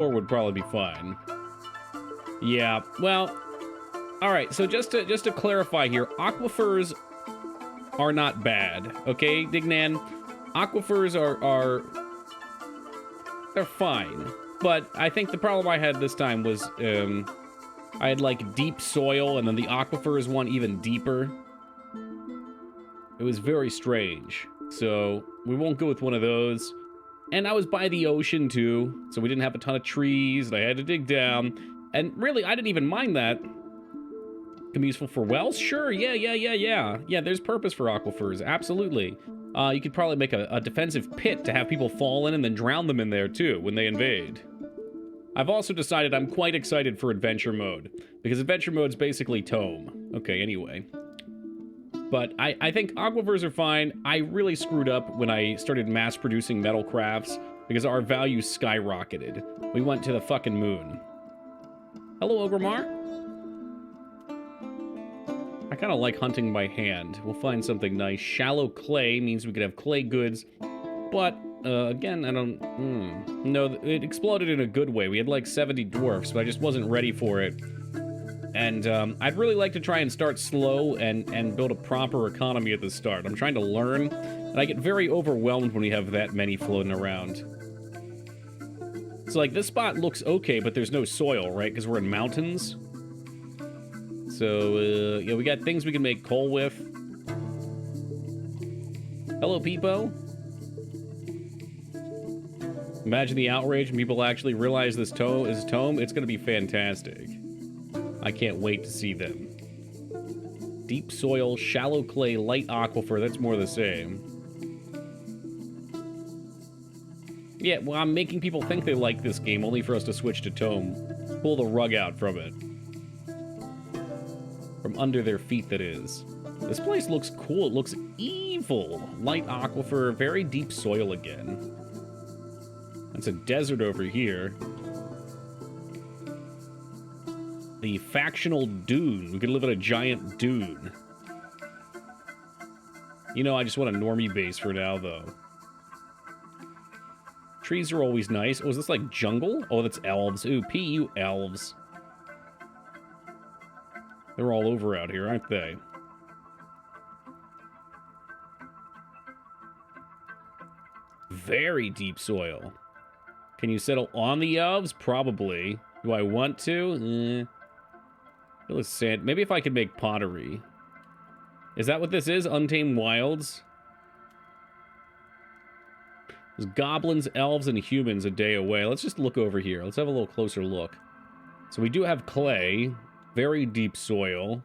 4 would probably be fine. Yeah, well, all right, so just to clarify here, aquifers are not bad, okay, Dignan? Aquifers are they're fine. But I think the problem I had this time was I had like deep soil and then the aquifers one even deeper. It was very strange. So we won't go with one of those. And I was by the ocean too, so we didn't have a ton of trees and I had to dig down. And really, I didn't even mind that. Can be useful for wells? Sure, yeah. Yeah, there's purpose for aquifers, absolutely. You could probably make a defensive pit to have people fall in and then drown them in there too when they invade. I've also decided I'm quite excited for adventure mode, because adventure mode's basically tome. Okay, anyway. But I think aquifers are fine. I really screwed up when I started mass producing metal crafts, because our value skyrocketed. We went to the fucking moon. Hello, Ogremar. I kind of like hunting by hand. We'll find something nice. Shallow clay means we could have clay goods. But, again, I don't... No, it exploded in a good way. We had like 70 dwarfs, but I just wasn't ready for it. And, I'd really like to try and start slow and build a proper economy at the start. I'm trying to learn, and I get very overwhelmed when we have that many floating around. So, like, this spot looks okay, but there's no soil, right? Because we're in mountains. So, yeah, we got things we can make coal with. Hello, Peepo. Imagine the outrage when people actually realize this tome is tome. It's going to be fantastic. I can't wait to see them. Deep soil, shallow clay, light aquifer. That's more the same. Yeah, well, I'm making people think they like this game only for us to switch to tome. Pull the rug out from it. From under their feet, that is. This place looks cool. It looks evil. Light aquifer, very deep soil again. That's a desert over here. The factional dune. We could live in a giant dune. You know, I just want a normie base for now, though. Trees are always nice. Oh, is this like jungle? Oh, that's elves. Ooh, P.U. elves. They're all over out here, aren't they? Very deep soil. Can you settle on the elves? Probably. Do I want to? Let's sand. Maybe if I could make pottery. Is that what this is? Untamed Wilds? There's goblins, elves, and humans a day away. Let's just look over here. Let's have a little closer look. So we do have clay. Very deep soil.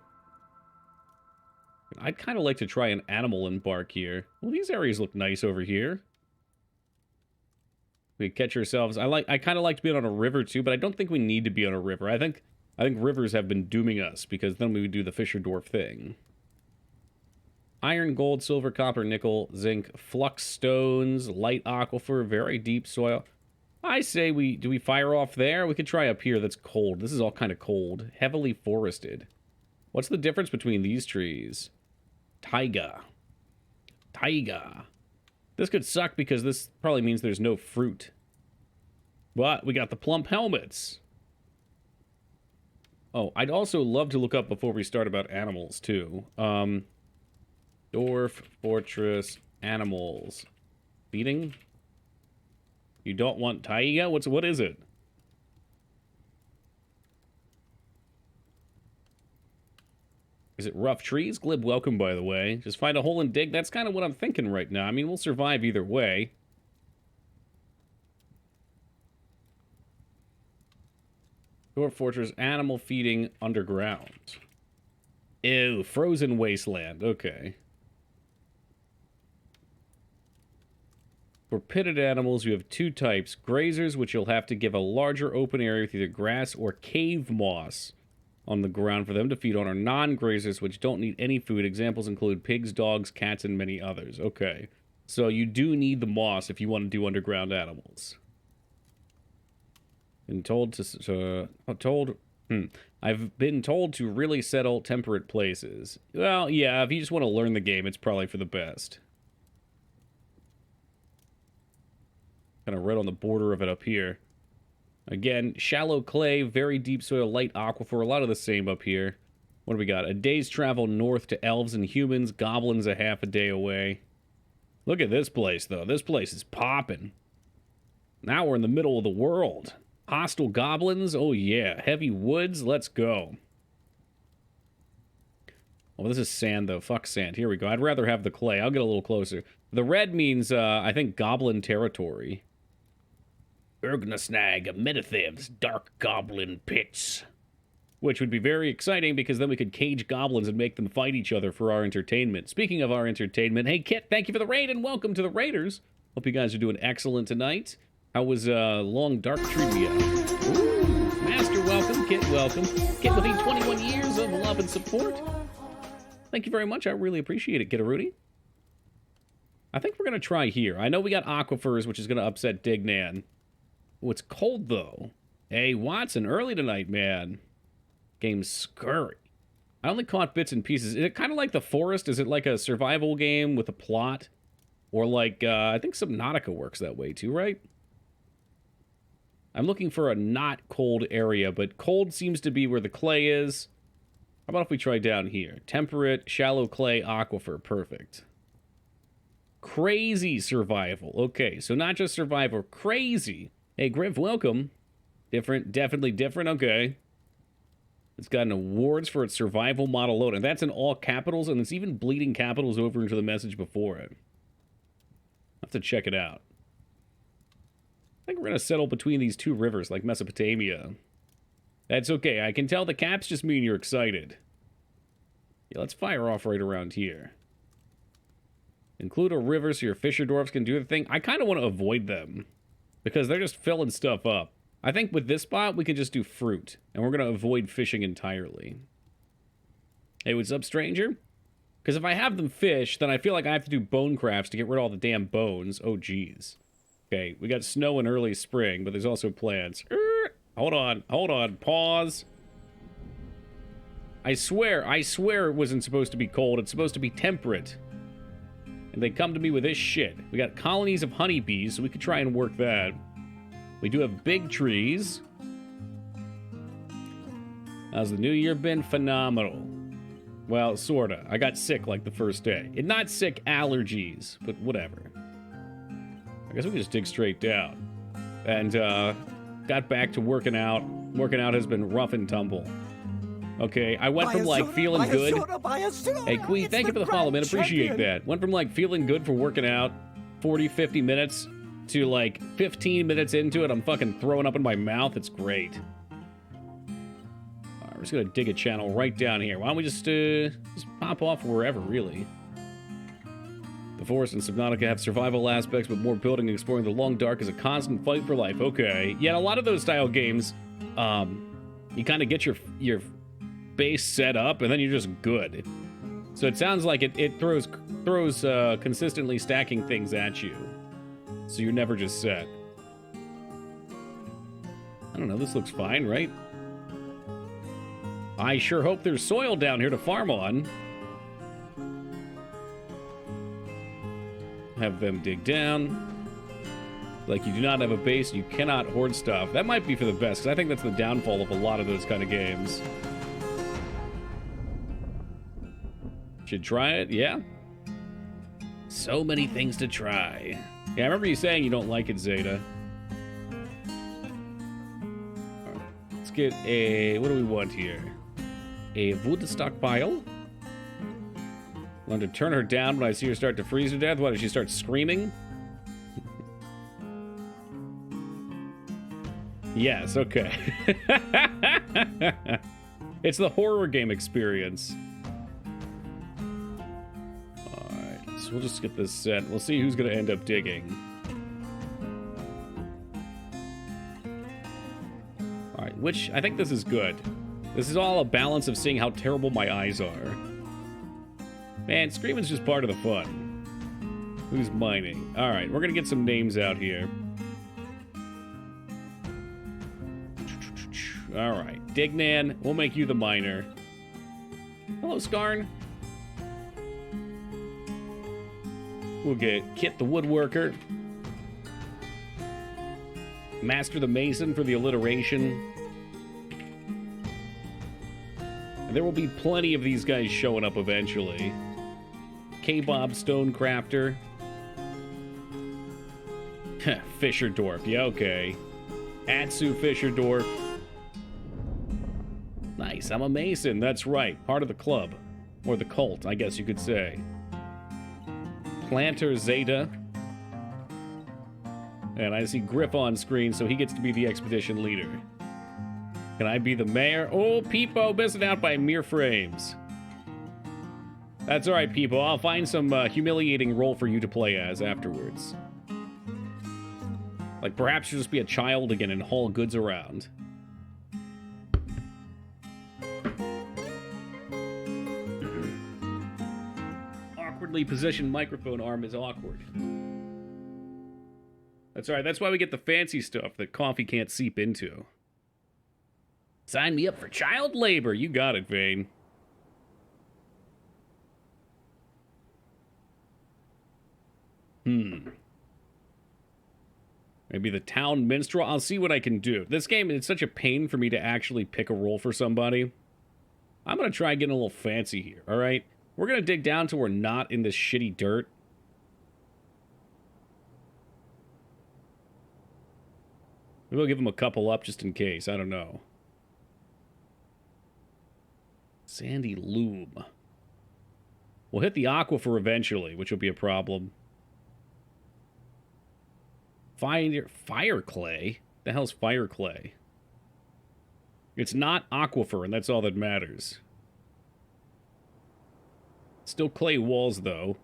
I'd kind of like to try an animal embark here. Well, these areas look nice over here. We catch ourselves. I kind of like to be on a river too, but I don't think we need to be on a river. I think rivers have been dooming us, because then we would do the Fisher Dwarf thing. Iron, gold, silver, copper, nickel, zinc, flux stones, light aquifer, very deep soil. I say do we fire off there? We could try up here. That's cold. This is all kind of cold. Heavily forested. What's the difference between these trees? Taiga. Taiga. This could suck because this probably means there's no fruit. But we got the plump helmets. Oh, I'd also love to look up before we start about animals, too. Dwarf Fortress animals. Feeding? You don't want taiga? What is it? Is it rough trees? Glib, welcome, by the way. Just find a hole and dig. That's kind of what I'm thinking right now. I mean, we'll survive either way. Dwarf Fortress, animal feeding underground. Ew, frozen wasteland. Okay. For pitted animals, you have two types. Grazers, which you'll have to give a larger open area with either grass or cave moss on the ground for them to feed on, or non-grazers, which don't need any food. Examples include pigs, dogs, cats, and many others. Okay. So you do need the moss if you want to do underground animals. I've been told to really settle temperate places. Well, yeah, if you just want to learn the game, it's probably for the best. Kind of right on the border of it up here. Again, shallow clay, very deep soil, light aquifer, a lot of the same up here. What do we got? A day's travel north to elves and humans, goblins a half a day away. Look at this place, though. This place is popping. Now we're in the middle of the world. Hostile goblins, oh yeah. Heavy woods, let's go. Oh, this is sand, though. Fuck sand. Here we go. I'd rather have the clay. I'll get a little closer. The red means, I think, goblin territory. Urgnasnag, Medithev's dark goblin pits. Which would be very exciting because then we could cage goblins and make them fight each other for our entertainment. Speaking of our entertainment, hey Kit, thank you for the raid and welcome to the Raiders. Hope you guys are doing excellent tonight. How was Long Dark Trivia? Ooh, Master, welcome. Kit, welcome. Kit with the 21 years of love and support. Thank you very much. I really appreciate it, Kitarudi. I think we're going to try here. I know we got aquifers, which is going to upset Dignan. Oh, it's cold, though. Hey, Watson, early tonight, man. Game's scurry. I only caught bits and pieces. Is it kind of like The Forest? Is it like a survival game with a plot? Or like, I think Subnautica works that way too, right? I'm looking for a not cold area, but cold seems to be where the clay is. How about if we try down here? Temperate, shallow clay, aquifer. Perfect. Crazy survival. Okay, so not just survival, crazy. Hey, Griff, welcome. Different, definitely different. Okay. It's gotten awards for its survival model load, and that's in all capitals, and it's even bleeding capitals over into the message before it. I'll have to check it out. I think we're going to settle between these two rivers, like Mesopotamia. That's okay. I can tell the caps just mean you're excited. Yeah, let's fire off right around here. Include a river so your fisher dwarfs can do the thing. I kind of want to avoid them, because they're just filling stuff up. I think with this spot, we can just do fruit, and we're going to avoid fishing entirely. Hey, what's up, stranger? Because if I have them fish, then I feel like I have to do bone crafts to get rid of all the damn bones. Oh, geez. Okay, we got snow in early spring, but there's also plants. Hold on, pause. I swear it wasn't supposed to be cold. It's supposed to be temperate. And they come to me with this shit. We got colonies of honeybees, so we could try and work that. We do have big trees. How's the new year been? Phenomenal. Well, sorta. I got sick like the first day. And not sick, allergies, but whatever. I guess we can just dig straight down. And, got back to working out. Working out has been rough and tumble. Okay, I went from, like, feeling good. Hey, Queen, thank you for the follow, man. Appreciate that. Went from, like, feeling good for working out 40, 50 minutes to, like, 15 minutes into it, I'm fucking throwing up in my mouth. It's great. All right, we're just gonna dig a channel right down here. Why don't we just pop off wherever, really? The Forest and Subnautica have survival aspects, but more building and exploring the long dark is a constant fight for life. Okay. Yeah, a lot of those style games, you kind of get your base set up, and then you're just good. So it sounds like it throws consistently stacking things at you. So you're never just set. I don't know, this looks fine, right? I sure hope there's soil down here to farm on. Have them dig down. Like you do not have a base, you cannot hoard stuff. That might be for the best, because I think that's the downfall of a lot of those kind of games. Should try it, yeah. So many things to try. Yeah, I remember you saying you don't like it, Zeta. Right, let's get a... What do we want here? A wood stockpile. Want to turn her down when I see her start to freeze to death? What, did she start screaming? Yes, okay. It's the horror game experience. Alright, so we'll just get this set. We'll see who's going to end up digging. Alright, which, I think this is good. This is all a balance of seeing how terrible my eyes are. Man, screaming's just part of the fun. Who's mining? Alright, we're gonna get some names out here. Alright, Dignan, we'll make you the miner. Hello, Skarn. We'll get Kit the woodworker. Master the Mason for the alliteration. And there will be plenty of these guys showing up eventually. K-Bob Stonecrafter. Fisher Dwarf. Yeah, okay. Atsu Fisher Dwarf. Nice, I'm a Mason. That's right. Part of the club. Or the cult, I guess you could say. Planter Zeta. And I see Griff on screen, so he gets to be the expedition leader. Can I be the mayor? Oh, Peepo missing out by mere frames. That's alright, Peepo. I'll find some humiliating role for you to play as afterwards. Like, perhaps you'll just be a child again and haul goods around. Awkwardly positioned microphone arm is awkward. That's alright, that's why we get the fancy stuff that coffee can't seep into. Sign me up for child labor. You got it, Vane. Maybe the town minstrel? I'll see what I can do. This game, it's such a pain for me to actually pick a role for somebody. I'm going to try getting a little fancy here, alright? We're going to dig down till we're not in this shitty dirt. Maybe we'll give him a couple up just in case. I don't know. Sandy Loom. We'll hit the aquifer eventually, which will be a problem. Fire clay? The hell's fire clay? It's not aquifer, and that's all that matters. Still clay walls, though.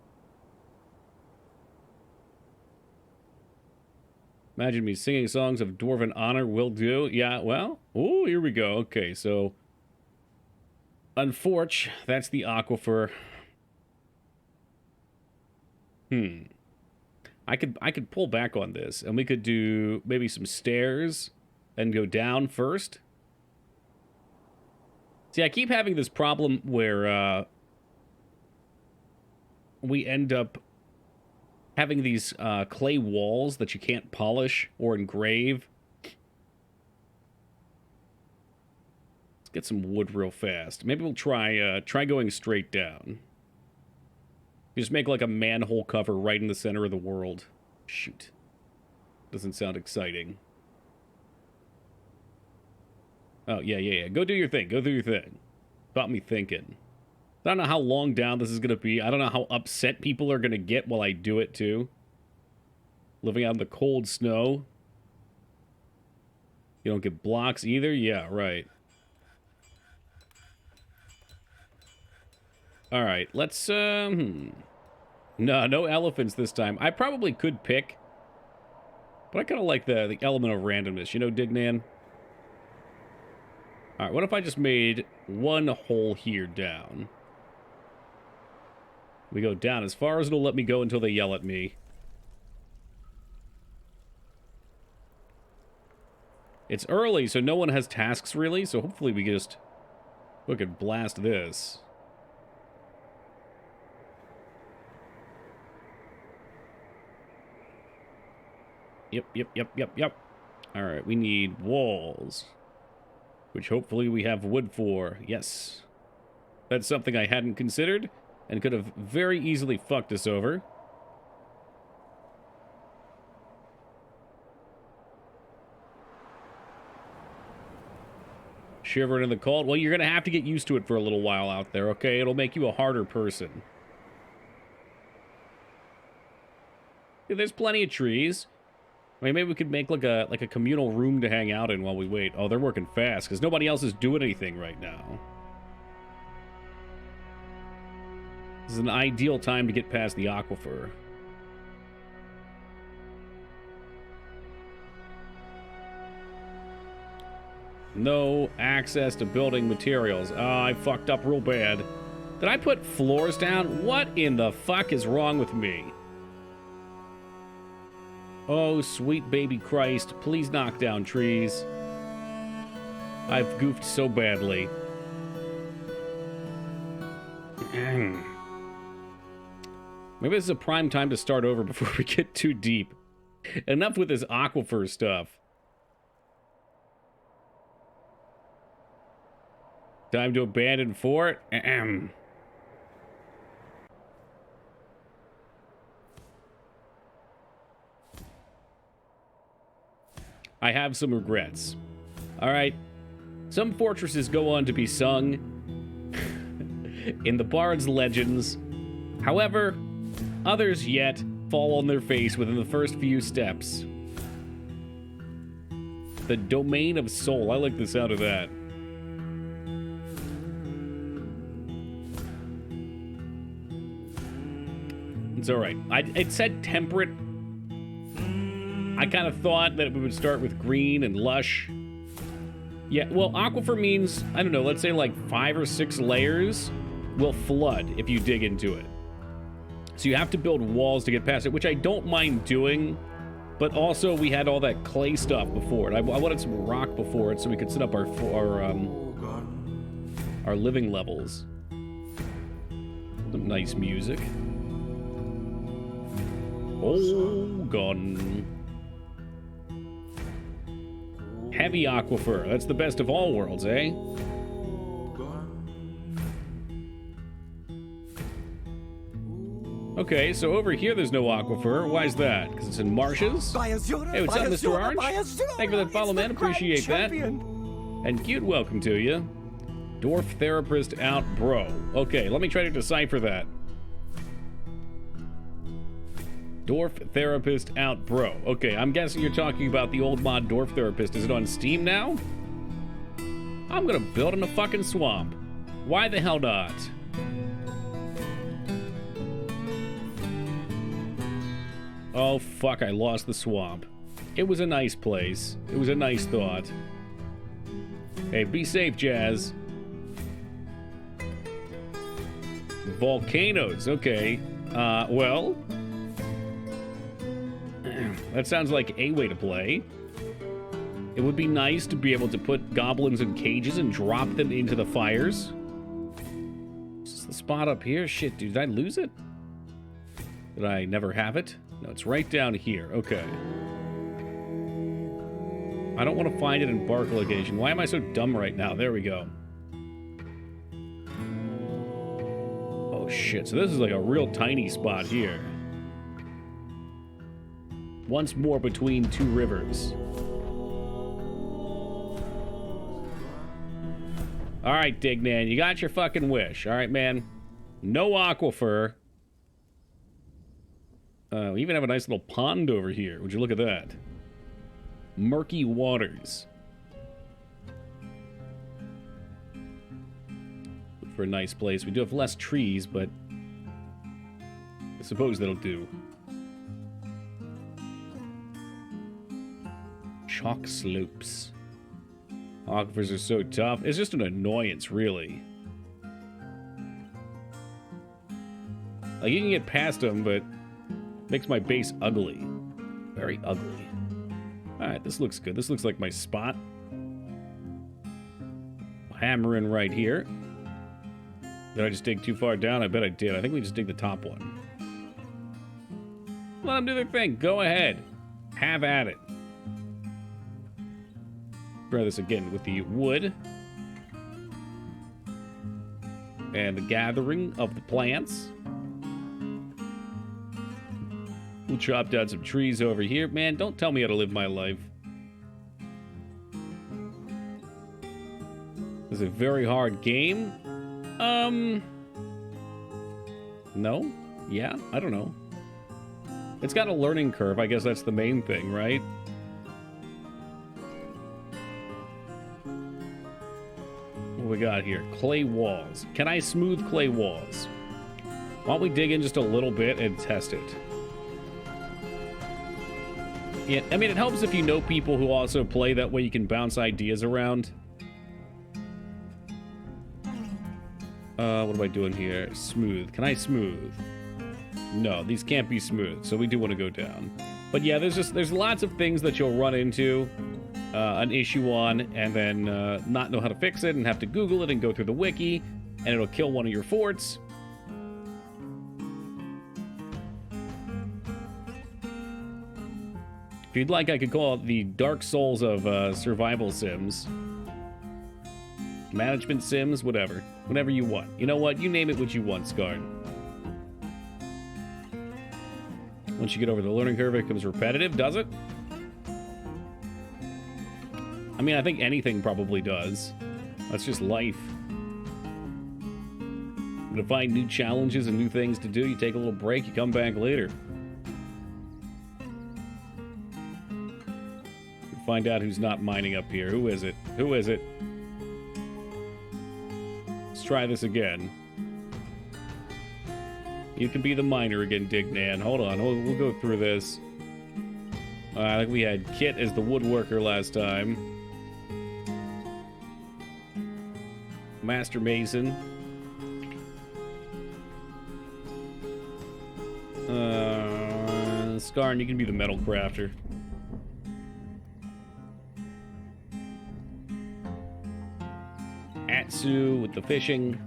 Imagine me singing songs of Dwarven honor will do. Yeah, well, oh, here we go. Okay, so unfortunately, that's the aquifer. I could pull back on this, and we could do maybe some stairs and go down first. See, I keep having this problem where we end up having these clay walls that you can't polish or engrave. Let's get some wood real fast. Maybe we'll try going straight down. You just make like a manhole cover right in the center of the world. Shoot. Doesn't sound exciting. Oh, yeah. Go do your thing. Go do your thing. Got me thinking. I don't know how long down this is going to be. I don't know how upset people are going to get while I do it, too. Living out in the cold snow. You don't get blocks either? Yeah, right. Alright, let's, No, no elephants this time. I probably could pick. But I kind of like the element of randomness. You know, Dignan? Alright, what if I just made one hole here down? We go down as far as it'll let me go until they yell at me. It's early, so no one has tasks, really. So hopefully we just... we could blast this. Yep. Alright, we need walls. Which hopefully we have wood for. Yes. That's something I hadn't considered, and could have very easily fucked us over. Shivering in the cold. Well, you're going to have to get used to it for a little while out there, okay? It'll make you a harder person. Yeah, there's plenty of trees. I mean, maybe we could make like a communal room to hang out in while we wait. Oh, they're working fast, because nobody else is doing anything right now. This is an ideal time to get past the aquifer. No access to building materials. Oh, I fucked up real bad. Did I put floors down? What in the fuck is wrong with me? Oh, sweet baby Christ. Please knock down trees. I've goofed so badly. Maybe this is a prime time to start over before we get too deep. Enough with this aquifer stuff. Time to abandon fort. Ahem. I have some regrets. All right. Some fortresses go on to be sung in the Bard's legends. However, others yet fall on their face within the first few steps. The Domain of Soul. I like the sound of that. It's all right. It said temperate. I kind of thought that we would start with green and lush. Yeah, well, aquifer means, I don't know, let's say like 5 or 6 layers will flood if you dig into it. So you have to build walls to get past it, which I don't mind doing, but also we had all that clay stuff before it. I wanted some rock before it so we could set up our living levels. Some nice music. Oh, gone. Heavy aquifer. That's the best of all worlds, eh? Okay, so over here there's no aquifer. Why is that? Because it's in marshes? Hey, what's up, Mr. Orange? Thank you for that follow, man. Appreciate that. And cute welcome to you. Dwarf Therapist out, bro. Okay, let me try to decipher that. Dwarf Therapist out, bro. Okay, I'm guessing you're talking about the old mod Dwarf Therapist. Is it on Steam now? I'm gonna build in a fucking swamp. Why the hell not? Oh, fuck, I lost the swamp. It was a nice place. It was a nice thought. Hey, be safe, Jazz. Volcanoes, okay. Well... that sounds like a way to play. It would be nice to be able to put goblins in cages and drop them into the fires. Is this the spot up here? Shit, dude, did I lose it? Did I never have it? No, it's right down here. Okay. I don't want to find it in bark location. Why am I so dumb right now? There we go. Oh, shit. So this is like a real tiny spot here. Once more between 2 rivers. All right, Dignan, you got your fucking wish. All right, man. No aquifer. We even have a nice little pond over here. Would you look at that? Murky waters. Look for a nice place. We do have less trees, but I suppose that'll do. Chalk slopes. Aquifers are so tough. It's just an annoyance, really. Like, you can get past them, but makes my base ugly. Very ugly. Alright, this looks good. This looks like my spot. Hammer in right here. Did I just dig too far down? I bet I did. I think we just dig the top one. Let them do their thing. Go ahead. Have at it. Try this again with the wood. And the gathering of the plants. We'll chop down some trees over here. Man, don't tell me how to live my life. This is a very hard game. No? Yeah? I don't know. It's got a learning curve. I guess that's the main thing, right? What we got here? Clay walls. Can I smooth clay walls? Why don't we dig in just a little bit and test it? Yeah, I mean, it helps if you know people who also play. That way you can bounce ideas around. What am I doing here? Smooth. Can I smooth? No, these can't be smooth, so we do want to go down. But yeah, there's lots of things that you'll run into an issue on, and then not know how to fix it, and have to Google it and go through the wiki, and it'll kill one of your forts. If you'd like, I could call it the Dark Souls of survival sims. Management sims, whatever. Whatever you want. You know what? You name it what you want, Scarn. Once you get over the learning curve, it becomes repetitive, does it? I mean, I think anything probably does. That's just life. To find new challenges and new things to do, you take a little break, you come back later. Find out who's not mining up here. Who is it? Who is it? Let's try this again. You can be the miner again, Dignan. Hold on, we'll go through this. I think we had Kit as the woodworker last time. Master Mason. Scarn, you can be the metal crafter. Atsu with the fishing.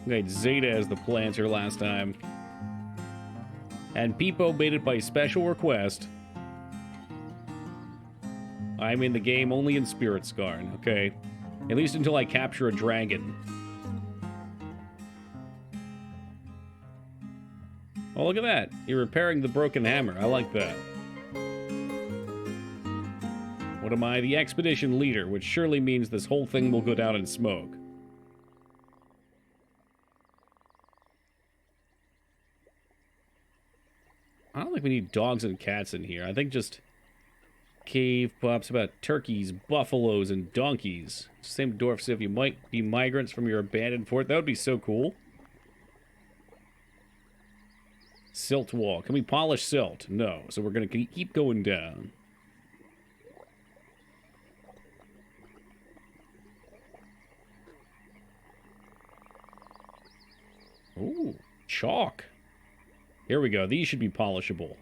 We had Zeta as the planter last time. And Peepo made it by special request. I'm in the game only in Spirit, Scarn, okay? At least until I capture a dragon. Oh, look at that. You're repairing the broken hammer. I like that. What am I? The expedition leader, which surely means this whole thing will go down in smoke. I don't think we need dogs and cats in here. I think just cave pops about turkeys, buffaloes, and donkeys. Same dwarf said if you might be migrants from your abandoned fort. That would be so cool. Silt wall. Can we polish silt? No. So we're going to keep going down. Ooh, chalk. Here we go. These should be polishable.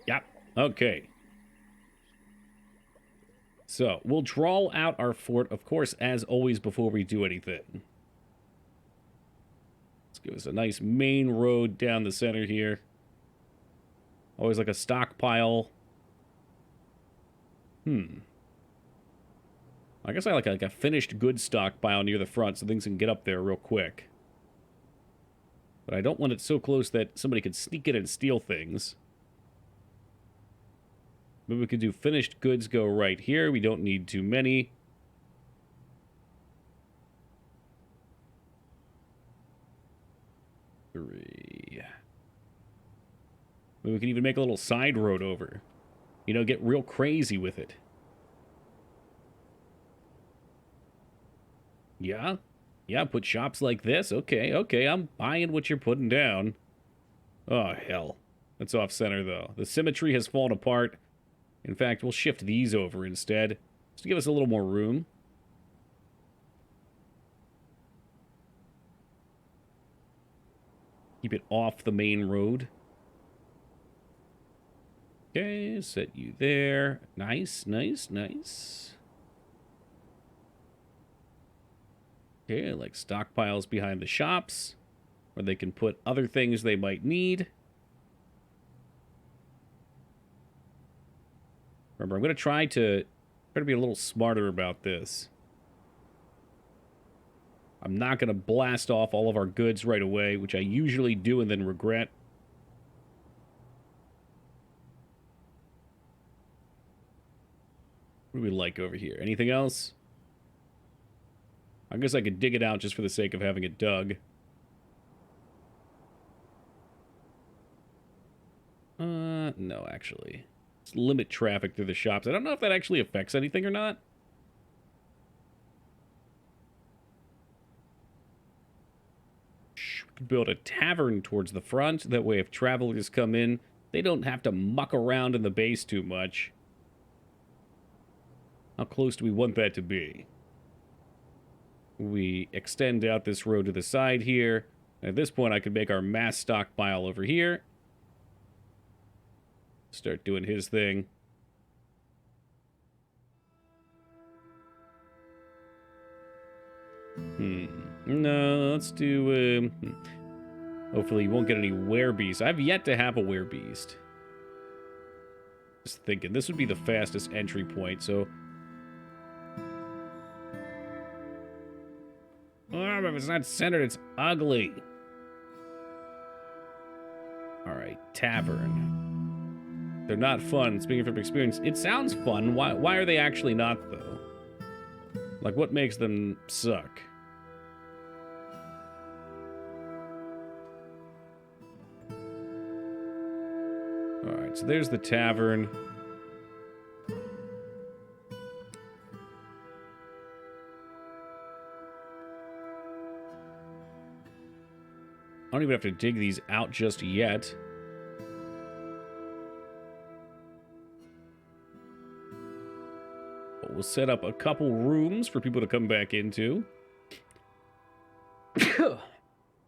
Yep. Okay. So, we'll draw out our fort, of course, as always, before we do anything. Let's give us a nice main road down the center here. Always like a stockpile. I guess I like a finished goods stockpile near the front so things can get up there real quick. But I don't want it so close that somebody could sneak in and steal things. Maybe we could do finished goods go right here. We don't need too many. Three. Maybe we can even make a little side road over. You know, get real crazy with it. Yeah? Yeah, put shops like this? Okay, okay, I'm buying what you're putting down. Oh, hell. That's off-center, though. The symmetry has fallen apart. In fact, we'll shift these over instead, just to give us a little more room. Keep it off the main road. Okay, set you there. Nice, nice, nice. Okay, like stockpiles behind the shops, where they can put other things they might need. Remember, I'm going to try to be a little smarter about this. I'm not going to blast off all of our goods right away, which I usually do and then regret. What do we like over here? Anything else? I guess I could dig it out just for the sake of having it dug. No, actually. Let's limit traffic through the shops. I don't know if that actually affects anything or not. We could build a tavern towards the front. That way if travelers come in, they don't have to muck around in the base too much. How close do we want that to be? We extend out this road to the side here. At this point, I could make our mass stockpile over here. Start doing his thing. No, let's do... Hopefully you won't get any werebeast. I've yet to have a werebeast. Just thinking, this would be the fastest entry point, so... Oh, if it's not centered, it's ugly. Alright, tavern. They're not fun, speaking from experience. It sounds fun. Why are they actually not, though? Like, what makes them suck? Alright, so there's the tavern. I don't even have to dig these out just yet. But we'll set up a couple rooms for people to come back into.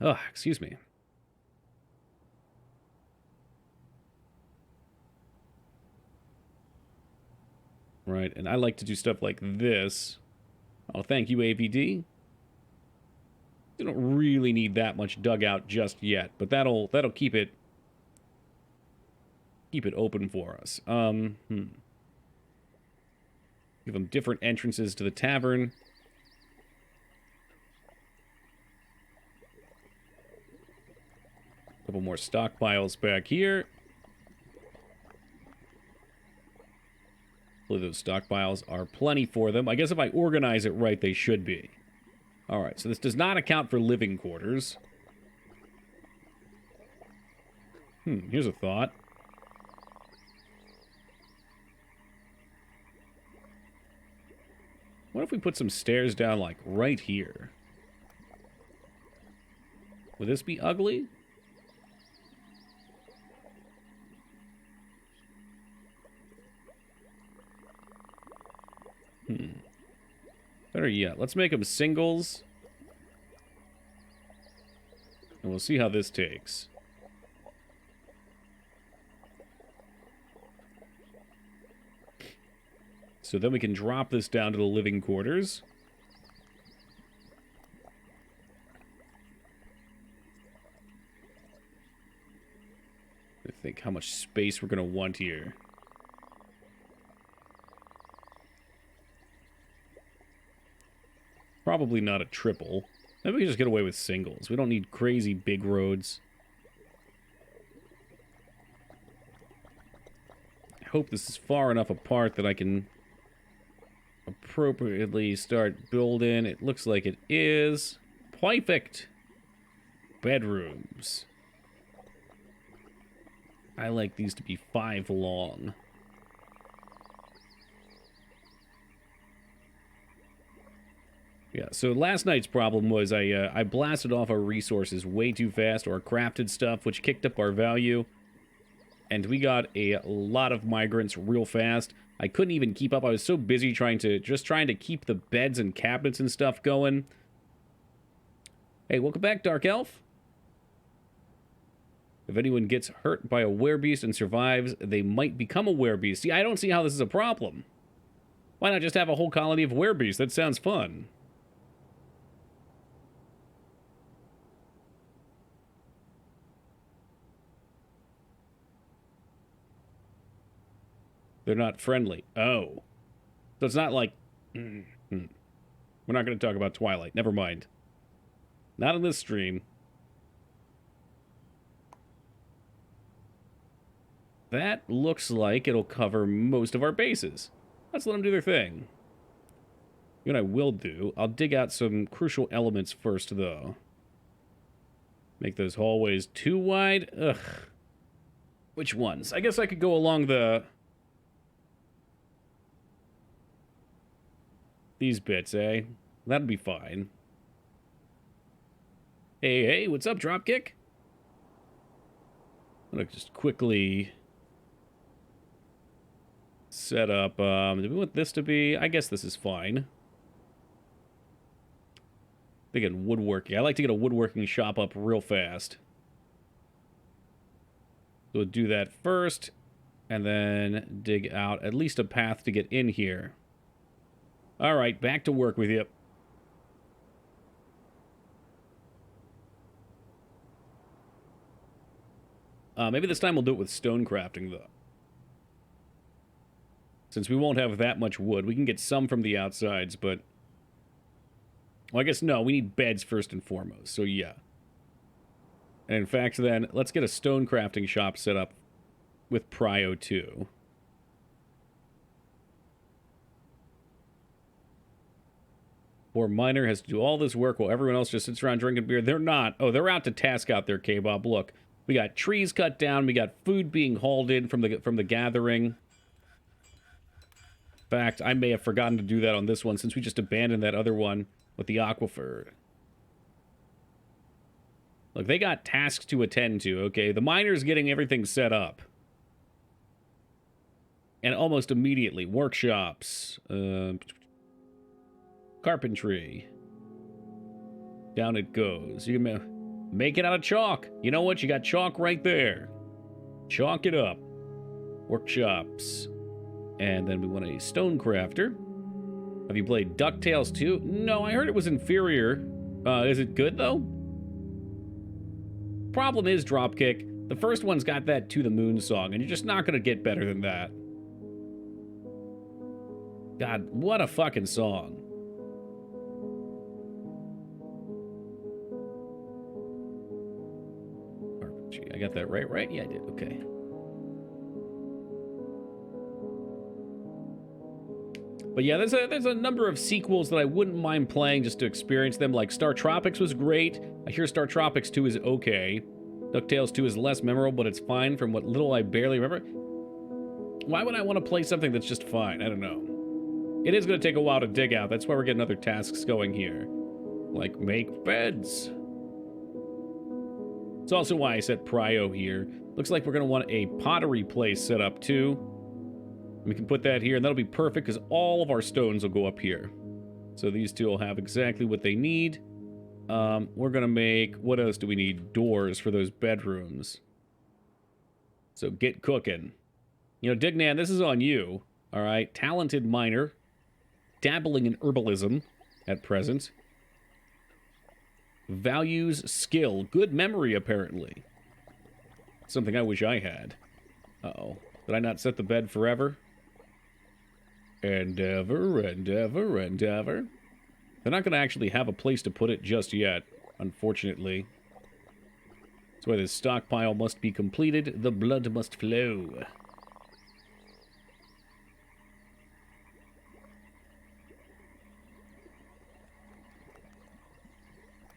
Oh, excuse me. Right, and I like to do stuff like this. Oh, thank you, AVD. You don't really need that much dugout just yet, but that'll keep it open for us. Give them different entrances to the tavern. A couple more stockpiles back here. Hopefully those stockpiles are plenty for them. I guess if I organize it right, they should be. Alright, so this does not account for living quarters. Here's a thought. What if we put some stairs down, like, right here? Would this be ugly? Better yet, let's make them singles. And we'll see how this takes. So then we can drop this down to the living quarters. I think how much space we're going to want here. Probably not a triple. Maybe we can just get away with singles. We don't need crazy big roads. I hope this is far enough apart that I can appropriately start building. It looks like it is. Perfect. Bedrooms. I like these to be 5 long. Yeah, so last night's problem was I blasted off our resources way too fast, or crafted stuff, which kicked up our value. And we got a lot of migrants real fast. I couldn't even keep up. I was so busy trying to keep the beds and cabinets and stuff going. Hey, welcome back, Dark Elf. If anyone gets hurt by a werebeast and survives, they might become a werebeast. See, I don't see how this is a problem. Why not just have a whole colony of werebeasts? That sounds fun. They're not friendly. Oh. So it's not like... We're not going to talk about Twilight. Never mind. Not in this stream. That looks like it'll cover most of our bases. Let's let them do their thing. You know what I will do? I'll dig out some crucial elements first, though. Make those hallways too wide? Ugh. Which ones? I guess I could go along the... These bits, eh? That'd be fine. Hey, what's up, Dropkick? I'm gonna just quickly set up, do we want this to be? I guess this is fine. Thinking woodworking. I like to get a woodworking shop up real fast. So we'll do that first, and then dig out at least a path to get in here. Alright, back to work with you. Maybe this time we'll do it with stone crafting, though. Since we won't have that much wood. We can get some from the outsides, but... Well, I guess no. We need beds first and foremost, so yeah. And in fact, then, let's get a stone crafting shop set up with Prio 2. Poor miner has to do all this work while everyone else just sits around drinking beer. They're not. Oh, they're out to task out there, K-Bob. Look, we got trees cut down. We got food being hauled in from the gathering. In fact, I may have forgotten to do that on this one since we just abandoned that other one with the aquifer. Look, they got tasks to attend to, okay? The miner's getting everything set up. And almost immediately, workshops. Carpentry. Down it goes. You can make it out of chalk. You know what? You got chalk right there. Chalk it up. Workshops. And then we want a stone crafter. Have you played DuckTales 2? No, I heard it was inferior. Is it good, though? Problem is, Dropkick, the first one's got that To the Moon song, and you're just not going to get better than that. God, what a fucking song. I got that right? Yeah, I did. Okay. But yeah, there's a number of sequels that I wouldn't mind playing just to experience them. Like Star Tropics was great. I hear Star Tropics 2 is okay. DuckTales 2 is less memorable, but it's fine from what little I barely remember. Why would I want to play something that's just fine? I don't know. It is going to take a while to dig out. That's why we're getting other tasks going here. Like make beds. It's also why I set Prio here. Looks like we're going to want a pottery place set up too. We can put that here, and that'll be perfect because all of our stones will go up here. So these two will have exactly what they need. We're going to make... What else do we need? Doors for those bedrooms. So get cooking. You know, Dignan, this is on you. All right? Talented miner. Dabbling in herbalism at present. Values skill. Good memory, apparently. Something I wish I had. Uh-oh. Did I not set the bed forever? Endeavor. They're not going to actually have a place to put it just yet, unfortunately. That's why this stockpile must be completed. The blood must flow.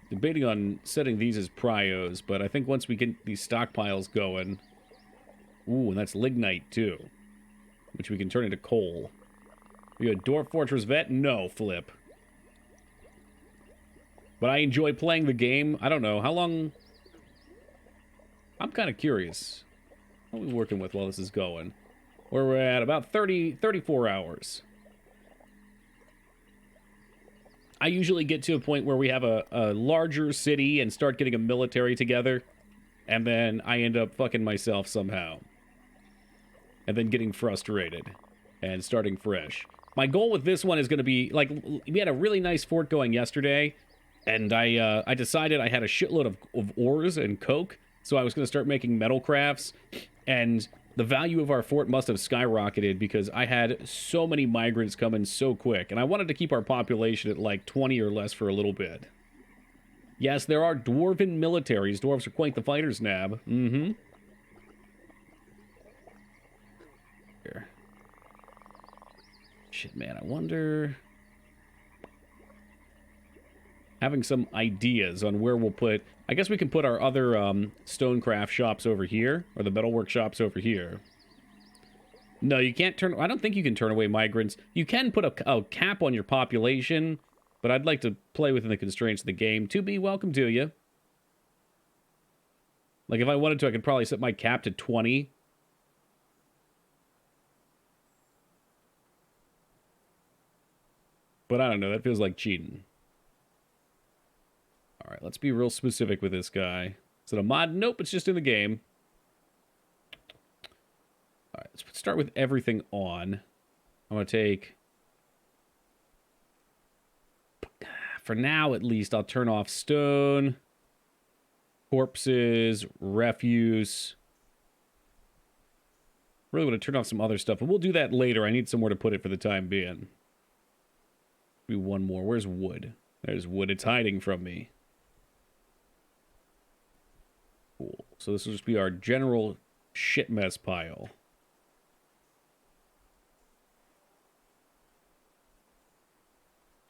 Debating on setting these as prios, but I think once we get these stockpiles going... Ooh, and that's lignite, too. Which we can turn into coal. Are you a Dwarf Fortress vet? No, Flip. But I enjoy playing the game. I don't know. How long... I'm kind of curious. What are we working with while this is going? We're at about 34 hours. I usually get to a point where we have a larger city and start getting a military together. And then I end up fucking myself somehow. And then getting frustrated. And starting fresh. My goal with this one is going to be, like, we had a really nice fort going yesterday, and I decided I had a shitload of ores and coke, so I was going to start making metal crafts, and the value of our fort must have skyrocketed because I had so many migrants coming so quick, and I wanted to keep our population at, like, 20 or less for a little bit. Yes, there are dwarven militaries. Dwarves are quite the fighters, Nab. Mm-hmm. Here. Shit, man, I wonder... Having some ideas on where we'll put... I guess we can put our other stonecraft shops over here, or the metalwork shops over here. No, you can't turn... I don't think you can turn away migrants. You can put a cap on your population, but I'd like to play within the constraints of the game. To be welcome to you. Like, if I wanted to, I could probably set my cap to 20. But I don't know, that feels like cheating. Alright, let's be real specific with this guy. Is it a mod? Nope, it's just in the game. Alright, let's start with everything on. I'm going to take... For now, at least, I'll turn off stone, corpses, refuse, Really want to turn off some other stuff, but we'll do that later. I need somewhere to put it for the time being. Maybe one more. Where's wood? There's wood. It's hiding from me. Cool. So this will just be our general shit mess pile.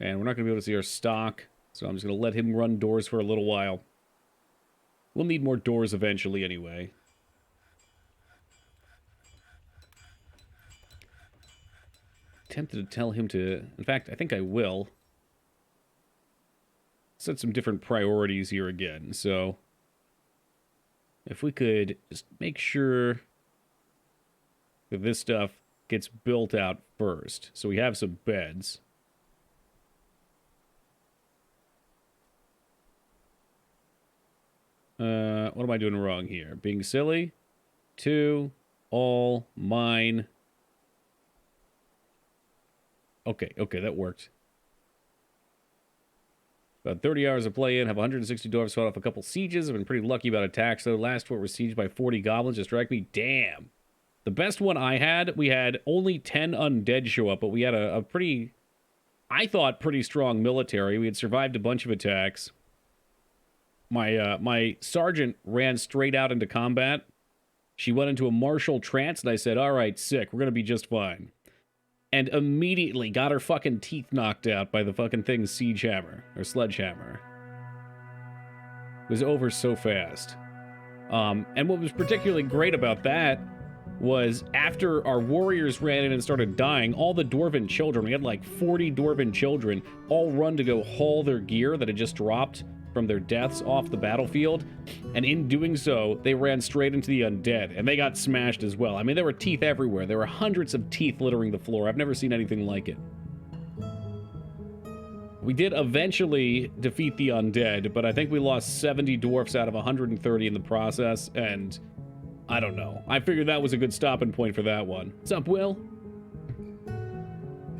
And we're not going to be able to see our stock, so I'm just going to let him run doors for a little while. We'll need more doors eventually anyway. Tempted to tell him to... In fact, I think I will. Set some different priorities here again, so... If we could just make sure that this stuff gets built out first. So we have some beds. What am I doing wrong here? Being silly? 2, all, mine. Okay, that worked. About 30 hours of play in, have 160 dwarves fought off a couple sieges. I've been pretty lucky about attacks, though. Last fort was sieged by 40 goblins, just dragged me. Damn. The best one I had, we had only 10 undead show up, but we had a pretty, I thought, pretty strong military. We had survived a bunch of attacks. My sergeant ran straight out into combat. She went into a martial trance, and I said, all right, sick, we're going to be just fine. And immediately got her fucking teeth knocked out by the fucking thing's siege hammer, or sledgehammer. It was over so fast. And what was particularly great about that was after our warriors ran in and started dying, all the dwarven children, we had like 40 dwarven children, all run to go haul their gear that had just dropped from their deaths off the battlefield, and in doing so, they ran straight into the undead, and they got smashed as well. I mean, there were teeth everywhere. There were hundreds of teeth littering the floor. I've never seen anything like it. We did eventually defeat the undead, but I think we lost 70 dwarfs out of 130 in the process, and I don't know. I figured that was a good stopping point for that one. What's up, Will?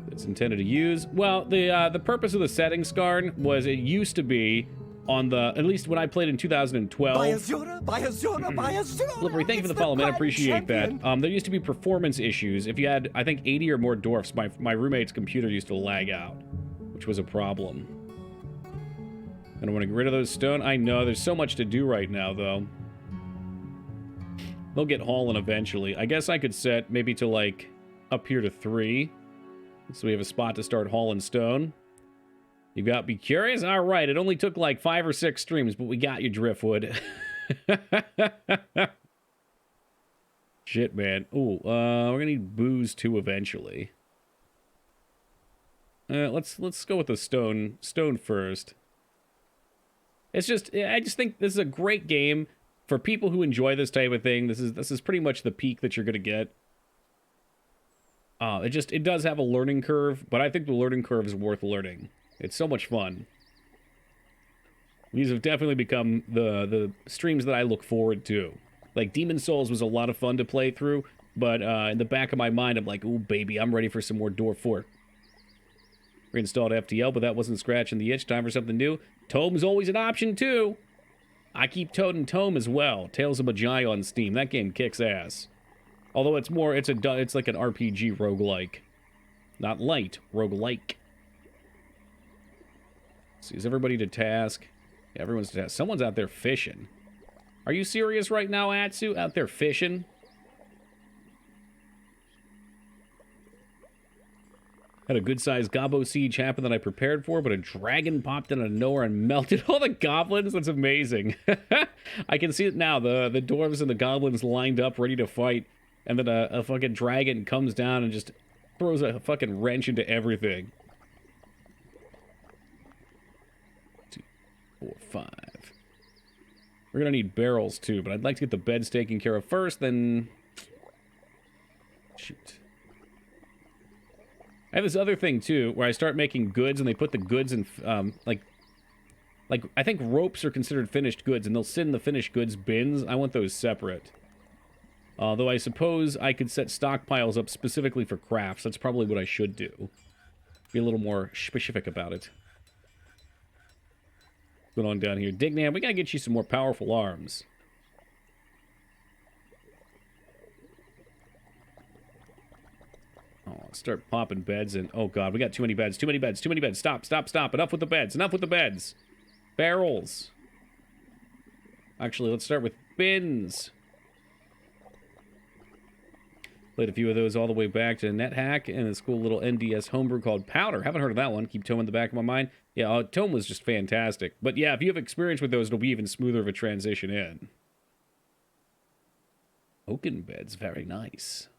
It's intended to use. Well, the purpose of the setting, Skarn, was it used to be on the, at least when I played in 2012. Slippery, thank you for the follow, man. I appreciate that. There used to be performance issues. If you had, I think, 80 or more dwarfs, my roommate's computer used to lag out, which was a problem. I don't want to get rid of those stone. I know, there's so much to do right now, though. They'll get hauling eventually. I guess I could set maybe to, like, up here to 3. So we have a spot to start hauling stone. You got me curious? All right, it only took like 5 or 6 streams, but we got you, Driftwood. Shit, man. Ooh, we're gonna need booze too eventually. Let's go with the stone first. It's just, I just think this is a great game for people who enjoy this type of thing. This is pretty much the peak that you're gonna get. It does have a learning curve, but I think the learning curve is worth learning. It's so much fun. These have definitely become the streams that I look forward to. Like, Demon Souls was a lot of fun to play through, but in the back of my mind, I'm like, ooh, baby, I'm ready for some more Dwarf Fort. Reinstalled FTL, but that wasn't scratching the itch. Time for something new. Tome's always an option, too. I keep toting Tome as well. Tales of Magi on Steam. That game kicks ass. Although it's like an RPG roguelike. Not light, roguelike. See, is everybody to task? Yeah, everyone's to task. Someone's out there fishing. Are you serious right now, Atsu? Out there fishing? Had a good-sized gobbo siege happen that I prepared for, but a dragon popped out of nowhere and melted all the goblins? That's amazing. I can see it now. The dwarves and the goblins lined up, ready to fight, and then a fucking dragon comes down and just throws a fucking wrench into everything. 2, 4, 5. We're gonna need barrels too, but I'd like to get the beds taken care of first, then... Shoot. I have this other thing too, where I start making goods and they put the goods in, like I think ropes are considered finished goods and they'll sit in the finished goods bins. I want those separate. Although I suppose I could set stockpiles up specifically for crafts. That's probably what I should do. Be a little more specific about it. What's going on down here? Dignan, we gotta get you some more powerful arms. Oh, let's start popping beds in. Oh, God, we got too many beds. Too many beds. Too many beds. Stop, stop, stop. Enough with the beds. Enough with the beds. Barrels. Actually, let's start with bins. Played a few of those all the way back to NetHack and this cool little NDS homebrew called Powder. Haven't heard of that one. Keep Tome in the back of my mind. Yeah, Tome was just fantastic. But yeah, if you have experience with those, it'll be even smoother of a transition in. Oaken beds, very nice.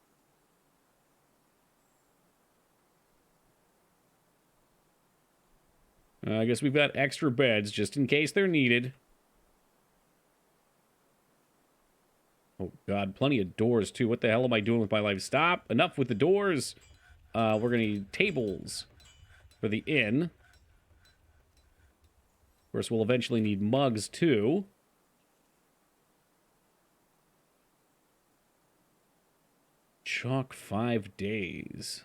I guess we've got extra beds just in case they're needed. Oh, God, plenty of doors, too. What the hell am I doing with my life? Stop. Enough with the doors. We're going to need tables for the inn. Of course, we'll eventually need mugs, too. Chalk 5 days.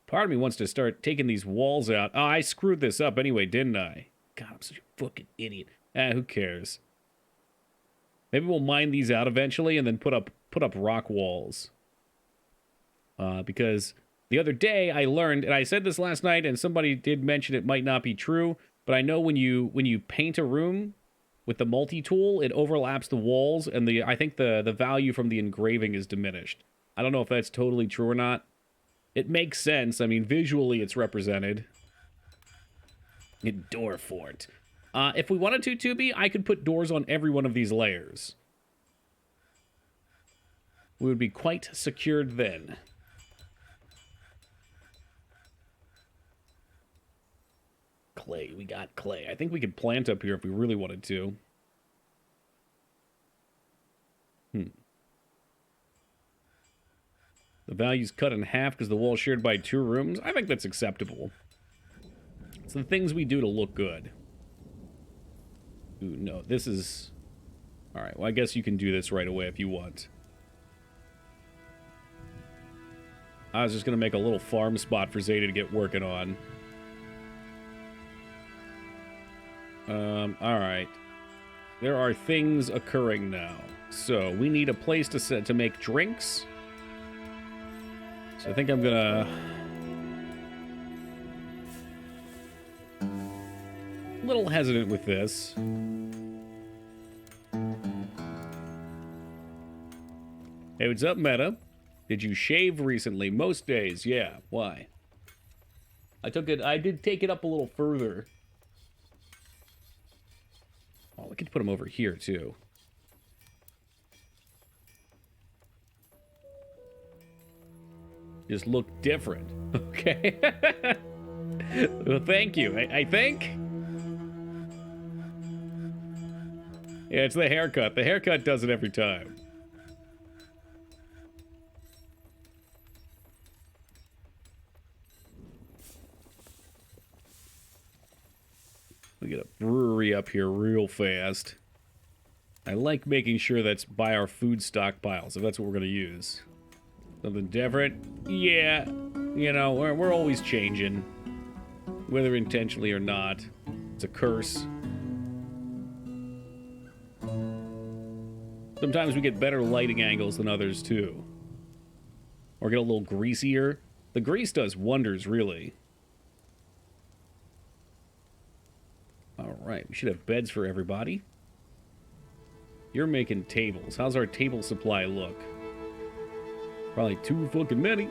Part of me wants to start taking these walls out. Oh, I screwed this up anyway, didn't I? God, I'm such a fucking idiot. Who cares? Maybe we'll mine these out eventually and then put up rock walls. Because the other day I learned, and I said this last night, and somebody did mention it might not be true, but I know when you paint a room with the multi-tool, it overlaps the walls, and I think the value from the engraving is diminished. I don't know if that's totally true or not. It makes sense. I mean, visually it's represented. Dwarf Fort. If we wanted to, Tubi, I could put doors on every one of these layers. We would be quite secured then. Clay. We got clay. I think we could plant up here if we really wanted to. The value's cut in half because the wall's shared by 2 rooms. I think that's acceptable. It's the things we do to look good. Ooh, no, this is... Alright, well, I guess you can do this right away if you want. I was just going to make a little farm spot for Zeta to get working on. Alright. There are things occurring now. So, we need a place to make drinks. So I think I'm gonna... A little hesitant with this. Hey, what's up, Meta? Did you shave recently? Most days, yeah. Why? I did take it up a little further. Oh, we could put them over here, too. Just look different. Okay. Well, thank you. I think. Yeah, it's the haircut. The haircut does it every time. We get a brewery up here real fast. I like making sure that's by our food stockpiles, if that's what we're going to use. Something different? Yeah. You know, we're always changing. Whether intentionally or not. It's a curse. Sometimes we get better lighting angles than others, too. Or get a little greasier. The grease does wonders, really. Alright, we should have beds for everybody. You're making tables. How's our table supply look? Probably too fucking many.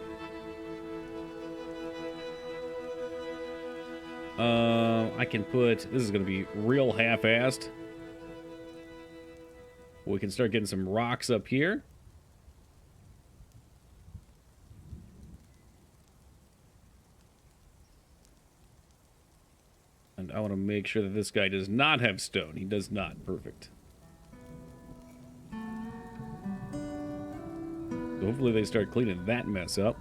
I can put... This is going to be real half-assed. We can start getting some rocks up here. And I want to make sure that this guy does not have stone. He does not. Perfect. So hopefully they start cleaning that mess up.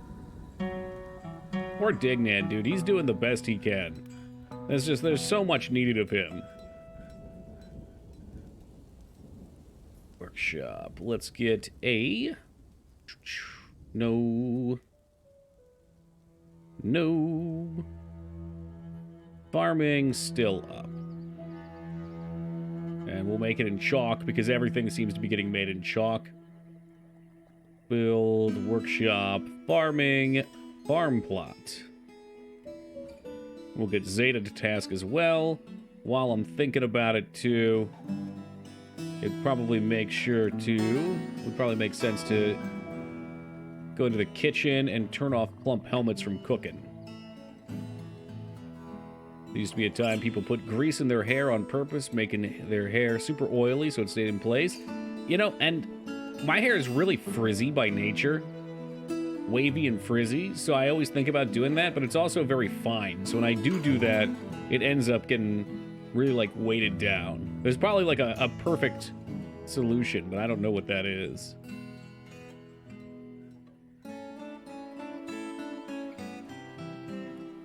Poor Dignan, dude. He's doing the best he can. There's so much needed of him. Workshop. Let's get a... No. No. Farming still up. And And we'll make it in chalk, because everything seems to be getting made in chalk. Build, workshop, farming, farm plot. We'll get Zeta to task as well. While I'm thinking about it, too, it'd probably make sense to go into the kitchen and turn off plump helmets from cooking. There used to be a time people put grease in their hair on purpose, making their hair super oily so it stayed in place. You know, and my hair is really frizzy by nature. Wavy and frizzy, so I always think about doing that, but it's also very fine. So when I do that, it ends up getting really, like, weighted down. There's probably, like, a perfect solution, but I don't know what that is.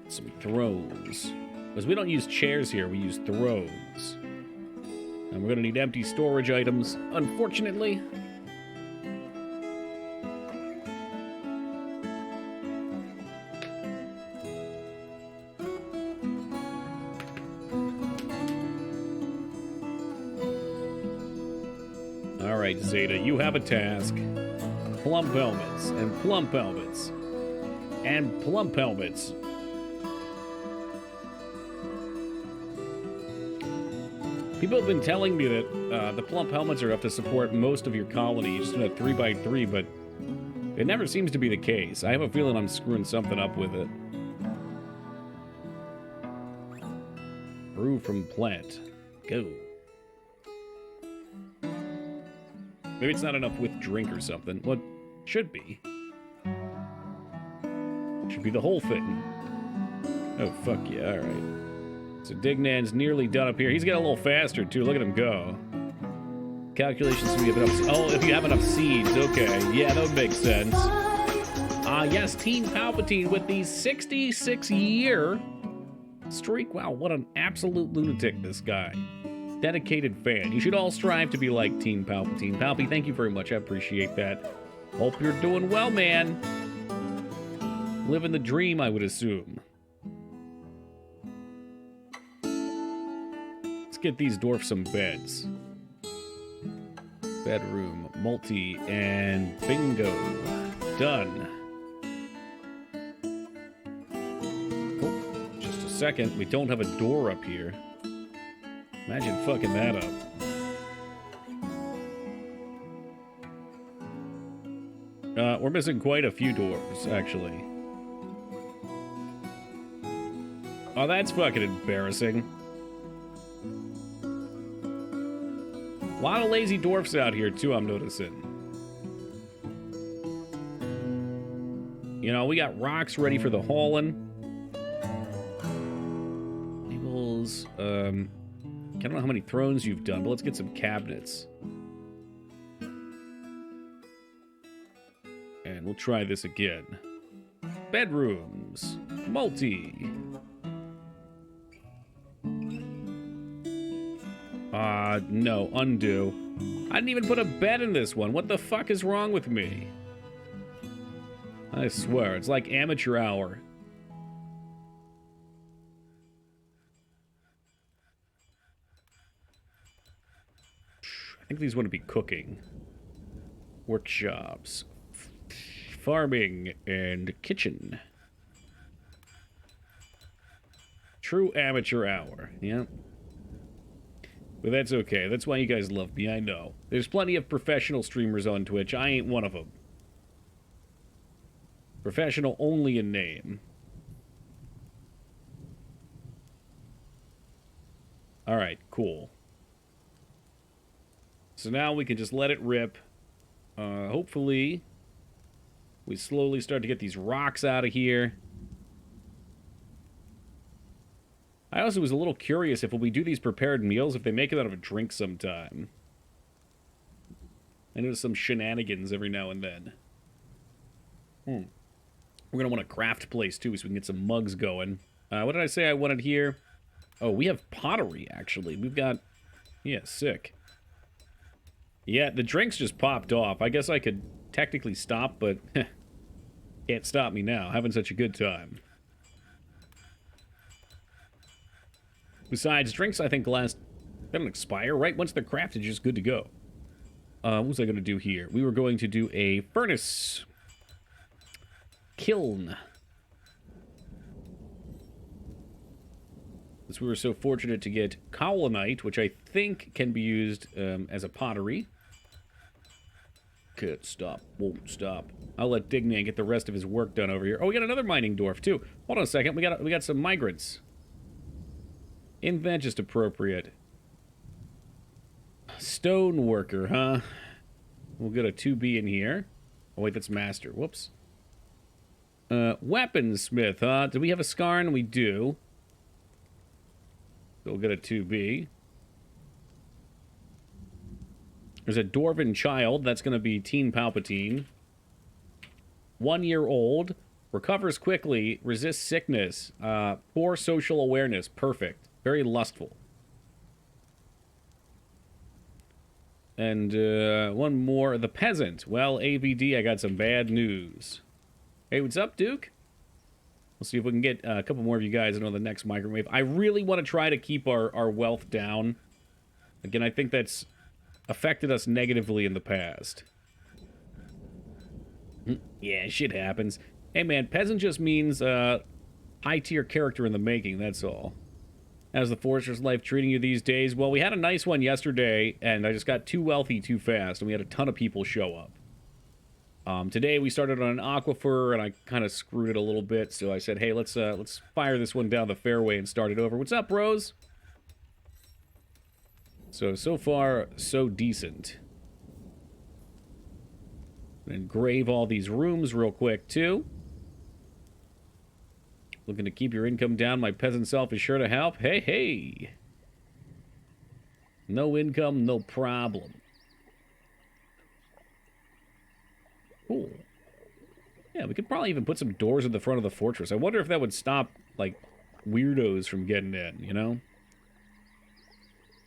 Some thrones. Because we don't use chairs here, we use thrones. And we're gonna need empty storage items, unfortunately. Alright, Zeta, you have a task. Plump helmets, and plump helmets, and plump helmets. People have been telling me that the plump helmets are enough to support most of your colony, just in a 3x3, but it never seems to be the case. I have a feeling I'm screwing something up with it. Brew from plant. Go. Maybe it's not enough with drink or something. Well, it should be. Should be the whole thing. Oh, fuck yeah, alright. So Dignan's nearly done up here. He's getting a little faster, too. Look at him go. Calculations if you have enough... Oh, if you have enough seeds. Okay. Yeah, that would make sense. Yes, Team Palpatine with the 66-year streak. Wow, what an absolute lunatic, this guy. Dedicated fan. You should all strive to be like Team Palpatine. Palpy, thank you very much. I appreciate that. Hope you're doing well, man. Living the dream, I would assume. Let's get these dwarfs some beds. Bedroom, multi, and bingo. Done. Oh, just a second. We don't have a door up here. Imagine fucking that up. We're missing quite a few doors, actually. Oh, that's fucking embarrassing. A lot of lazy dwarfs out here, too, I'm noticing. You know, we got rocks ready for the hauling. Tables, I don't know how many thrones you've done, but let's get some cabinets. And we'll try this again. Bedrooms. Multi. No, undo. I didn't even put a bed in this one. What the fuck is wrong with me? I swear, it's like amateur hour. I think these want to be cooking. Workshops. Farming and kitchen. True amateur hour. Yep. But that's okay. That's why you guys love me, I know. There's plenty of professional streamers on Twitch. I ain't one of them. Professional only in name. Alright, cool. So now we can just let it rip. Hopefully, we slowly start to get these rocks out of here. I also was a little curious if when we do these prepared meals, if they make it out of a drink sometime. I know some shenanigans every now and then. We're going to want a craft place, too, so we can get some mugs going. What did I say I wanted here? Oh, we have pottery, actually. We've got... Yeah, sick. Yeah, the drinks just popped off. I guess I could technically stop, but... can't stop me now. Having such a good time. Besides, drinks, I think, last They don't expire, right? Once they're crafted, you're just good to go. What was I going to do here? We were going to do a furnace. Kiln. Because we were so fortunate to get Cowlinite, which I think can be used as a pottery. Can't stop, won't stop. I'll let Dignan get the rest of his work done over here. Oh, we got another mining dwarf, too. Hold on a second. We got some migrants. Isn't that just appropriate? Stone worker, huh? We'll get a 2B in here. Oh, wait, that's master. Whoops. Weaponsmith, huh? Do we have a Skarn? We do. So we'll get a 2B. There's a Dwarven child. That's going to be Teen Palpatine. 1 year old. Recovers quickly. Resists sickness. Poor social awareness. Perfect. Very lustful. And one more. The peasant. Well, ABD, I got some bad news. Hey, what's up, Duke? We'll see if we can get a couple more of you guys into the next migrant wave. I really want to try to keep our wealth down. Again, I think that's affected us negatively in the past. Yeah, shit happens. Hey, man, peasant just means high-tier character in the making, that's all. How's the Fortress life treating you these days? Well, we had a nice one yesterday, and I just got too wealthy too fast, and we had a ton of people show up. Today we started on an aquifer, and I kind of screwed it a little bit, so I said, hey, let's fire this one down the fairway and start it over. What's up, bros? So far, so decent. Engrave all these rooms real quick, too. Looking to keep your income down, my peasant self is sure to help. Hey, hey! No income, no problem. Cool. Yeah, we could probably even put some doors at the front of the fortress. I wonder if that would stop, like, weirdos from getting in, you know?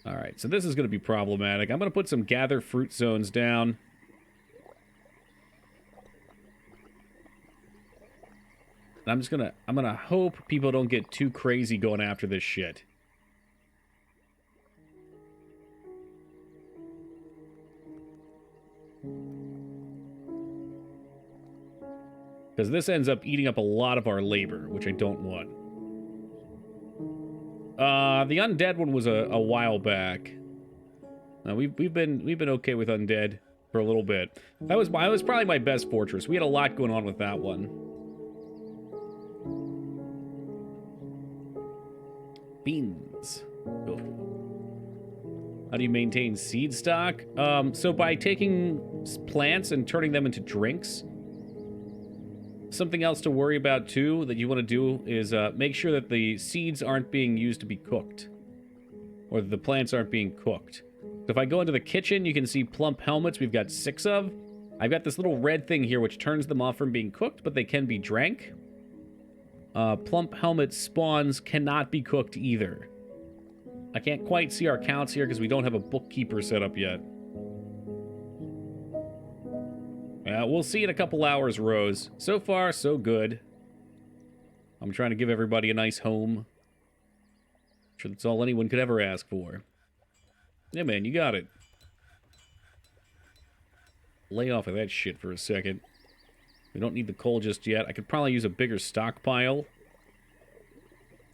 Alright, so this is going to be problematic. I'm going to put some gather fruit zones down. I'm gonna hope people don't get too crazy going after this shit. Because this ends up eating up a lot of our labor, which I don't want. The undead one was a while back. We've been okay with undead for a little bit. That was probably my best fortress. We had a lot going on with that one. Beans. Oh. How do you maintain seed stock? So by taking plants and turning them into drinks. Something else to worry about, too, that you want to do is make sure that the seeds aren't being used to be cooked. Or that the plants aren't being cooked. So if I go into the kitchen, you can see plump helmets. We've got 6 of. I've got this little red thing here which turns them off from being cooked, but they can be drank. Plump helmet spawns cannot be cooked either. I can't quite see our counts here because we don't have a bookkeeper set up yet. We'll see in a couple hours, Rose. So far, so good. I'm trying to give everybody a nice home. I'm sure that's all anyone could ever ask for. Yeah, man, you got it. Lay off of that shit for a second. We don't need the coal just yet. I could probably use a bigger stockpile.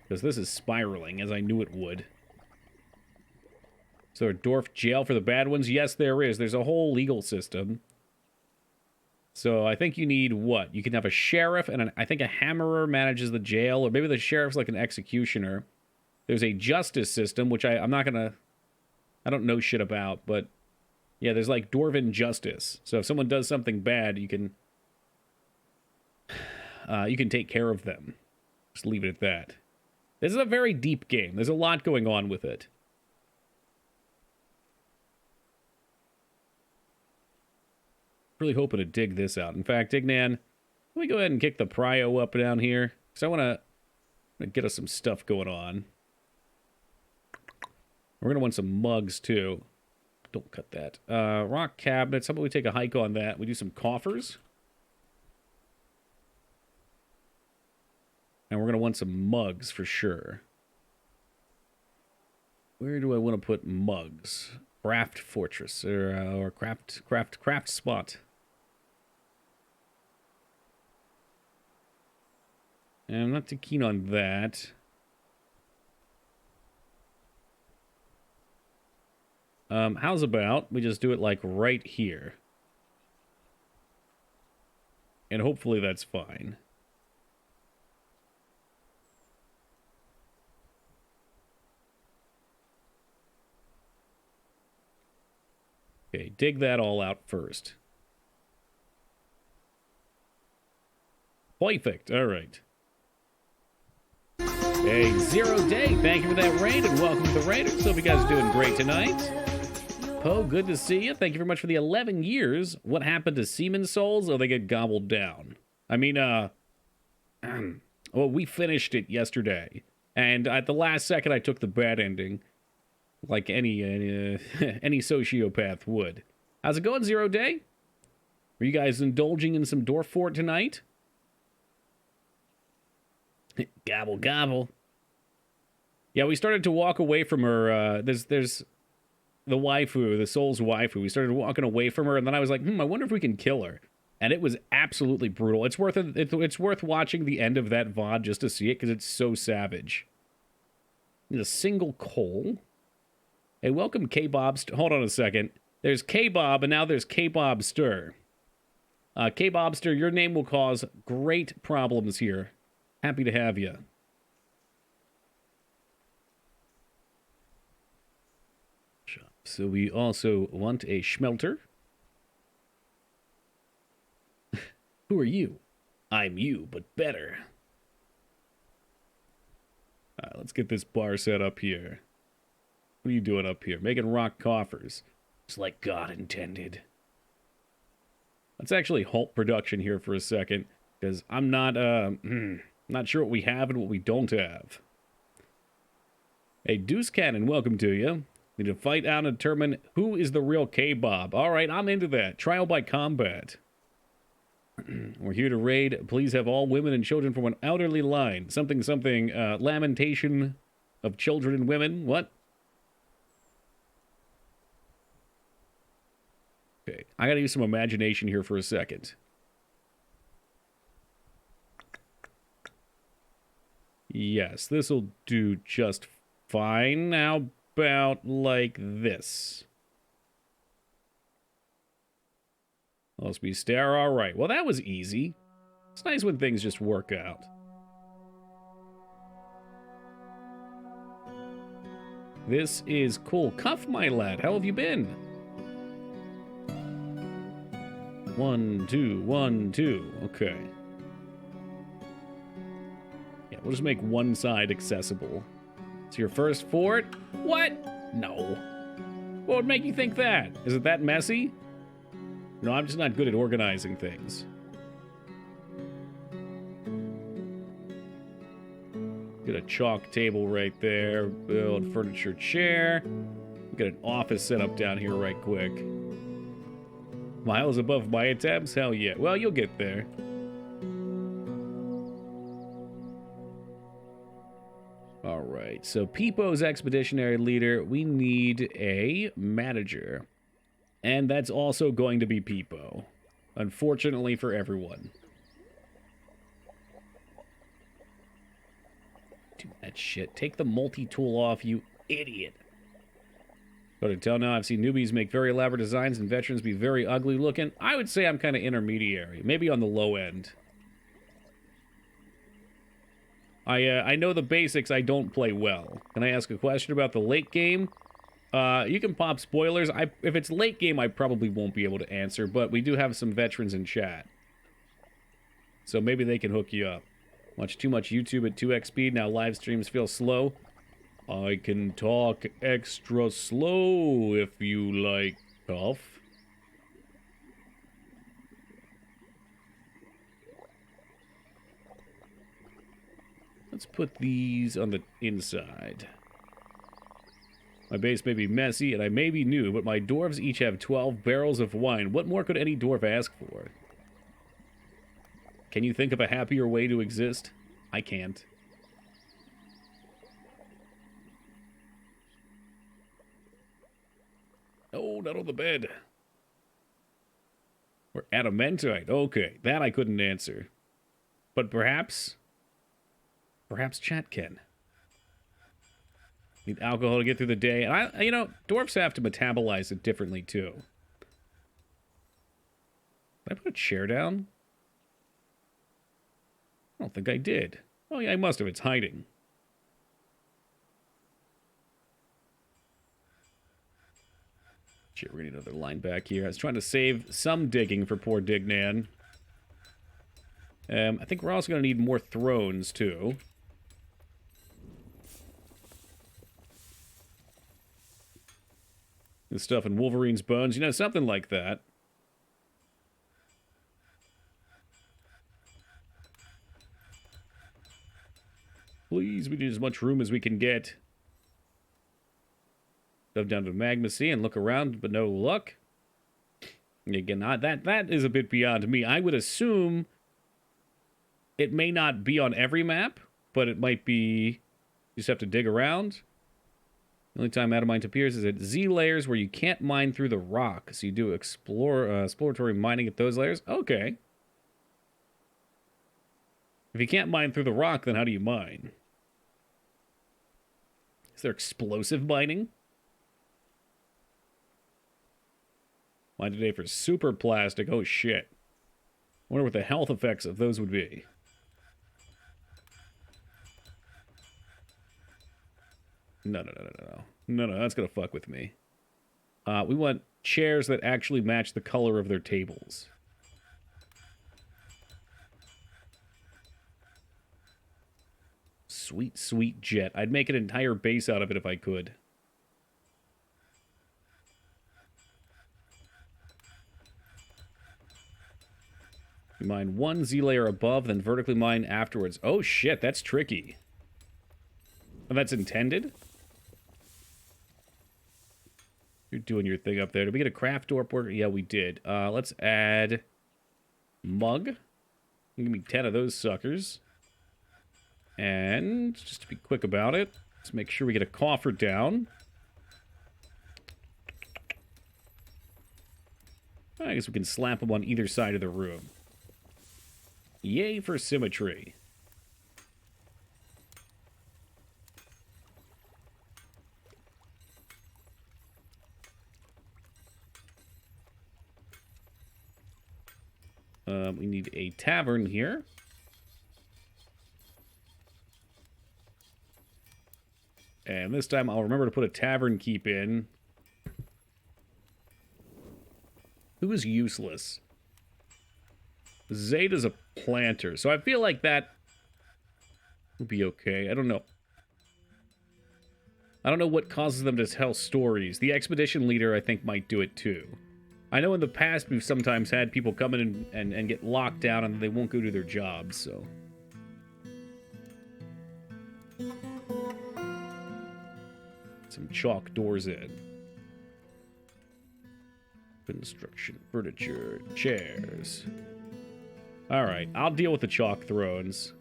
Because this is spiraling, as I knew it would. Is there a dwarf jail for the bad ones? Yes, there is. There's a whole legal system. So I think you need what? You can have a sheriff, and I think a hammerer manages the jail, or maybe the sheriff's like an executioner. There's a justice system, which I'm not gonna... I don't know shit about, but... Yeah, there's like Dwarven justice. So if someone does something bad, you can take care of them. Just leave it at that. This is a very deep game. There's a lot going on with it. Really hoping to dig this out. In fact, Dignan, let me go ahead and kick the prio up down here. Because I want to get us some stuff going on. We're going to want some mugs, too. Don't cut that. Rock cabinets. How about we take a hike on that? We do some coffers. And we're going to want some mugs for sure. Where do I want to put mugs? Craft Fortress or craft spot. And I'm not too keen on that. How's about we just do it like right here? And hopefully that's fine. Okay, dig that all out first. Perfect, all right. Hey, Zero Day, thank you for that raid, and welcome to the Raiders. Hope you guys are doing great tonight. Poe, good to see you. Thank you very much for the 11 years. What happened to Seaman Souls? Oh, they get gobbled down. I mean, well, we finished it yesterday, and at the last second, I took the bad ending, like any sociopath would. How's it going, Zero Day? Are you guys indulging in some Dwarf Fort tonight? Gobble, gobble. Yeah, we started to walk away from her. There's the waifu, the Soul's waifu. We started walking away from her, and then I was like, I wonder if we can kill her. And it was absolutely brutal. It's worth watching the end of that VOD just to see it, because it's so savage. There's a single coal. Hey, welcome, K-Bob. Hold on a second. There's K-Bob, and now there's K-Bobster. K-Bobster, your name will cause great problems here. Happy to have you. So we also want a schmelter. Who are you? I'm you, but better. All right, let's get this bar set up here. What are you doing up here? Making rock coffers. It's like God intended. Let's actually halt production here for a second, because I'm not sure what we have and what we don't have. Hey, Deuce Cannon, welcome to you. Need to fight out and determine who is the real K-Bob. All right, I'm into that. Trial by combat. We're here to raid. Please have all women and children from an elderly line. Something, lamentation of children and women. What? Okay, I gotta use some imagination here for a second. Yes, this'll do just fine. How about like this? Let's be stare. All right. Well, that was easy. It's nice when things just work out. This is cool. Cuff, my lad. How have you been? 1, 2, 1, 2. Okay. Yeah, we'll just make one side accessible. It's your first fort? What? No. What would make you think that? Is it that messy? No, I'm just not good at organizing things. Get a chalk table right there. Build furniture chair. Get an office set up down here right quick. Miles above my attempts? Hell yeah. Well, you'll get there. All right, so Peepo's expeditionary leader. We need a manager. And that's also going to be Peepo. Unfortunately for everyone. Do that shit. Take the multi-tool off, you idiot. But until now, I've seen newbies make very elaborate designs and veterans be very ugly looking. I would say I'm kind of intermediary. Maybe on the low end. I know the basics. I don't play well. Can I ask a question about the late game? You can pop spoilers. If it's late game, I probably won't be able to answer, but we do have some veterans in chat. So maybe they can hook you up. Watch too much YouTube at 2x speed. Now live streams feel slow. I can talk extra slow if you like, Cuff. Let's put these on the inside. My base may be messy, and I may be new, but my dwarves each have 12 barrels of wine. What more could any dwarf ask for? Can you think of a happier way to exist? I can't. Oh, not on the bed. Or adamantite. Okay, that I couldn't answer. But perhaps chat can. Need alcohol to get through the day. And you know, dwarfs have to metabolize it differently, too. Did I put a chair down? I don't think I did. Oh, yeah, I must have. It's hiding. Shit, we're gonna need another line back here. I was trying to save some digging for poor Dignan. I think we're also gonna need more thrones, too. The stuff in Wolverine's bones, you know, something like that. Please, we need as much room as we can get. Dove down to Magma Sea and look around, but no luck. Again, that is a bit beyond me. I would assume it may not be on every map, but it might be... You just have to dig around. The only time adamant appears is at Z layers where you can't mine through the rock. So you do exploratory mining at those layers. Okay. If you can't mine through the rock, then how do you mine? Is there explosive mining? Mine today for super plastic. Oh, shit. I wonder what the health effects of those would be. No, that's gonna fuck with me. We want chairs that actually match the color of their tables. Sweet, sweet jet. I'd make an entire base out of it if I could. You mine one Z layer above, then vertically mine afterwards. Oh shit, that's tricky. And that's intended? You're doing your thing up there. Did we get a craft door worker? Yeah, we did. Let's add mug. Give me 10 of those suckers. And just to be quick about it, let's make sure we get a coffer down. I guess we can slap them on either side of the room. Yay for symmetry. We need a tavern here. And this time I'll remember to put a tavern keep in. Who is useless? Zeta's a planter, so I feel like that would be okay. I don't know. I don't know what causes them to tell stories. The expedition leader, I think, might do it too. I know in the past we've sometimes had people come in and get locked down and they won't go do their jobs, so... Some chalk doors in. Construction, furniture, chairs. Alright, I'll deal with the chalk thrones.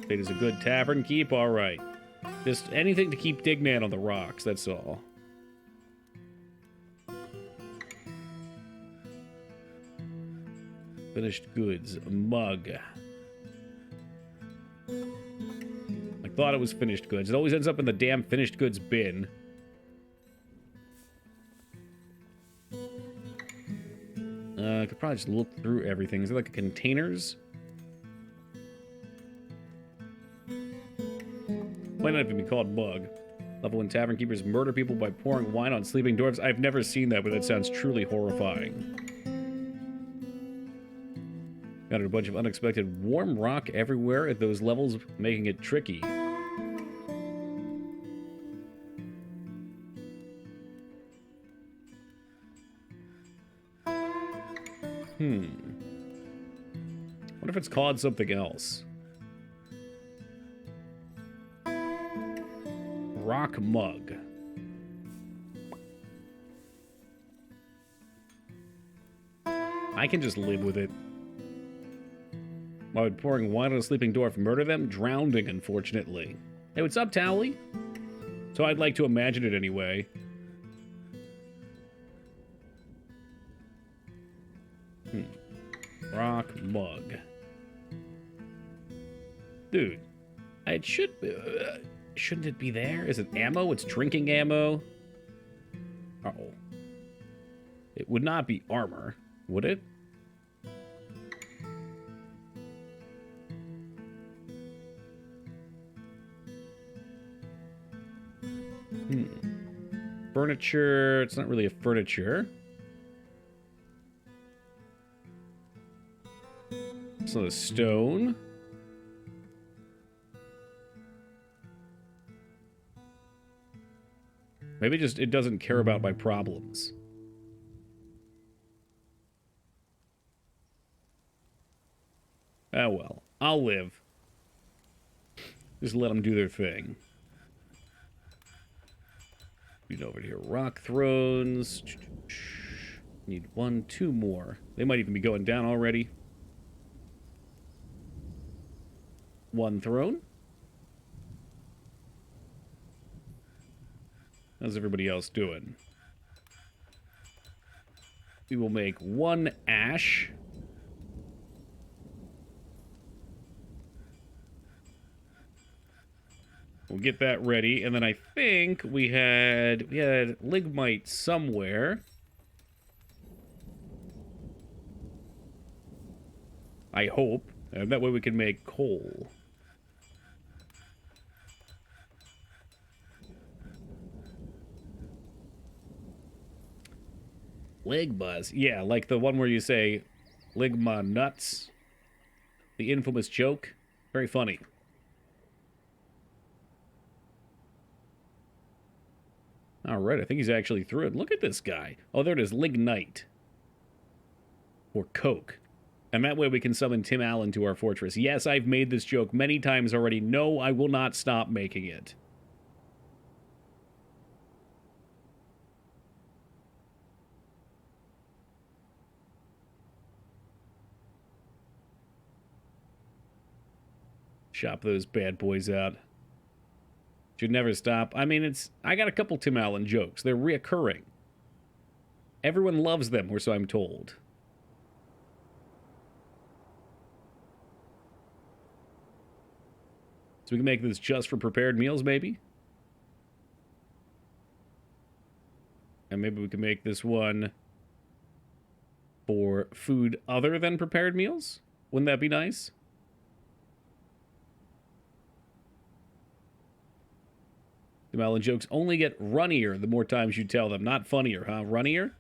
It is a good tavern keep, alright. Just anything to keep Dignan on the rocks, that's all. Finished goods, a mug. I thought it was finished goods. It always ends up in the damn finished goods bin. I could probably just look through everything. Is there like a containers? Might not even be called mug. Level 1 tavern keepers murder people by pouring wine on sleeping dwarves. I've never seen that, but that sounds truly horrifying. Got a bunch of unexpected warm rock everywhere at those levels, making it tricky. What if it's called something else? Rock mug. I can just live with it. Why would pouring wine on a sleeping dwarf murder them? Drowning, unfortunately. Hey, what's up, Towley? So I'd like to imagine it anyway. Rock mug. Dude, it should... shouldn't it be there? Is it ammo? It's drinking ammo? Uh-oh. It would not be armor, would it? Furniture. It's not really a furniture. It's not a stone. Maybe just it doesn't care about my problems. Oh well, I'll live. Just let them do their thing. Read over here. Rock thrones. Need 1, 2 more. They might even be going down already. 1 throne. How's everybody else doing? We will make 1 ash. We'll get that ready, and then I think we had lignite somewhere. I hope. And that way we can make coal. Ligmas. Yeah, like the one where you say Ligma nuts. The infamous joke. Very funny. Alright, I think he's actually through it. Look at this guy. Oh, there it is. Lignite. Or coke. And that way we can summon Tim Allen to our fortress. Yes, I've made this joke many times already. No, I will not stop making it. Shop those bad boys out. Should never stop. I mean, I got a couple Tim Allen jokes. They're reoccurring. Everyone loves them, or so I'm told. So we can make this just for prepared meals, maybe? And maybe we can make this one for food other than prepared meals? Wouldn't that be nice? The Malin jokes only get runnier the more times you tell them. Not funnier, huh? Runnier?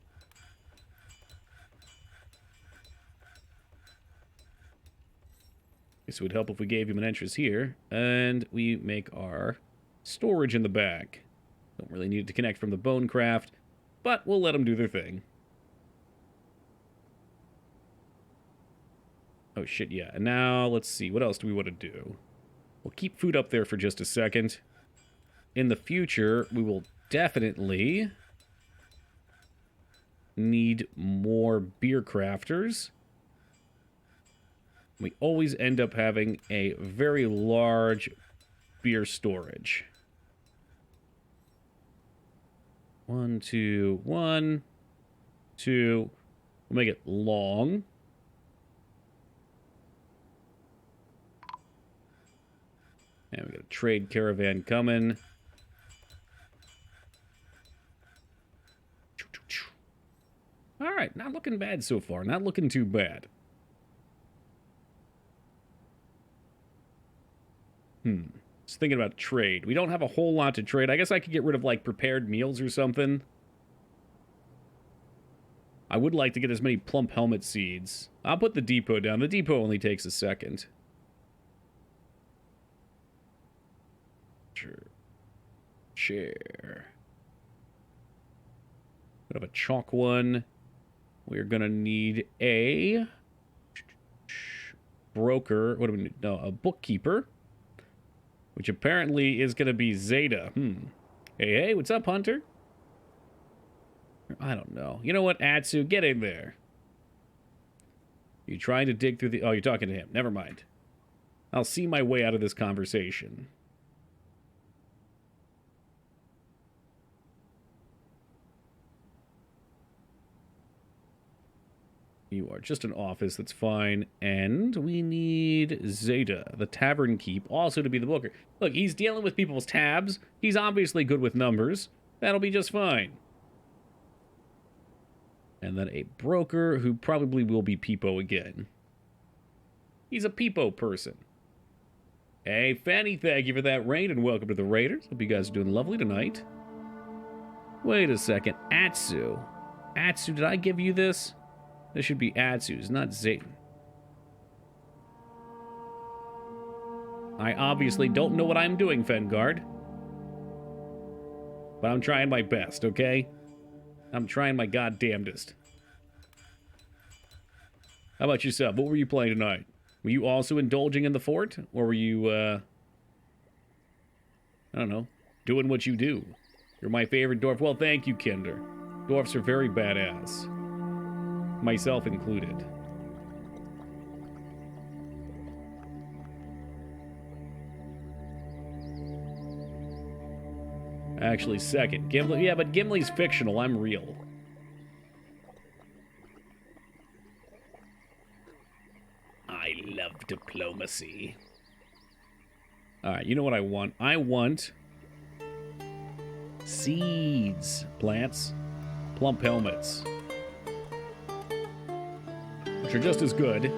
This would help if we gave him an entrance here. And we make our storage in the back. Don't really need it to connect from the bone craft, but we'll let them do their thing. Oh, shit, yeah. And now, let's see. What else do we want to do? We'll keep food up there for just a second. In the future, we will definitely need more beer crafters. We always end up having a very large beer storage. 1, 2, 1, 2. We'll make it long. And we got a trade caravan coming. All right, not looking bad so far. Not looking too bad. Just thinking about trade. We don't have a whole lot to trade. I guess I could get rid of, like, prepared meals or something. I would like to get as many plump helmet seeds. I'll put the depot down. The depot only takes a second. Chair. Bit of a chalk one. We're gonna need a broker. What do we need? No, a bookkeeper. Which apparently is gonna be Zeta. Hey, what's up, Hunter? I don't know. You know what, Atsu? Get in there. You trying to dig through the... Oh, you're talking to him. Never mind. I'll see my way out of this conversation. You are just an office, that's fine. And we need Zeta, the tavern keep, also to be the booker. Look, he's dealing with people's tabs. He's obviously good with numbers. That'll be just fine. And then a broker who probably will be Peepo again. He's a Peepo person. Hey, Fanny, thank you for that raid, and welcome to the Raiders. Hope you guys are doing lovely tonight. Wait a second. Atsu. Atsu, did I give you this? This should be Atsu's, not Zayton. I obviously don't know what I'm doing, Fengard. But I'm trying my best, okay? I'm trying my goddamnedest. How about yourself? What were you playing tonight? Were you also indulging in the fort? Or were you, I don't know, doing what you do? You're my favorite dwarf. Well, thank you, Kinder. Dwarfs are very badass. Myself included. Actually, second. Gimli, yeah, but Gimli's fictional. I'm real. I love diplomacy. Alright, you know what I want? I want seeds. Plants. Plump helmets. Which are just as good.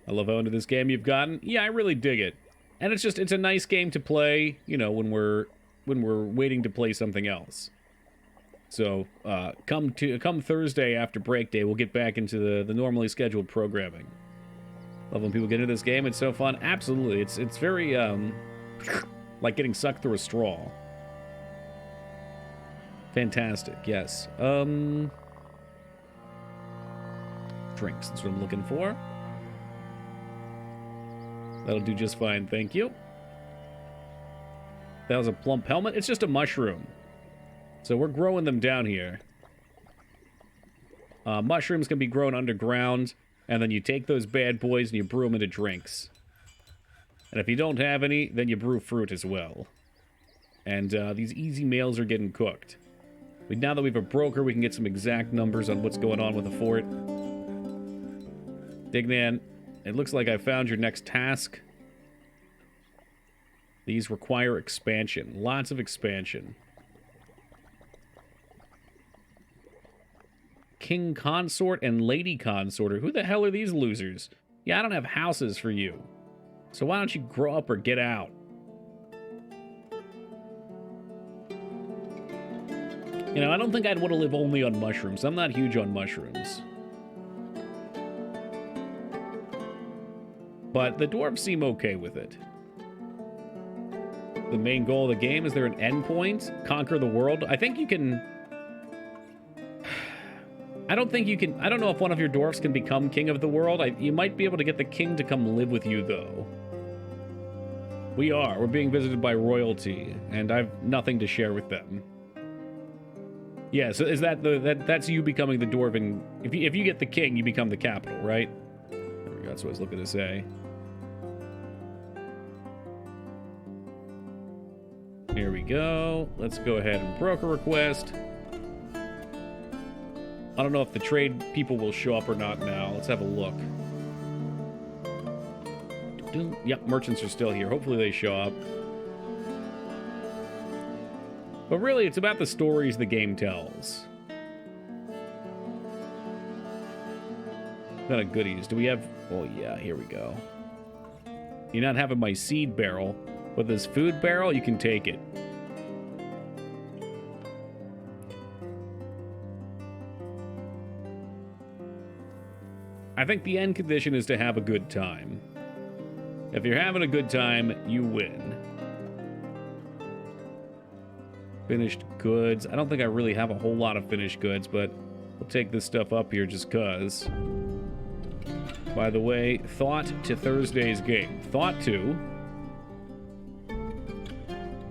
I love how into this game you've gotten. Yeah, I really dig it. And it's a nice game to play, you know, when we're waiting to play something else. So, come Thursday after break day, we'll get back into the normally scheduled programming. Love when people get into this game. It's so fun. Absolutely. It's very, like getting sucked through a straw. Fantastic, yes. Drinks, that's what I'm looking for. That'll do just fine, thank you. That was a plump helmet. It's just a mushroom. So we're growing them down here. Mushrooms can be grown underground, and then you take those bad boys and you brew them into drinks. And if you don't have any, then you brew fruit as well. And these easy meals are getting cooked. But now that we have a broker, we can get some exact numbers on what's going on with the fort. Dignan, it looks like I found your next task. These require expansion. Lots of expansion. King Consort and Lady Consorter. Who the hell are these losers? Yeah, I don't have houses for you. So why don't you grow up or get out? You know, I don't think I'd want to live only on mushrooms. I'm not huge on mushrooms. But the dwarves seem okay with it. The main goal of the game, is there an end point? Conquer the world? I think you can... I don't think you can... I don't know if one of your dwarfs can become king of the world. You might be able to get the king to come live with you, though. We are. We're being visited by royalty, and I've nothing to share with them. Yeah, so is that that's you becoming the dwarven... If you get the king, you become the capital, right? There we go, that's what I was looking to say. Here we go. Let's go ahead and broker request. I don't know if the trade people will show up or not now. Let's have a look. Yep, merchants are still here. Hopefully they show up. But really, it's about the stories the game tells. What kind of goodies? Do we have... Oh, yeah, here we go. You're not having my seed barrel. With this food barrel, you can take it. I think the end condition is to have a good time. If you're having a good time, you win. Finished goods. I don't think I really have a whole lot of finished goods, but we'll take this stuff up here just cuz. By the way, thought to Thursday's game. Thought to...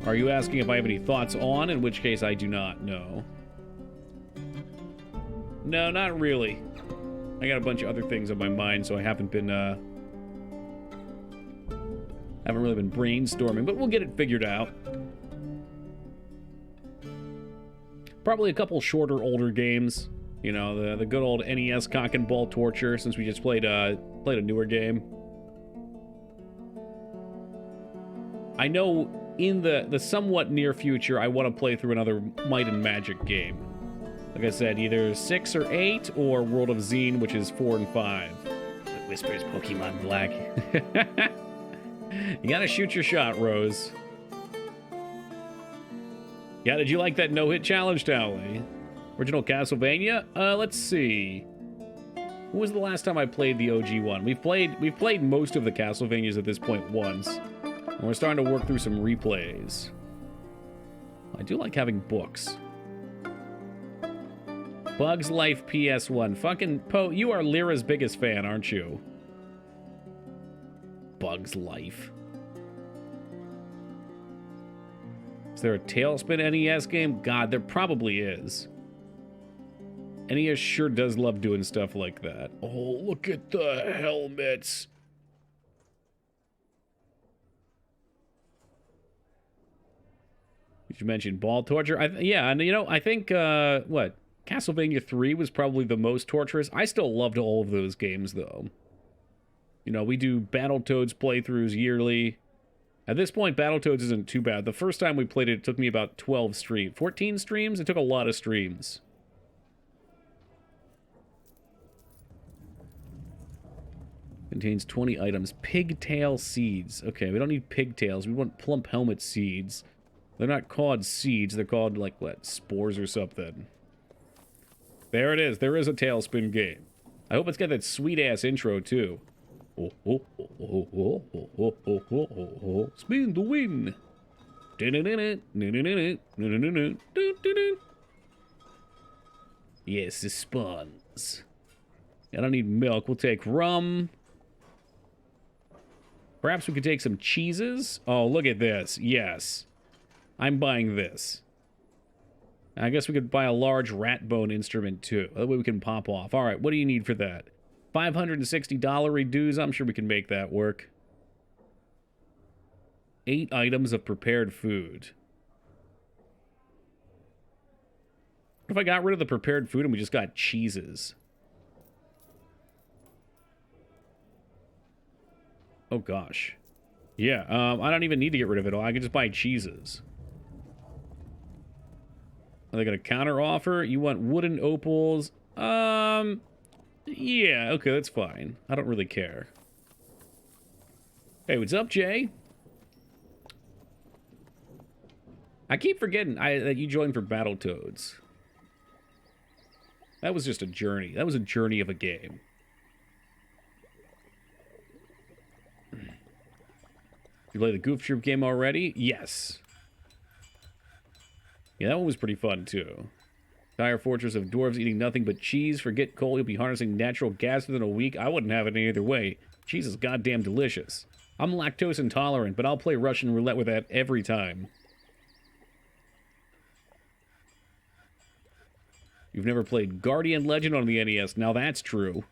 Are you asking if I have any thoughts on? In which case, I do not know. No, not really. I got a bunch of other things on my mind, so I haven't been, haven't really been brainstorming, but we'll get it figured out. Probably a couple shorter, older games. You know, the good old NES cock and ball torture, since we just played a newer game. I know in the somewhat near future, I want to play through another Might and Magic game. Like I said, either 6 or 8, or World of Zine, which is 4 and 5. It whispers Pokemon Black. You gotta shoot your shot, Rose. Yeah, did you like that no-hit challenge, Towley? Original Castlevania? Let's see. When was the last time I played the OG one? We've played most of the Castlevanias at this point once. And we're starting to work through some replays. I do like having books. Bugs Life PS1. Fucking Poe, you are Lyra's biggest fan, aren't you? Bugs Life. Is there a Tailspin NES game? God, there probably is. NES sure does love doing stuff like that. Oh, look at the helmets. Did you mention ball torture? Yeah, and you know, I think, what? Castlevania 3 was probably the most torturous. I still loved all of those games, though. You know, we do Battletoads playthroughs yearly. At this point, Battletoads isn't too bad. The first time we played it, it took me about 12 streams. 14 streams? It took a lot of streams. Contains 20 items. Pigtail seeds. Okay, we don't need pigtails. We want plump helmet seeds. They're not called seeds. They're called, like, what, spores or something. There it is. There is a Tailspin game. I hope it's got that sweet-ass intro, too. Spin the win. Yes, the spawns. I don't need milk. We'll take rum. Perhaps we could take some cheeses. Oh, look at this. Yes. I'm buying this. I guess we could buy a large rat bone instrument, too. That way we can pop off. All right, what do you need for that? $560 reduce. I'm sure we can make that work. 8 items of prepared food. What if I got rid of the prepared food and we just got cheeses? Oh, gosh. Yeah, I don't even need to get rid of it all. I can just buy cheeses. Are they going to counter offer? You want wooden opals? Yeah, okay, that's fine. I don't really care. Hey, what's up, Jay? I keep forgetting that you joined for Battletoads. That was just a journey. That was a journey of a game. You play the Goof Troop game already? Yes. Yeah, that one was pretty fun, too. Entire fortress of dwarves eating nothing but cheese. Forget coal, you'll be harnessing natural gas within a week. I wouldn't have it any other way. Cheese is goddamn delicious. I'm lactose intolerant, but I'll play Russian roulette with that every time. You've never played Guardian Legend on the NES. Now that's true.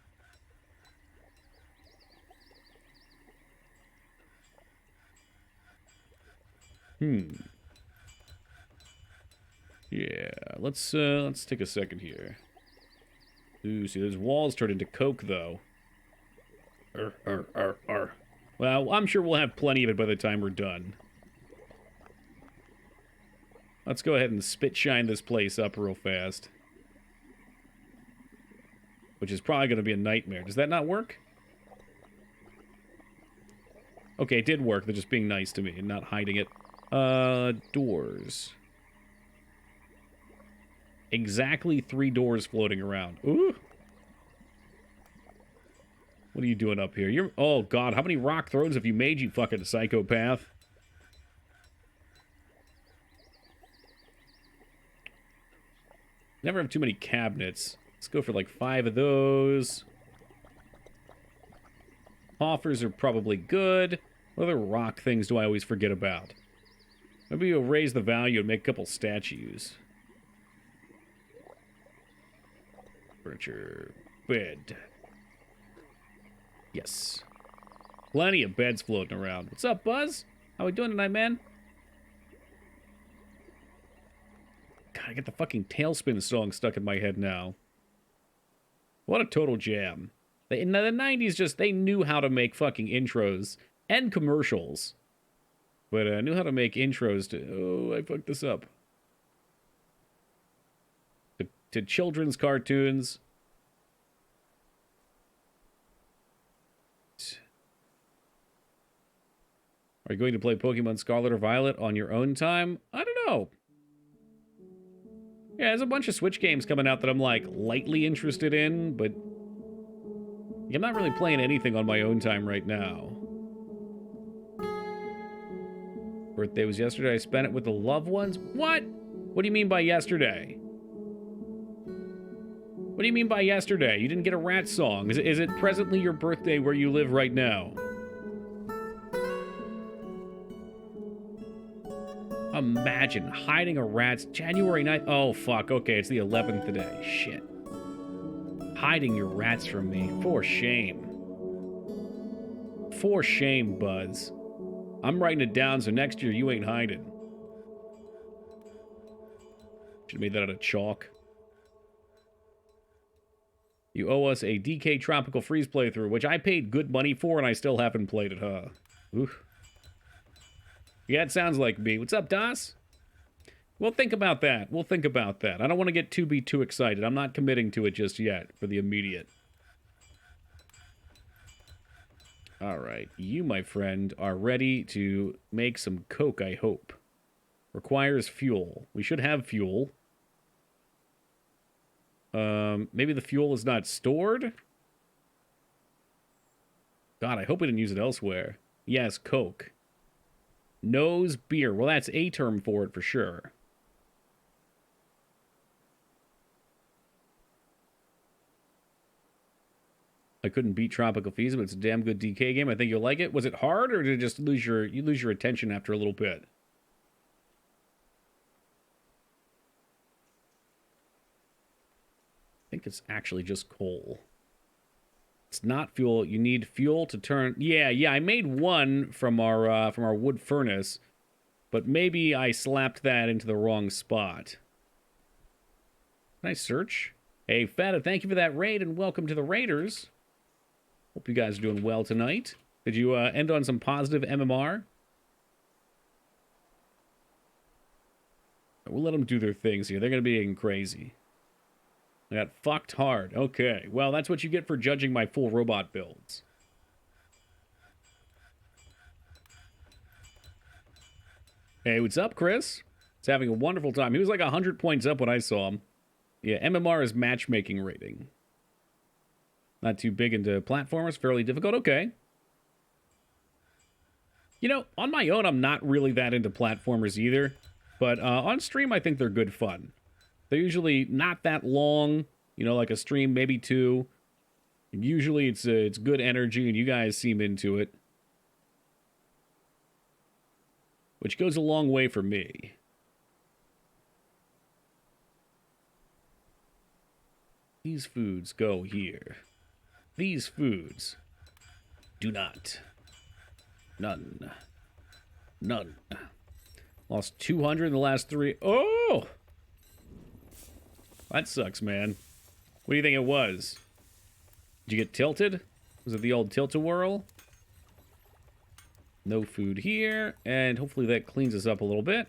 Yeah, let's take a second here. Ooh, see, those walls turned into coke, though. Well, I'm sure we'll have plenty of it by the time we're done. Let's go ahead and spit shine this place up real fast. Which is probably going to be a nightmare. Does that not work? Okay, it did work. They're just being nice to me and not hiding it. Doors. Exactly 3 doors floating around. Ooh. What are you doing up here? Oh, God. How many rock throws have you made, you fucking psychopath? Never have too many cabinets. Let's go for like 5 of those. Offers are probably good. What other rock things do I always forget about? Maybe you'll raise the value and make a couple statues. Furniture. Bed. Yes. Plenty of beds floating around. What's up, Buzz? How we doing tonight, man? God, I get the fucking Tailspin song stuck in my head now. What a total jam. In the 90s, just, they knew how to make fucking intros and commercials. But knew how to make intros to... Oh, I fucked this up. To children's cartoons. Are you going to play Pokemon Scarlet or Violet on your own time? I don't know. Yeah, there's a bunch of Switch games coming out that I'm, like, lightly interested in, but... I'm not really playing anything on my own time right now. Birthday was yesterday. I spent it with the loved ones. What? What do you mean by yesterday? What do you mean by yesterday? You didn't get a rat song. Is it presently your birthday where you live right now? Imagine hiding a rat's January 9th. Oh, fuck. Okay, it's the 11th today. Shit. Hiding your rats from me. For shame. For shame, Buzz. I'm writing it down so next year you ain't hiding. Should have made that out of chalk. You owe us a DK Tropical Freeze playthrough, which I paid good money for and I still haven't played it, huh? Oof. Yeah, it sounds like me. What's up, Das? We'll think about that. We'll think about that. I don't want to get too excited. I'm not committing to it just yet for the immediate. All right. You, my friend, are ready to make some coke, I hope. Requires fuel. We should have fuel. Maybe the fuel is not stored? God, I hope we didn't use it elsewhere. Yes, coke. Nose beer. Well, that's a term for it for sure. I couldn't beat Tropical Freeze, but it's a damn good DK game. I think you'll like it. Was it hard, or did it just lose your attention after a little bit? I think it's actually just coal. It's not fuel. You need fuel to turn... Yeah, I made one from our wood furnace, but maybe I slapped that into the wrong spot. Can I search? Hey, Feta, thank you for that raid, and welcome to the Raiders. Hope you guys are doing well tonight. Did you end on some positive MMR? We'll let them do their things here. They're going to be getting crazy. I got fucked hard. Okay, well, that's what you get for judging my full robot builds. Hey, what's up, Chris? He's having a wonderful time. He was like 100 points up when I saw him. Yeah, MMR is matchmaking rating. Not too big into platformers, fairly difficult. Okay. You know, on my own, I'm not really that into platformers either. But on stream, I think they're good fun. They're usually not that long, you know, like a stream, maybe 2. And usually it's good energy, and you guys seem into it. Which goes a long way for me. These foods go here. These foods do not. None. None. Lost 200 in the last 3. Oh! That sucks, man. What do you think it was? Did you get tilted? Was it the old tilt-a-whirl? No food here, and hopefully that cleans us up a little bit.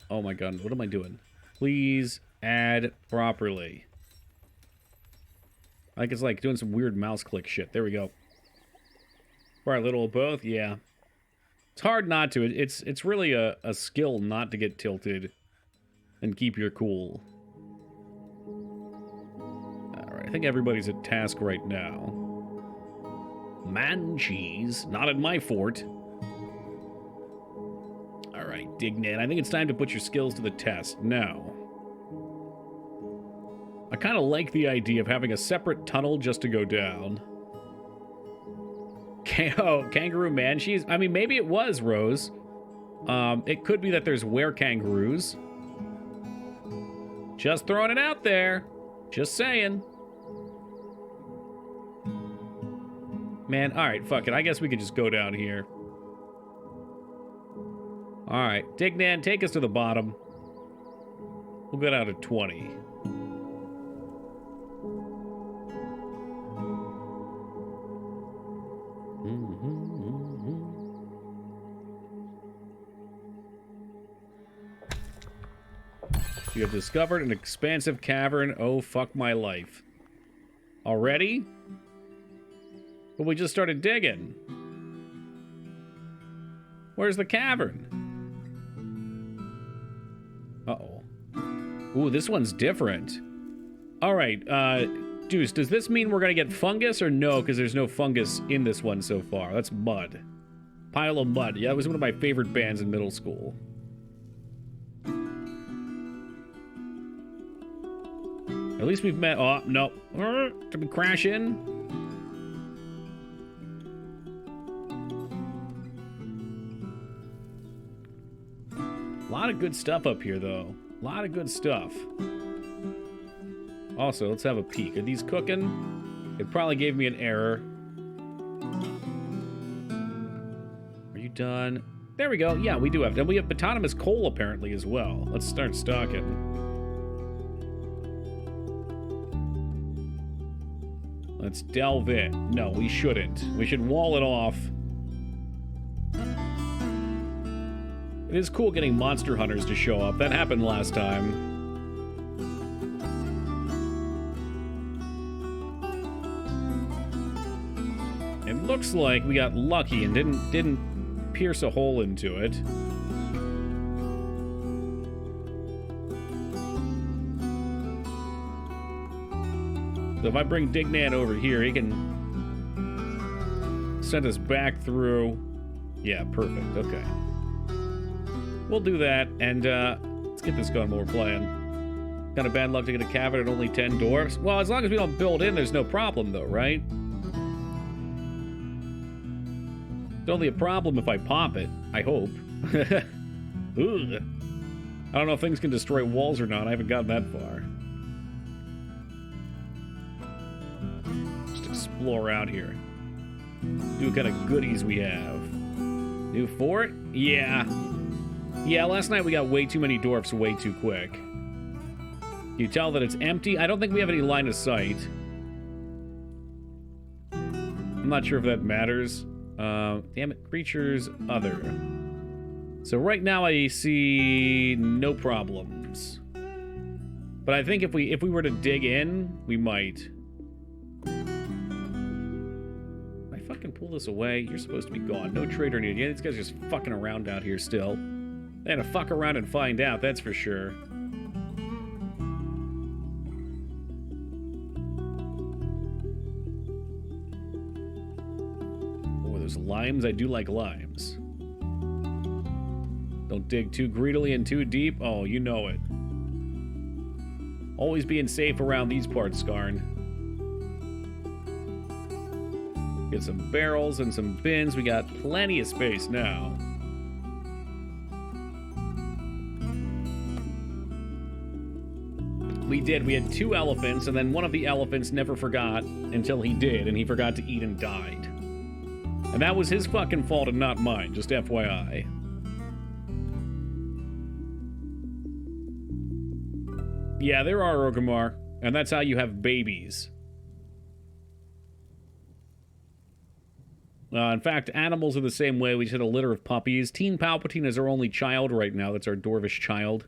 Oh my god, what am I doing? Please add properly. I think it's like doing some weird mouse click shit. There we go. Or a little of both, yeah. It's hard not to. It's really a skill not to get tilted and keep your cool. Alright, I think everybody's at task right now. Man cheese, not in my fort. Alright, Dignet, I think it's time to put your skills to the test. Now, I kind of like the idea of having a separate tunnel just to go down. Oh, kangaroo man-cheese? I mean, maybe it was, Rose. It could be that there's were-kangaroos. Just throwing it out there. Just saying. Man, alright, fuck it. I guess we could just go down here. Alright, Dignan, take us to the bottom. We'll go down to 20. You have discovered an expansive cavern. Oh, fuck my life. Already? But we just started digging. Where's the cavern? Uh-oh. Ooh, this one's different. Alright, Deuce, does this mean we're gonna get fungus or no? Because there's no fungus in this one so far. That's mud. Pile of mud. Yeah, it was one of my favorite bands in middle school. At least we've met. Oh, no. Did we crash in? A lot of good stuff up here, though. A lot of good stuff. Also, let's have a peek. Are these cooking? It probably gave me an error. Are you done? There we go. Yeah, we do have. And we have betonomous coal, apparently, as well. Let's start stocking. Let's delve in. No, we shouldn't. We should wall it off. It is cool getting monster hunters to show up. That happened last time. It looks like we got lucky and didn't pierce a hole into it. So if I bring Dignan over here, he can send us back through. Yeah, perfect. Okay. We'll do that, and let's get this going while we're playing. Kind of bad luck to get a cavern at only 10 dwarfs. Well, as long as we don't build in, there's no problem, though, right? It's only a problem if I pop it, I hope. Ugh. I don't know if things can destroy walls or not. I haven't gotten that far. Explore out here. See what kind of goodies we have. New fort? Yeah. Yeah, last night we got way too many dwarfs way too quick. You tell that it's empty? I don't think we have any line of sight. I'm not sure if that matters. Damn it. Creatures, other. So right now I see no problems. But I think if we were to dig in, we might. Can pull this away. You're supposed to be gone. No trader needed. Yeah, these guys are just fucking around out here still. They're gonna fuck around and find out, that's for sure. Oh, there's limes. I do like limes. Don't dig too greedily and too deep. Oh, you know it. Always being safe around these parts, Skarn. Get some barrels and some bins. We got plenty of space now. We did. We had 2 elephants, and then one of the elephants never forgot until he did, and he forgot to eat and died. And that was his fucking fault and not mine, just FYI. Yeah, there are Orgrimmar, and that's how you have babies. In fact, animals are the same way. We just had a litter of puppies. Teen Palpatine is our only child right now. That's our dwarvish child.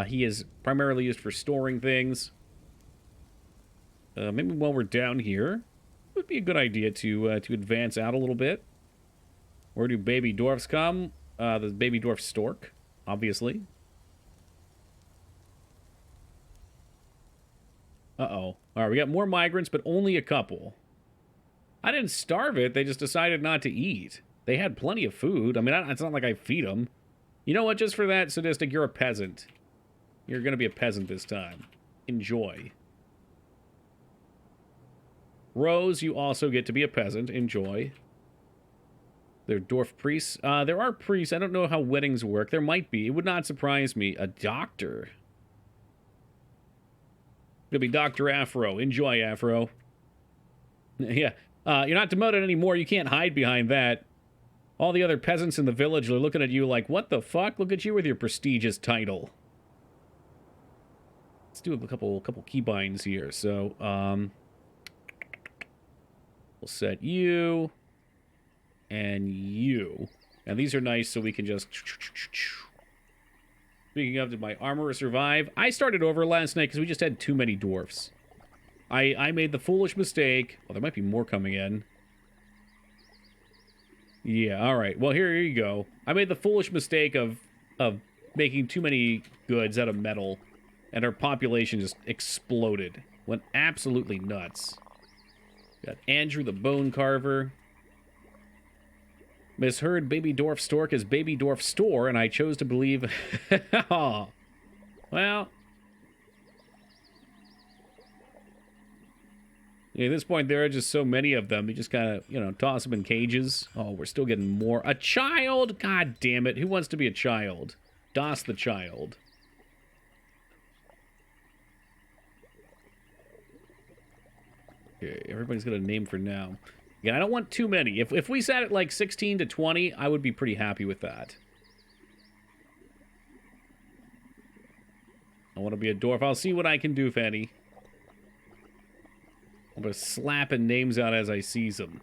He is primarily used for storing things. Maybe while we're down here, it would be a good idea to advance out a little bit. Where do baby dwarfs come? The baby dwarf stork, obviously. Uh-oh. All right, we got more migrants, but only a couple. I didn't starve it. They just decided not to eat. They had plenty of food. I mean, it's not like I feed them. You know what? Just for that, Sadistic, you're a peasant. You're going to be a peasant this time. Enjoy. Rose, you also get to be a peasant. Enjoy. They're dwarf priests. There are priests. I don't know how weddings work. There might be. It would not surprise me. A doctor. Gonna be Dr. Afro. Enjoy, Afro. Yeah. You're not demoted anymore. You can't hide behind that. All the other peasants in the village are looking at you like, what the fuck? Look at you with your prestigious title. Let's do a couple keybinds here. So, we'll set you and you. And these are nice, so we can just... Speaking of, did my armorer survive? I started over last night because we just had too many dwarfs. I made the foolish mistake. Oh, there might be more coming in. Yeah, alright. Well, here you go. I made the foolish mistake of making too many goods out of metal. And our population just exploded. Went absolutely nuts. Got Andrew the Bone Carver. Misheard Baby Dwarf Stork as Baby Dwarf Store, and I chose to believe... Oh. Well... Yeah, at this point, there are just so many of them. You just kind of, you know, toss them in cages. Oh, we're still getting more. A child? God damn it. Who wants to be a child? DOS the child. Okay, everybody's got a name for now. Yeah, I don't want too many. If we sat at like 16 to 20, I would be pretty happy with that. I want to be a dwarf. I'll see what I can do, Fanny. I'm just slapping names out as I seize them.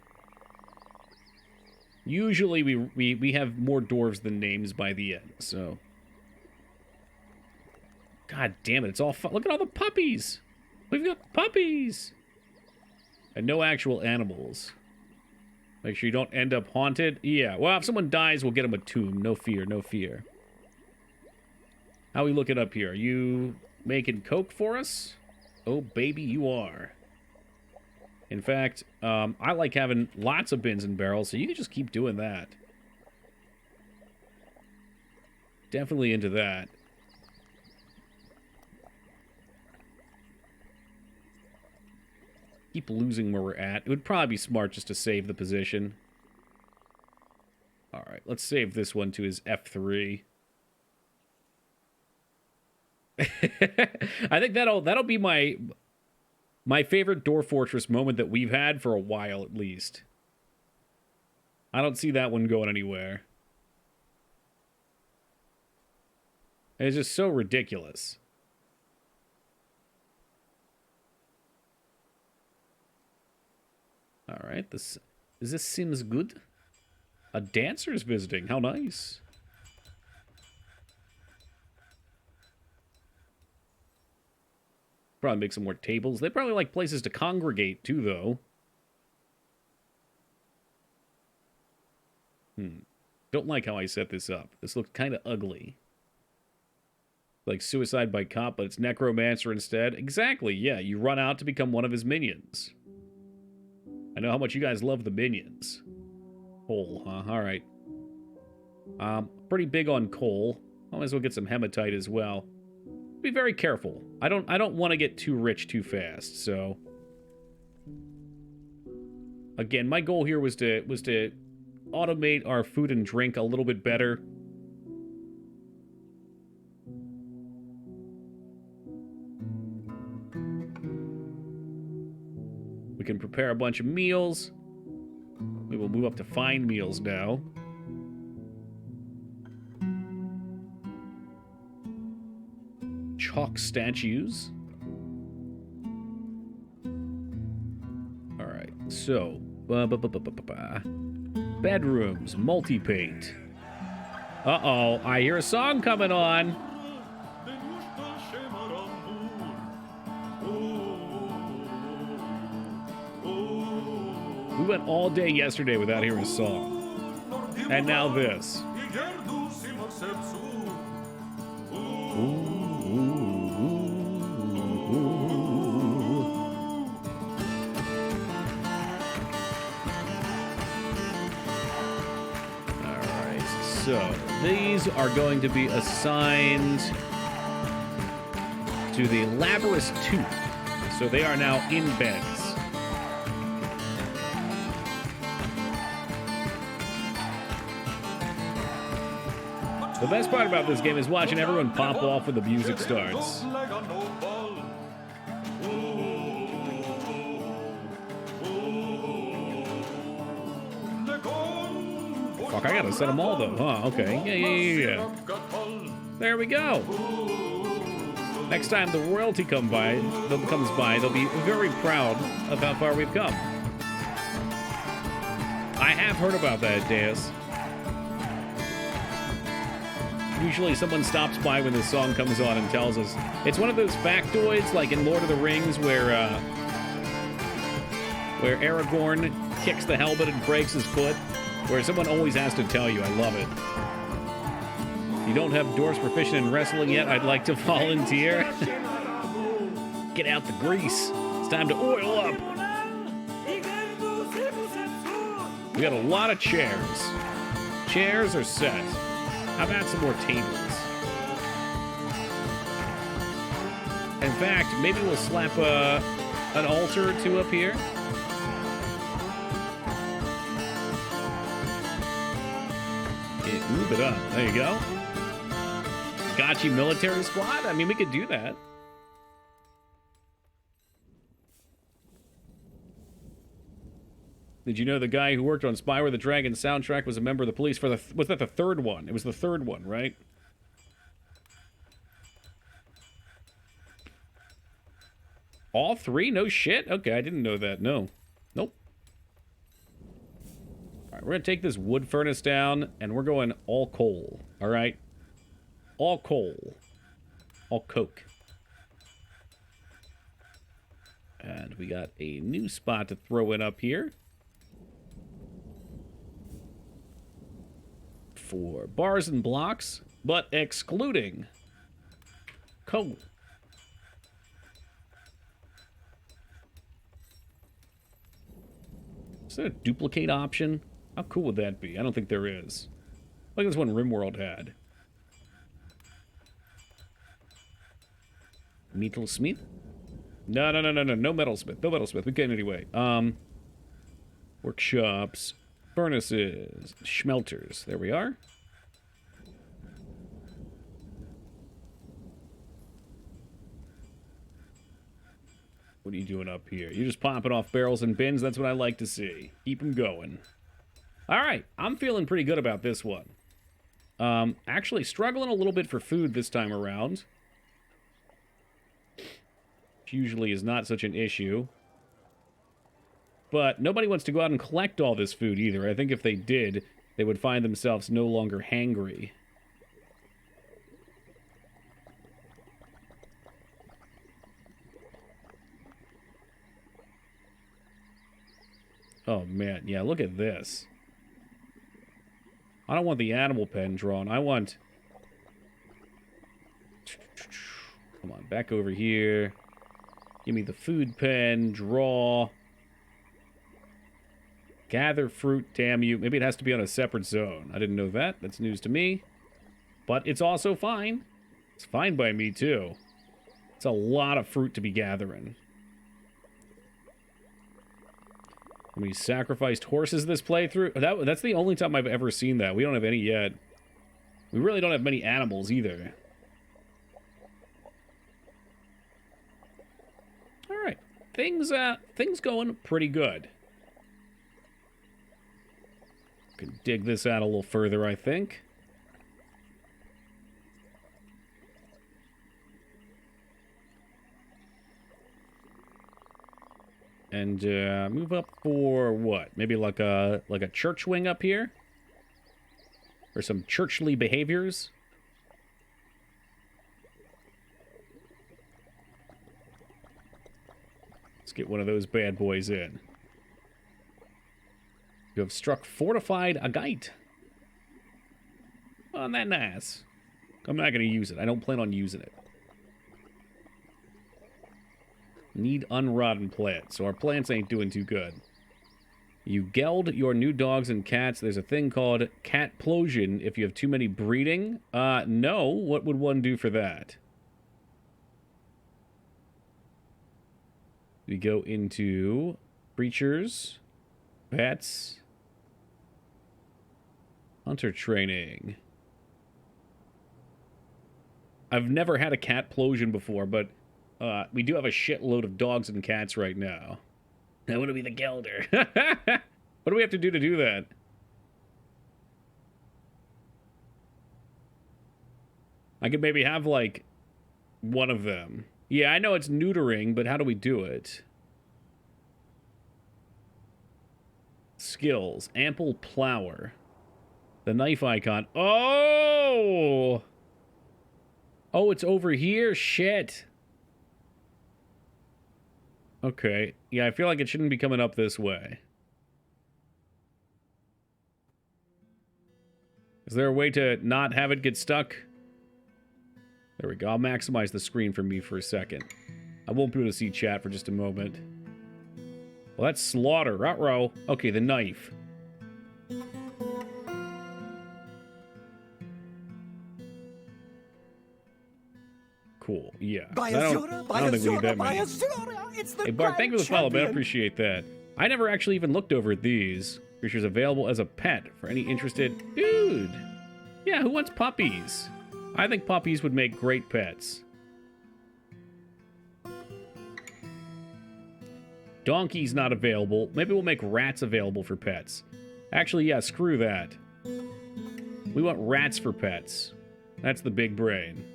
Usually we have more dwarves than names by the end, so... God damn it, it's all fun. Look at all the puppies! We've got puppies! And no actual animals. Make sure you don't end up haunted. Yeah, well, if someone dies, we'll get them a tomb. No fear, no fear. How we looking up here? Are you making coke for us? Oh, baby, you are. In fact, I like having lots of bins and barrels, so you can just keep doing that. Definitely into that. Keep losing where we're at. It would probably be smart just to save the position. Alright, let's save this one to his F3. I think that'll be my favorite Dwarf Fortress moment that we've had for a while, at least. I don't see that one going anywhere. It's just so ridiculous. Alright, this seems good. A dancer's visiting, how nice. Probably make some more tables. They probably like places to congregate, too, though. Don't like how I set this up. This looks kind of ugly. Like Suicide by Cop, but it's Necromancer instead. Exactly, yeah. You run out to become one of his minions. I know how much you guys love the minions. Coal, huh? Alright. Pretty big on coal. I might as well get some hematite as well. Be very careful. I don't want to get too rich too fast, so... Again, my goal here was to automate our food and drink a little bit better. We can prepare a bunch of meals. We will move up to fine meals now. Chalk statues. Alright, so... Bedrooms, multi-paint. Uh-oh, I hear a song coming on. We went all day yesterday without hearing a song. And now this. Alright, so these are going to be assigned to the Labrys Tooth. So they are now in beds. The best part about this game is watching everyone pop off when the music starts. Fuck, I gotta set them all though, huh? Okay. Yeah. There we go. Next time the royalty comes by, they'll be very proud of how far we've come. I have heard about that, Deus. Usually someone stops by when this song comes on and tells us. It's one of those factoids, like in Lord of the Rings, where Aragorn kicks the helmet and breaks his foot, where someone always has to tell you. I love it. You don't have dwarfs proficient in wrestling yet? I'd like to volunteer. Get out the grease. It's time to oil up. We got a lot of chairs. Chairs are set. How about some more tables? In fact, maybe we'll slap an altar or two up here. Move it up. There you go. Gotchi military squad? I mean, we could do that. Did you know the guy who worked on Spyro the Dragon soundtrack was a member of the police for the... Was that the third one? It was the third one, right? All three? No shit? Okay, I didn't know that. No. Nope. All right, we're going to take this wood furnace down, and we're going all coal. All right? All coal. All coke. And we got a new spot to throw it up here. For bars and blocks, but excluding coal. Is there a duplicate option? How cool would that be? I don't think there is. Like this one RimWorld had. Metalsmith? No. No metalsmith. No metalsmith. We can anyway. Workshops. Furnaces. Schmelters. There we are. What are you doing up here? You're just popping off barrels and bins? That's what I like to see. Keep them going. Alright, I'm feeling pretty good about this one. Actually struggling a little bit for food this time around. Which usually is not such an issue. But nobody wants to go out and collect all this food either. I think if they did, they would find themselves no longer hangry. Oh man, yeah, look at this. I don't want the animal pen drawn. I want... Come on, back over here. Give me the food pen, draw... Gather fruit, damn you. Maybe it has to be on a separate zone. I didn't know that. That's news to me. But it's also fine. It's fine by me, too. It's a lot of fruit to be gathering. We sacrificed horses this playthrough. That's the only time I've ever seen that. We don't have any yet. We really don't have many animals either. Alright. Things going pretty good. Can dig this out a little further, I think. And move up for what? Maybe like a church wing up here? Or some churchly behaviors? Let's get one of those bad boys in. You have struck fortified agate. Oh, that nice. I'm not going to use it. I don't plan on using it. Need unrotten plants, so our plants ain't doing too good. You geld your new dogs and cats. There's a thing called catplosion if you have too many breeding. No. What would one do for that? We go into creatures, pets, hunter training. I've never had a catplosion before, but we do have a shitload of dogs and cats right now. I want to be the gelder. What do we have to do that? I could maybe have, like, one of them. Yeah, I know it's neutering, but how do we do it? Skills. Ample plower. The knife icon. Oh! Oh, it's over here? Shit. Okay. Yeah, I feel like it shouldn't be coming up this way. Is there a way to not have it get stuck? There we go. I'll maximize the screen for me for a second. I won't be able to see chat for just a moment. Well, that's slaughter. Ruh-roh. Okay, the knife. Cool. Yeah. I don't think we need that many. Hey, Bart, thank you for the follow, man. I appreciate that. I never actually even looked over at these. Creatures available as a pet for any interested... Dude! Yeah, who wants puppies? I think puppies would make great pets. Donkey's not available. Maybe we'll make rats available for pets. Actually, yeah, screw that. We want rats for pets. That's the big brain.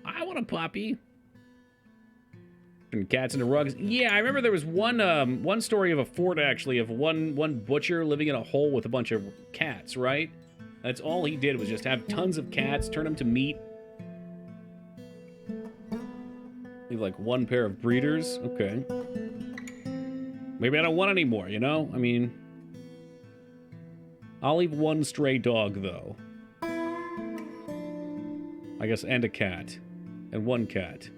I want a puppy. And cats into rugs. Yeah, I remember there was one story of a fort, actually, of one butcher living in a hole with a bunch of cats, right? That's all he did, was just have tons of cats, turn them to meat. Leave, like, one pair of breeders. Okay. Maybe I don't want any more, you know? I mean... I'll leave one stray dog, though. I guess, and a cat. And one cat.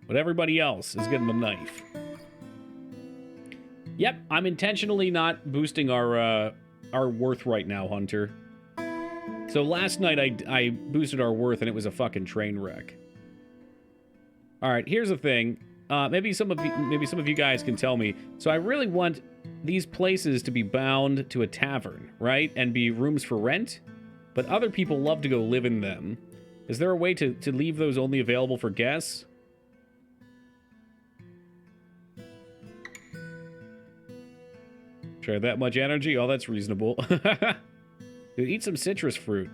But everybody else is getting the knife. Yep, I'm intentionally not boosting our worth right now, Hunter. So last night I boosted our worth and it was a fucking train wreck. All right, here's the thing. Maybe some of you guys can tell me. So I really want these places to be bound to a tavern, right? And be rooms for rent. But other people love to go live in them. Is there a way to leave those only available for guests? Share that much energy? Oh, that's reasonable. Dude, eat some citrus fruit.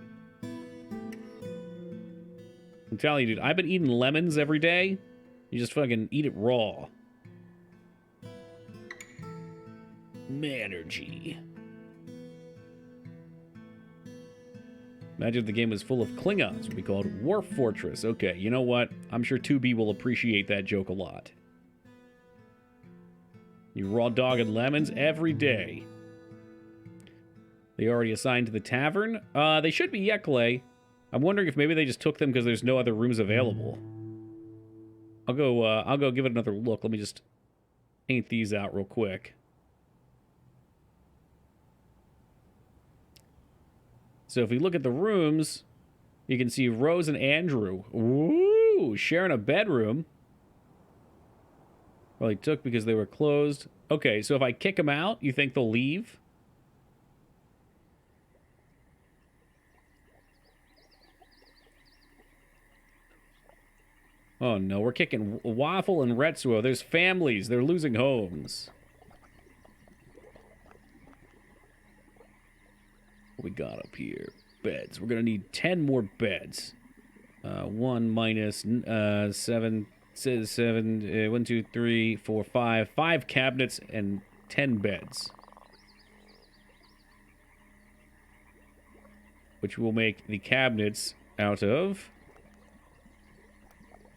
I'm telling you, dude, I've been eating lemons every day. You just fucking eat it raw. Manergy. Imagine if the game was full of Klingons. It would be called Dwarf Fortress. Okay, you know what? I'm sure 2B will appreciate that joke a lot. You raw dog and lemons every day. They already assigned to the tavern? They should be yet, Clay. I'm wondering if maybe they just took them because there's no other rooms available. I'll go give it another look. Let me just paint these out real quick. So if we look at the rooms, you can see Rose and Andrew. Ooh, sharing a bedroom. Probably took because they were closed. Okay, so if I kick them out, you think they'll leave? Oh no, we're kicking Waffle and Retsuo. There's families. They're losing homes. What we got up here? Beds. We're gonna need 10 more beds. 1 minus 7... Says 7, 1, 2, 3, 4, 5. 5 cabinets and 10 beds. Which will make the cabinets out of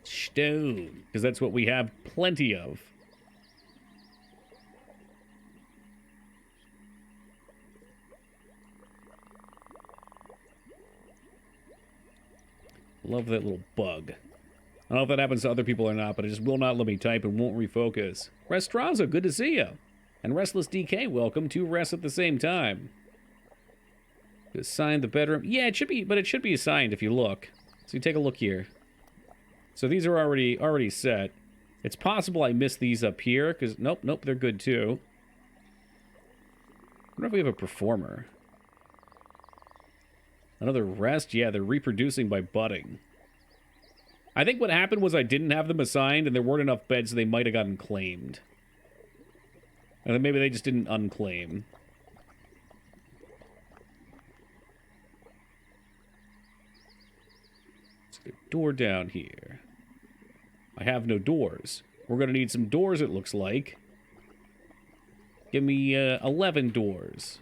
stone. Because that's what we have plenty of. Love that little bug. I don't know if that happens to other people or not, but it just will not let me type and won't refocus. Restrazo, good to see you. And Restless DK, welcome to Rest at the same time. Assign the bedroom. Yeah, it should be, but it should be assigned if you look. So you take a look here. So these are already set. It's possible I missed these up here, because nope, they're good too. I wonder if we have a performer. Another rest? Yeah, they're reproducing by budding. I think what happened was I didn't have them assigned, and there weren't enough beds, so they might have gotten claimed. And then maybe they just didn't unclaim. Door down here. I have no doors. We're gonna need some doors, it looks like. Give me 11 doors.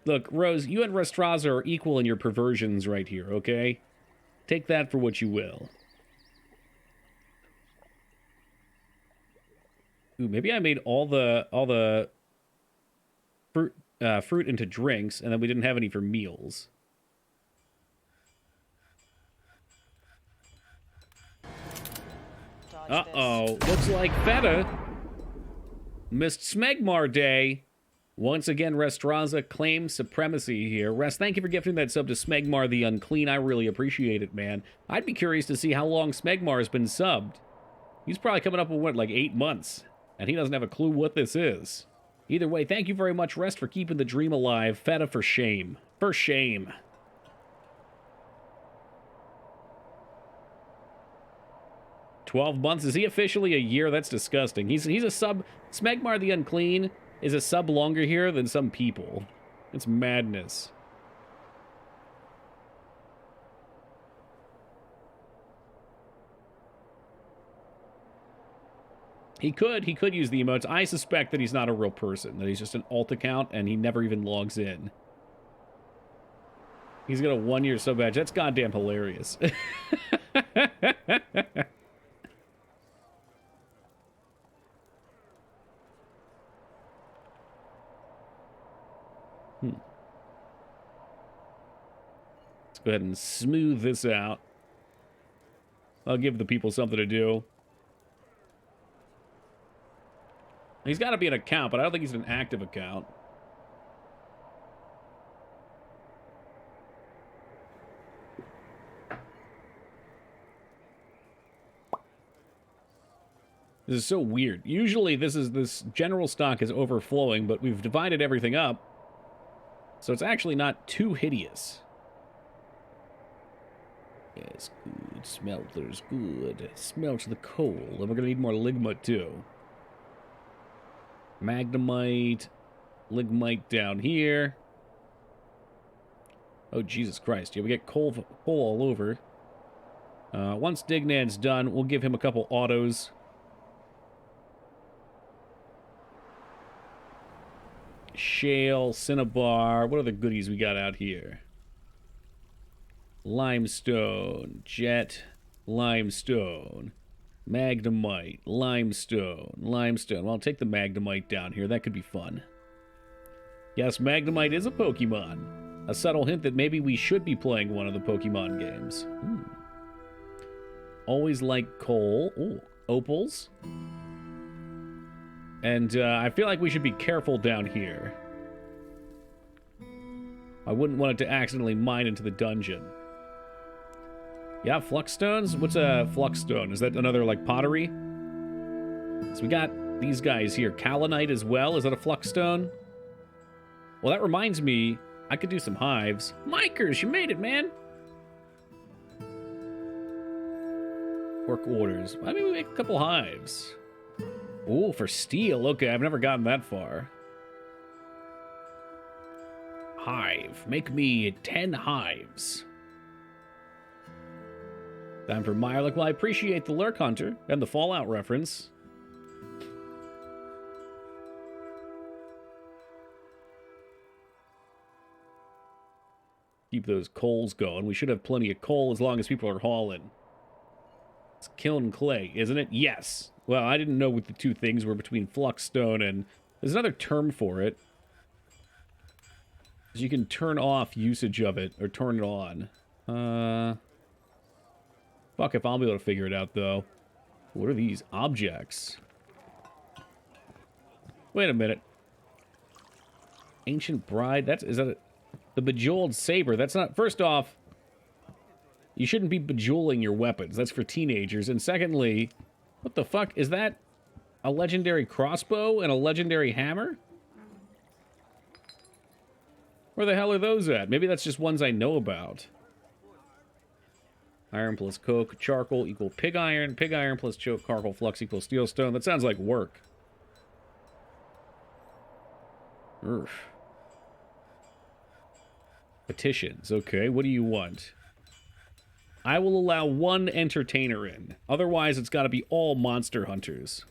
Look, Rose, you and Restraza are equal in your perversions right here, okay? Take that for what you will. Ooh, maybe I made all the fruit into drinks, and then we didn't have any for meals. Uh-oh. Looks like Feta missed Smegmar Day. Once again, Restraza claims supremacy here. Rest, thank you for gifting that sub to Smegmar the Unclean. I really appreciate it, man. I'd be curious to see how long Smegmar has been subbed. He's probably coming up with, what, like 8 months? And he doesn't have a clue what this is. Either way, thank you very much, Rest, for keeping the dream alive. Feta for shame. For shame. "12 months? Is he officially a year? That's disgusting. He's a sub. Smegmar the Unclean is a sub longer here than some people. It's madness. He could use the emotes. I suspect that he's not a real person, that he's just an alt account and he never even logs in. He's got a 1-year sub badge. That's goddamn hilarious. Let's go ahead and smooth this out. I'll give the people something to do. He's got to be an account, but I don't think he's an active account. This is so weird. Usually this general stock is overflowing, but we've divided everything up. So it's actually not too hideous. Yes, good. Smelter's good. Smelt the coal. And we're going to need more ligma, too. Magnemite. Ligmite down here. Oh, Jesus Christ. Yeah, we get coal all over. Once Dignan's done, we'll give him a couple autos. Shale, Cinnabar. What other goodies we got out here? Limestone, jet, limestone, magnemite, limestone. Well, I'll take the magnemite down here. That could be fun. Yes, magnemite is a Pokemon. A subtle hint that maybe we should be playing one of the Pokemon games. Always like coal. Ooh, opals. And I feel like we should be careful down here. I wouldn't want it to accidentally mine into the dungeon. Yeah, flux stones? What's a flux stone? Is that another, like, pottery? So we got these guys here. Kalinite as well. Is that a flux stone? Well, that reminds me, I could do some hives. Mikers, you made it, man! Work orders. Why don't we make a couple hives? Ooh, for steel. Okay, I've never gotten that far. Hive. Make me 10 hives. Time for Mirelink. Well, I appreciate the Lurk Hunter and the Fallout reference. Keep those coals going. We should have plenty of coal as long as people are hauling. It's kiln clay, isn't it? Yes. Well, I didn't know what the two things were between fluxstone and... There's another term for it. You can turn off usage of it, or turn it on. Fuck if I'll be able to figure it out, though. What are these objects? Wait a minute. Ancient Bride? Is that the Bejeweled Saber? That's not... First off, you shouldn't be bejeweling your weapons. That's for teenagers. And secondly, what the fuck? Is that a legendary crossbow and a legendary hammer? Where the hell are those at? Maybe that's just ones I know about. Iron plus coke, charcoal equal pig iron plus charcoal flux equals steel stone. That sounds like work. Urgh. Petitions. Okay, what do you want? I will allow one entertainer in. Otherwise, it's got to be all monster hunters.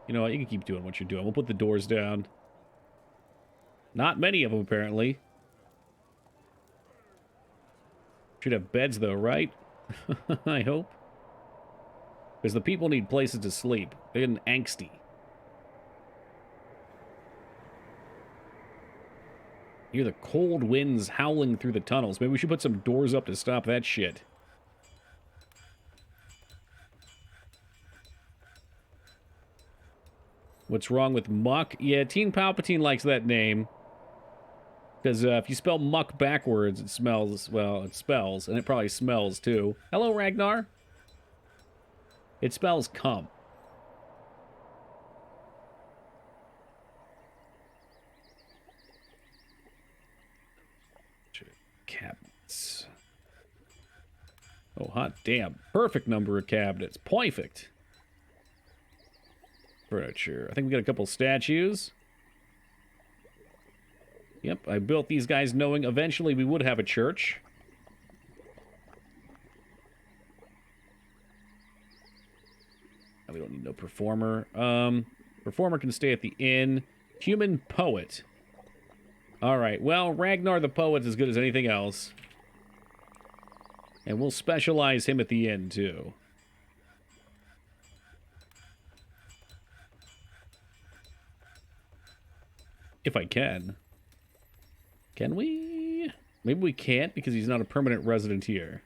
You know what? You can keep doing what you're doing. We'll put the doors down. Not many of them, apparently. Should have beds, though, right? I hope. Because the people need places to sleep. They're getting angsty. Hear the cold winds howling through the tunnels. Maybe we should put some doors up to stop that shit. What's wrong with Muck? Yeah, Teen Palpatine likes that name. Because if you spell Muck backwards, it smells, well, it spells, and it probably smells too. Hello, Ragnar. It spells cum. Cabinets. Oh, hot damn. Perfect number of cabinets. Perfect. Furniture. I think we got a couple statues. Yep, I built these guys knowing eventually we would have a church. We don't need no performer. Performer can stay at the inn. Human poet. Alright, well, Ragnar the poet's as good as anything else. And we'll specialize him at the inn, too. If I can. Can we? Maybe we can't because he's not a permanent resident here.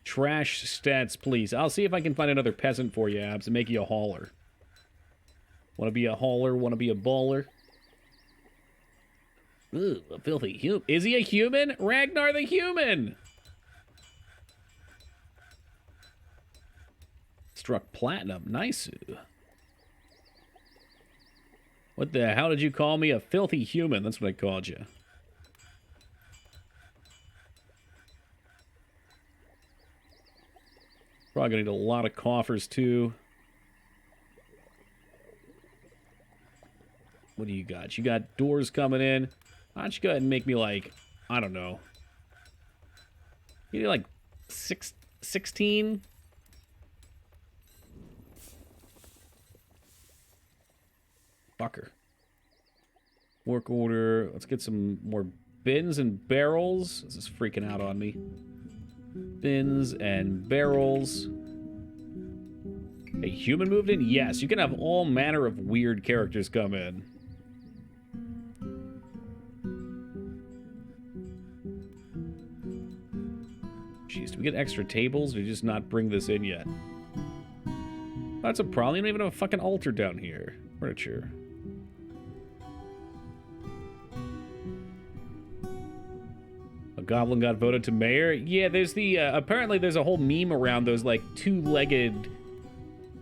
Trash stats, please. I'll see if I can find another peasant for you, Abs, and make you a hauler. Want to be a hauler? Want to be a baller? Ooh, a filthy human. Is he a human? Ragnar the human! Struck platinum. Nice. What the hell did you call me? A filthy human. That's what I called you. Probably gonna need a lot of coffers, too. What do you got? You got doors coming in. Why don't you go ahead and make me, like, I don't know. You need, like, 16? Fucker. Work order. Let's get some more bins and barrels. This is freaking out on me. Bins and barrels. A human moved in? Yes, you can have all manner of weird characters come in. Jeez, do we get extra tables or just not bring this in yet? That's a problem. You don't even have a fucking altar down here. Furniture. A goblin got voted to mayor? Yeah, there's the, apparently there's a whole meme around those, like, two-legged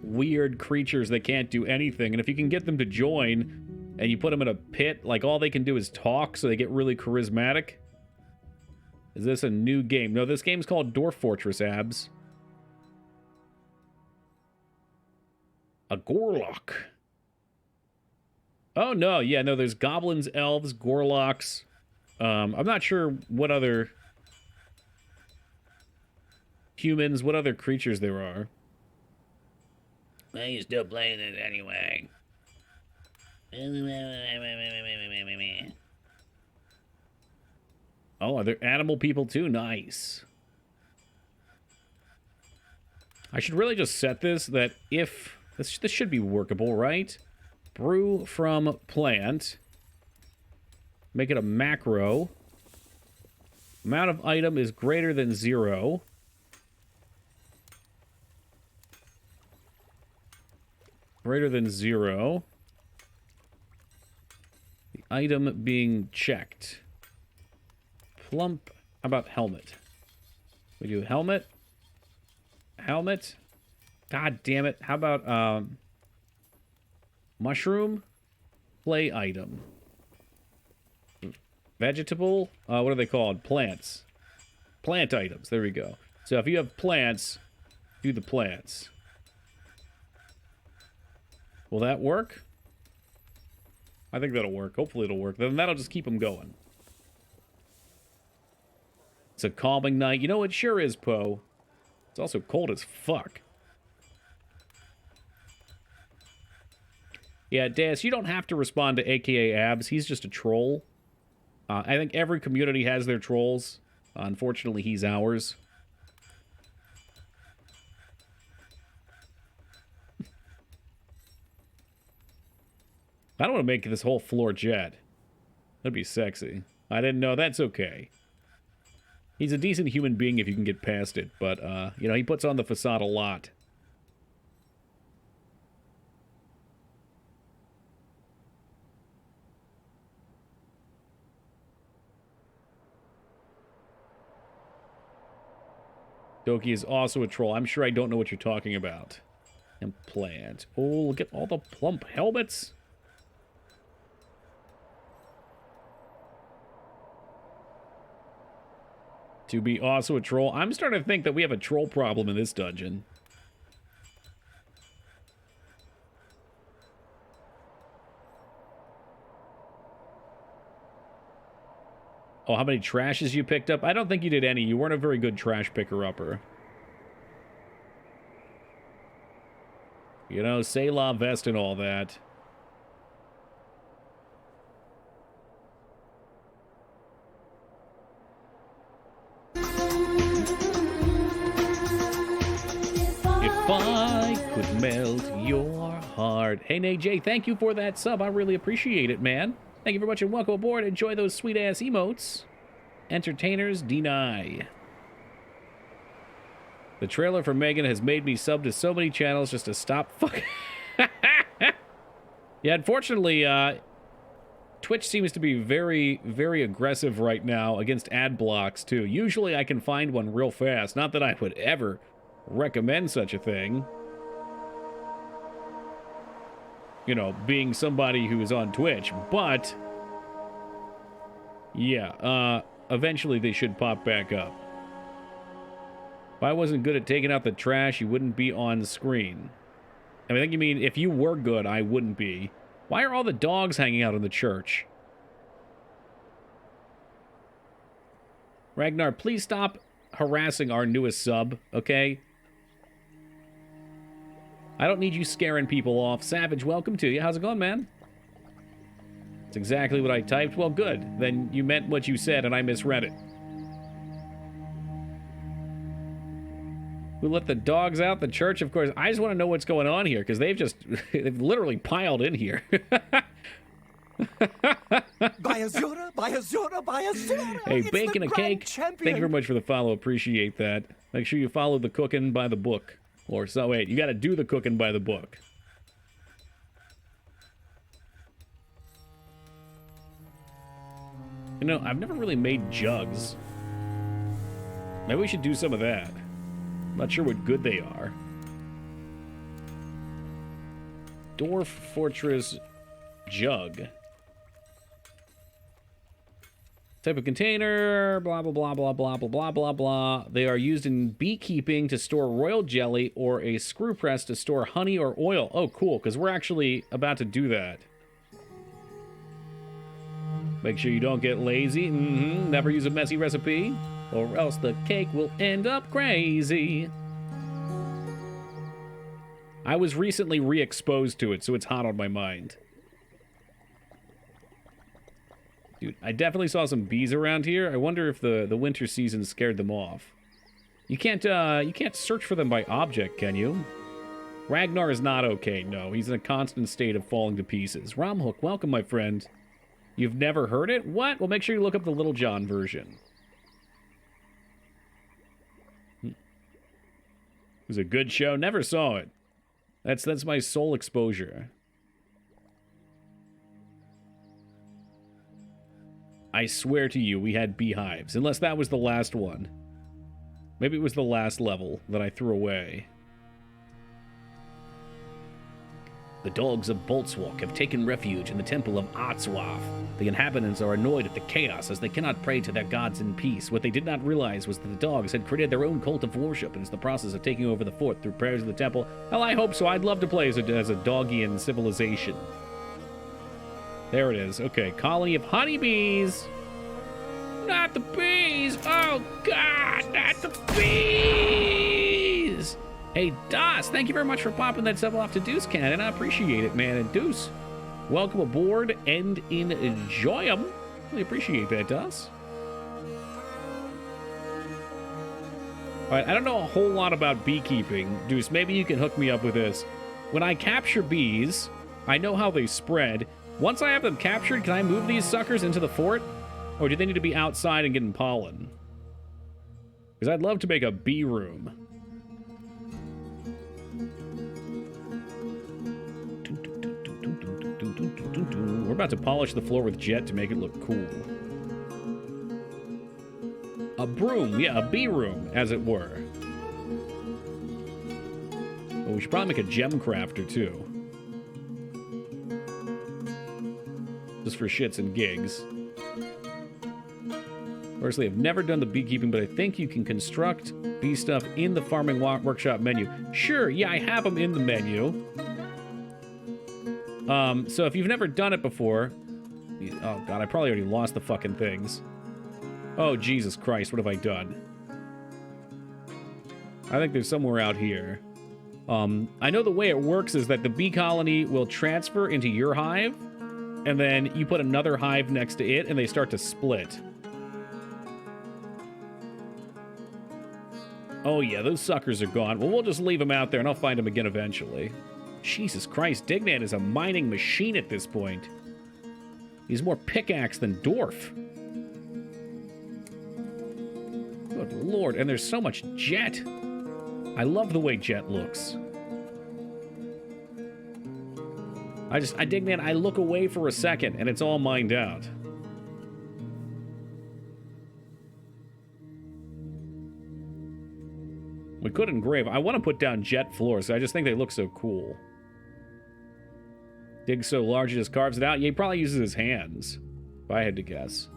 weird creatures that can't do anything. And if you can get them to join, and you put them in a pit, like, all they can do is talk, so they get really charismatic. Is this a new game? No, this game's called Dwarf Fortress, Abs. A Gorlock. Oh, no, yeah, no, there's goblins, elves, Gorlocks. I'm not sure what other humans, what other creatures there are. Well, you're still playing it anyway. Oh, are there animal people too? Nice. I should really just set this that if... This should be workable, right? Brew from plant. Make it a macro. Amount of item is greater than 0. Greater than 0. The item being checked. Plump. How about helmet? We do helmet. Helmet. God damn it. How about mushroom? Play item. Vegetable? What are they called? Plants. Plant items. There we go. So if you have plants, do the plants. Will that work? I think that'll work. Hopefully it'll work. Then that'll just keep them going. It's a calming night. You know, it sure is, Poe. It's also cold as fuck. Yeah, Das, you don't have to respond to AKA Abs. He's just a troll. I think every community has their trolls. Unfortunately, he's ours. I don't want to make this whole floor jet. That'd be sexy. I didn't know. That's okay. He's a decent human being if you can get past it, but, you know, he puts on the facade a lot. Doki is also a troll. I'm sure I don't know what you're talking about. And plant. Oh, look at all the plump helmets. To be also a troll. I'm starting to think that we have a troll problem in this dungeon. Oh, how many trashes you picked up? I don't think you did any. You weren't a very good trash picker-upper. You know, say la vest and all that. If I could melt your heart. Hey, NayJ, thank you for that sub. I really appreciate it, man. Thank you very much and welcome aboard. Enjoy those sweet-ass emotes. Entertainers deny. The trailer for Megan has made me sub to so many channels just to stop fucking... Yeah, unfortunately, Twitch seems to be very, very aggressive right now against ad blocks, too. Usually I can find one real fast. Not that I would ever recommend such a thing. You know, being somebody who is on Twitch, but... Yeah, eventually they should pop back up. If I wasn't good at taking out the trash, you wouldn't be on screen. I think you mean if you were good, I wouldn't be. Why are all the dogs hanging out in the church? Ragnar, please stop harassing our newest sub, okay? I don't need you scaring people off. Savage, welcome to you. How's it going, man? That's exactly what I typed. Well, good. Then you meant what you said and I misread it. We let the dogs out the church, of course. I just want to know what's going on here, because they've they've literally piled in here. Hey, bacon a cake. Thank you very much for the follow. Appreciate that. Make sure you follow the cooking by the book. Or, so wait, you got to do the cooking by the book. You know, I've never really made jugs. Maybe we should do some of that. I'm not sure what good they are. Dwarf Fortress jug. Type of container, blah, blah, blah, blah, blah, blah, blah, blah, blah. They are used in beekeeping to store royal jelly or a screw press to store honey or oil. Oh, cool, because we're actually about to do that. Make sure you don't get lazy. Never use a messy recipe, or else the cake will end up crazy. I was recently re-exposed to it, so it's hot on my mind. Dude, I definitely saw some bees around here. I wonder if the winter season scared them off. You can't search for them by object, can you? Ragnar is not okay, no. He's in a constant state of falling to pieces. Romhook, welcome, my friend. You've never heard it? What? Well, make sure you look up the Little John version. It was a good show. Never saw it. That's my sole exposure. I swear to you, we had beehives. Unless that was the last one. Maybe it was the last level that I threw away. The dogs of Boltzwalk have taken refuge in the temple of Atzwaff. The inhabitants are annoyed at the chaos as they cannot pray to their gods in peace. What they did not realize was that the dogs had created their own cult of worship and is in the process of taking over the fort through prayers of the temple. Well, I hope so. I'd love to play as a doggy in Civilization. There it is. Okay, colony of honeybees. Not the bees! Oh, God! Not the bees! Hey, Das, thank you very much for popping that sub off to Deuce Cannon. I appreciate it, man. And Deuce, welcome aboard and enjoy them. Really appreciate that, Das. All right, I don't know a whole lot about beekeeping. Deuce, maybe you can hook me up with this. When I capture bees, I know how they spread. Once I have them captured, can I move these suckers into the fort? Or do they need to be outside and getting pollen? Because I'd love to make a bee room. We're about to polish the floor with jet to make it look cool. A broom, yeah, a bee room, as it were. Well, we should probably make a gem crafter, too. Just for shits and gigs. Personally, I've never done the beekeeping, but I think you can construct bee stuff in the farming workshop menu. Sure, yeah, I have them in the menu. So if you've never done it before... Oh, God, I probably already lost the fucking things. Oh, Jesus Christ, what have I done? I think there's somewhere out here. I know the way it works is that the bee colony will transfer into your hive, and then you put another hive next to it, and they start to split. Oh, yeah, those suckers are gone. Well, we'll just leave them out there, and I'll find them again eventually. Jesus Christ, Dignan is a mining machine at this point. He's more pickaxe than Dwarf. Good Lord, and there's so much jet. I love the way jet looks. Dignan, I look away for a second, and it's all mined out. We could engrave. I want to put down jet floors. I just think they look so cool. Dig so large he just carves it out. Yeah, he probably uses his hands, if I had to guess.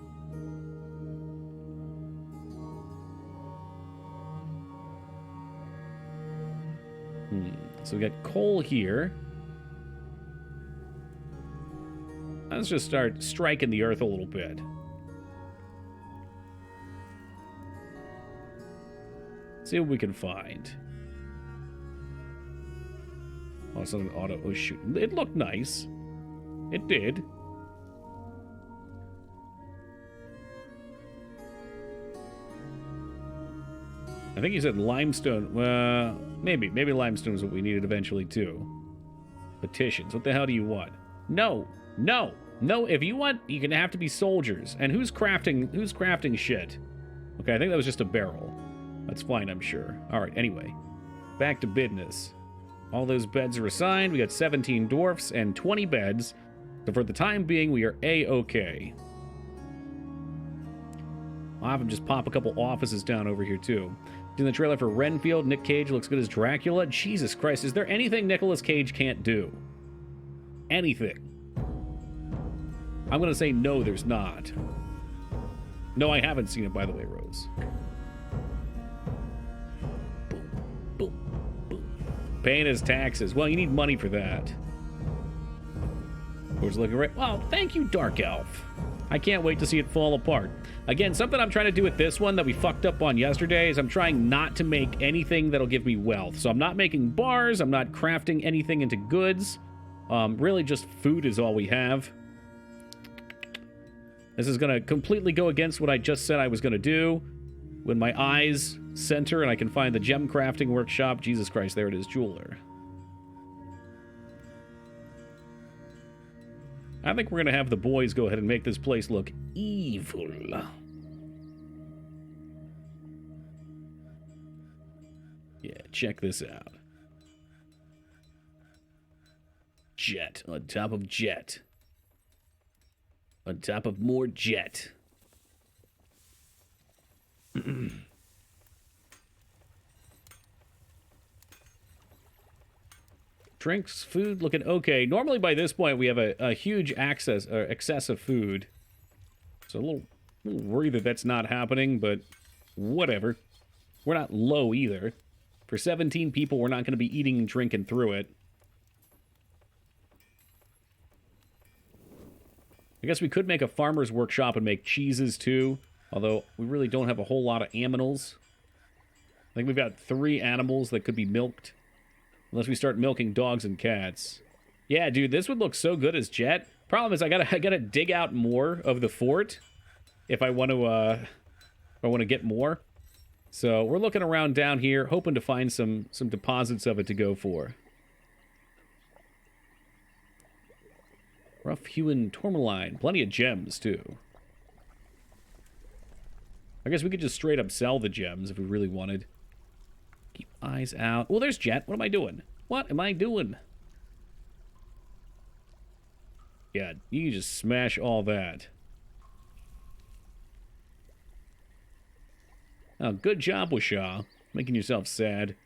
So we got coal here. Let's just start striking the earth a little bit. See what we can find. Oh, it's not an auto. Oh, shoot. It looked nice. It did. I think you said limestone. Well, maybe. Maybe limestone is what we needed eventually, too. Petitions. What the hell do you want? No. No. No, if you want, you're going to have to be soldiers. And who's crafting shit? Okay, I think that was just a barrel. That's fine, I'm sure. All right, anyway. Back to business. All those beds are assigned. We got 17 dwarfs and 20 beds. So for the time being, we are A-okay. I'll have them just pop a couple offices down over here, too. Doing the trailer for Renfield. Nick Cage looks good as Dracula. Jesus Christ, is there anything Nicolas Cage can't do? Anything. I'm going to say no, there's not. No, I haven't seen it, by the way, Rose. Paying his taxes. Well, you need money for that. Who's looking right? Well, thank you, Dark Elf. I can't wait to see it fall apart. Again, something I'm trying to do with this one that we fucked up on yesterday is I'm trying not to make anything that'll give me wealth. So I'm not making bars. I'm not crafting anything into goods. Really just food is all we have. This is going to completely go against what I just said I was going to do. When my eyes center and I can find the gem crafting workshop. Jesus Christ, there it is, jeweler. I think we're going to have the boys go ahead and make this place look evil. Yeah, check this out. Jet on top of jet. On top of more jet. Drinks, food, looking okay. Normally by this point we have a huge excess of food. So a little worried that that's not happening, but whatever. We're not low either. For 17 people, we're not going to be eating and drinking through it. I guess we could make a farmer's workshop and make cheeses too, although we really don't have a whole lot of aminals. I think we've got 3 animals that could be milked, unless we start milking dogs and cats. Yeah, dude, this would look so good as Jet. Problem is, I gotta dig out more of the fort if I want to get more. So we're looking around down here, hoping to find some deposits of it to go for. Rough-hewn tourmaline. Plenty of gems, too. I guess we could just straight up sell the gems if we really wanted. Keep eyes out. Oh, there's Jet. What am I doing? What am I doing? Yeah, you can just smash all that. Oh, good job, Wishaw. Making yourself sad.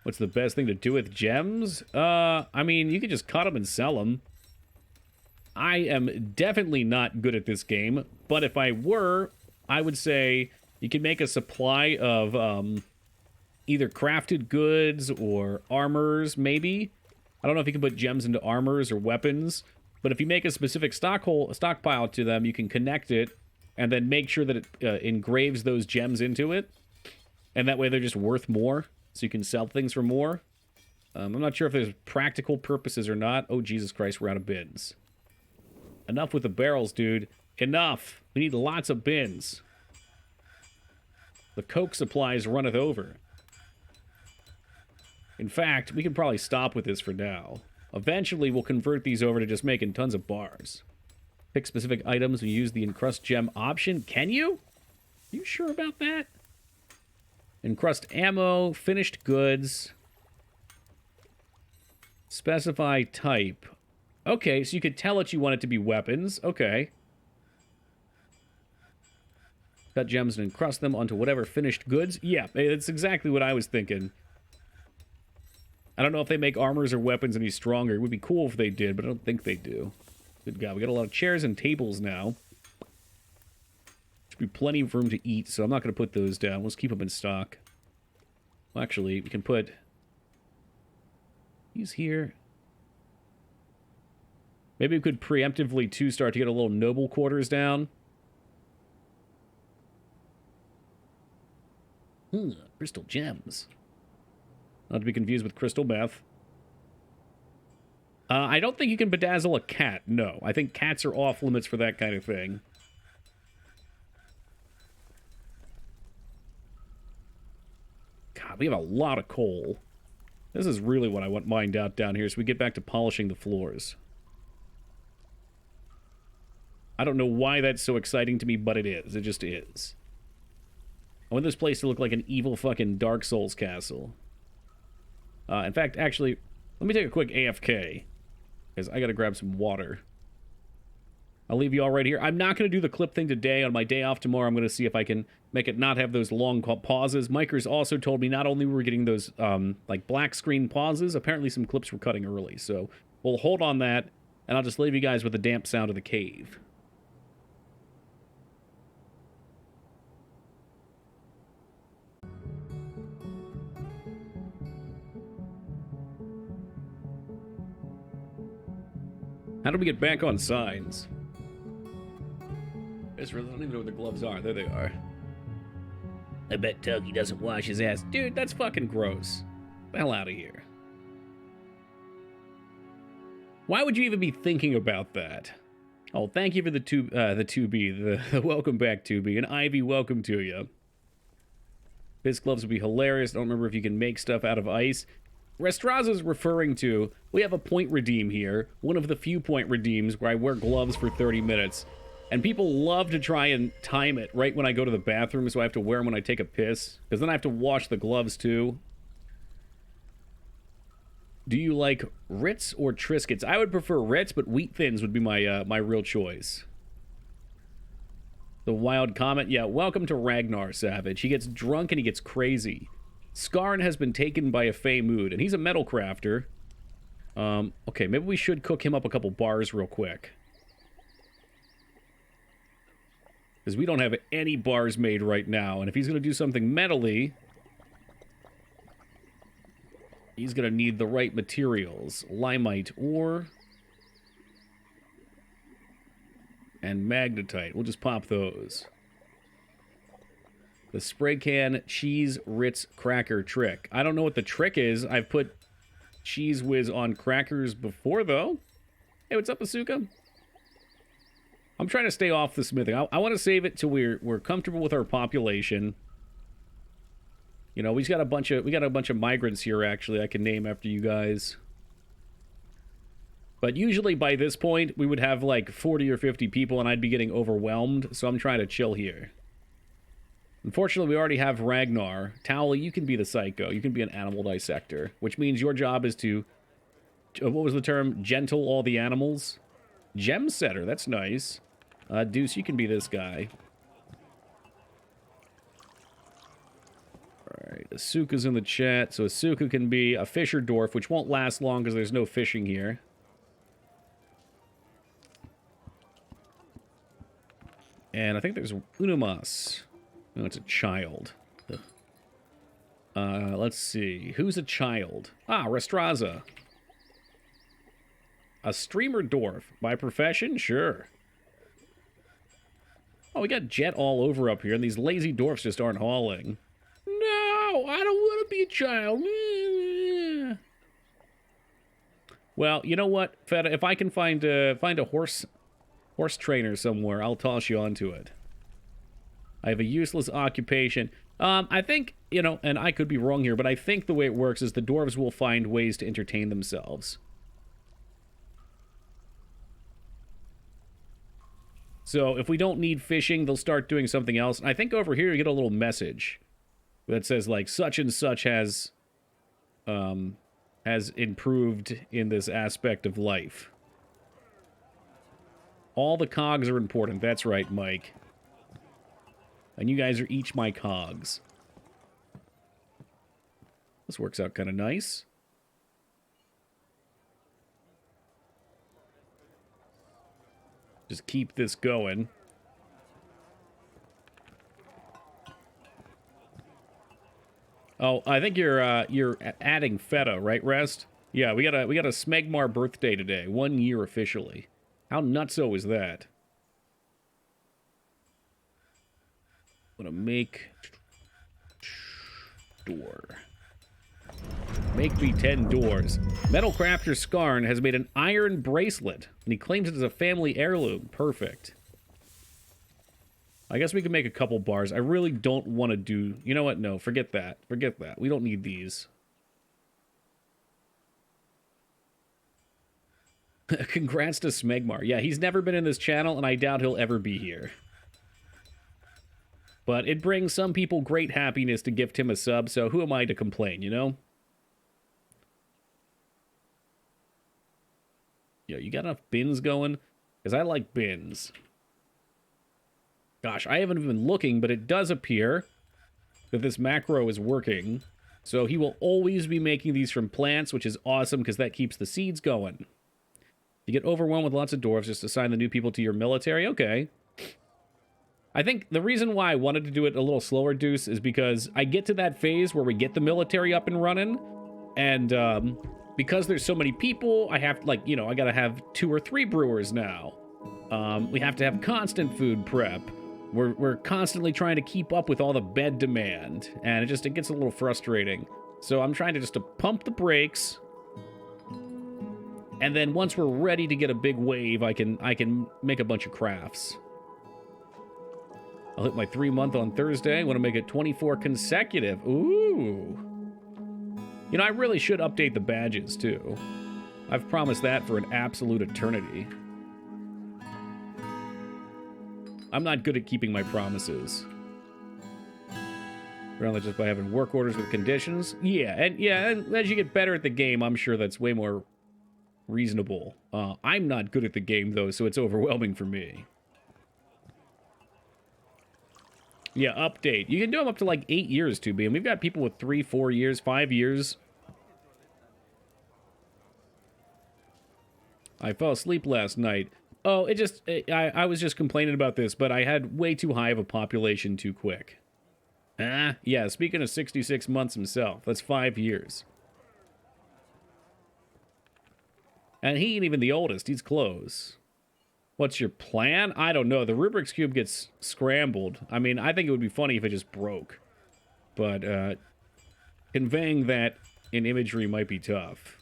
What's the best thing to do with gems? I mean, you could just cut them and sell them. I am definitely not good at this game, but if I were, I would say you can make a supply of either crafted goods or armors, maybe. I don't know if you can put gems into armors or weapons, but if you make a specific stockpile to them, you can connect it and then make sure that it engraves those gems into it. And that way they're just worth more, so you can sell things for more. I'm not sure if there's practical purposes or not. Oh, Jesus Christ, we're out of bins. Enough with the barrels, dude. Enough. We need lots of bins. The Coke supplies runneth over. In fact, we can probably stop with this for now. Eventually, we'll convert these over to just making tons of bars. Pick specific items and use the encrust gem option. Can you? Are you sure about that? Encrust ammo, finished goods. Specify type. Okay, so you could tell it you want it to be weapons. Okay. Cut gems and encrust them onto whatever finished goods. Yeah, it's exactly what I was thinking. I don't know if they make armors or weapons any stronger. It would be cool if they did, but I don't think they do. Good God, we got a lot of chairs and tables now. Should be plenty of room to eat, so I'm not going to put those down. Let's keep them in stock. Well, actually, we can put these here. Maybe we could preemptively, too, start to get a little noble quarters down. Crystal gems. Not to be confused with crystal meth. I don't think you can bedazzle a cat, no. I think cats are off limits for that kind of thing. God, we have a lot of coal. This is really what I want mined out down here, so we get back to polishing the floors. I don't know why that's so exciting to me, but it is. It just is. I want this place to look like an evil fucking Dark Souls castle. In fact, actually, let me take a quick AFK, because I gotta grab some water. I'll leave you all right here. I'm not going to do the clip thing today. On my day off tomorrow, I'm going to see if I can make it not have those long pauses. Micers also told me not only were we getting those, like, black screen pauses, apparently some clips were cutting early. So we'll hold on that, and I'll just leave you guys with the damp sound of the cave. How do we get back on signs? I don't even know where the gloves are. There they are. I bet Tuggy doesn't wash his ass. Dude, that's fucking gross. The hell out of here. Why would you even be thinking about that? Oh, thank you for the 2B. The welcome back, 2B. And Ivy, welcome to you. Fist gloves would be hilarious. I don't remember if you can make stuff out of ice. Restraza's referring to, we have a point redeem here. One of the few point redeems where I wear gloves for 30 minutes. And people love to try and time it right when I go to the bathroom, so I have to wear them when I take a piss. Because then I have to wash the gloves, too. Do you like Ritz or Triscuits? I would prefer Ritz, but Wheat Thins would be my my real choice. The wild comment. Yeah, welcome to Ragnar, Savage. He gets drunk and he gets crazy. Skarn has been taken by a Fey Mood, and he's a metal crafter. Okay, maybe we should cook him up a couple bars real quick. Because we don't have any bars made right now, and if he's going to do something metally, he's going to need the right materials. Limite ore. And magnetite. We'll just pop those. The spray can cheese Ritz cracker trick. I don't know what the trick is. I've put cheese whiz on crackers before, though. Hey, what's up, Asuka? I'm trying to stay off the smithing. I want to save it till we're comfortable with our population. You know, we got a bunch of migrants here. Actually, I can name after you guys. But usually by this point, we would have like 40 or 50 people, and I'd be getting overwhelmed. So I'm trying to chill here. Unfortunately, we already have Ragnar. Towley, you can be the psycho. You can be an animal dissector, which means your job is to, what was the term? Gentle all the animals? Gem setter, that's nice. Deuce, you can be this guy. Alright, Asuka's in the chat. So Asuka can be a fisher dwarf, which won't last long because there's no fishing here. And I think there's Unumas. No, it's a child. Let's see. Who's a child? Ah, Restraza. A streamer dwarf. By profession? Sure. Oh, we got jet all over up here, and these lazy dwarfs just aren't hauling. No, I don't want to be a child. Well, you know what, Feta? If I can find a horse trainer somewhere, I'll toss you onto it. I have a useless occupation. I think, you know, and I could be wrong here, but I think the way it works is the dwarves will find ways to entertain themselves. So if we don't need fishing, they'll start doing something else. And I think over here you get a little message that says, like, such and such has improved in this aspect of life. All the cogs are important. That's right, Mike. And you guys are each my cogs. This works out kind of nice. Just keep this going. Oh, I think you're adding Feta, right, Rest? Yeah, we got a Smegmar birthday today. 1 year officially. How nutso is that? I'm gonna make door. Make me 10 doors. Metal crafter Skarn has made an iron bracelet, and he claims it as a family heirloom. Perfect. I guess we can make a couple bars. I really don't want to do... You know what? No, forget that. Forget that. We don't need these. Congrats to Smegmar. Yeah, he's never been in this channel, and I doubt he'll ever be here. But it brings some people great happiness to gift him a sub, so who am I to complain, you know? Yo, you got enough bins going? Because I like bins. Gosh, I haven't been looking, but it does appear that this macro is working. So he will always be making these from plants, which is awesome because that keeps the seeds going. You get overwhelmed with lots of dwarves, just assign the new people to your military. Okay. I think the reason why I wanted to do it a little slower, Deuce, is because I get to that phase where we get the military up and running, and because there's so many people, I have, like, you know, I gotta have 2 or 3 brewers now. We have to have constant food prep. We're constantly trying to keep up with all the bed demand, and it gets a little frustrating. So I'm trying to pump the brakes, and then once we're ready to get a big wave, I can make a bunch of crafts. I'll hit my 3-month on Thursday. I want to make it 24 consecutive. Ooh. You know, I really should update the badges, too. I've promised that for an absolute eternity. I'm not good at keeping my promises. Really just by having work orders with conditions. Yeah, and as you get better at the game, I'm sure that's way more reasonable. I'm not good at the game, though, so it's overwhelming for me. Yeah, update. You can do them up to like 8 years, 2B, and we've got people with 3, 4 years, 5 years. I fell asleep last night. Oh, I was just complaining about this, but I had way too high of a population too quick. Yeah, speaking of 66 months himself, that's 5 years. And he ain't even the oldest, he's close. What's your plan? I don't know. The Rubrik's Cube gets scrambled. I mean, I think it would be funny if it just broke. But, conveying that in imagery might be tough.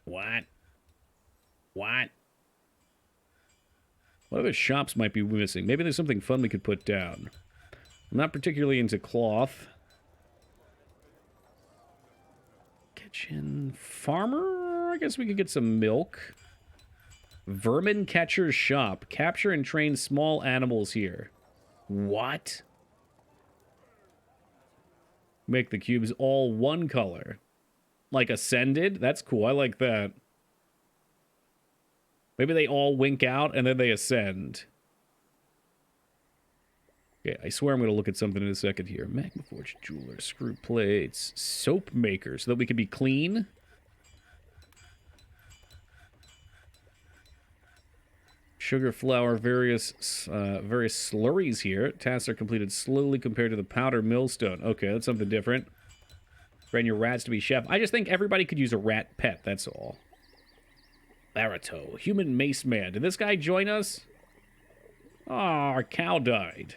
What? What? What other shops might be missing? Maybe there's something fun we could put down. I'm not particularly into cloth. Kitchen farmer? I guess we could get some milk. Vermin catcher's shop. Capture and train small animals here. What? Make the cubes all one color. Like ascended? That's cool. I like that. Maybe they all wink out and then they ascend. Okay, I swear I'm going to look at something in a second here. Magma Forge jeweler, screw plates, soap maker, so that we can be clean. Sugar, flour, various slurries here. Tasks are completed slowly compared to the powder millstone. Okay, that's something different. Train your rats to be chef. I just think everybody could use a rat pet, that's all. Barito, human mace man. Did this guy join us? Oh, our cow died.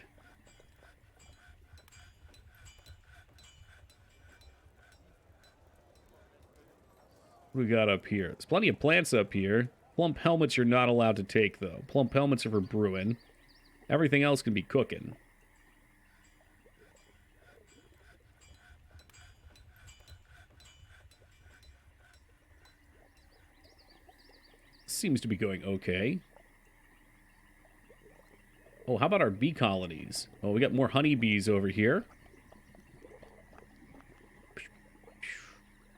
What do we got up here? There's plenty of plants up here. Plump helmets you're not allowed to take, though. Plump helmets are for brewing. Everything else can be cooking. Seems to be going okay. Oh, how about our bee colonies? Oh, we got more honeybees over here.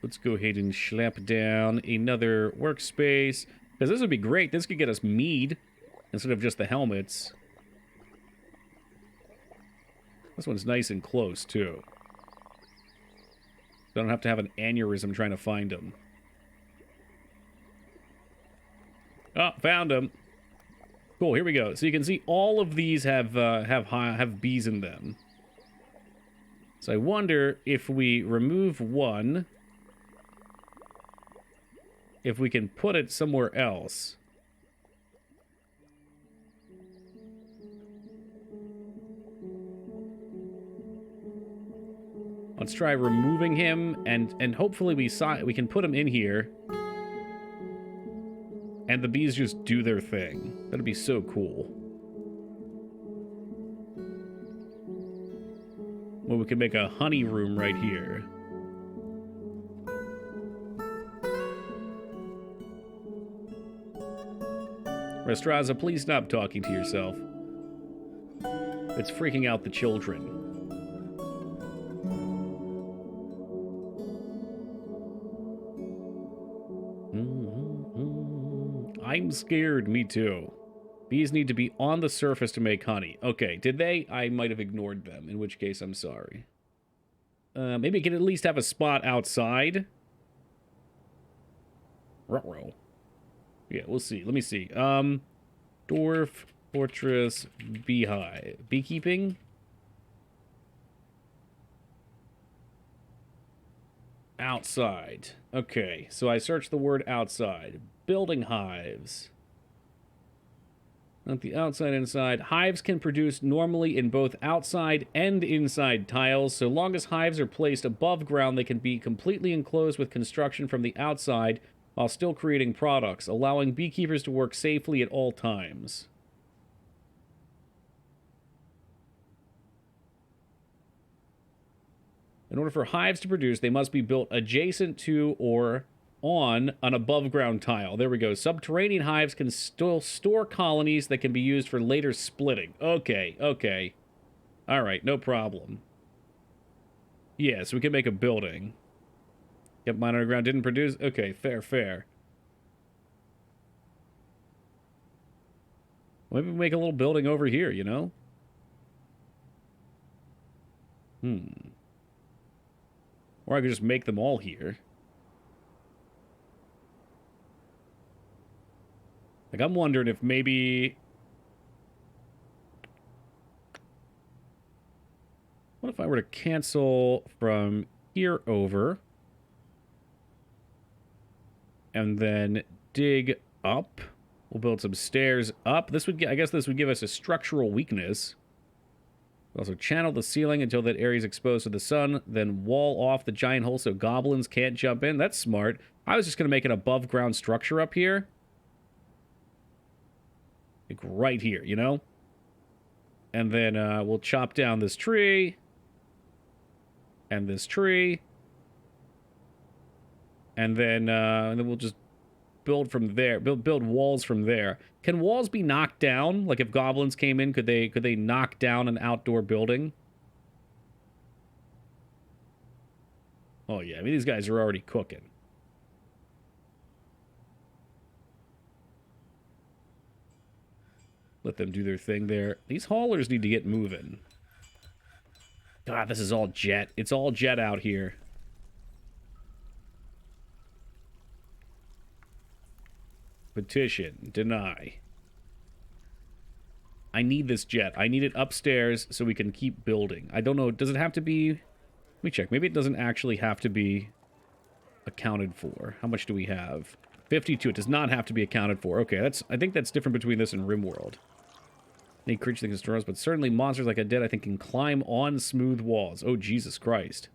Let's go ahead and slap down another workspace. Because this would be great. This could get us mead instead of just the helmets. This one's nice and close, too. I don't have to have an aneurysm trying to find them. Oh, found them. Cool, here we go. So you can see all of these have bees in them. So I wonder if we remove one, if we can put it somewhere else. Let's try removing him, and hopefully we can put him in here. And the bees just do their thing. That'd be so cool. Well, we could make a honey room right here. Restraza, please stop talking to yourself. It's freaking out the children. I'm scared, me too. Bees need to be on the surface to make honey. Okay, did they? I might have ignored them, in which case I'm sorry. Maybe we can at least have a spot outside. Ruh-roh. Yeah, we'll see. Let me see. Dwarf Fortress Beehive. Beekeeping? Outside. Okay, so I searched the word outside. Building hives. Not the outside, inside. Hives can produce normally in both outside and inside tiles. So long as hives are placed above ground, they can be completely enclosed with construction from the outside while still creating products, allowing beekeepers to work safely at all times. In order for hives to produce, they must be built adjacent to or on an above-ground tile. There we go. Subterranean hives can still store colonies that can be used for later splitting. Okay, okay. All right, no problem. Yeah, so we can make a building. Yep, mine underground didn't produce. Okay, fair, fair. Maybe we make a little building over here, you know? Or I could just make them all here. Like, I'm wondering if maybe... What if I were to cancel from here over? And then dig up. We'll build some stairs up. This would, I guess this would give us a structural weakness. Also channel the ceiling until that area is exposed to the sun, then wall off the giant hole so goblins can't jump in. That's smart. I was just going to make an above ground structure up here. Like right here, you know? And then we'll chop down this tree. And this tree. And then we'll just build from there. Build walls from there. Can walls be knocked down? Like if goblins came in, could they knock down an outdoor building? Oh yeah, I mean these guys are already cooking. Let them do their thing there. These haulers need to get moving. God, this is all jet. It's all jet out here. Petition. Deny. I need this jet. I need it upstairs so we can keep building. I don't know. Does it have to be... Let me check. Maybe it doesn't actually have to be accounted for. How much do we have? 52. It does not have to be accounted for. Okay, that's... I think that's different between this and RimWorld. Any creature that can destroy us, but certainly monsters like undead, I think, can climb on smooth walls. Oh, Jesus Christ.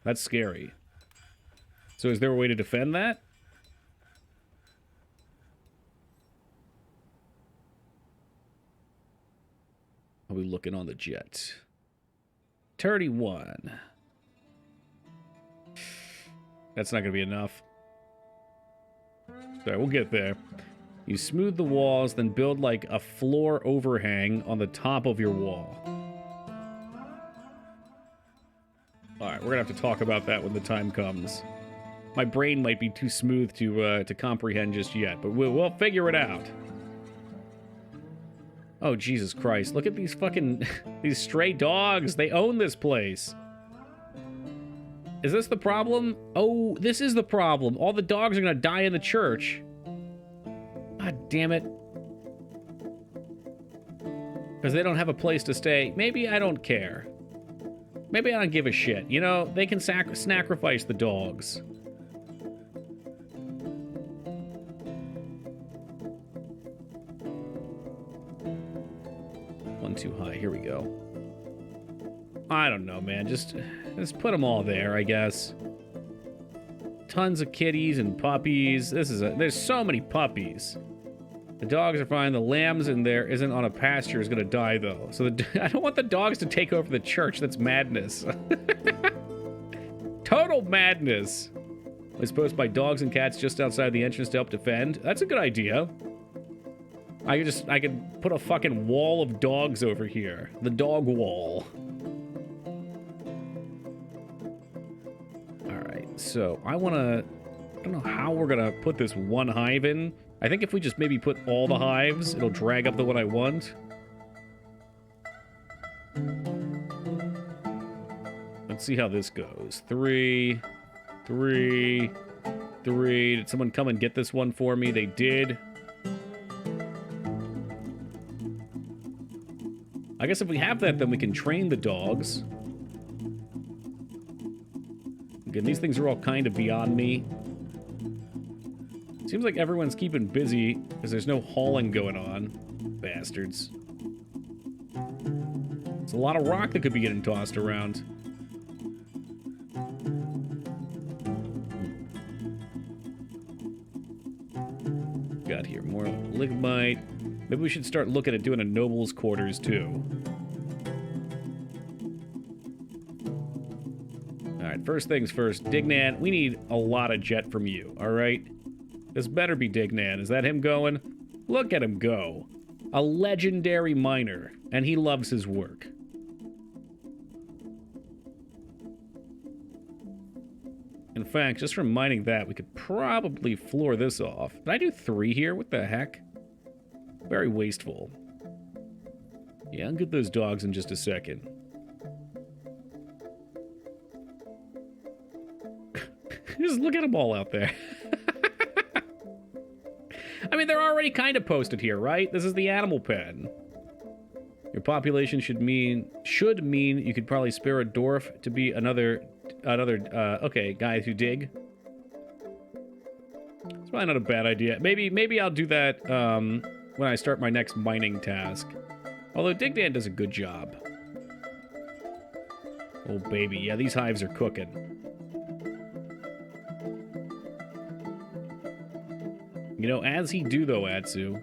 That's scary. So is there a way to defend that? How are we looking on the jet? 31. That's not going to be enough. Sorry, we'll get there. You smooth the walls, then build like a floor overhang on the top of your wall. Alright, we're going to have to talk about that when the time comes. My brain might be too smooth to comprehend just yet, but we'll figure it out. Oh, Jesus Christ. Look at these fucking... these stray dogs. They own this place. Is this the problem? Oh, this is the problem. All the dogs are going to die in the church. God damn it. Because they don't have a place to stay. Maybe I don't care. Maybe I don't give a shit. You know, they can sacrifice the dogs. One too high. Here we go. I don't know, man. Just put them all there, I guess. Tons of kitties and puppies. There's so many puppies. The dogs are fine. The lambs in there isn't on a pasture is gonna die though. So I don't want the dogs to take over the church. That's madness. Total madness. It's posted by dogs and cats just outside the entrance to help defend. That's a good idea. I could put a fucking wall of dogs over here. The dog wall. Alright, so I don't know how we're gonna put this one hive in. I think if we just maybe put all the hives, it'll drag up the one I want. Let's see how this goes. 3, 3, 3. Did someone come and get this one for me? They did. I guess if we have that, then we can train the dogs. Again, these things are all kind of beyond me. Seems like everyone's keeping busy because there's no hauling going on. Bastards. It's a lot of rock that could be getting tossed around. Got here more lignite. Maybe we should start looking at doing a noble's quarters too. Alright, first things first. Dignan, we need a lot of jet from you, alright? This better be Dignan. Is that him going? Look at him go. A legendary miner, and he loves his work. In fact, just from mining that, we could probably floor this off. Did I do 3 here? What the heck? Very wasteful. Yeah, I'll get those dogs in just a second. Just look at them all out there. I mean, they're already kind of posted here, right? This is the animal pen. Your population should mean you could probably spare a dwarf to be another, okay, guys who dig. It's probably not a bad idea. Maybe I'll do that, when I start my next mining task. Although Digdan does a good job. Oh, baby. Yeah, these hives are cooking. You know, as he do, though, Atsu.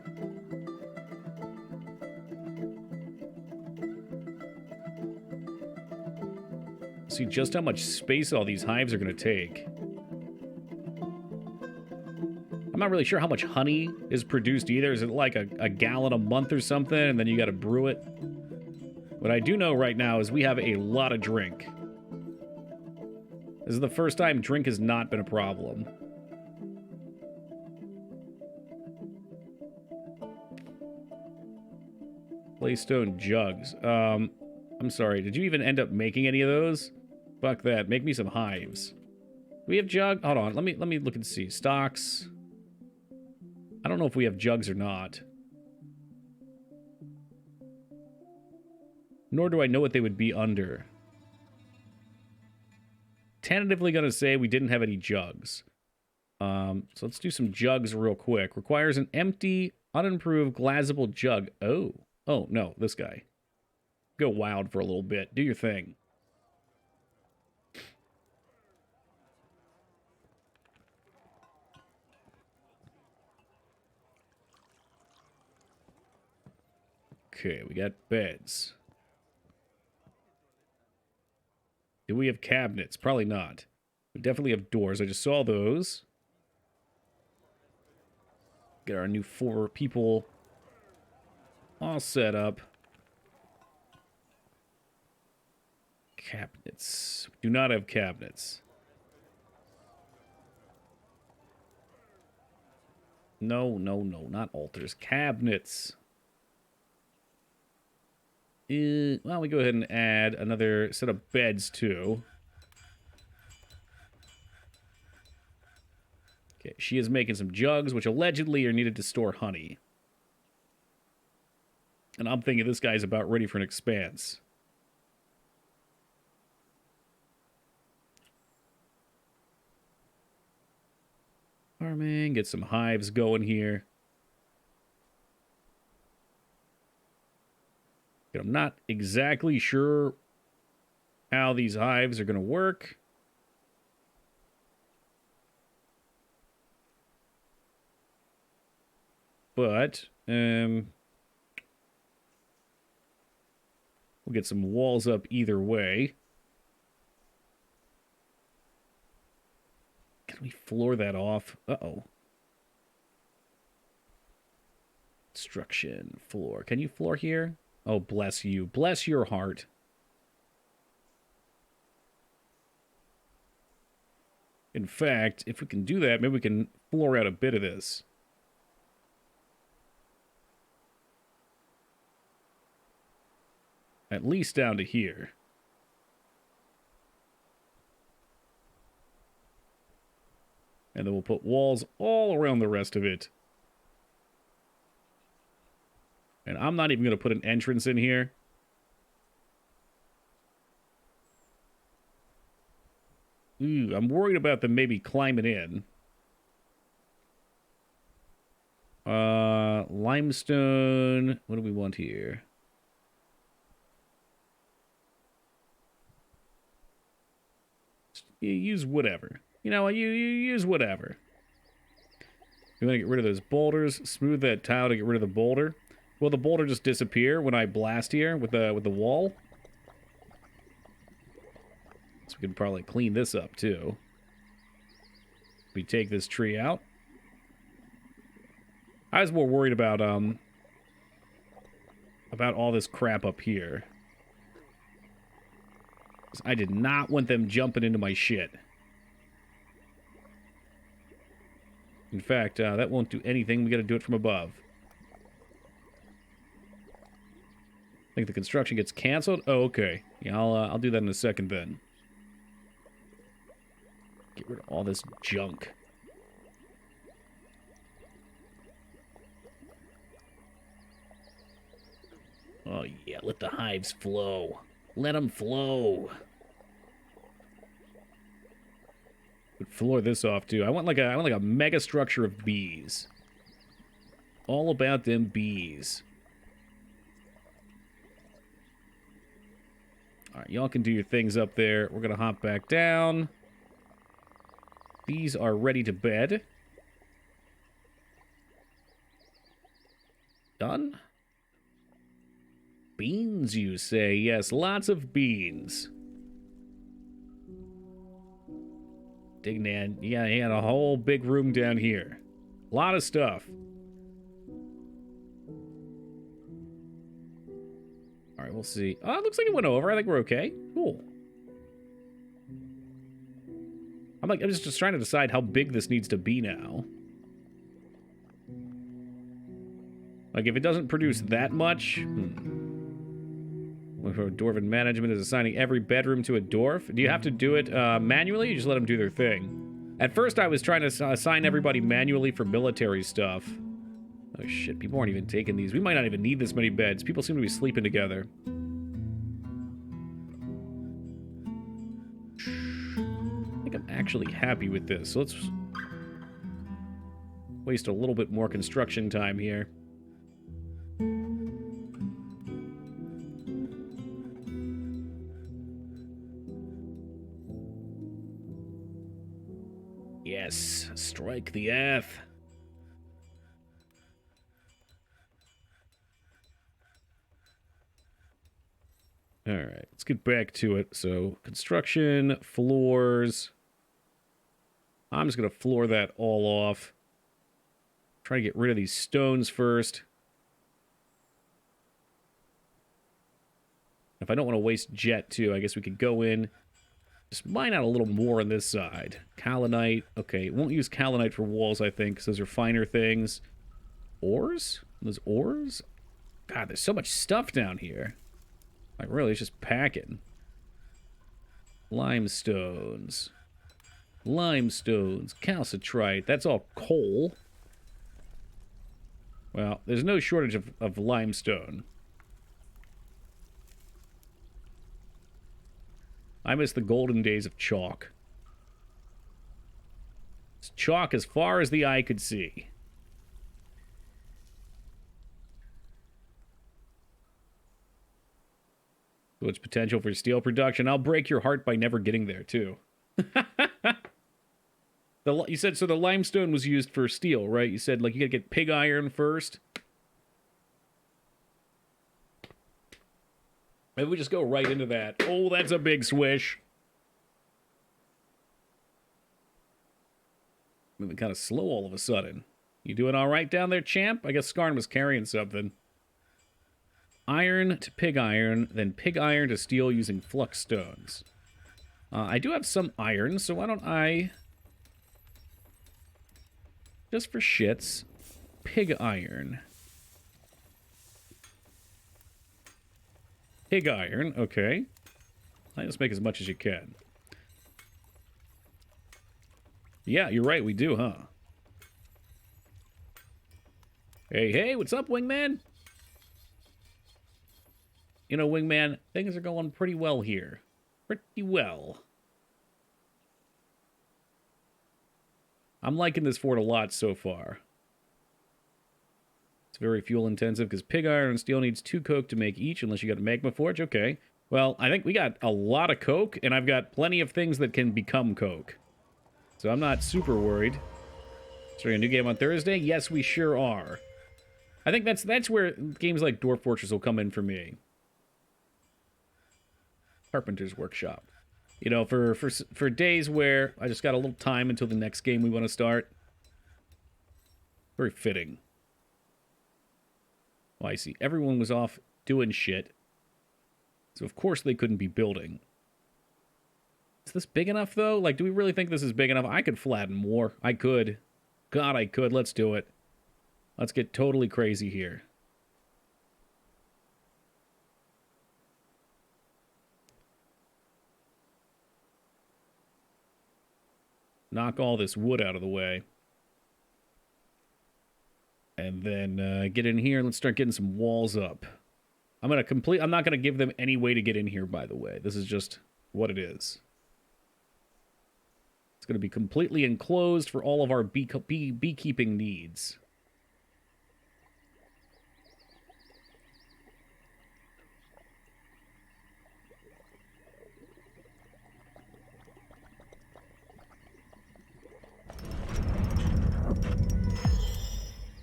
See just how much space all these hives are going to take. I'm not really sure how much honey is produced either. Is it like a gallon a month or something, and then you got to brew it? What I do know right now is we have a lot of drink. This is the first time drink has not been a problem. Claystone jugs. I'm sorry, did you even end up making any of those? Fuck that. Make me some hives. Do we have jug? Hold on, let me look and see. Stocks. I don't know if we have jugs or not. Nor do I know what they would be under. Tentatively gonna say we didn't have any jugs. So let's do some jugs real quick. Requires an empty, unimproved, glassable jug. Oh, no, this guy. Go wild for a little bit. Do your thing. Okay, we got beds. Do we have cabinets? Probably not. We definitely have doors. I just saw those. Get our new 4 people all set up. Cabinets. We do not have cabinets. No, not altars. Cabinets. Well, we go ahead and add another set of beds, too. Okay, she is making some jugs, which allegedly are needed to store honey. And I'm thinking this guy's about ready for an expanse. Farming, get some hives going here. I'm not exactly sure how these hives are going to work. But, we'll get some walls up either way. Can we floor that off? Uh-oh. Construction floor. Can you floor here? Oh, bless you. Bless your heart. In fact, if we can do that, maybe we can floor out a bit of this. At least down to here. And then we'll put walls all around the rest of it. And I'm not even going to put an entrance in here. Ooh, I'm worried about them maybe climbing in. Limestone. What do we want here? You use whatever. You know, you use whatever. You want to get rid of those boulders. Smooth that tile to get rid of the boulder. Will the boulder just disappear when I blast here with the wall? So we could probably clean this up too. We take this tree out. I was more worried about all this crap up here. I did not want them jumping into my shit. In fact, that won't do anything. We got to do it from above. I think the construction gets canceled. Oh, okay. Yeah, I'll do that in a second then. Get rid of all this junk. Oh yeah, let the hives flow. Let them flow. Would floor this off too. I want like a mega structure of bees. All about them bees. All right, y'all can do your things up there. We're gonna hop back down. Bees are ready to bed. Done? Beans, you say? Yes, lots of beans. Dignan, yeah, he had a whole big room down here. A lot of stuff. All right, we'll see. Oh, it looks like it went over. I think we're okay. Cool. I'm just trying to decide how big this needs to be now. Like, if it doesn't produce that much... Dwarven management is assigning every bedroom to a dwarf. Do you have to do it manually? You just let them do their thing. At first, I was trying to assign everybody manually for military stuff. Oh, shit. People aren't even taking these. We might not even need this many beds. People seem to be sleeping together. I think I'm actually happy with this. So let's waste a little bit more construction time here. Yes, strike the F. All right, let's get back to it. So, construction, floors. I'm just going to floor that all off. Try to get rid of these stones first. If I don't want to waste jet, too, I guess we could go in. Just mine out a little more on this side. Kaolinite. Okay, won't use kaolinite for walls, I think, because those are finer things. Ores? Those ores? God, there's so much stuff down here. Like, really, it's just packing. Limestones. Limestones. Calcitrite. That's all coal. Well, there's no shortage of limestone. I miss the golden days of chalk. It's chalk as far as the eye could see. So its potential for steel production. I'll break your heart by never getting there, too. You said, so the limestone was used for steel, right? You said, like, you gotta get pig iron first. Maybe we just go right into that. Oh, that's a big swish. Moving kind of slow all of a sudden. You doing all right down there, champ? I guess Skarn was carrying something. Iron to pig iron, then pig iron to steel using flux stones. I do have some iron, so why don't I... just for shits, pig iron. Pig iron, okay. I just make as much as you can. Yeah, you're right, we do, huh? Hey, hey, what's up, Wingman? You know, Wingman, things are going pretty well here. Pretty well. I'm liking this fort a lot so far. It's very fuel intensive because pig iron and steel needs 2 coke to make each unless you got a magma forge. Okay. Well, I think we got a lot of coke and I've got plenty of things that can become coke. So I'm not super worried. Starting a new game on Thursday? Yes, we sure are. I think that's where games like Dwarf Fortress will come in for me. Carpenter's Workshop. You know, for days where I just got a little time until the next game we want to start. Very fitting. Oh, I see. Everyone was off doing shit. So of course they couldn't be building. Is this big enough, though? Like, do we really think this is big enough? I could flatten more. I could. God, I could. Let's do it. Let's get totally crazy here. Knock all this wood out of the way. And then get in here. Let's start getting some walls up. I'm not gonna give them any way to get in here, by the way. This is just what it is. It's gonna be completely enclosed for all of our beekeeping needs.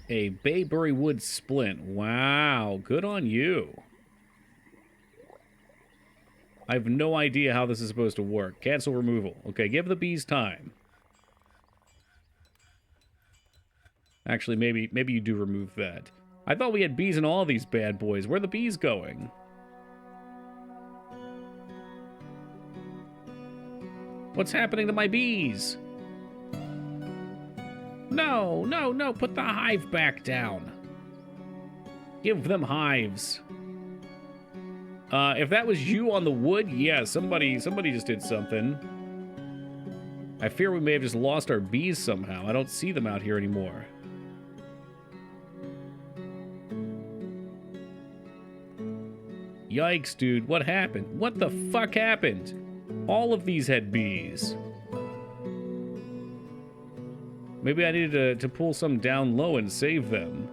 A bayberry wood splint. Wow, good on you. I have no idea how this is supposed to work. Cancel removal. Okay, give the bees time. Actually, maybe you do remove that. I thought we had bees in all these bad boys. Where are the bees going? What's happening to my bees? No, no, no, put the hive back down. Give them hives. If that was you on the wood, yeah, somebody just did something. I fear we may have just lost our bees somehow. I don't see them out here anymore. Yikes, dude, what happened? What the fuck happened? All of these had bees. Maybe I needed to pull some down low and save them.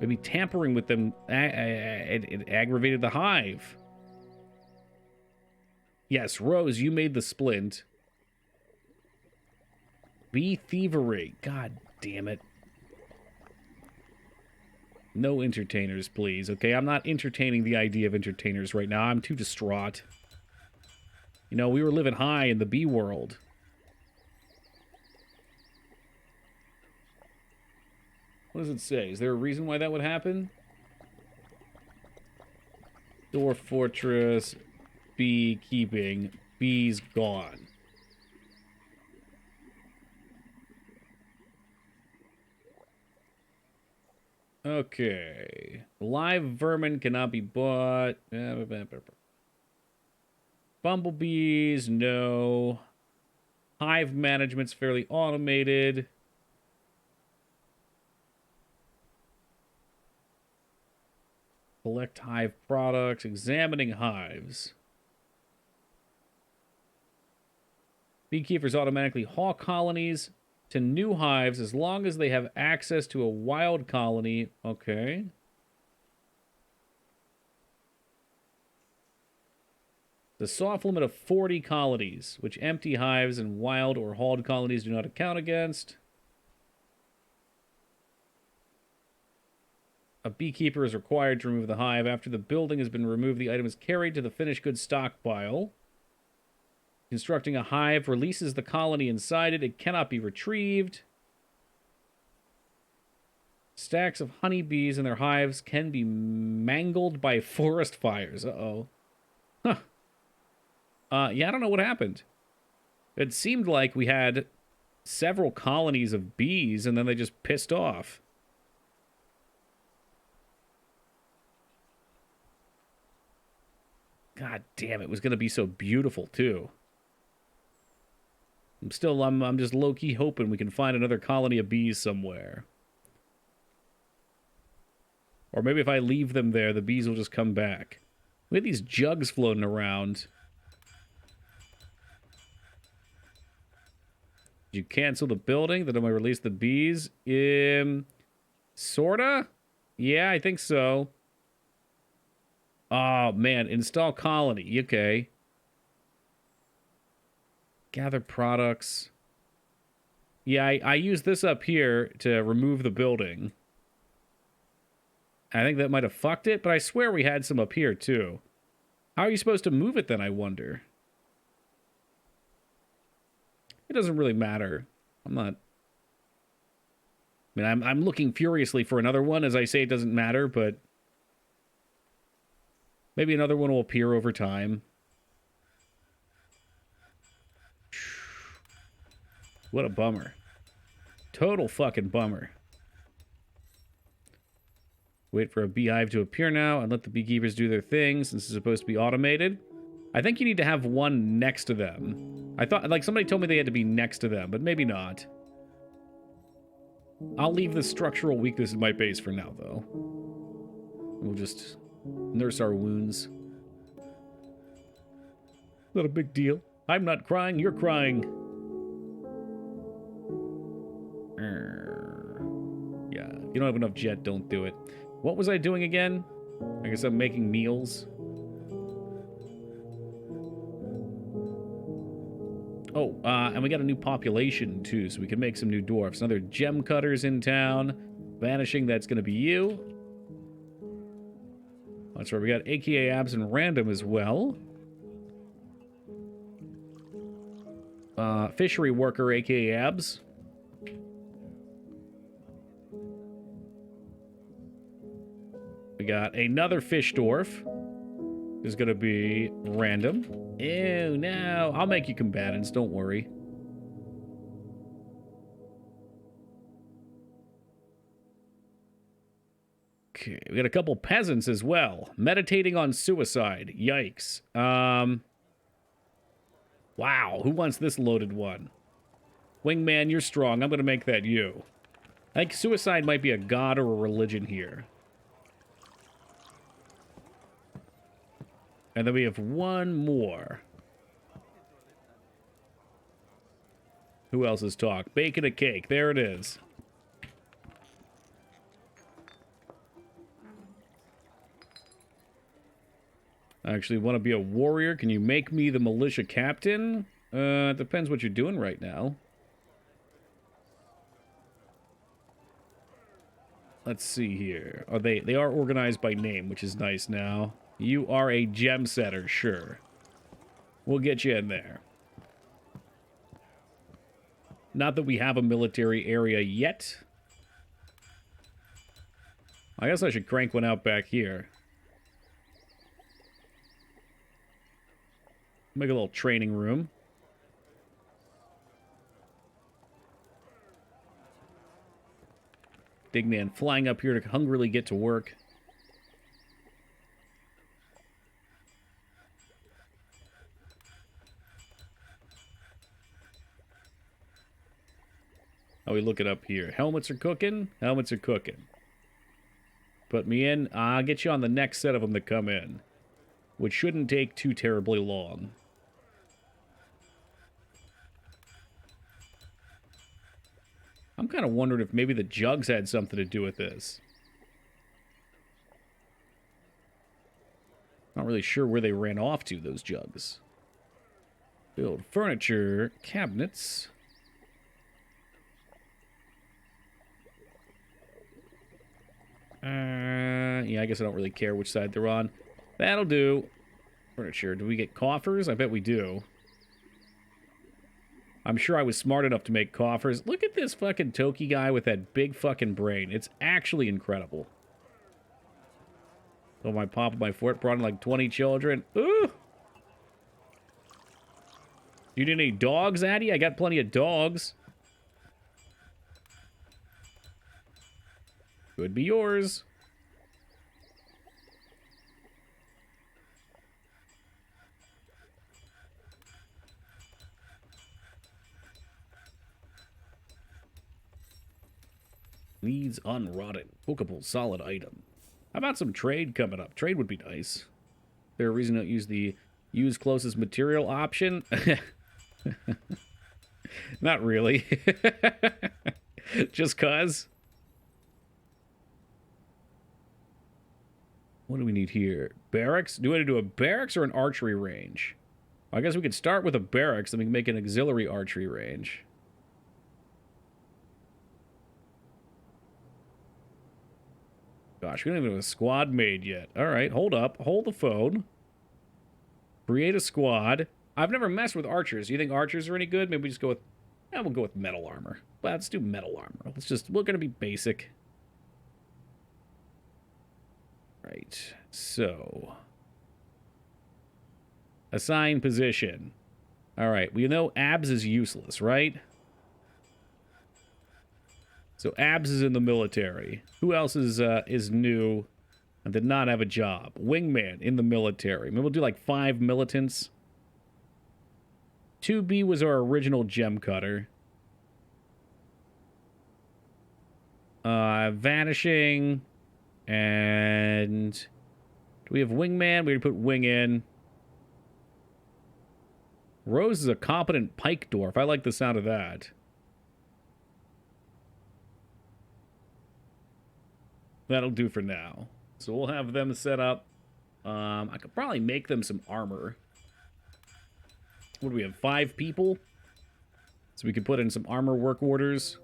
Maybe tampering with them it aggravated the hive. Yes, Rose, you made the splint. Bee thievery. God damn it. No entertainers, please. Okay, I'm not entertaining the idea of entertainers right now. I'm too distraught. You know, we were living high in the bee world. What does it say? Is there a reason why that would happen? Dwarf Fortress, beekeeping, bees gone. Okay. Live vermin cannot be bought. Bumblebees, no. Hive management's fairly automated. Collect hive products, examining hives. Beekeepers automatically haul colonies to new hives as long as they have access to a wild colony. Okay. The soft limit of 40 colonies, which empty hives and wild or hauled colonies do not account against. A beekeeper is required to remove the hive. After the building has been removed, the item is carried to the finished goods stockpile. Constructing a hive releases the colony inside it. It cannot be retrieved. Stacks of honeybees and their hives can be mangled by forest fires. Uh-oh. Huh. Yeah, I don't know what happened. It seemed like we had several colonies of bees, and then they just pissed off. God damn, it was going to be so beautiful, too. I'm just low-key hoping we can find another colony of bees somewhere. Or maybe if I leave them there, the bees will just come back. We have these jugs floating around. Did you cancel the building? Then I release the bees? Sorta? Yeah, I think so. Oh, man. Install colony. Okay. Gather products. Yeah, I use this up here to remove the building. I think that might have fucked it, but I swear we had some up here, too. How are you supposed to move it, then, I wonder? It doesn't really matter. I'm not... I mean, I'm looking furiously for another one. As I say, it doesn't matter, but... maybe another one will appear over time. What a bummer. Total fucking bummer. Wait for a beehive to appear now and let the beekeepers do their thing since it's supposed to be automated. I think you need to have one next to them. I thought, like, somebody told me they had to be next to them, but maybe not. I'll leave the structural weakness in my base for now, though. We'll just nurse our wounds. Not a big deal. I'm not crying, you're crying. Yeah, if you don't have enough jet, don't do it. What was I doing again? I guess I'm making meals. Oh, and we got a new population, too, so we can make some new dwarfs. Another gem cutters in town. Vanishing, that's going to be you. That's right, we got AKA Abs and Random as well. Fishery worker, AKA Abs. We got another fish dwarf. Is going to be Random. Ew, no. I'll make you combatants, don't worry. Okay, we got a couple peasants as well. Meditating on suicide. Yikes. Wow, who wants this loaded one? Wingman, you're strong. I'm going to make that you. I think suicide might be a god or a religion here. And then we have one more. Who else has talked? Bacon a cake. There it is. I actually want to be a warrior. Can you make me the militia captain? It depends what you're doing right now. Let's see here. Oh, they are organized by name, which is nice now. You are a gem setter, sure. We'll get you in there. Not that we have a military area yet. I guess I should crank one out back here. Make a little training room. Dignan flying up here to hungrily get to work. Oh, we look it up here. Helmets are cooking. Helmets are cooking. Put me in. I'll get you on the next set of them that come in. Which shouldn't take too terribly long. I'm kind of wondering if maybe the jugs had something to do with this. Not really sure where they ran off to, those jugs. Build furniture, cabinets. Yeah, I guess I don't really care which side they're on. That'll do. Furniture. Do we get coffers? I bet we do. I'm sure I was smart enough to make coffers. Look at this fucking Toki guy with that big fucking brain. It's actually incredible. Oh, my pop of my fort brought in like 20 children. Ooh! You need any dogs, Addy? I got plenty of dogs. Could be yours. Needs unrotted. Cookable solid item. How about some trade coming up? Trade would be nice. Is there a reason to use the use closest material option? Not really. Just cause. What do we need here? Barracks? Do we want to do a barracks or an archery range? I guess we could start with a barracks, then we can make an auxiliary archery range. Gosh, we don't even have a squad made yet. All right, hold up. Hold the phone. Create a squad. I've never messed with archers. You think archers are any good? Maybe we just go with... Yeah, we'll go with metal armor. Well, let's do metal armor. We're going to be basic. Right, so... Assign position. All right, we know Abs is useless, right? So Abs is in the military. Who else is new and did not have a job? Wingman in the military. Maybe we'll do like 5 militants. 2B was our original gem cutter. Vanishing. And do we have wingman? We already put wing in. Rose is a competent pike dwarf. I like the sound of that. That'll do for now. So we'll have them set up. I could probably make them some armor. What do we have? 5 people? So we could put in some armor work orders.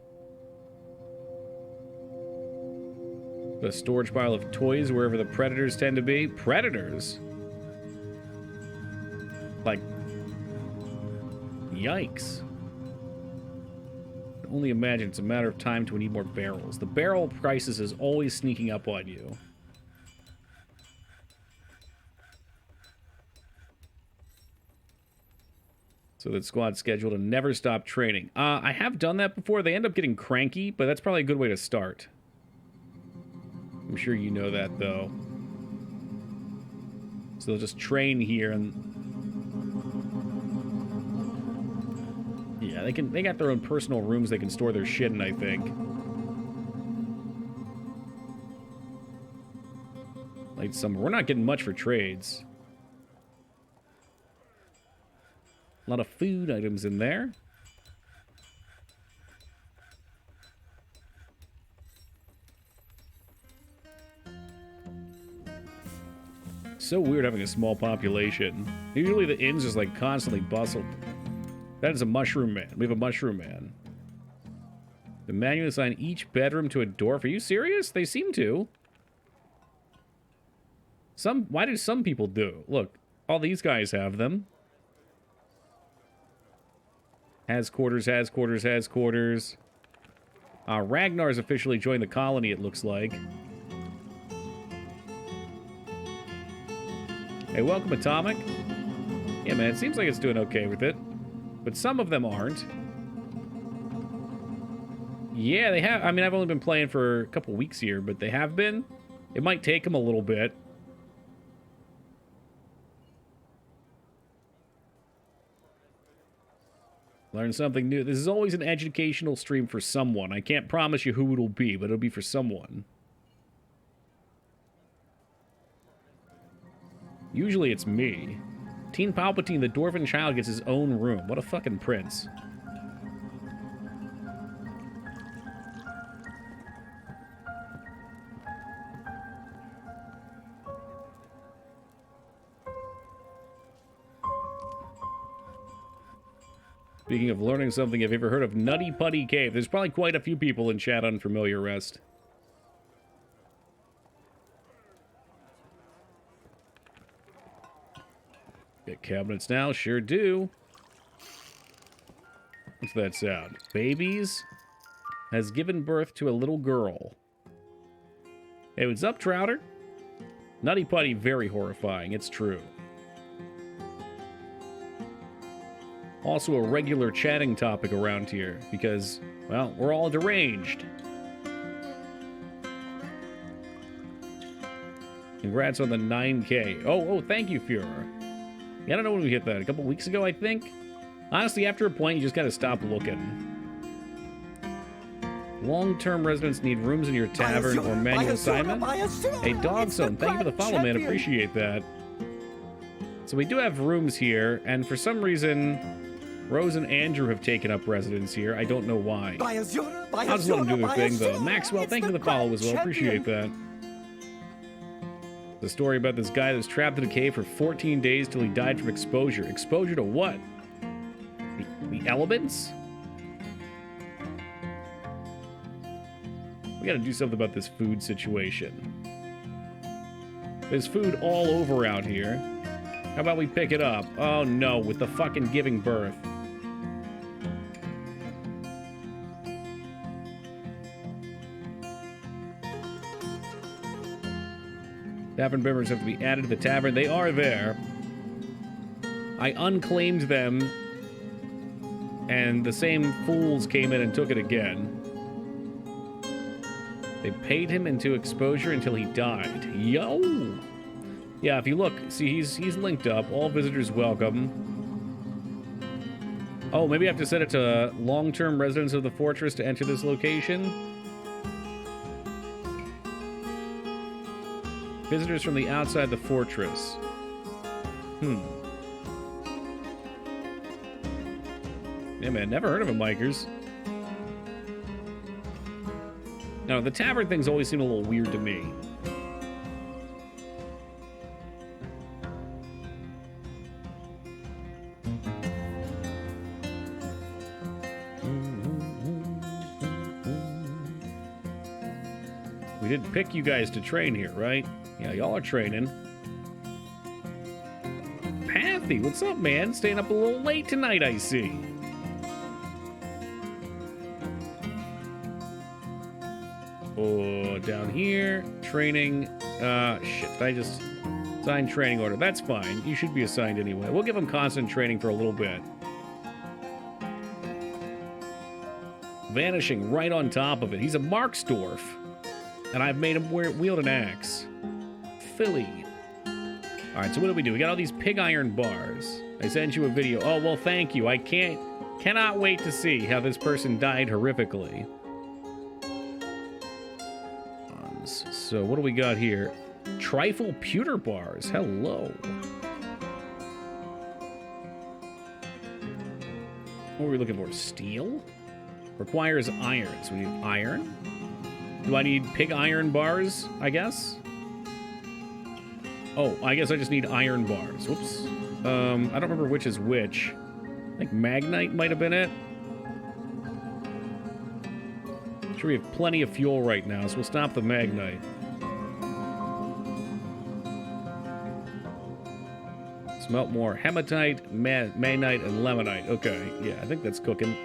A storage pile of toys wherever the predators tend to be. Predators? Like, yikes. I can only imagine it's a matter of time till we need more barrels. The barrel crisis is always sneaking up on you. So that squad's scheduled to never stop training. I have done that before. They end up getting cranky, but that's probably a good way to start. I'm sure you know that, though. So they'll just train here and... Yeah, they got their own personal rooms they can store their shit in, I think. Late summer. We're not getting much for trades. A lot of food items in there. So weird having a small population. Usually the inn's just like constantly bustled. That is a mushroom man. We have a mushroom man. The manual assign each bedroom to a dwarf. Are you serious? They seem to. Why do some people do? Look, all these guys have them. Has quarters, has quarters, has quarters. Ragnar's officially joined the colony, it looks like. Hey, welcome, Atomic. Yeah, man, it seems like it's doing okay with it. But some of them aren't. Yeah, they have. I mean, I've only been playing for a couple weeks here, but they have been. It might take them a little bit. Learn something new. This is always an educational stream for someone. I can't promise you who it'll be, but it'll be for someone. Usually it's me. Teen Palpatine, the dwarven child, gets his own room. What a fucking prince. Speaking of learning something, have you ever heard of Nutty Putty Cave? There's probably quite a few people in chat unfamiliar rest. Get cabinets now, sure do. What's that sound? Babies has given birth to a little girl. Hey, what's up, Trouter? Nutty Putty, very horrifying, it's true. Also a regular chatting topic around here, because, well, we're all deranged. Congrats on the 9K. Oh, thank you, Führer. Yeah, I don't know when we hit that. A couple weeks ago, I think? Honestly, after a point, you just gotta stop looking. Long-term residents need rooms in your tavern or manual assignment. Hey, Dogson, thank you for the follow, man. Appreciate that. So we do have rooms here, and for some reason, Rose and Andrew have taken up residence here. I don't know why. I'll just let them do their thing, though. Maxwell, thank you for the follow as well. Appreciate that. The story about this guy that was trapped in a cave for 14 days till he died from exposure. Exposure to what? The elements? We gotta do something about this food situation. There's food all over out here. How about we pick it up? Oh no, with the fucking giving birth. Tavern members have to be added to the tavern. They are there. I unclaimed them, and the same fools came in and took it again. They paid him into exposure until he died. Yo! Yeah, if you look, see, he's linked up. All visitors welcome. Oh, maybe I have to set it to long-term residents of the fortress to enter this location. Visitors from the outside the fortress. Yeah, man, never heard of them, Mikers. No, the tavern things always seem a little weird to me. We did pick you guys to train here, right? Yeah, y'all are training. Pathy, what's up, man? Staying up a little late tonight, I see. Oh, down here, training. Shit, I just signed training order. That's fine. You should be assigned anyway. We'll give him constant training for a little bit. Vanishing right on top of it. He's a Marksdorf. And I've made him wield an axe. Philly. Alright, so what do we do? We got all these pig iron bars. I sent you a video. Oh, well, thank you. I cannot wait to see how this person died horrifically. So what do we got here? Trifle pewter bars. Hello. What are we looking for? Steel? Requires iron. So we need iron. Do I need pig iron bars, I guess? Oh, I guess I just need iron bars. Whoops. I don't remember which is which. I think Magnite might have been it. Sure, we have plenty of fuel right now, so we'll stop the Magnite. Smelt more hematite, magnite, and lemonite. Okay, yeah, I think that's cooking.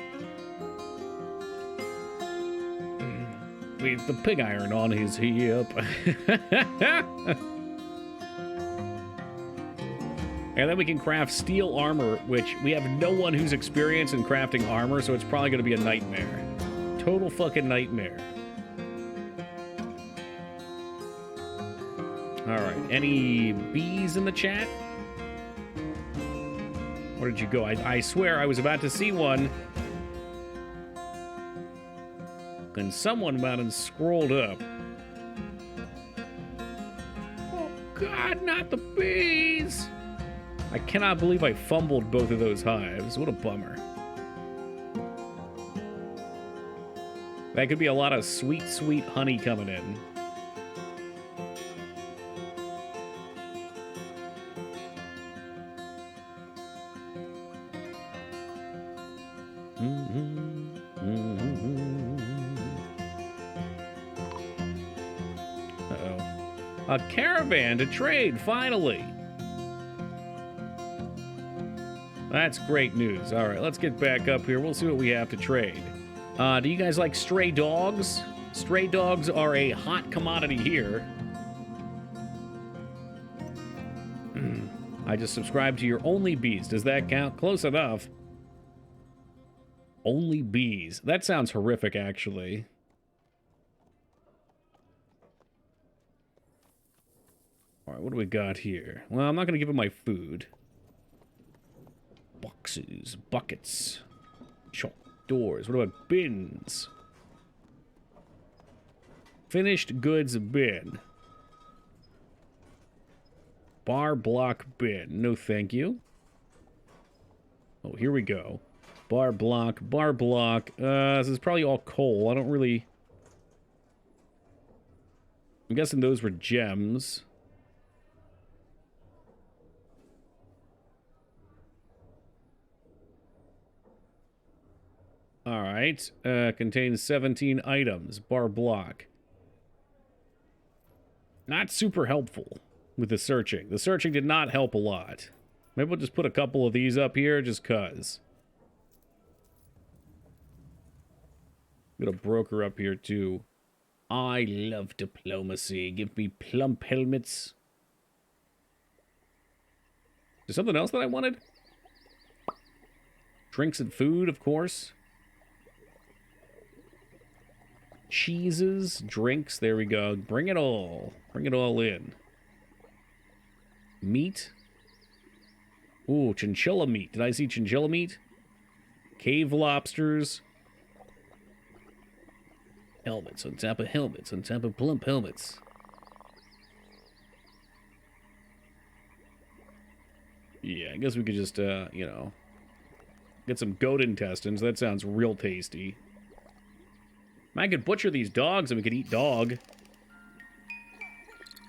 Leave the pig iron on his hip. And then we can craft steel armor, which we have no one who's experienced in crafting armor, so it's probably going to be a nightmare. Total fucking nightmare. Alright, any bees in the chat? Where did you go? I swear I was about to see one. And someone went and scrolled up. Oh God, not the bees! I cannot believe I fumbled both of those hives. What a bummer. That could be a lot of sweet, sweet honey coming in. Uh-oh. A caravan to trade, finally! That's great news. All right, let's get back up here. We'll see what we have to trade. Do you guys like stray dogs? Stray dogs are a hot commodity here. I just subscribed to your Only Bees. Does that count? Close enough. Only Bees. That sounds horrific, actually. All right, what do we got here? Well, I'm not going to give him my food. Boxes, buckets, shop doors. What about bins? Finished goods bin. Bar block bin. No, thank you. Oh, here we go. Bar block, bar block. This is probably all coal. I don't really... I'm guessing those were gems. Alright, contains 17 items, bar block. Not super helpful with the searching. The searching did not help a lot. Maybe we'll just put a couple of these up here just cuz. Got a broker up here too. I love diplomacy. Give me plump helmets. There's something else that I wanted? Drinks and food, of course. Cheeses, drinks, there we go. Bring it all. Bring it all in. Meat. Ooh, chinchilla meat. Did I see chinchilla meat? Cave lobsters. Helmets on top of helmets on top of plump helmets. Yeah, I guess we could just, you know, get some goat intestines. That sounds real tasty. I could butcher these dogs and we could eat dog.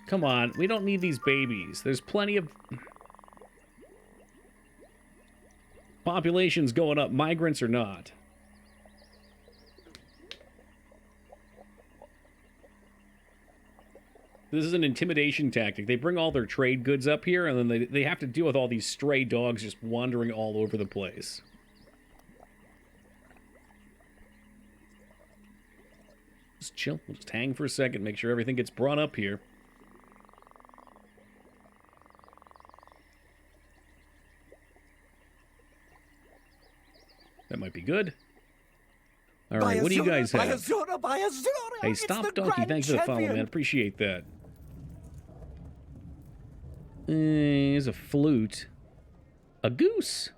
Come on, we don't need these babies. There's plenty of... Population's going up, migrants or not. This is an intimidation tactic. They bring all their trade goods up here, and then they have to deal with all these stray dogs just wandering all over the place. Just chill. We'll just hang for a second, make sure everything gets brought up here. That might be good. All right, what do you guys have? Hey, stop, Donkey. Thanks for the follow, man. Appreciate that. Here's a flute. A goose.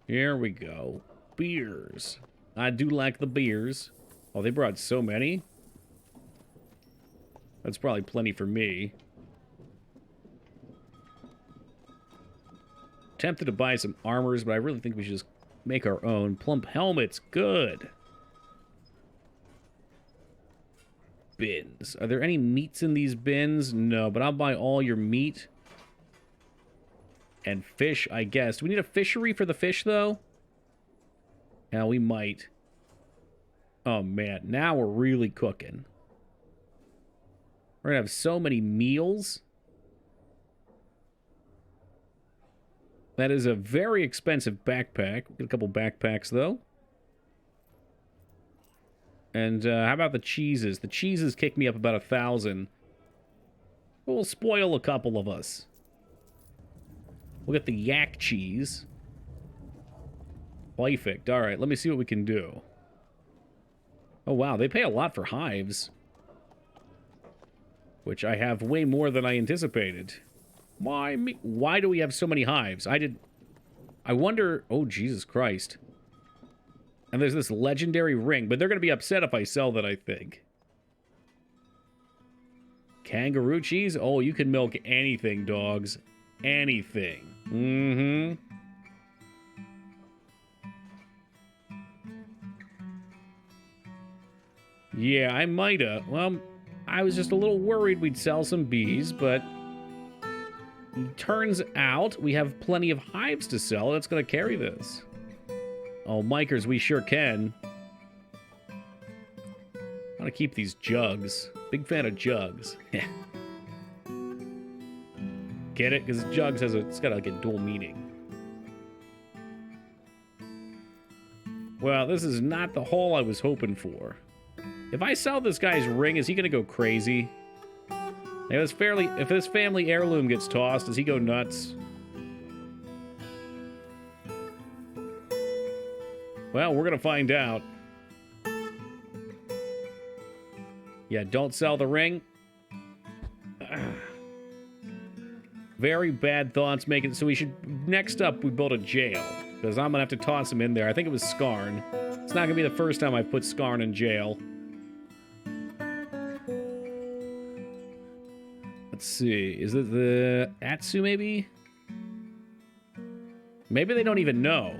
Here we go. Beers. I do like the beers. Oh, they brought so many. That's probably plenty for me. Tempted to buy some armors, but I really think we should just make our own. Plump helmets. Good. Bins. Are there any meats in these bins? No, but I'll buy all your meat. And fish, I guess. Do we need a fishery for the fish, though? Yeah, we might. Oh, man. Now we're really cooking. We're going to have so many meals. That is a very expensive backpack. Get a couple backpacks, though. And how about the cheeses? The cheeses kick me up about 1,000. We'll spoil a couple of us. We'll get the yak cheese. Perfect. All right, let me see what we can do. Oh, wow, they pay a lot for hives. Which I have way more than I anticipated. Why me? Why do we have so many hives? I wonder... Oh, Jesus Christ. And there's this legendary ring, but they're going to be upset if I sell that, I think. Kangaroo cheese? Oh, you can milk anything, dogs. Anything. Mm-hmm. Yeah, I might have. Well, I was just a little worried we'd sell some bees, but... Turns out we have plenty of hives to sell. That's going to carry this. Oh, Mikers, we sure can. I want to keep these jugs. Big fan of jugs. Get it? Because jugs has it's got like a dual meaning. Well, this is not the haul I was hoping for. If I sell this guy's ring, is he going to go crazy? If this family heirloom gets tossed, does he go nuts? Well, we're going to find out. Yeah, don't sell the ring. Very bad thoughts making... So we should... Next up, we build a jail. Because I'm going to have to toss him in there. I think it was Skarn. It's not going to be the first time I've put Skarn in jail. Let's see. Is it the Atsu, maybe? Maybe they don't even know.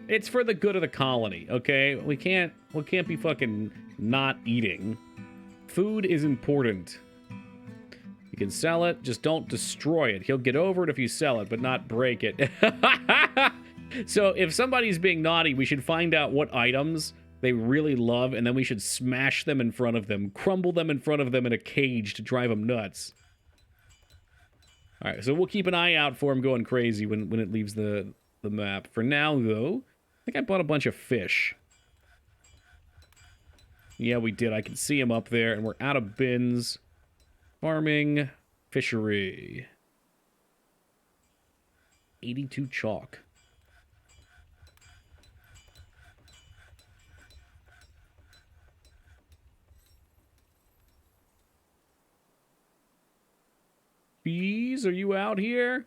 It's for the good of the colony, okay? We can't be fucking not eating. Food is important. You can sell it, just don't destroy it. He'll get over it if you sell it, but not break it. So if somebody's being naughty, we should find out what items they really love, and then we should smash them in front of them, crumble them in front of them in a cage to drive them nuts. All right, so we'll keep an eye out for him going crazy when it leaves the map. For now, though, I think I bought a bunch of fish. Yeah, we did. I can see him up there, and we're out of bins. Farming, fishery. 82 chalk. bees, are you out here?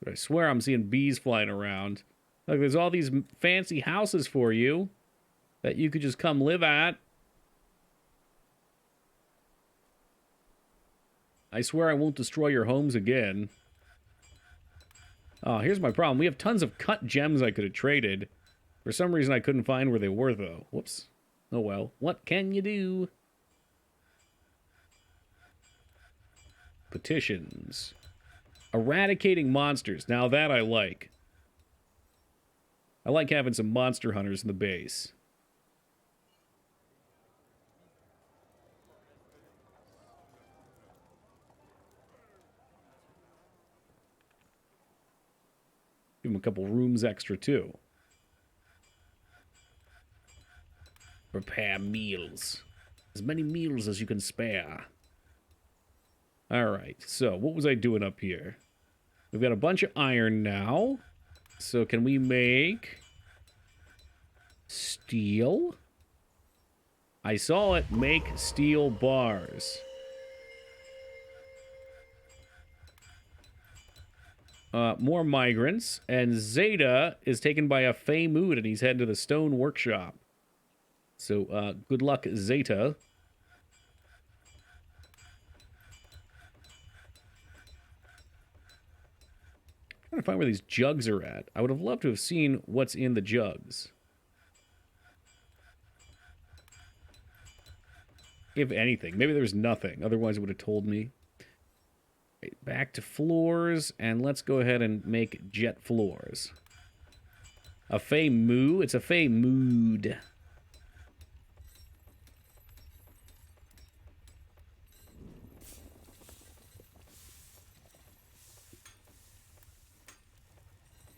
But I swear I'm seeing bees flying around. Look, there's all these fancy houses for you that you could just come live at. I swear I won't destroy your homes again. Oh, here's my problem. We have tons of cut gems I could have traded. For some reason, I couldn't find where they were, though. Whoops. Oh, well. What can you do? Petitions. Eradicating monsters. Now that I like. I like having some monster hunters in the base. Give them a couple rooms extra, too. Prepare meals. As many meals as you can spare. Alright, so what was I doing up here? We've got a bunch of iron now. So can we make steel? I saw it. Make steel bars. More migrants. And Zeta is taken by a Fey mood and he's heading to the stone workshop. So, good luck, Zeta. I'm trying to find where these jugs are at. I would have loved to have seen what's in the jugs. If anything. Maybe there's nothing. Otherwise, it would have told me. Right, back to floors, and let's go ahead and make jet floors. A Fey moo? It's a Fey mood.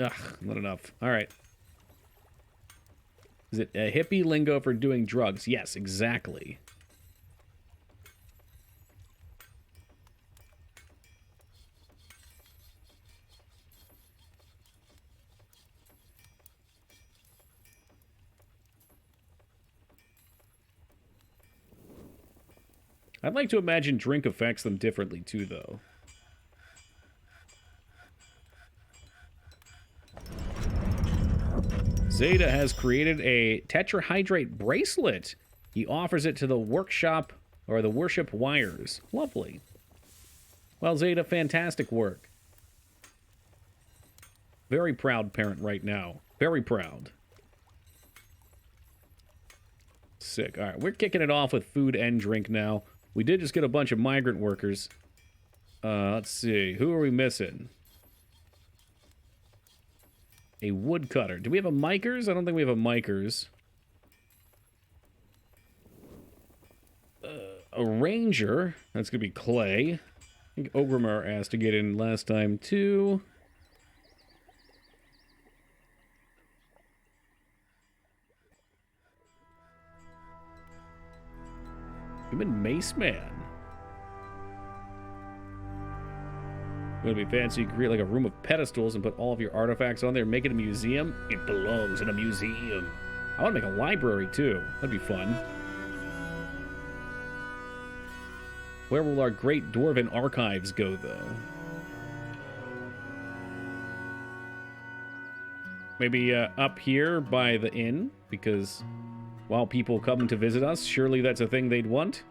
Ugh, not enough. All right. Is it a hippie lingo for doing drugs? Yes, exactly. I'd like to imagine drink affects them differently, too, though. Zeta has created a tetrahydrate bracelet. He offers it to the workshop, or the worship wires. Lovely. Well, Zeta, fantastic work. Very proud parent right now. Very proud. Sick. All right, we're kicking it off with food and drink now. We did just get a bunch of migrant workers. Let's see. Who are we missing? A woodcutter. Do we have a Mikers? I don't think we have a Mikers. A ranger. That's going to be Clay. I think Ogrimmar asked to get in last time, too. Human Mace Man. Gonna be fancy. Create like a room of pedestals and put all of your artifacts on there. Make it a museum. It belongs in a museum. I want to make a library too. That'd be fun. Where will our great dwarven archives go, though? Maybe up here by the inn, because while people come to visit us, surely that's a thing they'd want.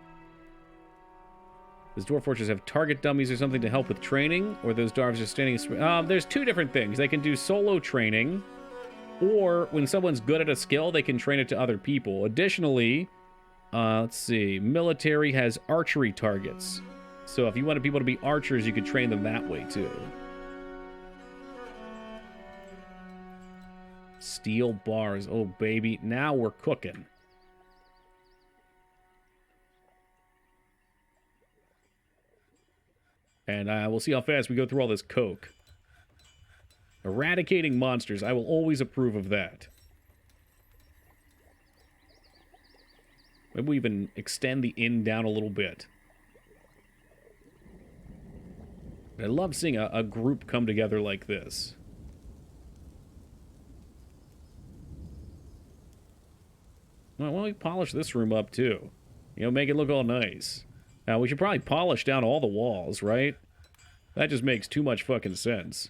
Does Dwarf Fortress have target dummies or something to help with training? Or those dwarves just standing... there's two different things. They can do solo training, or when someone's good at a skill, they can train it to other people. Additionally, let's see, military has archery targets. So if you wanted people to be archers, you could train them that way, too. Steel bars. Oh, baby. Now we're cooking. And we'll see how fast we go through all this coke. Eradicating monsters. I will always approve of that. Maybe we even extend the inn down a little bit. I love seeing a group come together like this. Well, why don't we polish this room up, too? You know, make it look all nice. We should probably polish down all the walls, right? That just makes too much fucking sense.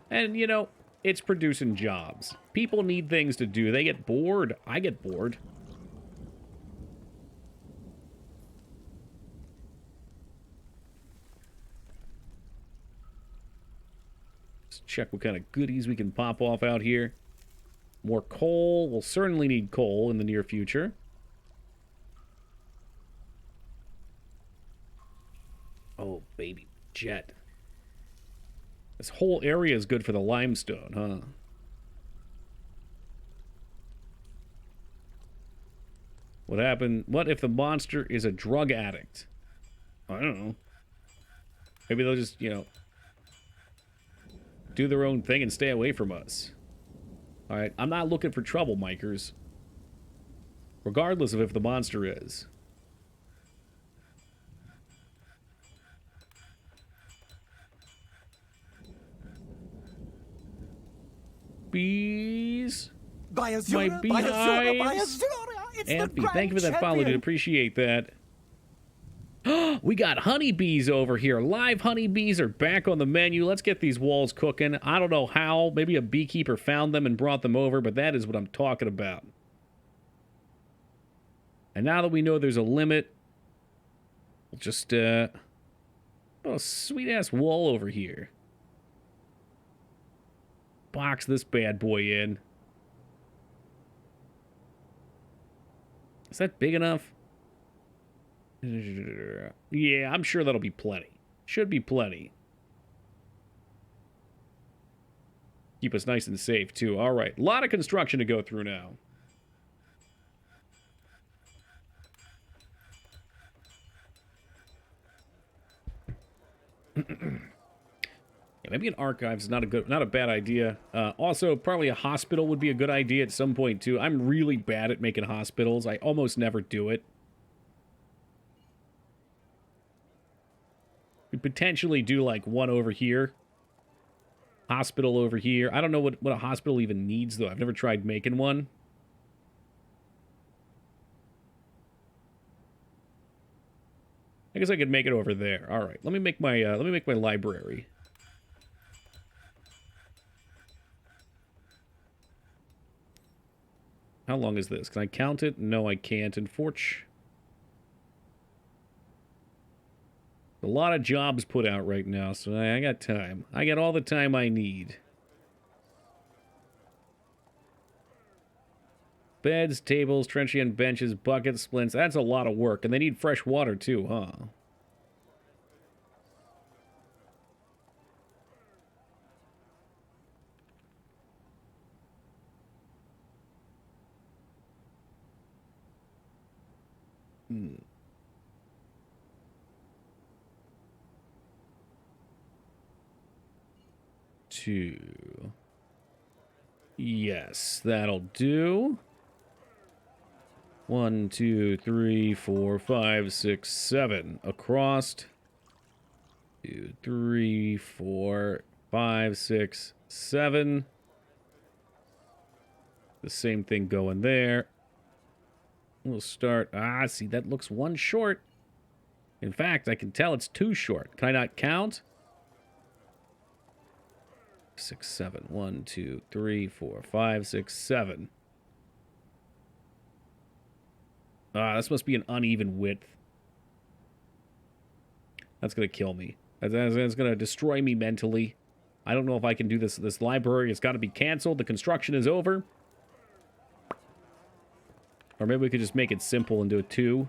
And, you know, it's producing jobs. People need things to do. They get bored. I get bored. Let's check what kind of goodies we can pop off out here. More coal. We'll certainly need coal in the near future. Oh, baby. Jet. This whole area is good for the limestone, huh? What happened? What if the monster is a drug addict? I don't know. Maybe they'll just, you know, do their own thing and stay away from us. Alright, I'm not looking for troublemakers. Regardless of if the monster is. Bees. My beehives. Ampy, thank you for that follow, dude. Appreciate that. We got honeybees over here. Live honeybees are back on the menu. Let's get these walls cooking. I don't know how. Maybe a beekeeper found them and brought them over, but that is what I'm talking about. And now that we know there's a limit, we'll just, oh, sweet-ass wall over here. Box this bad boy in. Is that big enough? Yeah, I'm sure that'll be plenty. Should be plenty. Keep us nice and safe, too. All right. A lot of construction to go through now. Yeah, maybe an archive is not a bad idea. Also, probably a hospital would be a good idea at some point, too. I'm really bad at making hospitals. I almost never do it. We potentially do, like, one over here. Hospital over here. I don't know what a hospital even needs, though. I've never tried making one. I guess I could make it over there. All right. Let me make my library. How long is this? Can I count it? No, I can't. And Forge. A lot of jobs put out right now, so I got time. I got all the time I need. Beds, tables, trenchant benches, buckets, splints. That's a lot of work. And they need fresh water, too, huh? Two. Yes, that'll do. 1, 2, 3, 4, 5, 6, 7 across. 2, 3, 4, 5, 6, 7. The same thing going there. We'll start. See, that looks one short. In fact, I can tell it's 2 short. Can I not count? 6, 7. 1, 2, 3, 4, 5, 6, 7. This must be an uneven width. That's going to kill me. That's going to destroy me mentally. I don't know if I can do this. This library has got to be canceled. The construction is over. Or maybe we could just make it simple and do a 2.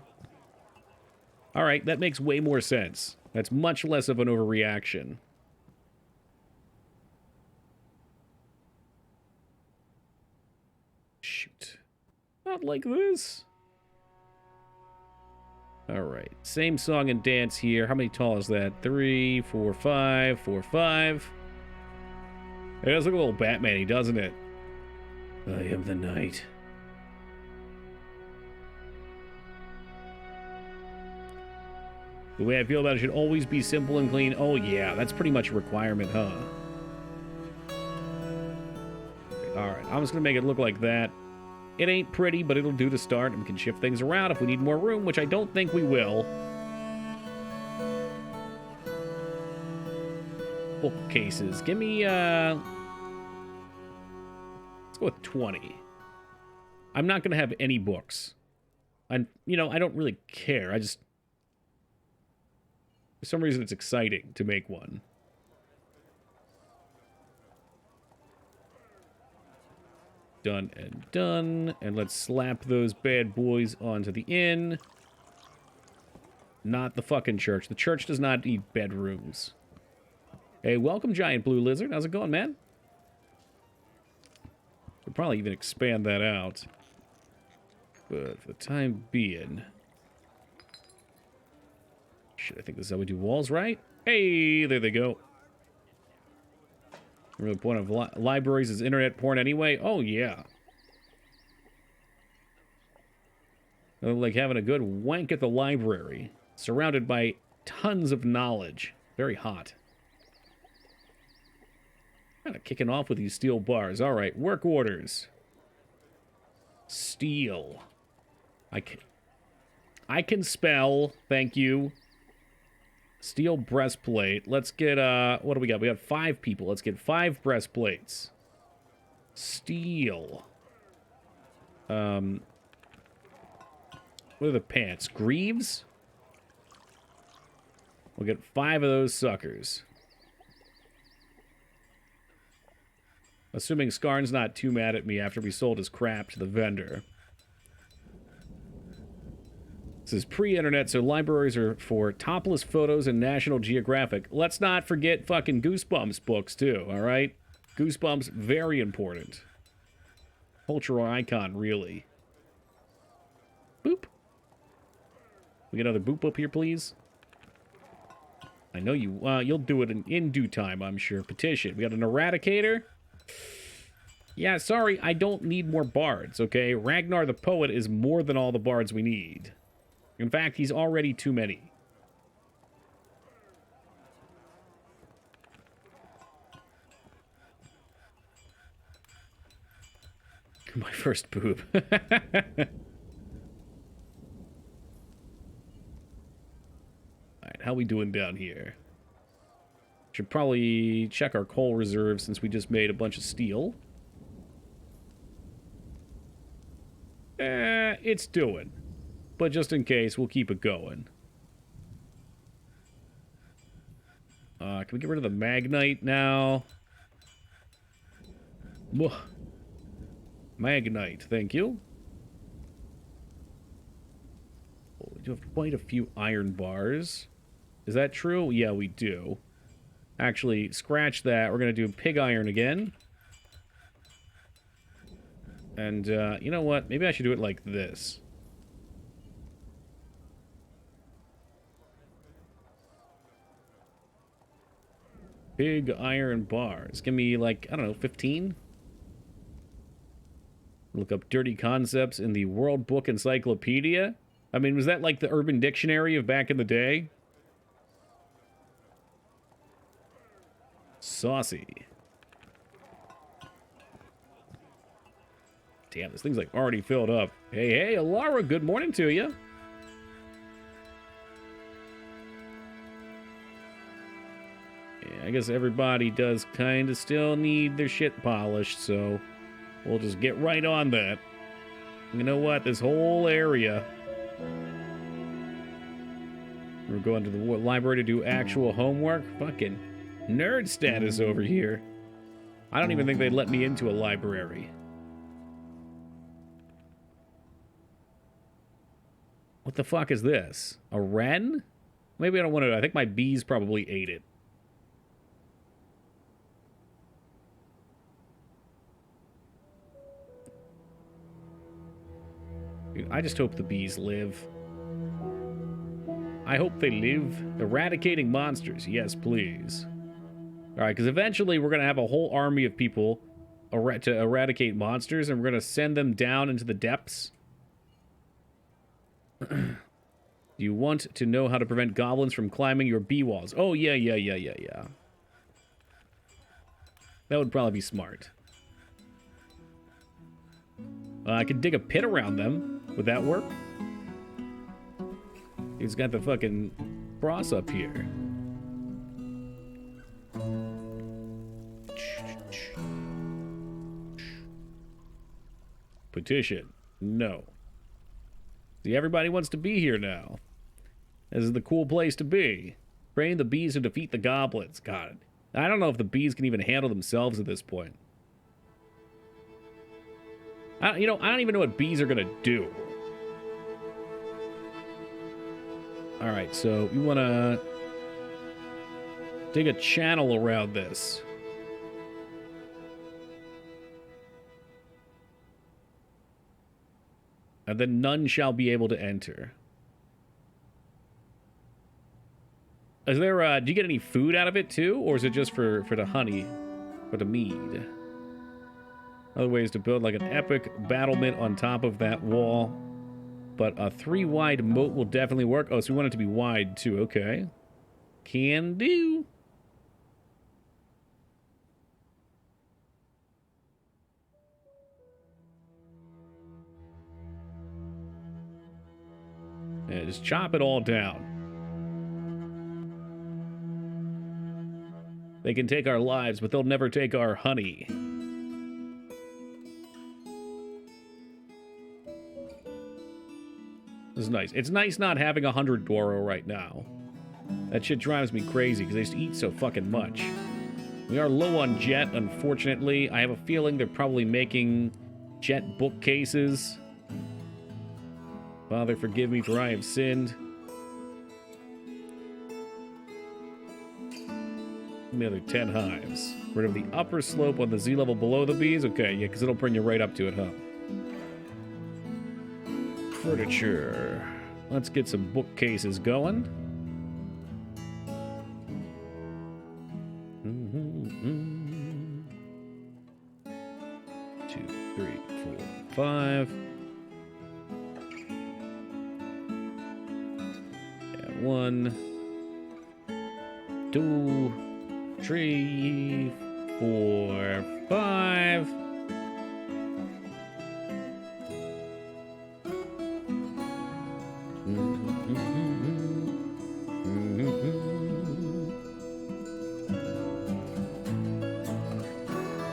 All right, that makes way more sense. That's much less of an overreaction. Shoot. Not like this. All right. Same song and dance here. How many tall is that? 3, 4, 5, 4, 5. It does look a little Batman-y, doesn't it? I am the night. The way I feel about it should always be simple and clean. Oh, yeah. That's pretty much a requirement, huh? All right. I'm just going to make it look like that. It ain't pretty, but it'll do to start, and we can shift things around if we need more room, which I don't think we will. Bookcases. Give me, let's go with 20. I'm not going to have any books. And, you know, I don't really care. I just... For some reason, it's exciting to make one. Done and done. And let's slap those bad boys onto the inn. Not the fucking church. The church does not need bedrooms. Hey, welcome, Giant Blue Lizard. How's it going, man? We'll probably even expand that out. But for the time being... Shit, I think this is how we do walls, right? Hey, there they go. Remember the point of libraries is internet porn anyway? Oh, yeah. Like having a good wank at the library. Surrounded by tons of knowledge. Very hot. Kind of kicking off with these steel bars. All right, work orders. Steel. I can spell. Thank you. Steel breastplate. Let's get, what do we got? We got 5 people. Let's get 5 breastplates. Steel. What are the pants? Greaves? We'll get 5 of those suckers. Assuming Skarn's not too mad at me after we sold his crap to the vendor. This is pre-internet, so libraries are for topless photos and National Geographic. Let's not forget fucking Goosebumps books, too, alright? Goosebumps, very important. Cultural icon, really. Boop. We get another boop up here, please? I know you, you'll do it in due time, I'm sure. Petition. We got an Eradicator. Yeah, sorry, I don't need more bards, okay? Ragnar the Poet is more than all the bards we need. In fact, he's already too many. My first boob. Alright, how we doing down here? Should probably check our coal reserve since we just made a bunch of steel. It's doing. But just in case, we'll keep it going. Can we get rid of the Magnite now? Ugh. Magnite, thank you. Oh, we do have quite a few iron bars. Is that true? Yeah, we do. Actually, scratch that. We're going to do pig iron again. And, you know what? Maybe I should do it like this. Pig iron bars. Give me, like, I don't know, 15? Look up dirty concepts in the World Book Encyclopedia. I mean, was that like the Urban Dictionary of back in the day? Saucy. Damn, this thing's like already filled up. Hey, Alara, good morning to you. Yeah, I guess everybody does kind of still need their shit polished, so we'll just get right on that. You know what? This whole area... We're going to the library to do actual homework? Fucking nerd status over here. I don't even think they'd let me into a library. What the fuck is this? A wren? Maybe I don't want to... I think my bees probably ate it. I just hope the bees live. I hope they live. Eradicating monsters. Yes, please. Alright, because eventually we're going to have a whole army of people to eradicate monsters, and we're going to send them down into the depths. Do you want to know how to prevent goblins from climbing your bee walls? Oh, yeah. That would probably be smart. I could dig a pit around them. Would that work? He's got the fucking cross up here. Petition. No. See, everybody wants to be here now. This is the cool place to be. Train the bees to defeat the goblins. God, I don't know if the bees can even handle themselves at this point. I don't even know what bees are gonna do. All right, so you want to dig a channel around this. And then none shall be able to enter. Is there, do you get any food out of it too? Or is it just for the honey, for the mead? Other ways to build like an epic battlement on top of that wall. But a 3-wide moat will definitely work. Oh, so we want it to be wide too. Okay. Can do. Yeah, just chop it all down. They can take our lives, but they'll never take our honey. This is nice. It's nice not having 100 Doro right now. That shit drives me crazy because they just eat so fucking much. We are low on jet, unfortunately. I have a feeling they're probably making jet bookcases. Father, forgive me for I have sinned. The other 10 hives. Rid of the upper slope on the Z level below the bees? Okay, yeah, because it'll bring you right up to it, huh? Furniture. Let's get some bookcases going. 2, 3, 4, 5. Yeah, 1, 2, 3, 4, 5.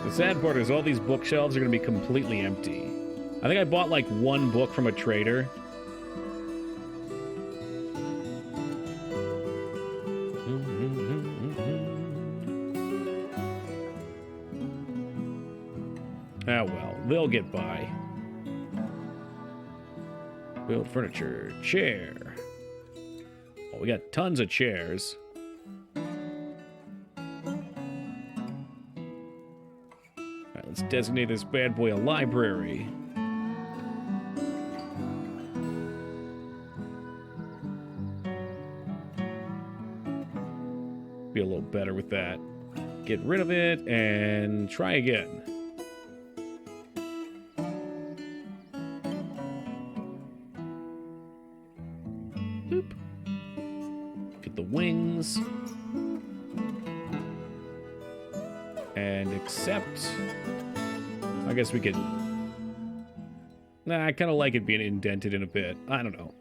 The sad part is all these bookshelves are going to be completely empty. I think I bought like 1 book from a trader. Ah, well, they'll get by. Build furniture. Chair. Oh, we got tons of chairs. Alright, let's designate this bad boy a library. Be a little better with that. Get rid of it and try again. Boop. Get the wings. And accept. I guess we could... Nah, I kind of like it being indented in a bit. I don't know.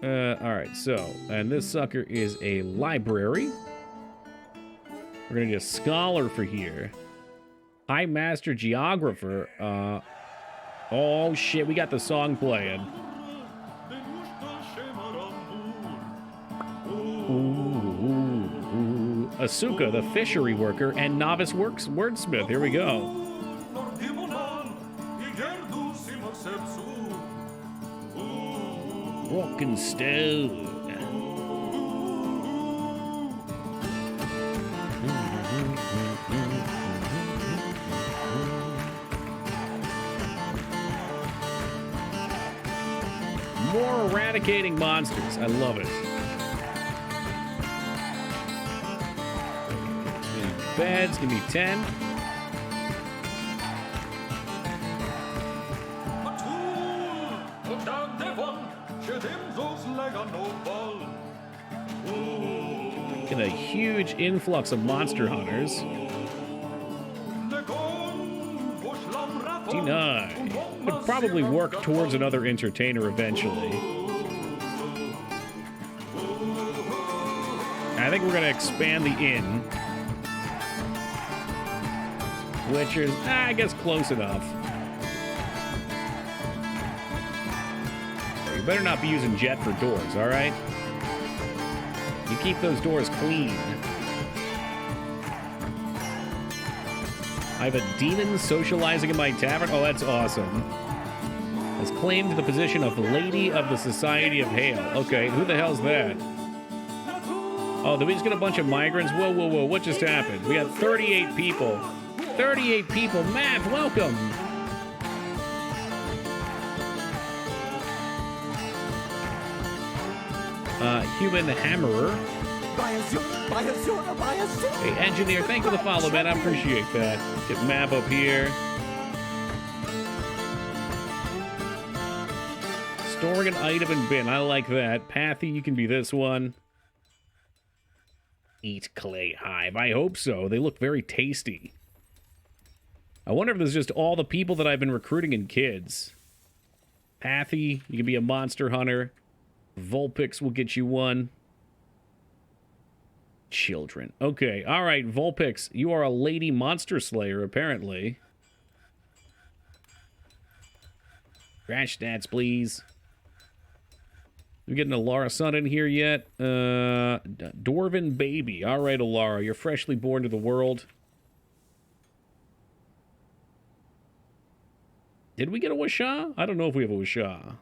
Alright, so, and this sucker is a library. We're gonna need a scholar for here. High Master Geographer. Oh shit, we got the song playing. Ooh. Asuka, the fishery worker, and novice wordsmith. Here we go. Broken stone. More eradicating monsters. I love it. Beds, give me 10. Get a huge influx of monster hunters. 59. Could probably work towards another entertainer eventually. I think we're going to expand the inn. Which is, I guess, close enough. You better not be using jet for doors, all right? You keep those doors clean. I have a demon socializing in my tavern. Oh, that's awesome. Has claimed the position of Lady of the Society of Hale. Okay, who the hell's that? Oh, did we just get a bunch of migrants? Whoa, whoa, whoa, what just happened? We got 38 people. 38 people. Matt, welcome. Human Hammerer. Hey, Engineer, thank you for the follow, man. I appreciate that. Get map up here. Storing an item in bin. I like that. Pathy, you can be this one. Eat clay hive. I hope so. They look very tasty. I wonder if there's just all the people that I've been recruiting in kids. Pathy, you can be a monster hunter. Vulpix will get you one. Children. Okay, all right, Vulpix, you are a lady monster slayer, apparently. Crash stats, please. We getting Alara Sun in here yet? Dwarven baby. All right, Alara, you're freshly born to the world. Did we get a Wisha? I don't know if we have a Wisha.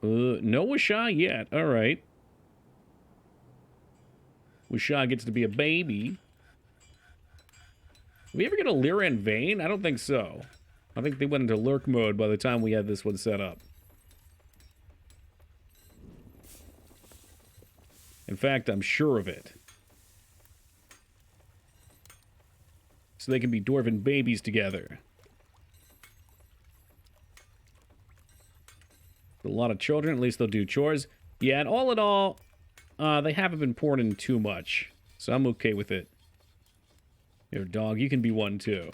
No Wisha yet. All right. Wisha gets to be a baby. Did we ever get a Lyran Vane? I don't think so. I think they went into lurk mode by the time we had this one set up. In fact, I'm sure of it. So they can be dwarven babies together. A lot of children, at least they'll do chores. Yeah, and all in all, they haven't been pouring in too much. So I'm okay with it. Here, dog, you can be one too.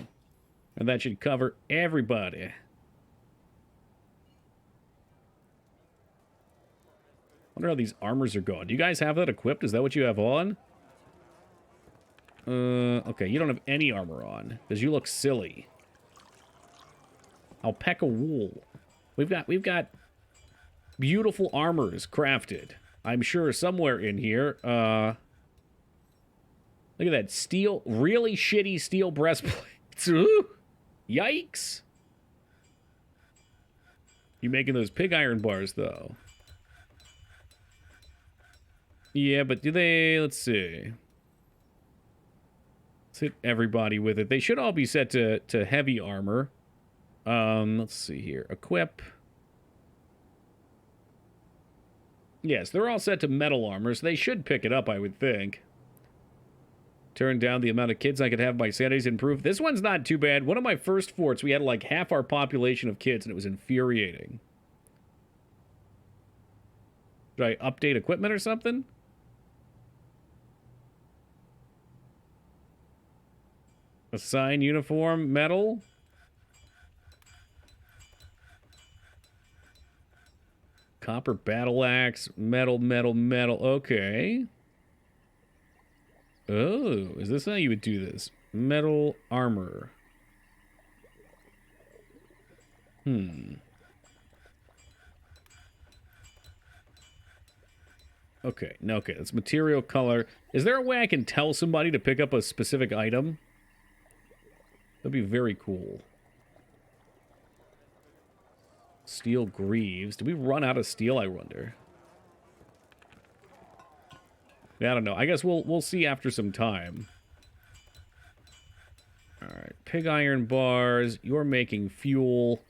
And that should cover everybody. Wonder how these armors are going. Do you guys have that equipped? Is that what you have on? Okay, you don't have any armor on, because you look silly. Alpaca wool. We've got beautiful armors crafted. I'm sure somewhere in here. Look at that steel, really shitty steel breastplates. Ooh, yikes. You making those pig iron bars, though. Yeah, but do they... Let's see. Let's hit everybody with it. They should all be set to heavy armor. Let's see here. Equip. Yes, they're all set to metal armor, so they should pick it up, I would think. Turn down the amount of kids I could have. My sanity's improved. This one's not too bad. One of my first forts, we had like half our population of kids, and it was infuriating. Should I update equipment or something? Assign uniform, metal. Copper battle axe, metal, metal, metal. Okay. Oh, is this how you would do this? Metal armor. Okay, no, okay, that's material color. Is there a way I can tell somebody to pick up a specific item? That'd be very cool. Steel greaves. Did we run out of steel, I wonder? Yeah, I don't know. I guess we'll see after some time. Alright. Pig iron bars. You're making fuel.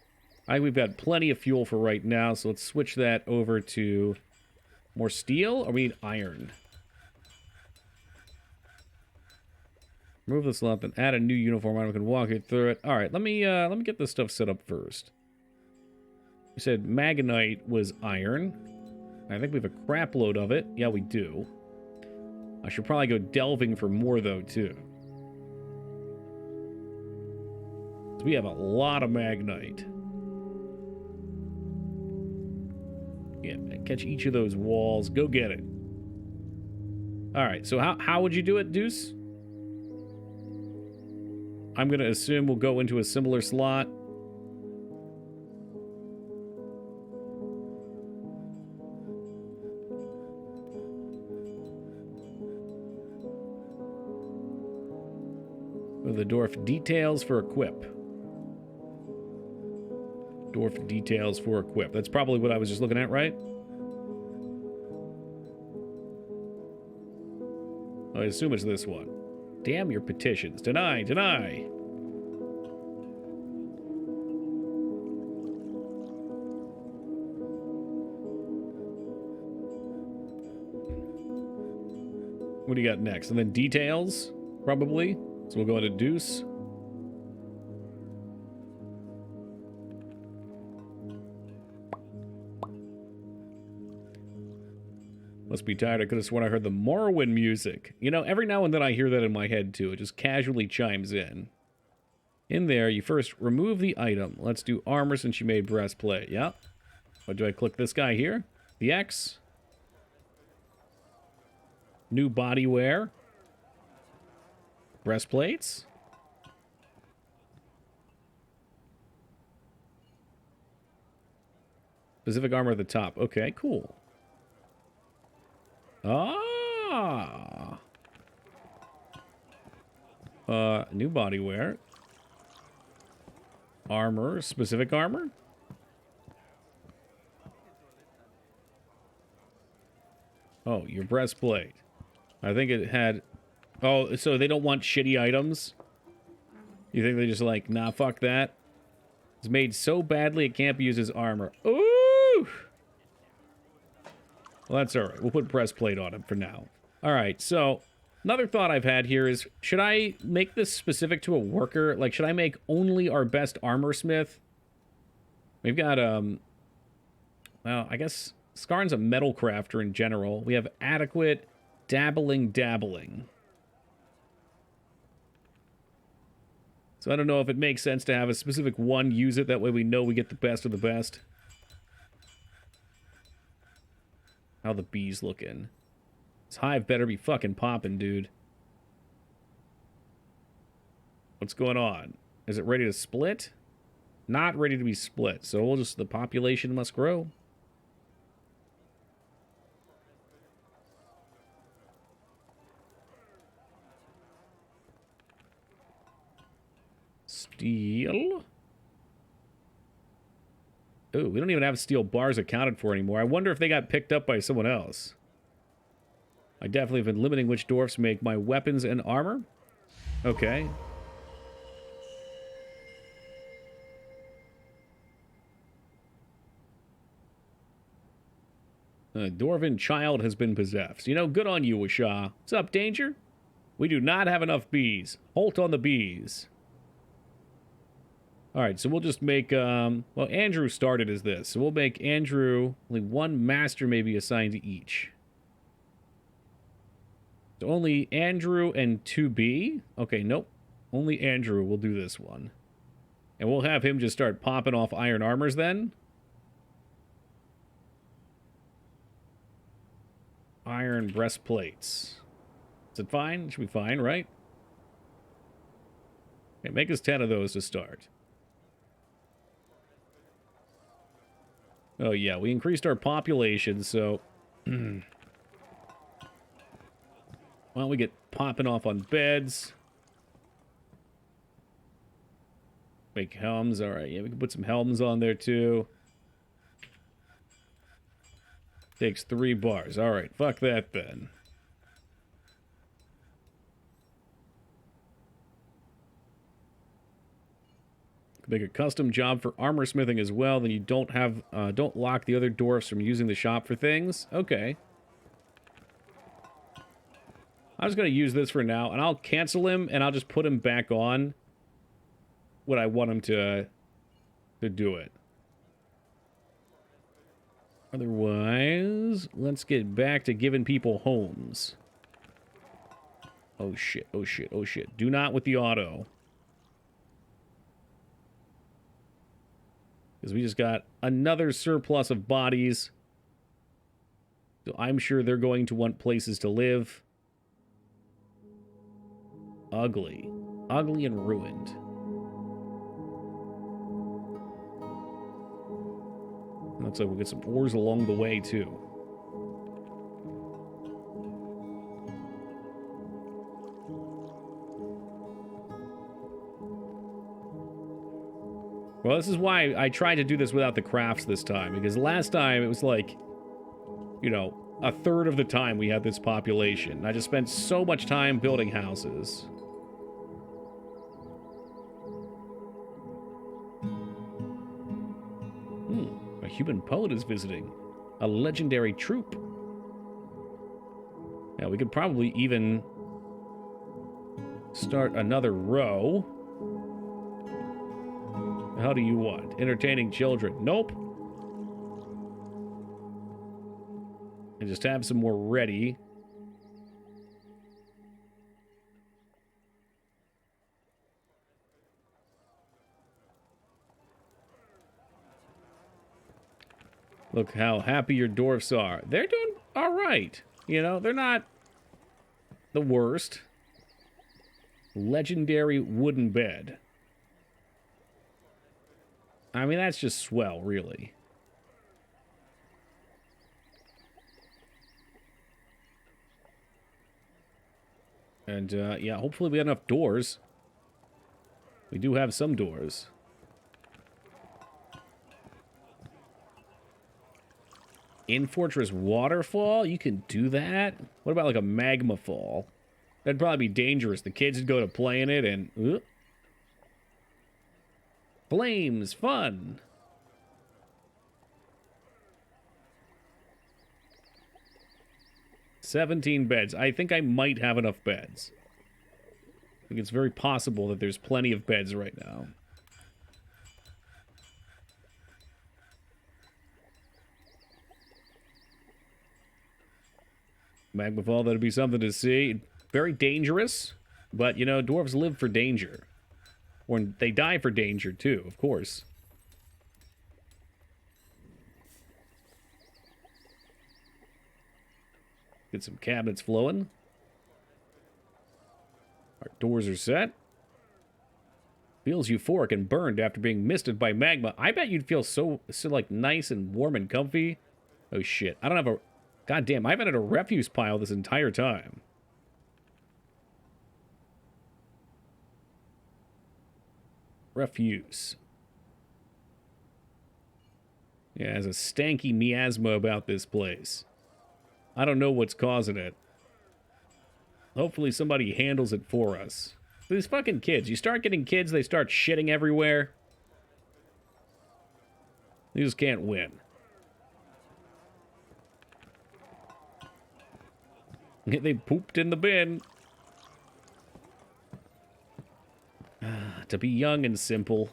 We've got plenty of fuel for right now, so let's switch that over to more steel, or we need iron? Remove this lump and add a new uniform item. I can walk it through it. All right, let me get this stuff set up first. We said Magonite was iron. I think we have a crap load of it. Yeah, we do. I should probably go delving for more, though, too. We have a lot of Magnite. Yeah, catch each of those walls. Go get it. All right, so how would you do it, Deuce? I'm going to assume we'll go into a similar slot. With the Dwarf details for equip. Dwarf details for equip. That's probably what I was just looking at, right? I assume it's this one. Damn your petitions. Deny, deny. What do you got next? And then details, probably. So we'll go into Deuce. Must be tired. I could have sworn I heard the Morrowind music. You know, every now and then I hear that in my head, too. It just casually chimes in. In there, you first remove the item. Let's do armor since you made breastplate. Yep. What do I click this guy here? The X. New body wear. Breastplates. Specific armor at the top. Okay, cool. Ah. New body wear. Armor. Specific armor. Oh, your breastplate. I think it had... Oh, so they don't want shitty items? You think they're just like, nah, fuck that? It's made so badly it can't be used as armor. Ooh! Well, that's alright. We'll put breastplate on him for now. Alright, so... Another thought I've had here is, should I make this specific to a worker? Like, should I make only our best armor smith? We've got, well, I guess Skarn's a metal crafter in general. We have adequate dabbling. So I don't know if it makes sense to have a specific one use it. That way we know we get the best of the best. How the bees looking? This hive better be fucking popping, dude. What's going on? Is it ready to split? Not ready to be split. So we'll just... The population must grow. Steel. Oh, we don't even have steel bars accounted for anymore. I wonder if they got picked up by someone else. I definitely have been limiting which dwarfs make my weapons and armor. Okay. A dwarven child has been possessed. You know, good on you, Wishaw. What's up, Danger? We do not have enough bees. Halt on the bees. Alright, so we'll just make, well, Andrew started as this. So we'll make Andrew, only one master may be assigned to each. So only Andrew and 2B? Okay, nope. Only Andrew will do this one. And we'll have him just start popping off iron armors then. Iron breastplates. Is it fine? Should be fine, right? Okay, make us 10 of those to start. Oh yeah, we increased our population, so... Why don't we get popping off on beds? Make helms. Alright, yeah, we can put some helms on there too. Takes 3 bars. Alright, fuck that then. Make a custom job for armor smithing as well, then you don't have, don't lock the other dwarfs from using the shop for things. Okay. I'm just going to use this for now, and I'll cancel him, and I'll just put him back on when I want him to do it. Otherwise, let's get back to giving people homes. Oh shit, oh shit, oh shit. Do not with the auto. Because we just got another surplus of bodies. So I'm sure they're going to want places to live. Ugly. Ugly and ruined. Looks like we'll get some ores along the way, too. Well, this is why I tried to do this without the crafts this time, because last time it was like, you know, a third of the time we had this population. I just spent so much time building houses. A human poet is visiting. A legendary troupe. Yeah, we could probably even start another row. How do you want? Entertaining children. Nope. And just have some more ready. Look how happy your dwarfs are. They're doing all right. You know, they're not the worst. Legendary wooden bed. I mean, that's just swell, really. And, yeah, hopefully we have enough doors. We do have some doors. In-fortress waterfall? You can do that? What about, like, a magma fall? That'd probably be dangerous. The kids would go to play in it and... Flames! Fun! $17 beds. I think I might have enough beds. I think it's very possible that there's plenty of beds right now. Magma fall, that'd be something to see. Very dangerous, but, you know, dwarves live for danger. Or they die for danger, too, of course. Get some cabinets flowing. Our doors are set. Feels euphoric and burned after being misted by magma. I bet you'd feel so like, nice and warm and comfy. Oh, shit. I don't have a... God damn, I haven't had a refuse pile this entire time. Refuse. Yeah, there's a stanky miasma about this place. I don't know what's causing it. Hopefully somebody handles it for us. These fucking kids. You start getting kids, they start shitting everywhere. You just can't win. They pooped in the bin. To be young and simple.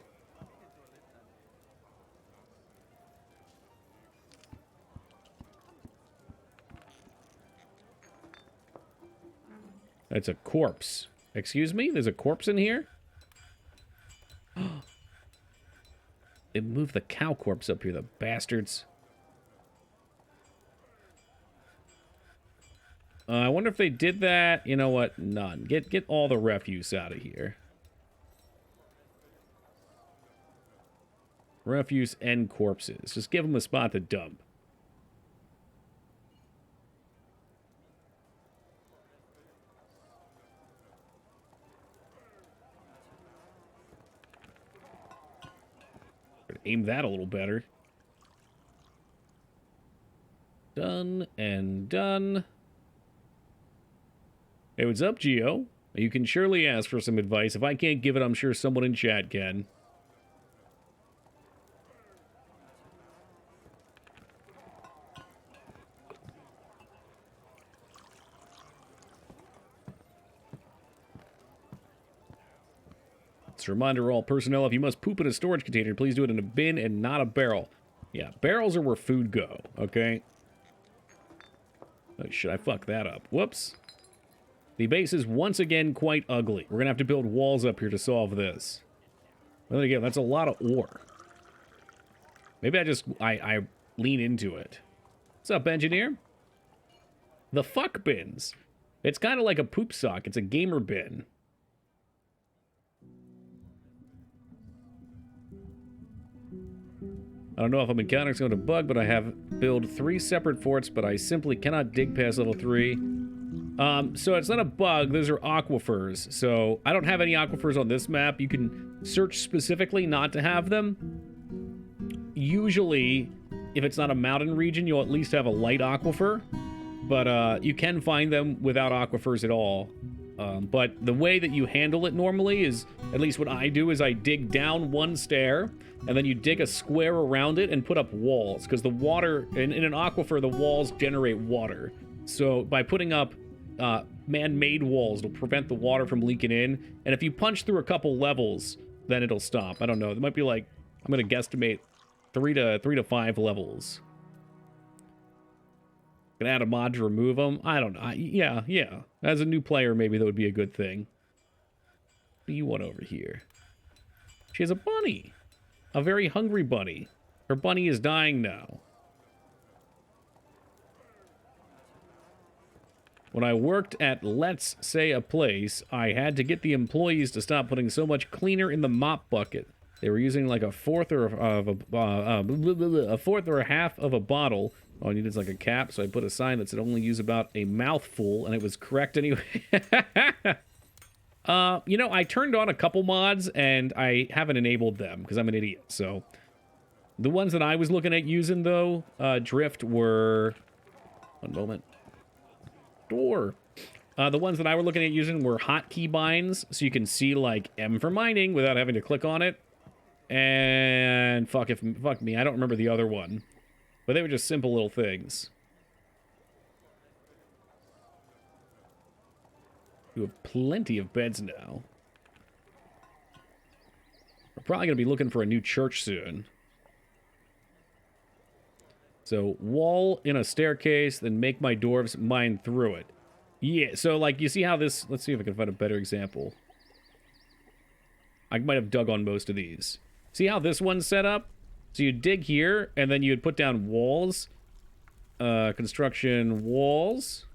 That's a corpse. Excuse me? There's a corpse in here? They moved the cow corpse up here, the bastards. I wonder if they did that. You know what? None. Get all the refuse out of here. Refuse and corpses. Just give them a spot to dump. Aim that a little better. Done and done. Hey, what's up, Geo? You can surely ask for some advice. If I can't give it, I'm sure someone in chat can. It's a reminder to all personnel, if you must poop in a storage container, please do it in a bin and not a barrel. Yeah, barrels are where food go, okay? Oh, shit, I fucked that up. Whoops. The base is once again quite ugly. We're gonna have to build walls up here to solve this. Well, then again, that's a lot of ore. Maybe I lean into it. What's up, engineer? The fuck bins. It's kind of like a poop sock. It's a gamer bin. I don't know if I'm encountering some kind of bug, but I have built 3 separate forts, but I simply cannot dig past level 3. So it's not a bug, those are aquifers. So I don't have any aquifers on this map. You can search specifically not to have them. Usually, if it's not a mountain region, you'll at least have a light aquifer. But you can find them without aquifers at all. But the way that you handle it normally is, at least what I do, is I dig down one stair, and then you dig a square around it and put up walls. Because the water, in an aquifer, the walls generate water. So by putting up man-made walls, it'll prevent the water from leaking in. And if you punch through a couple levels, then it'll stop. I don't know. It might be like, I'm going to guesstimate 3 to 5 levels. Can add a mod to remove them. I don't know. Yeah. As a new player, maybe that would be a good thing. What do you want over here? She has a bunny. A very hungry bunny. Her bunny is dying now. When I worked at Let's Say a Place, I had to get the employees to stop putting so much cleaner in the mop bucket. They were using like a fourth or a half of a bottle. All I needed is like a cap, so I put a sign that said only use about a mouthful, and it was correct anyway. You know, I turned on a couple mods, and I haven't enabled them, because I'm an idiot, so... The ones that I was looking at using, though, Drift, were... One moment. Door. The ones that I were looking at using were hotkey binds, so you can see, like, M for mining without having to click on it. And fuck me, I don't remember the other one. But they were just simple little things. We have plenty of beds now. We're probably going to be looking for a new church soon. So, wall in a staircase, then make my dwarves mine through it. Yeah, so, like, you see how this... Let's see if I can find a better example. I might have dug on most of these. See how this one's set up? So you dig here, and then you'd put down walls. Construction walls.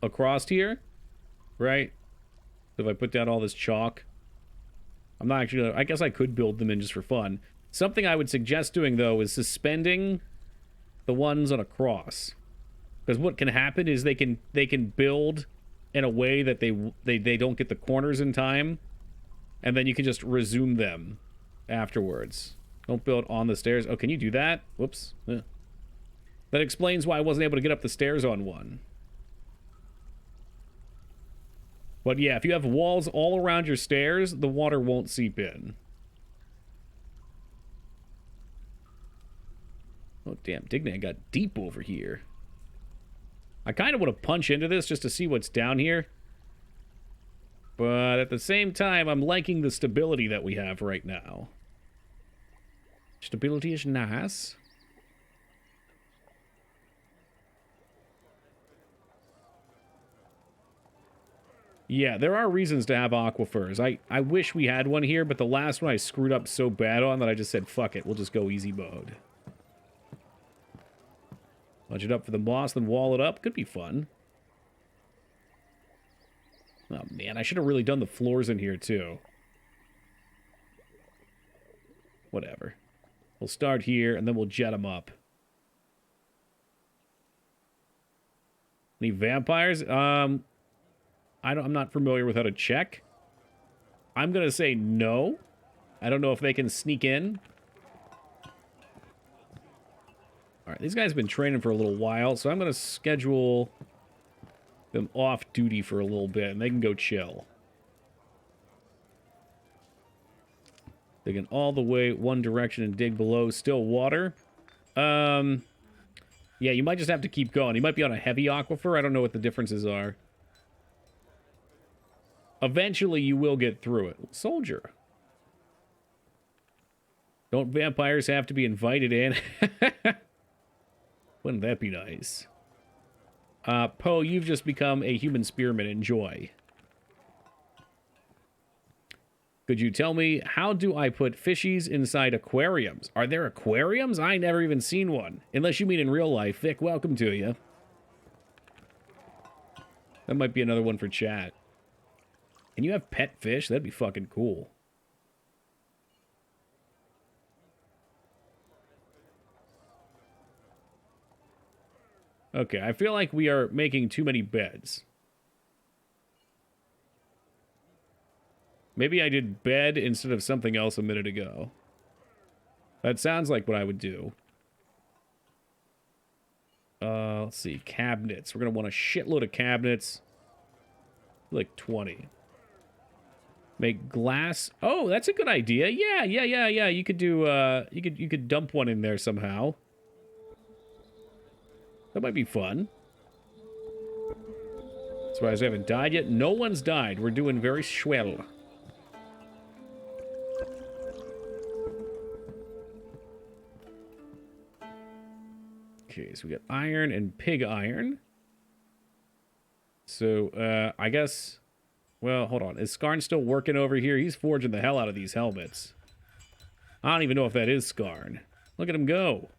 Across here. Right? So if I put down all this chalk. I'm not actually gonna... I guess I could build them in just for fun. Something I would suggest doing, though, is suspending the ones on a cross. Because what can happen is they can build in a way that they don't get the corners in time. And then you can just resume them afterwards. Don't build on the stairs. Oh, can you do that? Whoops. That explains why I wasn't able to get up the stairs on one. But yeah, if you have walls all around your stairs, the water won't seep in. Oh, damn. Dignan got deep over here. I kind of want to punch into this just to see what's down here. But at the same time, I'm liking the stability that we have right now. Stability is nice. Yeah, there are reasons to have aquifers. I wish we had one here, but the last one I screwed up so bad on that I just said, fuck it, we'll just go easy mode. Punch it up for the moss, then wall it up. Could be fun. Oh, man, I should have really done the floors in here, too. Whatever. We'll start here, and then we'll jet them up. Any vampires? I'm not familiar with how to check. I'm going to say no. I don't know if they can sneak in. All right, these guys have been training for a little while, so I'm going to schedule them off duty for a little bit, and they can go chill. Digging all the way one direction and dig below. Still water. Yeah, you might just have to keep going. You might be on a heavy aquifer. I don't know what the differences are. Eventually, you will get through it. Soldier. Don't vampires have to be invited in? Wouldn't that be nice? Poe, you've just become a human spearman. Enjoy. Could you tell me, how do I put fishies inside aquariums? Are there aquariums? I never even seen one. Unless you mean in real life. Vic, welcome to you. That might be another one for chat. Can you have pet fish? That'd be fucking cool. Okay, I feel like we are making too many beds. Maybe I did bed instead of something else a minute ago. That sounds like what I would do. Let's see. Cabinets. We're going to want a shitload of cabinets. Like 20. Make glass. Oh, that's a good idea. Yeah. You could do, you could dump one in there somehow. That might be fun. Surprised I haven't died yet. No one's died. We're doing very swell. Okay, so we got iron and pig iron. So, I guess... Well, hold on. Is Skarn still working over here? He's forging the hell out of these helmets. I don't even know if that is Skarn. Look at him go.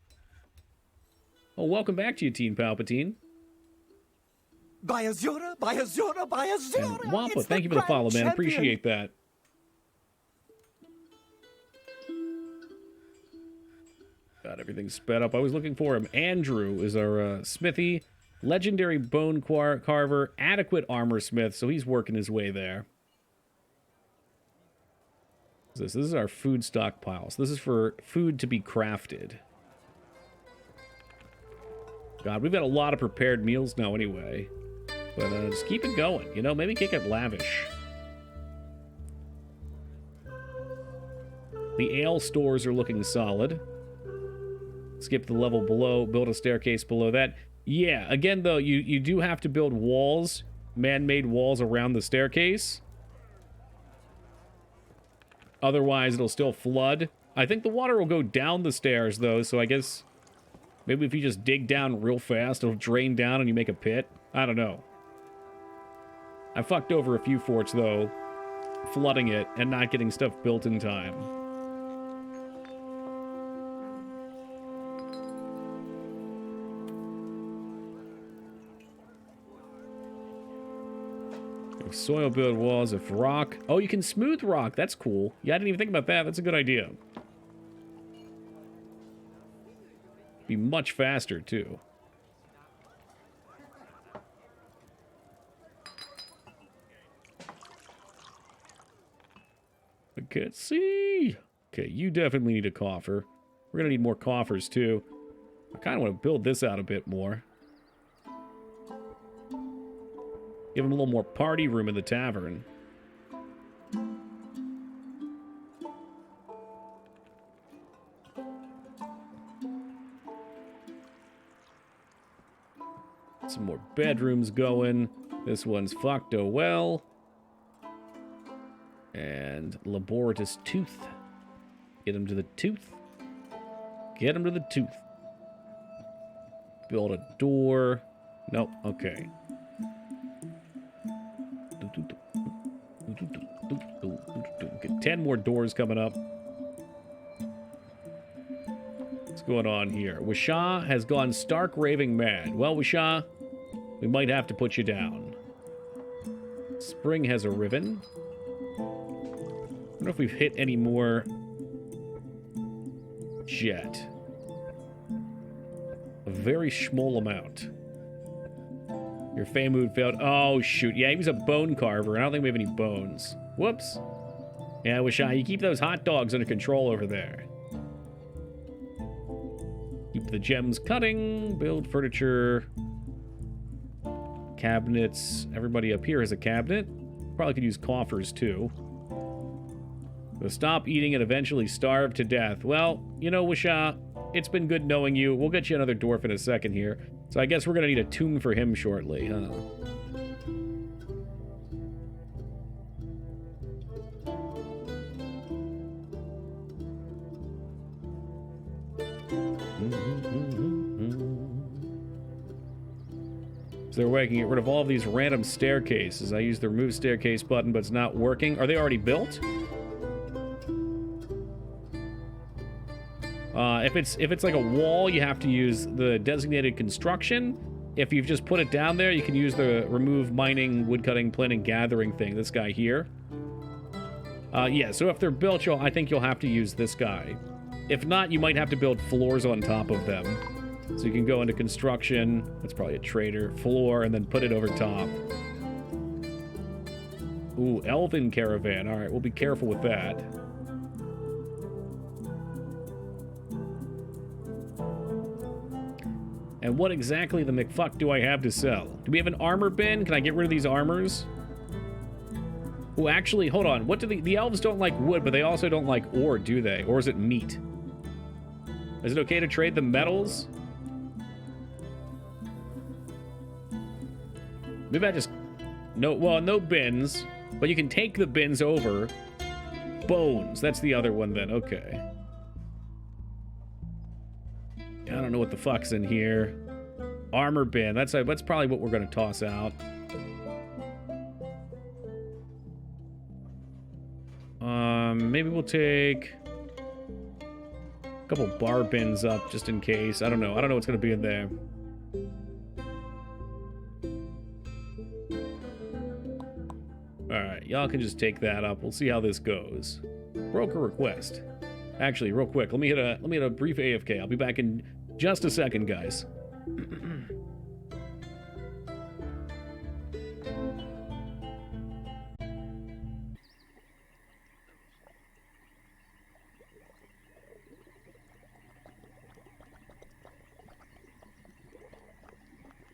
Oh, welcome back to you, Teen Palpatine. By Azura, by Azura, by Azura. And Wampa, thank you for the follow, man. Appreciate that. Got everything sped up. I was looking for him. Andrew is our smithy. Legendary bone carver. Adequate armor smith. So he's working his way there. This is our food stockpile. So this is for food to be crafted. God, we've got a lot of prepared meals now anyway. But just keep it going. You know, maybe get lavish. The ale stores are looking solid. Skip the level below. Build a staircase below that. Yeah, again, though, you do have to build walls. Man-made walls around the staircase. Otherwise, it'll still flood. I think the water will go down the stairs, though, so I guess... Maybe if you just dig down real fast, it'll drain down and you make a pit. I don't know. I fucked over a few forts, though, flooding it and not getting stuff built in time. Soil build walls of rock. Oh, you can smooth rock. That's cool. Yeah, I didn't even think about that. That's a good idea. Be much faster, too. I can't see. Okay, you definitely need a coffer. We're going to need more coffers, too. I kind of want to build this out a bit more. Give him a little more party room in the tavern. Some more bedrooms going. This one's fucked oh well. And laborious tooth. Get him to the tooth. Get him to the tooth. Build a door. Nope, okay. Get 10 more doors coming up. What's going on here? Wisha has gone stark raving mad. Well, Wisha, we might have to put you down. Spring has a riven. I don't know if we've hit any more yet. A very small amount. Your Feymood failed. Oh, shoot. Yeah, he was a bone carver. I don't think we have any bones. Whoops. Yeah, Wisha, you keep those hot dogs under control over there. Keep the gems cutting. Build furniture. Cabinets. Everybody up here has a cabinet. Probably could use coffers, too. So stop eating and eventually starve to death. Well, you know, Wisha, it's been good knowing you. We'll get you another dwarf in a second here. So I guess we're going to need a tomb for him shortly, huh? So they're working to get rid of all of these random staircases. I use the remove staircase button, but it's not working. Are they already built? If it's like a wall, you have to use the designated construction. If you've just put it down there, you can use the remove mining, woodcutting, planting, gathering thing. This guy here. Yeah, so if they're built, I think you'll have to use this guy. If not, you might have to build floors on top of them. So you can go into construction. That's probably a trader. Floor, and then put it over top. Ooh, elven caravan. All right, we'll be careful with that. And what exactly the McFuck do I have to sell? Do we have an armor bin? Can I get rid of these armors? Oh, actually, hold on. What do the elves don't like wood, but they also don't like ore, do they? Or is it meat? Is it okay to trade the metals? Maybe I just... No, well, no bins, but you can take the bins over. Bones, that's the other one then, okay. I don't know what the fuck's in here. Armor bin, that's probably what we're gonna toss out. Maybe we'll take a couple bar bins up just in case. I don't know what's gonna be in there. Alright, y'all can just take that up. We'll see how this goes. Broker request. Actually, real quick, let me hit a brief AFK. I'll be back in just a second, guys.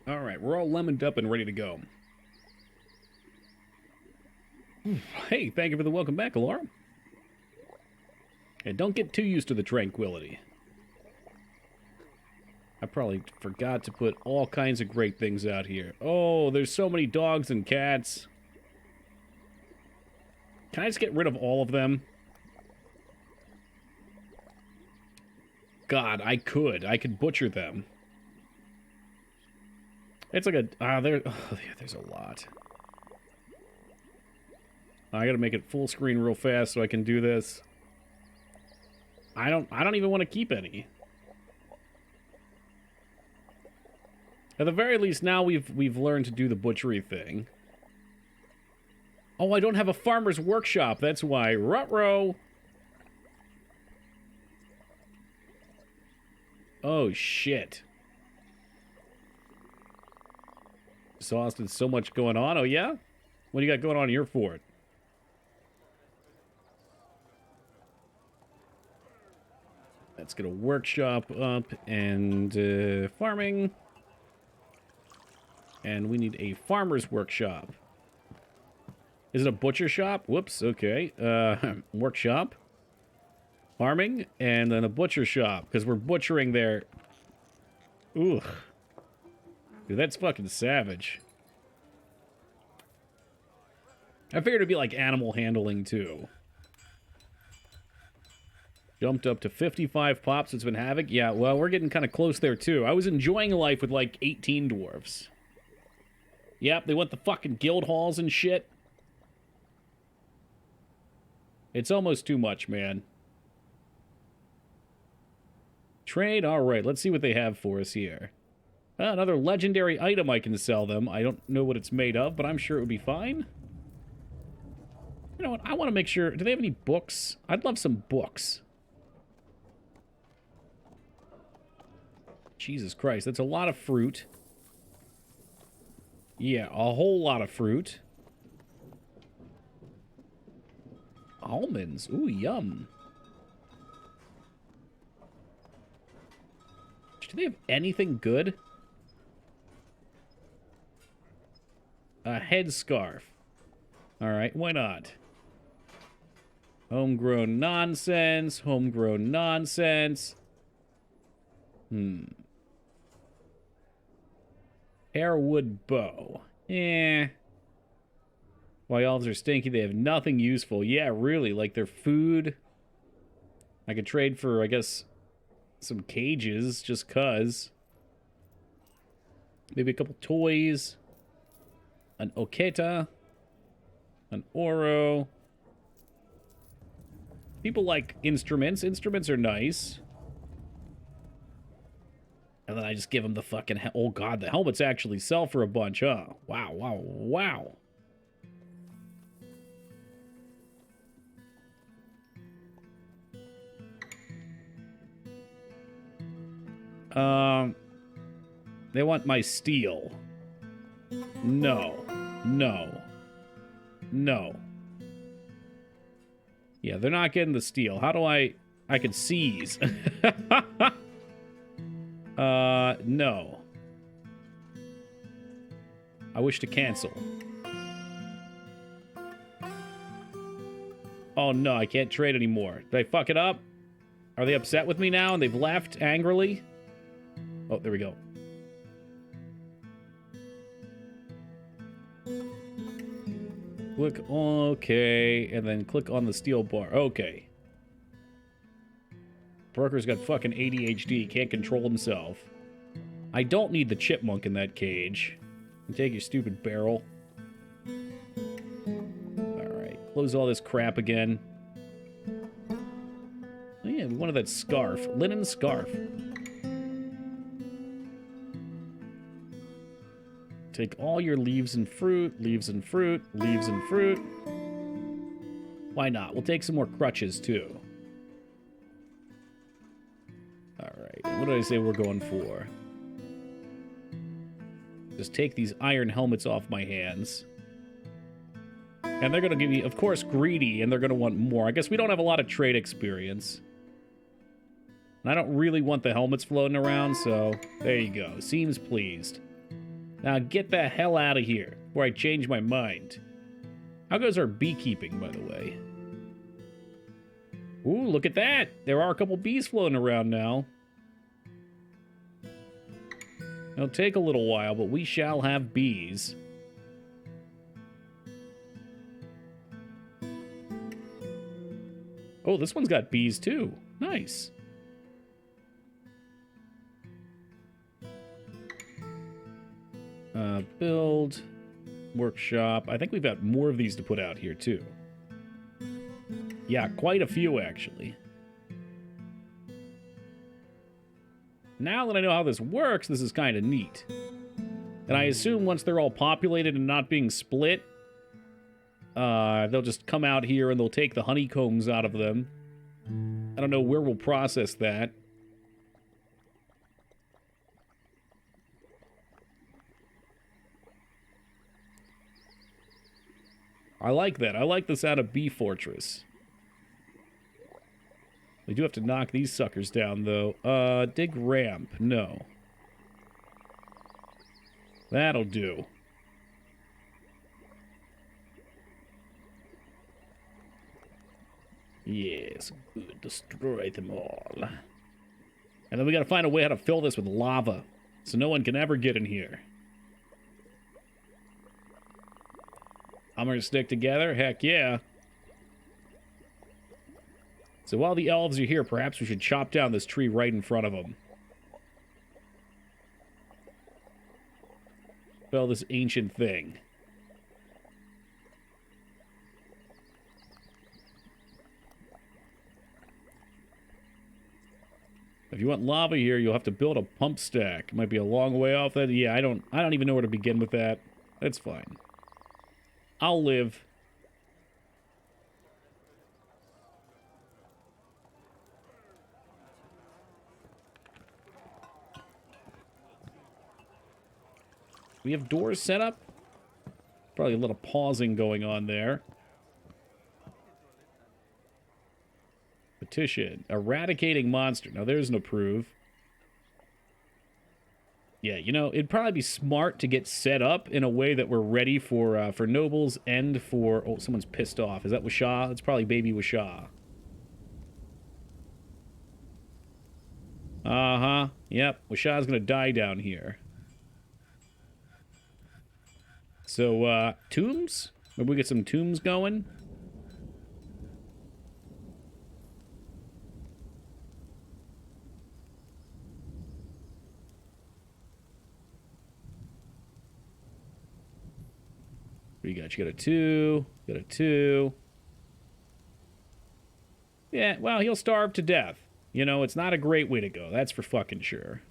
Alright, we're all lemoned up and ready to go. Hey, thank you for the welcome back, Alara. And don't get too used to the tranquility. I probably forgot to put all kinds of great things out here. Oh, there's so many dogs and cats. Can I just get rid of all of them? God, I could. I could butcher them. It's like a... there's a lot. I gotta make it full screen real fast so I can do this. I don't even want to keep any. At the very least, now we've learned to do the butchery thing. Oh, I don't have a farmer's workshop. That's why. Ruh-roh. Oh, shit. Austin, so much going on. Oh, yeah? What do you got going on in your fort? Let's get a workshop up and farming. And we need a farmer's workshop. Is it a butcher shop? Whoops, okay. Workshop. Farming, and then a butcher shop, because we're butchering there. Ooh. Dude, that's fucking savage. I figured it'd be like animal handling, too. Jumped up to 55 pops. It's been havoc. Yeah, well, we're getting kind of close there, too. I was enjoying life with, like, 18 dwarves. Yep, they want the fucking guild halls and shit. It's almost too much, man. Trade? Alright, let's see what they have for us here. Another legendary item I can sell them. I don't know what it's made of, but I'm sure it would be fine. You know what? I want to make sure... Do they have any books? I'd love some books. Jesus Christ, that's a lot of fruit. Yeah, a whole lot of fruit. Almonds. Ooh, yum. Do they have anything good? A headscarf. Alright, why not? Homegrown nonsense. Homegrown nonsense. Airwood bow. Eh. Why elves are stinky, they have nothing useful. Yeah, really, like their food. I could trade for, I guess, some cages, just cuz. Maybe a couple toys. An oketa. An oro. People like instruments. Instruments are nice. I just give him the fucking... Oh, God, the helmets actually sell for a bunch, huh? Wow, wow, wow. They want my steel. No. No. No. Yeah, they're not getting the steel. How do I can seize. No. I wish to cancel. Oh, no, I can't trade anymore. Did I fuck it up? Are they upset with me now and they've left angrily? Oh, there we go. Click, okay, and then click on the steel bar. Okay. Broker's got fucking ADHD, can't control himself. I don't need the chipmunk in that cage. Take your stupid barrel. Alright, close all this crap again. Oh yeah, we wanted that scarf. Linen scarf. Take all your leaves and fruit, leaves and fruit, leaves and fruit. Why not? We'll take some more crutches, too. Alright, what did I say we're going for? Just take these iron helmets off my hands. And they're going to give me, of course, greedy, and they're going to want more. I guess we don't have a lot of trade experience. And I don't really want the helmets floating around, so there you go. Seems pleased. Now get the hell out of here before I change my mind. How goes our beekeeping, by the way? Ooh, look at that. There are a couple bees floating around now. It'll take a little while, but we shall have bees. Oh, this one's got bees too. Nice. Build. Workshop. I think we've got more of these to put out here too. Yeah, quite a few actually. Now that I know how this works, this is kind of neat. And I assume once they're all populated and not being split, they'll just come out here and they'll take the honeycombs out of them. I don't know where we'll process that. I like that. I like this out of Bee Fortress. We do have to knock these suckers down, though. Dig ramp. No. That'll do. Yes, good. Destroy them all. And then we gotta find a way how to fill this with lava, so no one can ever get in here. I'm gonna stick together? Heck yeah. So while the elves are here, perhaps we should chop down this tree right in front of them. Fell this ancient thing. If you want lava here, you'll have to build a pump stack. It might be a long way off that. Yeah, I don't even know where to begin with that. That's fine. I'll live. We have doors set up. Probably a little pausing going on there. Petition. Eradicating monster. Now there's an approve. Yeah, you know, it'd probably be smart to get set up in a way that we're ready for nobles and for... Oh, someone's pissed off. Is that Wishaw? It's probably baby Wishaw. Uh-huh. Yep, Wishaw's gonna die down here. So, tombs? Maybe we get some tombs going? What do you got? You got a 2. You got a 2. Yeah, well, he'll starve to death. You know, it's not a great way to go. That's for fucking sure.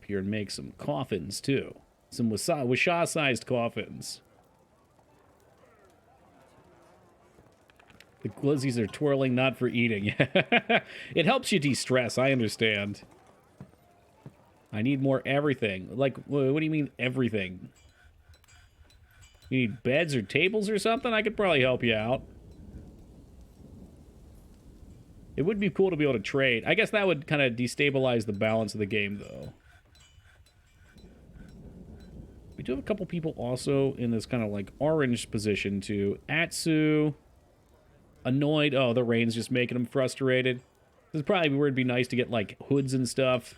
here and make some coffins, too. Some Wisha-sized coffins. The glizzies are twirling, not for eating. It helps you de-stress, I understand. I need more everything. Like, what do you mean everything? You need beds or tables or something? I could probably help you out. It would be cool to be able to trade. I guess that would kind of destabilize the balance of the game, though. We do have a couple people also in this kind of, like, orange position, too. Atsu. Annoyed. Oh, the rain's just making him frustrated. This is probably where it'd be nice to get, like, hoods and stuff.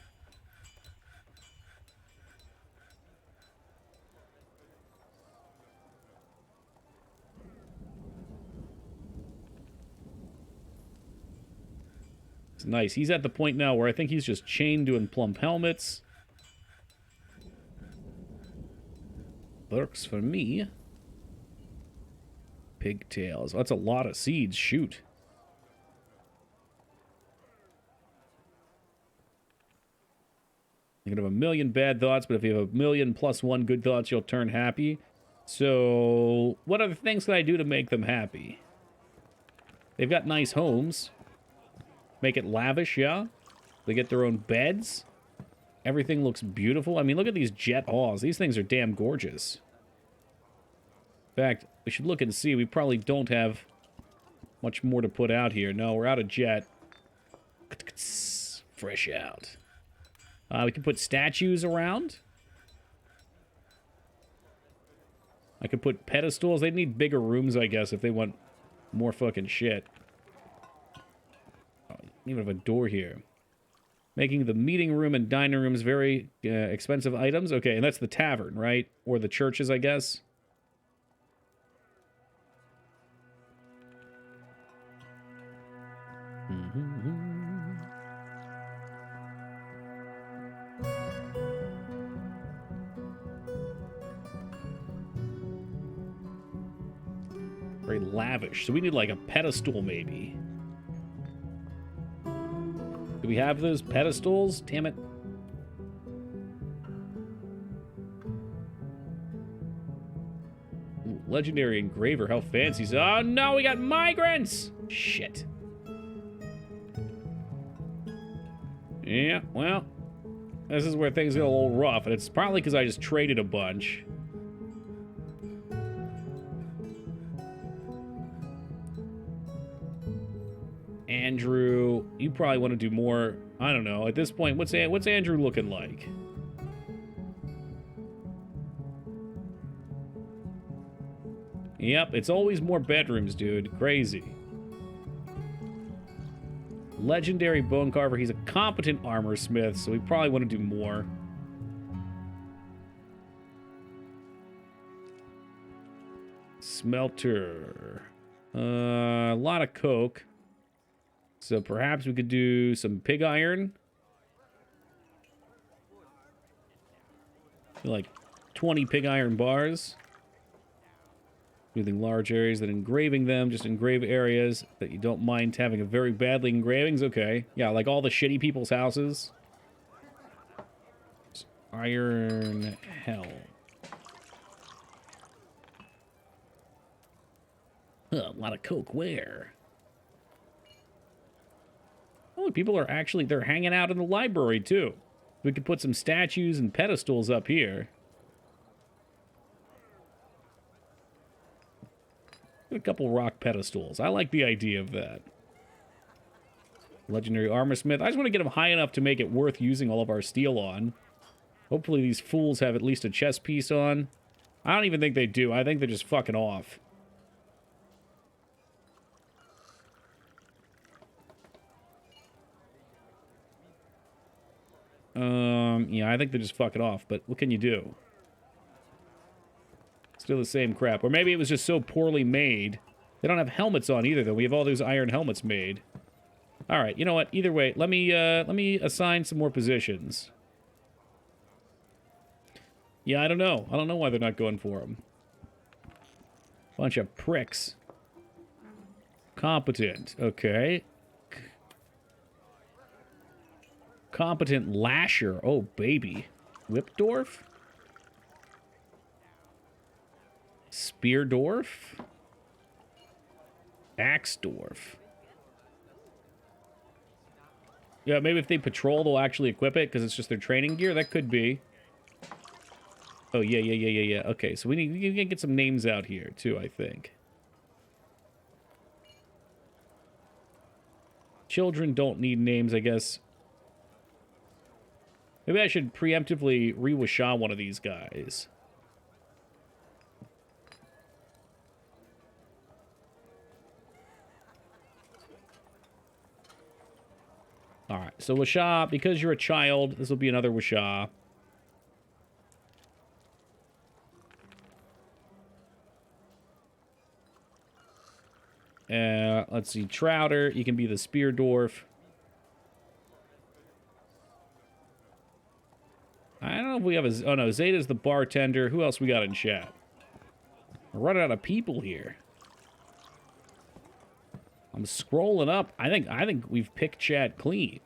It's nice. He's at the point now where I think he's just chained doing plump helmets. Works for me. Pigtails. That's a lot of seeds. Shoot. You can have a million bad thoughts, but if you have a million plus one good thoughts, you'll turn happy. So, what other things can I do to make them happy? They've got nice homes. Make it lavish, yeah? They get their own beds. Everything looks beautiful. I mean, look at these jet halls. These things are damn gorgeous. In fact, we should look and see. We probably don't have much more to put out here. No, we're out of jet. Fresh out. We can put statues around. I could put pedestals. They'd need bigger rooms, I guess, if they want more fucking shit. Oh, even have a door here. Making the meeting room and dining rooms very expensive items. Okay, and that's the tavern, right? Or the churches, I guess. Very lavish. So we need like a pedestal, maybe. Do we have those pedestals? Damn it. Ooh, legendary engraver. How fancy. Oh no, we got migrants! Shit. Yeah, well, this is where things get a little rough, and it's probably because I just traded a bunch. Andrew, you probably want to do more. I don't know. At this point, what's Andrew looking like? Yep, it's always more bedrooms, dude. Crazy. Legendary bone carver. He's a competent armor smith, so we probably want to do more. Smelter. A lot of coke. So perhaps we could do some pig iron. Like 20 pig iron bars. Smoothing large areas, then engraving them. Just engrave areas that you don't mind having a very badly engravings. Okay. Yeah, like all the shitty people's houses. Iron hell. Huh, a lot of coke. Where? Oh, people are actually, they're hanging out in the library, too. We could put some statues and pedestals up here. A couple rock pedestals. I like the idea of that. Legendary armor smith. I just want to get them high enough to make it worth using all of our steel on. Hopefully these fools have at least a chest piece on. I don't even think they do. I think they're just fucking off. Yeah, I think they're just fucking off, but what can you do? Still the same crap. Or maybe it was just so poorly made. They don't have helmets on either, though. We have all those iron helmets made. Alright, you know what? Either way, let me assign some more positions. Yeah, I don't know. I don't know why they're not going for them. Bunch of pricks. Competent. Okay. Competent lasher. Oh, baby. Whip Dwarf? Spear Dwarf? Axe Dwarf. Yeah, maybe if they patrol, they'll actually equip it because it's just their training gear. That could be. Oh, yeah. Okay, so we can get some names out here, too, I think. Children don't need names, I guess. Maybe I should preemptively re-Washa one of these guys. Alright, so Washa, because you're a child, this will be another Washa. Let's see, Trouter, you can be the Spear Dwarf. I don't know if we have a... Oh, no, Zeta's the bartender. Who else we got in chat? We're running out of people here. I'm scrolling up. I think we've picked chat clean.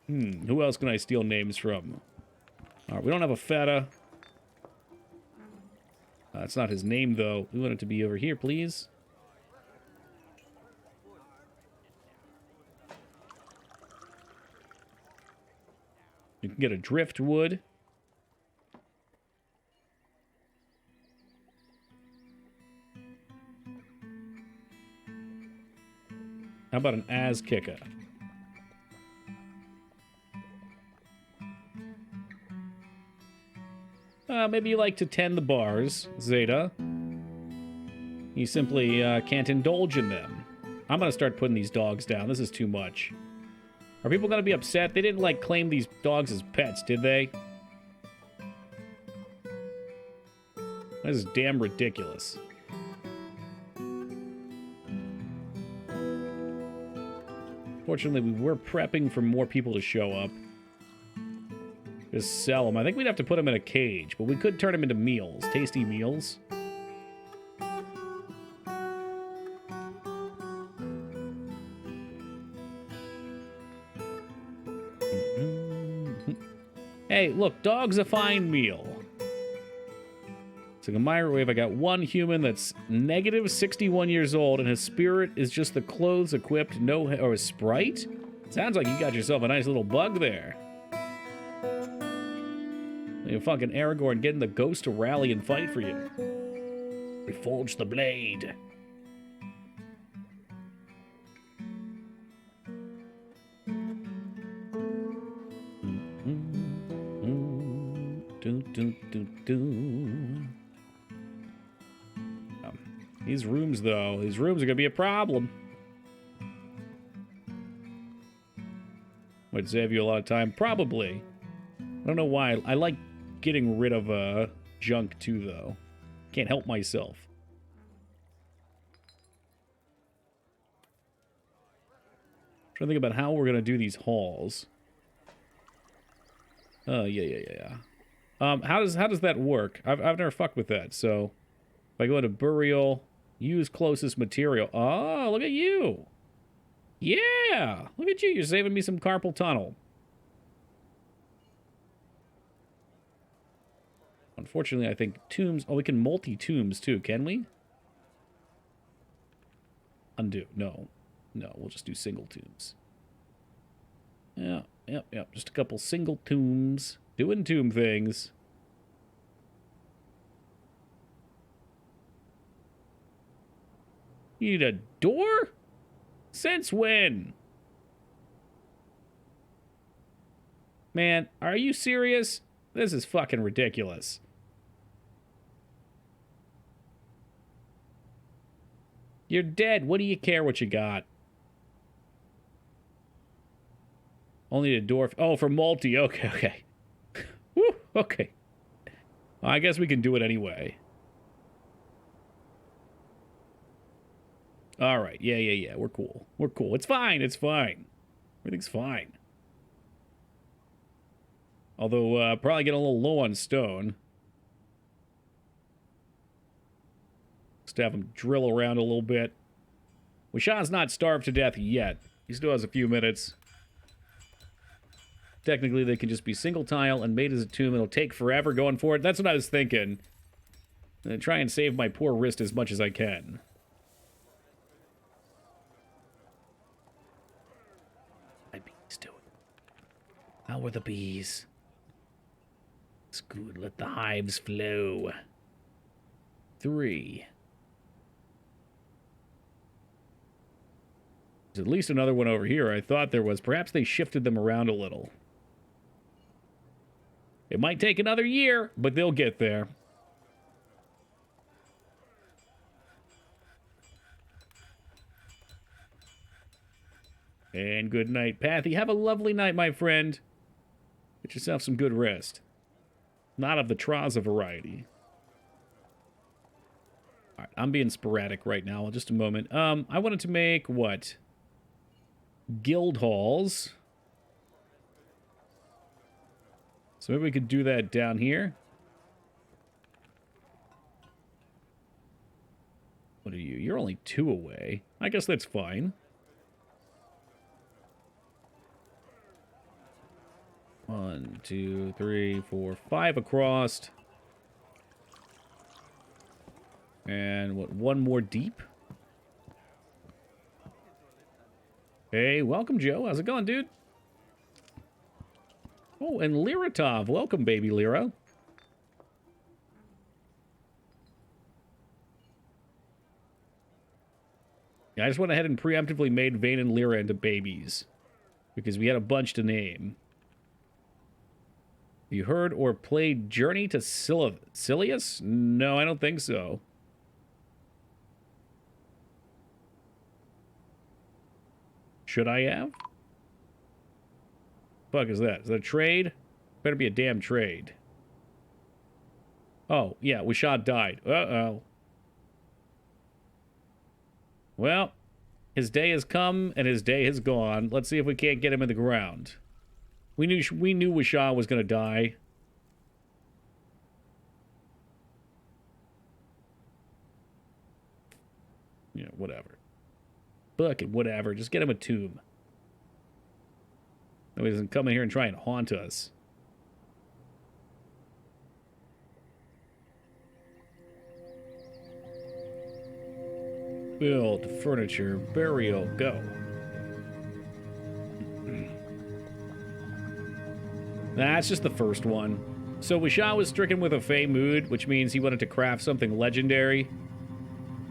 Who else can I steal names from? All right, we don't have a Feta. That's not his name, though. We want it to be over here, please. You can get a driftwood. How about an Azkica? Maybe you like to tend the bars, Zeta. You simply can't indulge in them. I'm gonna start putting these dogs down. This is too much. Are people gonna be upset? They didn't, like, claim these dogs as pets, did they? This is damn ridiculous. Fortunately, we were prepping for more people to show up. Just sell them. I think we'd have to put them in a cage, but we could turn them into meals. Tasty meals. Hey, look, dog's a fine meal. It's like a microwave. I got one human that's negative 61 years old, and his spirit is just the clothes equipped, or a sprite? Sounds like you got yourself a nice little bug there. You fucking Aragorn getting the ghost to rally and fight for you. Reforge the blade. These rooms, though, these rooms are gonna be a problem. Might save you a lot of time, probably. I don't know why. I like getting rid of junk too, though. Can't help myself. Trying to think about how we're gonna do these halls. Oh, yeah. How does that work? I've never fucked with that. So if I go to burial, use closest material. Oh, look at you. Yeah, look at you. You're saving me some carpal tunnel. Unfortunately, I think tombs... Oh, we can multi-tombs, too. Can we? Undo. No. No, we'll just do single tombs. Yeah. Just a couple single tombs. Doing tomb things. You need a door? Since when? Man, are you serious? This is fucking ridiculous. You're dead. What do you care what you got? Only a dwarf. Oh, for multi. Okay. Woo, okay. I guess we can do it anyway. All right. Yeah. We're cool. It's fine. Everything's fine. Although, probably getting a little low on stone. Just have him drill around a little bit. Washa's not starved to death yet. He still has a few minutes. technically they can just be single tile and made as a tomb. It'll take forever going forward. That's what I was thinking. And try and save my poor wrist as much as I can. My bees do it. How are the bees? It's good. Let the hives flow. 3. There's at least another one over here. I thought there was. Perhaps they shifted them around a little. It might take another year, but they'll get there. And good night, Pathy. Have a lovely night, my friend. Get yourself some good rest. Not of the Traza variety. All right, I'm being sporadic right now. Just a moment. I wanted to make what? Guild halls. So maybe we could do that down here. What are you? You're only 2 away. I guess that's fine. 1, 2, 3, 4, 5 across. And what, 1 more deep? Hey, welcome, Joe. How's it going, dude? Oh, and Liratov. Welcome, baby Lyra. Yeah, I just went ahead and preemptively made Vayne and Lyra into babies. Because we had a bunch to name. You heard or played Journey to Silius? No, I don't think so. Should I have? Fuck is that? Is that a trade? Better be a damn trade. Oh, yeah, Wishad died. Uh-oh. Well, his day has come and his day has gone. Let's see if we can't get him in the ground. We knew Wishad was going to die. Yeah, whatever. Fuck it, whatever. Just get him a tomb. No, he doesn't come in here and try and haunt us. Build, furniture, burial, go. That's just the first one. So Wishad was stricken with a Fey mood, which means he wanted to craft something legendary.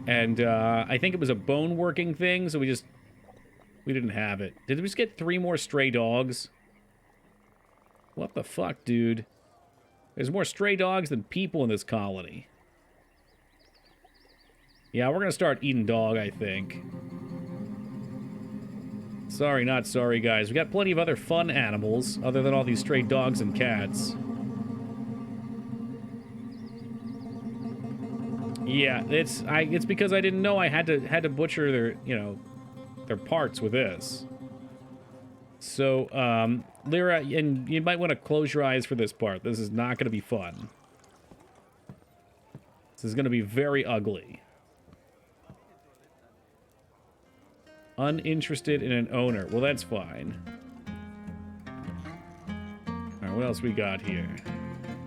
And I think it was a bone working thing, so we didn't have it. Did we just get 3 more stray dogs? What the fuck, dude? There's more stray dogs than people in this colony. Yeah, we're gonna start eating dog, I think. Sorry, not sorry, guys. We got plenty of other fun animals, other than all these stray dogs and cats. Yeah, it's because I didn't know I had to butcher their, their parts with this. So, Lyra, and you might want to close your eyes for this part. This is not going to be fun. This is going to be very ugly. Uninterested in an owner. Well, that's fine. Alright, what else we got here?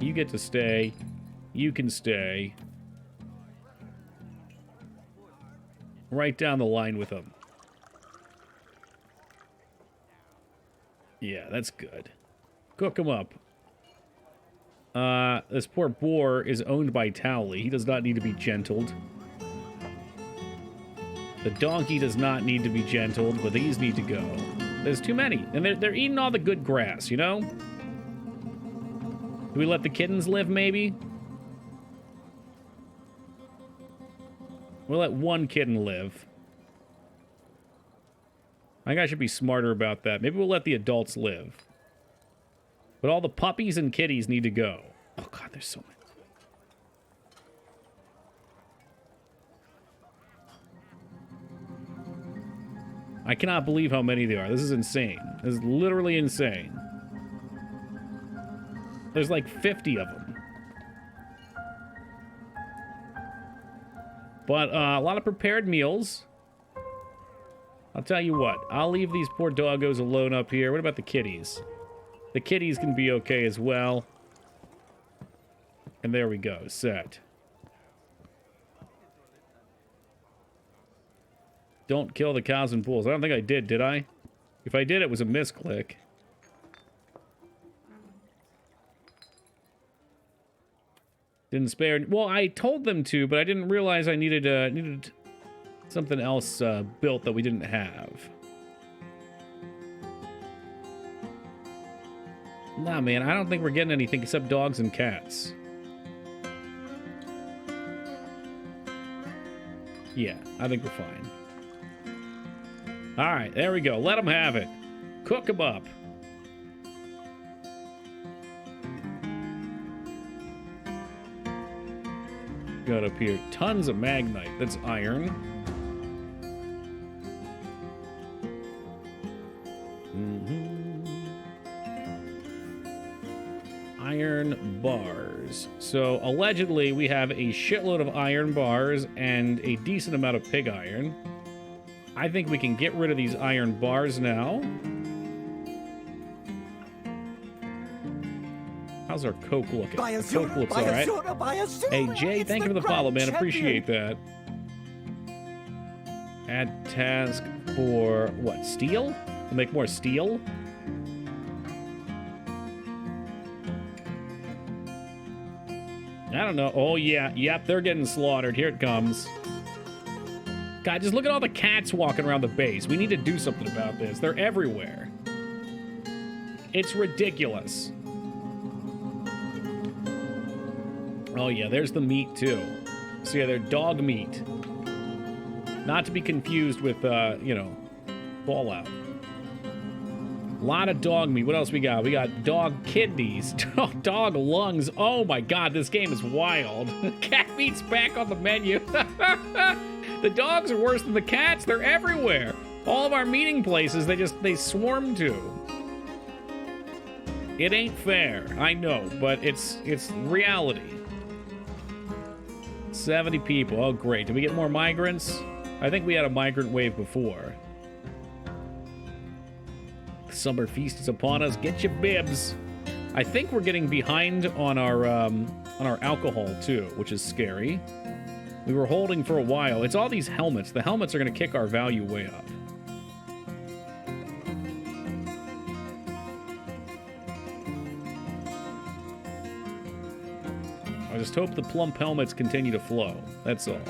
You get to stay. You can stay. Right down the line with them. Yeah, that's good. Cook him up. This poor boar is owned by Towley. He does not need to be gentled. The donkey does not need to be gentled, but these need to go. There's too many. And they're eating all the good grass, you know? Do we let the kittens live, maybe? We'll let 1 kitten live. I think I should be smarter about that. Maybe we'll let the adults live. But all the puppies and kitties need to go. Oh, God, there's so many. I cannot believe how many there are. This is insane. This is literally insane. There's like 50 of them. But a lot of prepared meals. I'll tell you what. I'll leave these poor doggos alone up here. What about the kitties? The kitties can be okay as well. And there we go. Set. Don't kill the cows and bulls. I don't think I did I? If I did, it was a misclick. Didn't spare... Well, I told them to, but I didn't realize I needed something else built that we didn't have. Nah, man, I don't think we're getting anything except dogs and cats. Yeah, I think we're fine. Alright, there we go. Let them have it. Cook them up. Got up here. Tons of magnite. That's iron. Iron bars. So, allegedly, we have a shitload of iron bars and a decent amount of pig iron. I think we can get rid of these iron bars now. How's our Coke looking? Our Coke looks alright. Hey, Jay, thank you for the follow, man. Appreciate that. Add task for, what, steel? To make more steel? I don't know. Oh, yeah. Yep, they're getting slaughtered. Here it comes. God, just look at all the cats walking around the base. We need to do something about this. They're everywhere. It's ridiculous. Oh, yeah, there's the meat, too. So, yeah, they're dog meat. Not to be confused with, you know, Fallout. A lot of dog meat. What else we got? We got dog kidneys, dog lungs. Oh, my God, this game is wild. Cat meat's back on the menu. The dogs are worse than the cats. They're everywhere. All of our meeting places, they swarm to. It ain't fair. I know, but it's reality. 70 people. Oh, great. Did we get more migrants? I think we had a migrant wave before. The summer feast is upon us. Get your bibs. I think we're getting behind on our alcohol too, which is scary. We were holding for a while. It's all these helmets. The helmets are going to kick our value way up. I just hope the plump helmets continue to flow. That's all.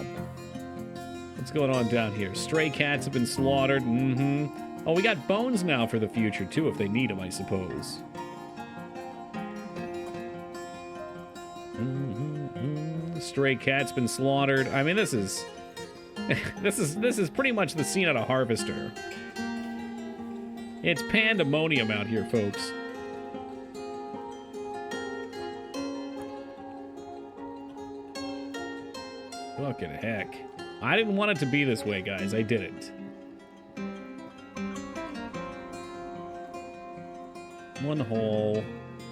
What's going on down here? Stray cats have been slaughtered. Oh, we got bones now for the future, too, if they need them, I suppose. Stray cat's been slaughtered. I mean, this is... this is pretty much the scene at a Harvester. It's pandemonium out here, folks. Fucking heck. I didn't want it to be this way, guys. I didn't. One hole,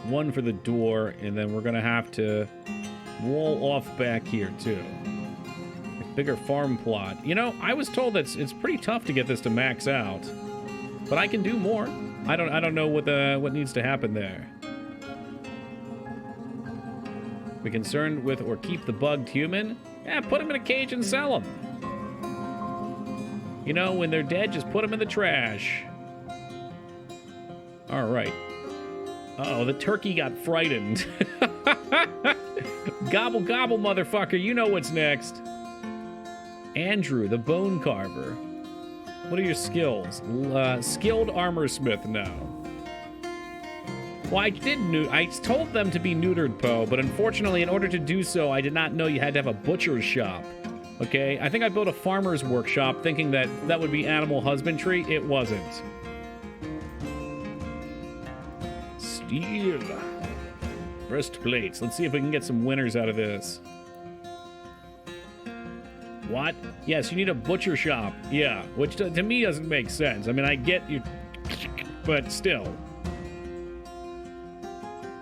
one for the door, and then we're gonna have to wall off back here too. A bigger farm plot. You know, I was told that it's pretty tough to get this to max out, but I can do more. I don't know what needs to happen there. We concerned with or keep the bugged human? Yeah, put them in a cage and sell them. You know, when they're dead, just put them in the trash. All right. Uh-oh, the turkey got frightened. Gobble, gobble, motherfucker. You know what's next. Andrew, the bone carver. What are your skills? Skilled armor smith now. Well, I told them to be neutered, Poe, but unfortunately, in order to do so, I did not know you had to have a butcher's shop. Okay? I think I built a farmer's workshop thinking that that would be animal husbandry. It wasn't. Steel. Breastplates. Let's see if we can get some winners out of this. What? Yes, you need a butcher shop. Yeah, which to me doesn't make sense. I mean, I get you, but still.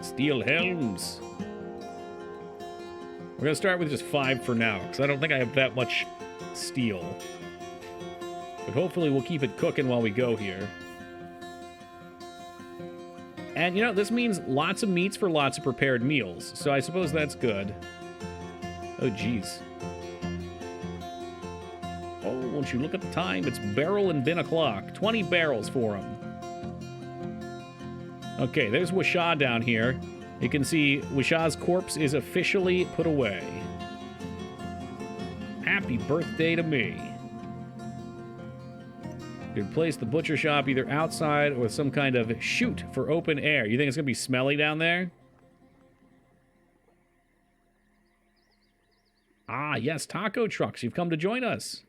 Steel helms. We're gonna start with just 5 for now, because I don't think I have that much steel. But hopefully we'll keep it cooking while we go here. And, you know, this means lots of meats for lots of prepared meals. So I suppose that's good. Oh, jeez. Oh, won't you look at the time? It's barrel and bin o'clock. 20 barrels for him. Okay, there's Wisha down here. You can see Wisha's corpse is officially put away. Happy birthday to me. You could place the butcher shop either outside or with some kind of chute for open air. You think it's going to be smelly down there? Ah, yes, taco trucks. You've come to join us.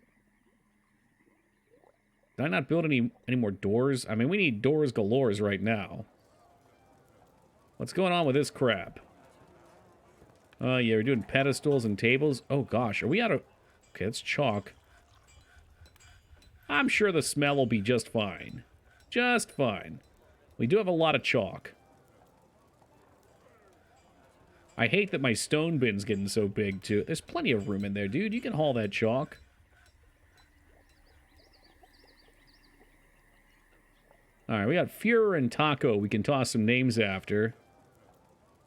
Did I not build any more doors? I mean, we need doors galores right now. What's going on with this crap? Oh, yeah, we're doing pedestals and tables. Oh, gosh, are we out of... Okay, it's chalk. I'm sure the smell will be just fine. Just fine. We do have a lot of chalk. I hate that my stone bin's getting so big, too. There's plenty of room in there, dude. You can haul that chalk. Alright, we got Führer and Taco we can toss some names after.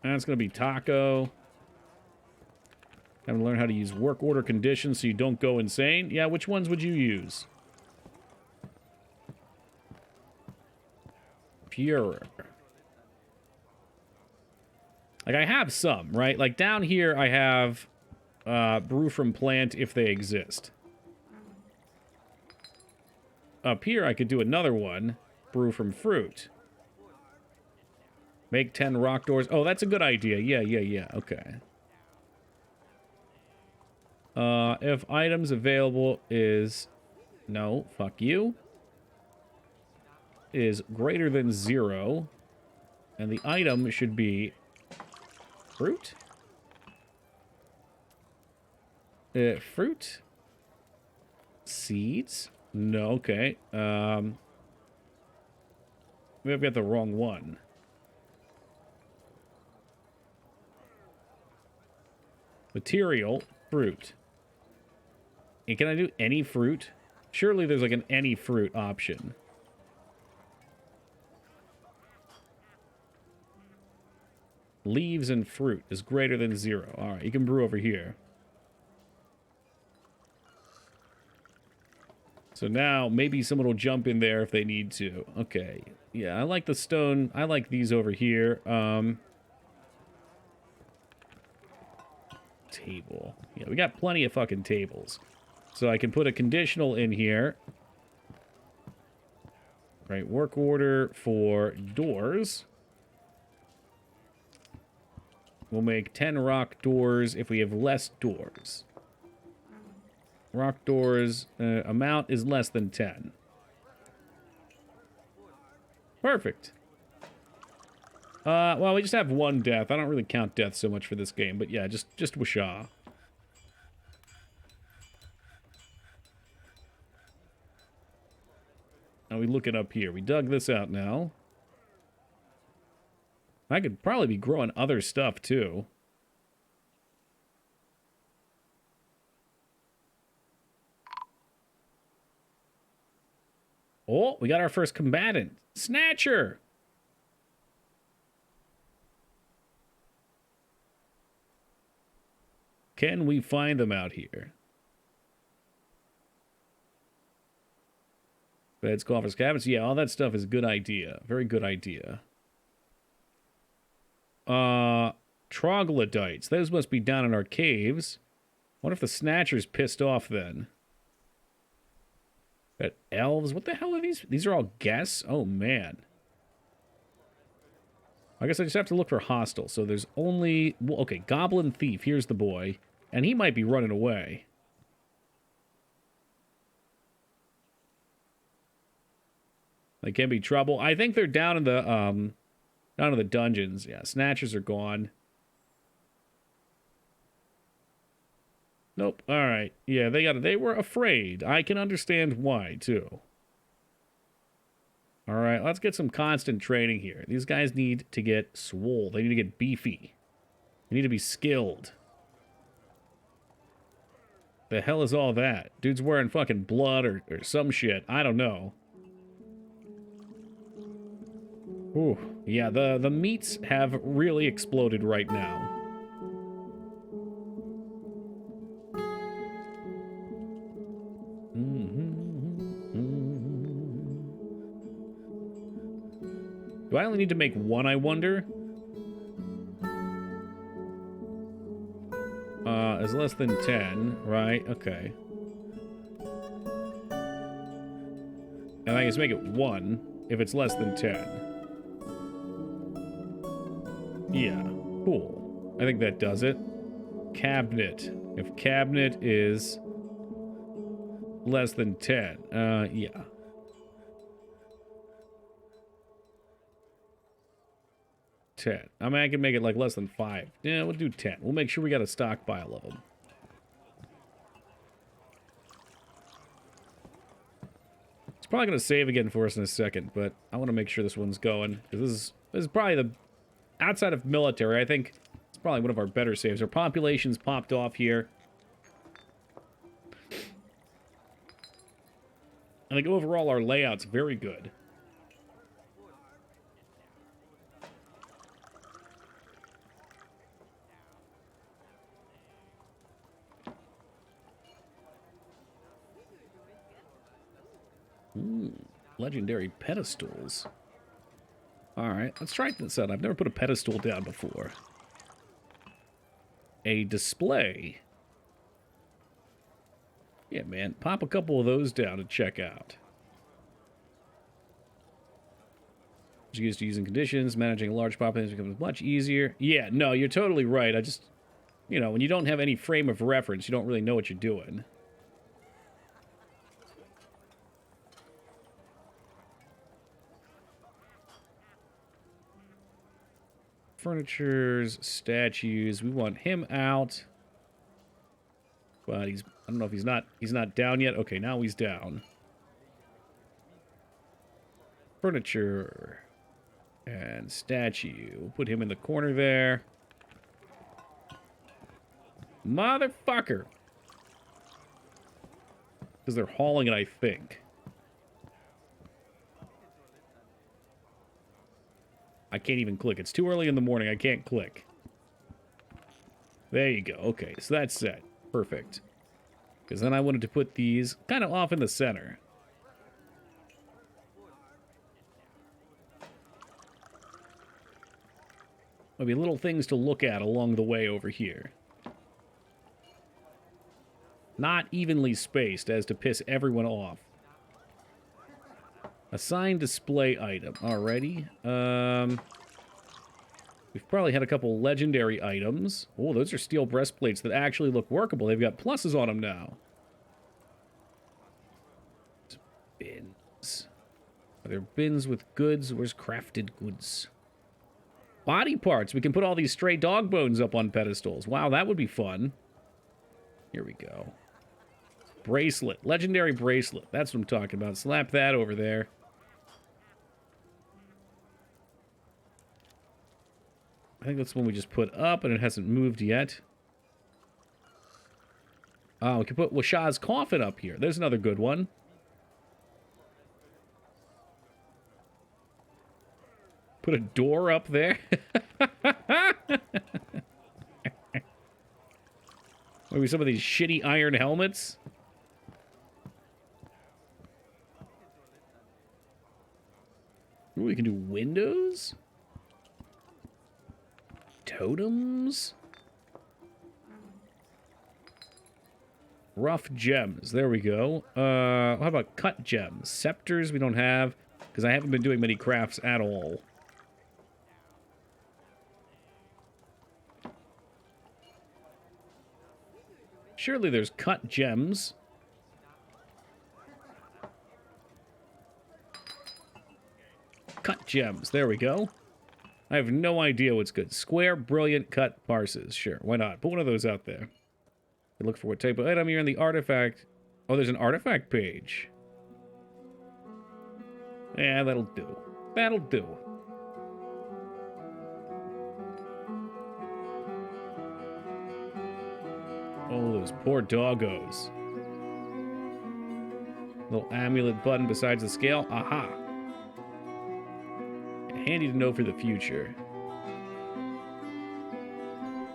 That's going to be Taco. Having to learn how to use work order conditions so you don't go insane. Yeah, which ones would you use? Führer. Like, I have some, right? Like, down here I have brew from plant if they exist. Up here I could do another one. Brew from fruit. Make 10 rock doors. Oh, that's a good idea. Yeah. Okay. If items available is... No, fuck you. Is greater than 0. And the item should be... Fruit? Fruit? Seeds? No, okay. Maybe I've got the wrong one. Material, fruit. And can I do any fruit? Surely there's like an any fruit option. Leaves and fruit is greater than 0. Alright, you can brew over here. So now, maybe someone will jump in there if they need to. Okay. Yeah, I like the stone. I like these over here. Table. Yeah, we got plenty of fucking tables. So I can put a conditional in here. Right, work order for doors. We'll make 10 rock doors if we have less doors. Rock doors, amount is less than 10. Perfect. Well, we just have one death. I don't really count death so much for this game, but yeah, just Wisha. Now we look it up here. We dug this out now. I could probably be growing other stuff, too. Oh, we got our first combatant. Snatcher! Can we find them out here? Beds, coffers, cabinets. Yeah, all that stuff is a good idea. Very good idea. Troglodytes. Those must be down in our caves. What if the Snatcher's pissed off then? Got elves. What the hell are these? These are all guests? Oh, man. I guess I just have to look for hostile. So there's only... Well, okay, Goblin Thief. Here's the boy. And he might be running away. They can be trouble. I think they're down in the dungeons. Yeah, Snatchers are gone. Nope. All right. Yeah, they were afraid. I can understand why, too. All right, let's get some constant training here. These guys need to get swole. They need to get beefy. They need to be skilled. The hell is all that? Dude's wearing fucking blood or some shit. I don't know. Ooh, yeah, the meats have really exploded right now. Do I only need to make one, I wonder? Is less than 10, right? Okay. And I guess make it 1 if it's less than 10. Yeah, cool. I think that does it. Cabinet. If cabinet is less than 10, yeah. I mean, I can make it like less than 5. Yeah, we'll do 10. We'll make sure we got a stockpile of them. It's probably going to save again for us in a second, but I want to make sure this one's going. Because this is probably the... Outside of military, I think it's probably one of our better saves. Our population's popped off here. I think overall our layout's very good. Ooh, legendary pedestals. Alright, let's try this out. I've never put a pedestal down before. A display. Yeah, man. Pop a couple of those down to check out. Used to using conditions, managing a large population becomes much easier. Yeah, no, you're totally right. I just, you know, when you don't have any frame of reference, you don't really know what you're doing. Furnitures, statues. We want him out. But he's, I don't know if he's not down yet. Okay, now he's down. Furniture and statue. We'll put him in the corner there. Motherfucker. Because they're hauling it, I think. I can't even click. It's too early in the morning. I can't click. There you go. Okay, so that's set. Perfect. Because then I wanted to put these kind of off in the center. Maybe little things to look at along the way over here. Not evenly spaced as to piss everyone off. Assign display item. Alrighty. We've probably had a couple legendary items. Oh, those are steel breastplates that actually look workable. They've got pluses on them now. Bins. Are there bins with goods? Where's crafted goods? Body parts. We can put all these stray dog bones up on pedestals. Wow, that would be fun. Here we go. Bracelet. Legendary bracelet. That's what I'm talking about. Slap that over there. I think that's one we just put up, and it hasn't moved yet. Oh, we can put Washah's coffin up here. There's another good one. Put a door up there. Maybe some of these shitty iron helmets. Ooh, we can do windows. Totems. Rough gems. There we go. How about cut gems? Scepters we don't have, because I haven't been doing many crafts at all. Surely there's cut gems. Cut gems. There we go. I have no idea what's good. Square, brilliant, cut, parses. Sure, why not? Put one of those out there. Look for what type of item you're in the artifact. Oh, there's an artifact page. Yeah, that'll do. That'll do. Oh, those poor doggos. Little amulet button besides the scale. Aha. Handy to know for the future.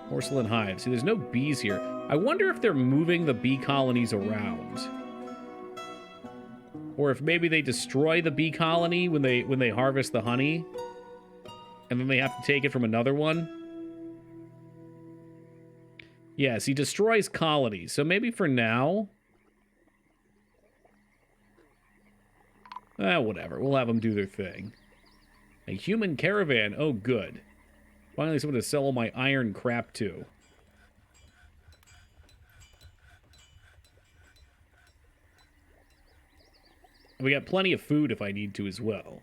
Porcelain hive. See, there's no bees here. I wonder if they're moving the bee colonies around. Or if maybe they destroy the bee colony when they harvest the honey. And then they have to take it from another one. Yes, he destroys colonies. So maybe for now... whatever. We'll have them do their thing. A human caravan. Oh, good. Finally someone to sell all my iron crap to. We got plenty of food if I need to as well.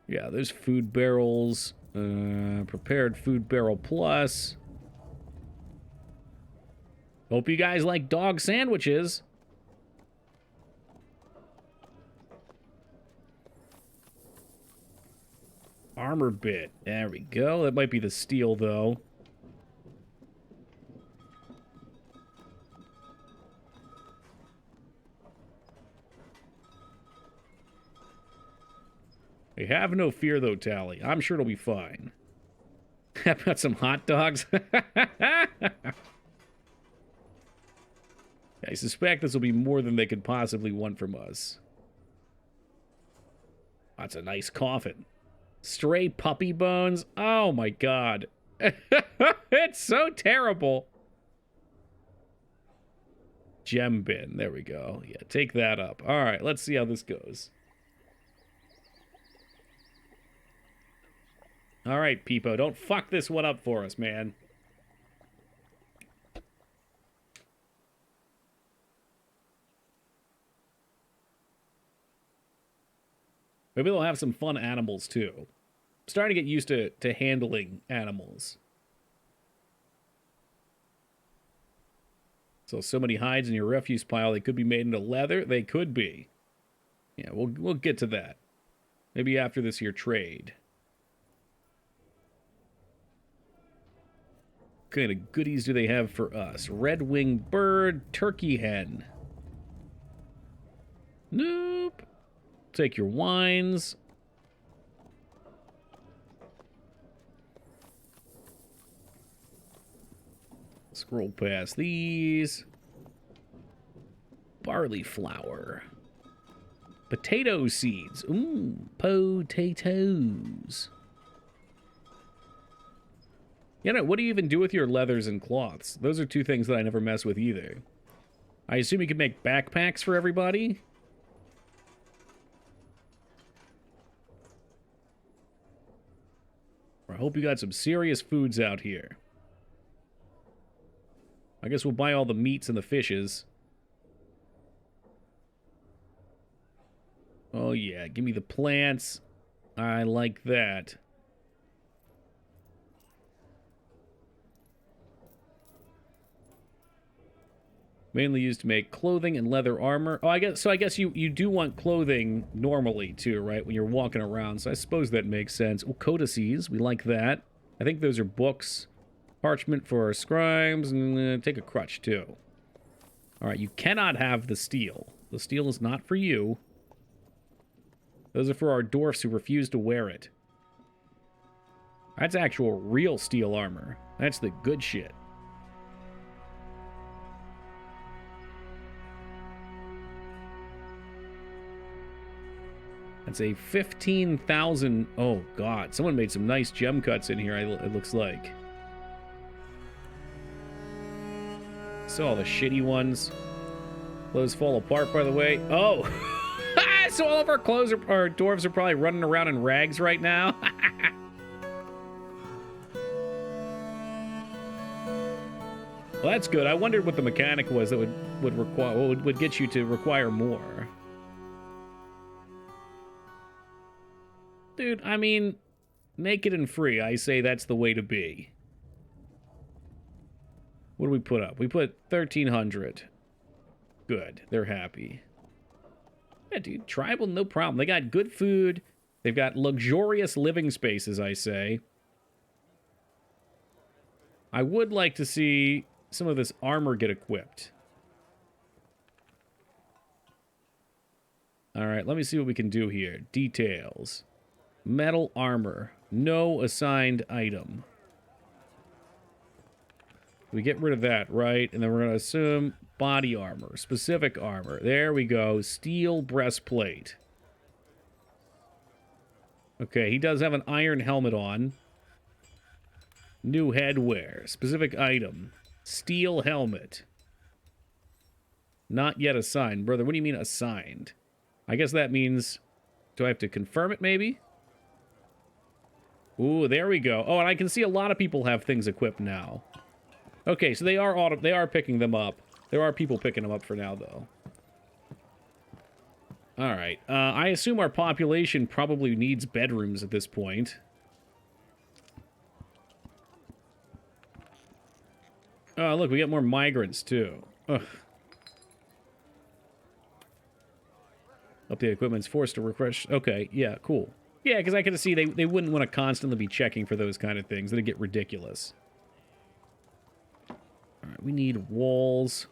Yeah, there's food barrels. Prepared food barrel plus. Hope you guys like dog sandwiches. Armor bit. There we go. That might be the steel, though. Hey, have no fear, though, Tally. I'm sure it'll be fine. How about some hot dogs? I suspect this will be more than they could possibly want from us. That's a nice coffin. Stray puppy bones? Oh my god. It's so terrible. Gem bin. There we go. Yeah, take that up. Alright, let's see how this goes. Alright, Peepo. Don't fuck this one up for us, man. Maybe they'll have some fun animals, too. I'm starting to get used to handling animals. So many hides in your refuse pile, they could be made into leather? They could be. Yeah, we'll get to that. Maybe after this here trade. What kind of goodies do they have for us? Red-winged bird, turkey hen. Nope. Take your wines. Scroll past these. Barley flour. Potato seeds. Ooh, potatoes. You know, what do you even do with your leathers and cloths? Those are two things that I never mess with either. I assume you can make backpacks for everybody? I hope you got some serious foods out here. I guess we'll buy all the meats and the fishes. Oh yeah, give me the plants. I like that. Mainly used to make clothing and leather armor. Oh, I guess you do want clothing normally too, right? When you're walking around. So I suppose that makes sense. Oh, codices, we like that. I think those are books. Parchment for our scribes, and take a crutch too. All right, you cannot have the steel. The steel is not for you. Those are for our dwarfs who refuse to wear it. That's actual real steel armor. That's the good shit. That's a 15,000... Oh, God. Someone made some nice gem cuts in here, it looks like. So all the shitty ones. Clothes fall apart, by the way. Oh! So all of our clothes our dwarves are probably running around in rags right now. Well, that's good. I wondered what the mechanic was that would get you to require more. Dude, I mean, naked and free, I say that's the way to be. What do we put up? We put 1,300. Good, they're happy. Yeah, dude, tribal, no problem. They got good food. They've got luxurious living spaces, I say. I would like to see some of this armor get equipped. All right, let me see what we can do here. Details. Metal armor. No assigned item. We get rid of that, right? And then we're going to assume body armor. Specific armor. There we go. Steel breastplate. Okay, he does have an iron helmet on. New headwear. Specific item. Steel helmet. Not yet assigned. Brother, what do you mean assigned? I guess that means... Do I have to confirm it, maybe? Ooh, there we go. Oh, and I can see a lot of people have things equipped now. Okay, so they are picking them up. There are people picking them up for now, though. All right. I assume our population probably needs bedrooms at this point. Oh, look, we get more migrants, too. Ugh. Update equipment's forced to refresh. Okay, yeah, cool. Yeah, because I can see they wouldn't want to constantly be checking for those kind of things. That'd get ridiculous. All right, we need walls.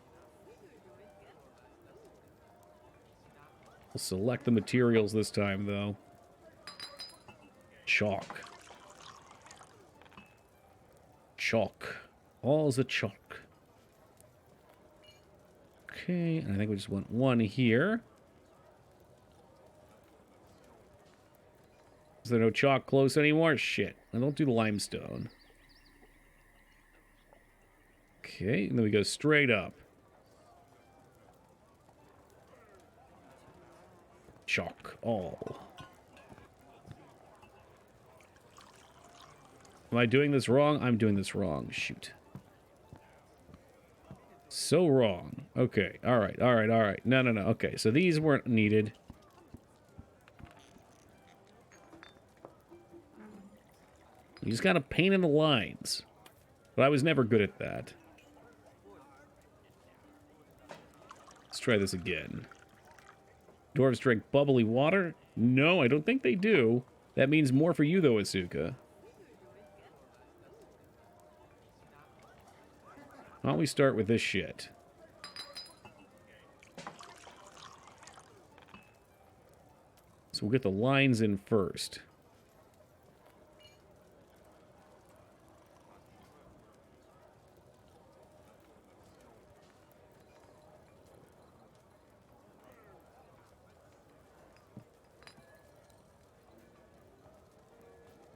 We'll select the materials this time, though. Chalk. Chalk. All's the chalk. Okay, and I think we just want one here. Is there no chalk close anymore? Shit. I don't do the limestone. Okay, and then we go straight up. Chalk all. Am I doing this wrong? I'm doing this wrong. Shoot. So wrong. Okay, alright, alright, alright. No. Okay, so these weren't needed. You just gotta paint in the lines. But I was never good at that. Let's try this again. Dwarves drink bubbly water? No, I don't think they do. That means more for you, though, Asuka. Why don't we start with this shit? So we'll get the lines in first.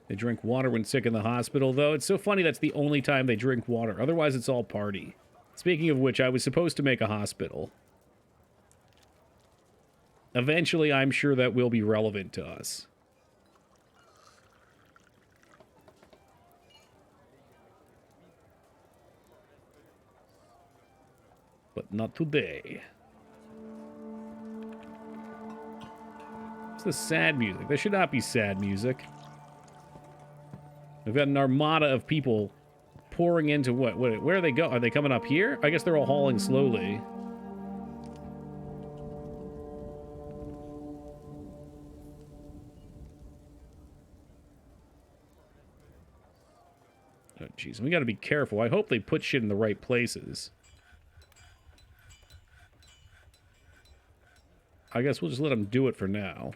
They drink water when sick in the hospital, though. It's so funny that's the only time they drink water. Otherwise, it's all party. Speaking of which, I was supposed to make a hospital. Eventually, I'm sure that will be relevant to us. But not today. What's the sad music? There should not be sad music. We've got an armada of people pouring into what? Where are they go? Are they coming up here? I guess they're all hauling slowly. Oh, jeez. We gotta be careful. I hope they put shit in the right places. I guess we'll just let them do it for now.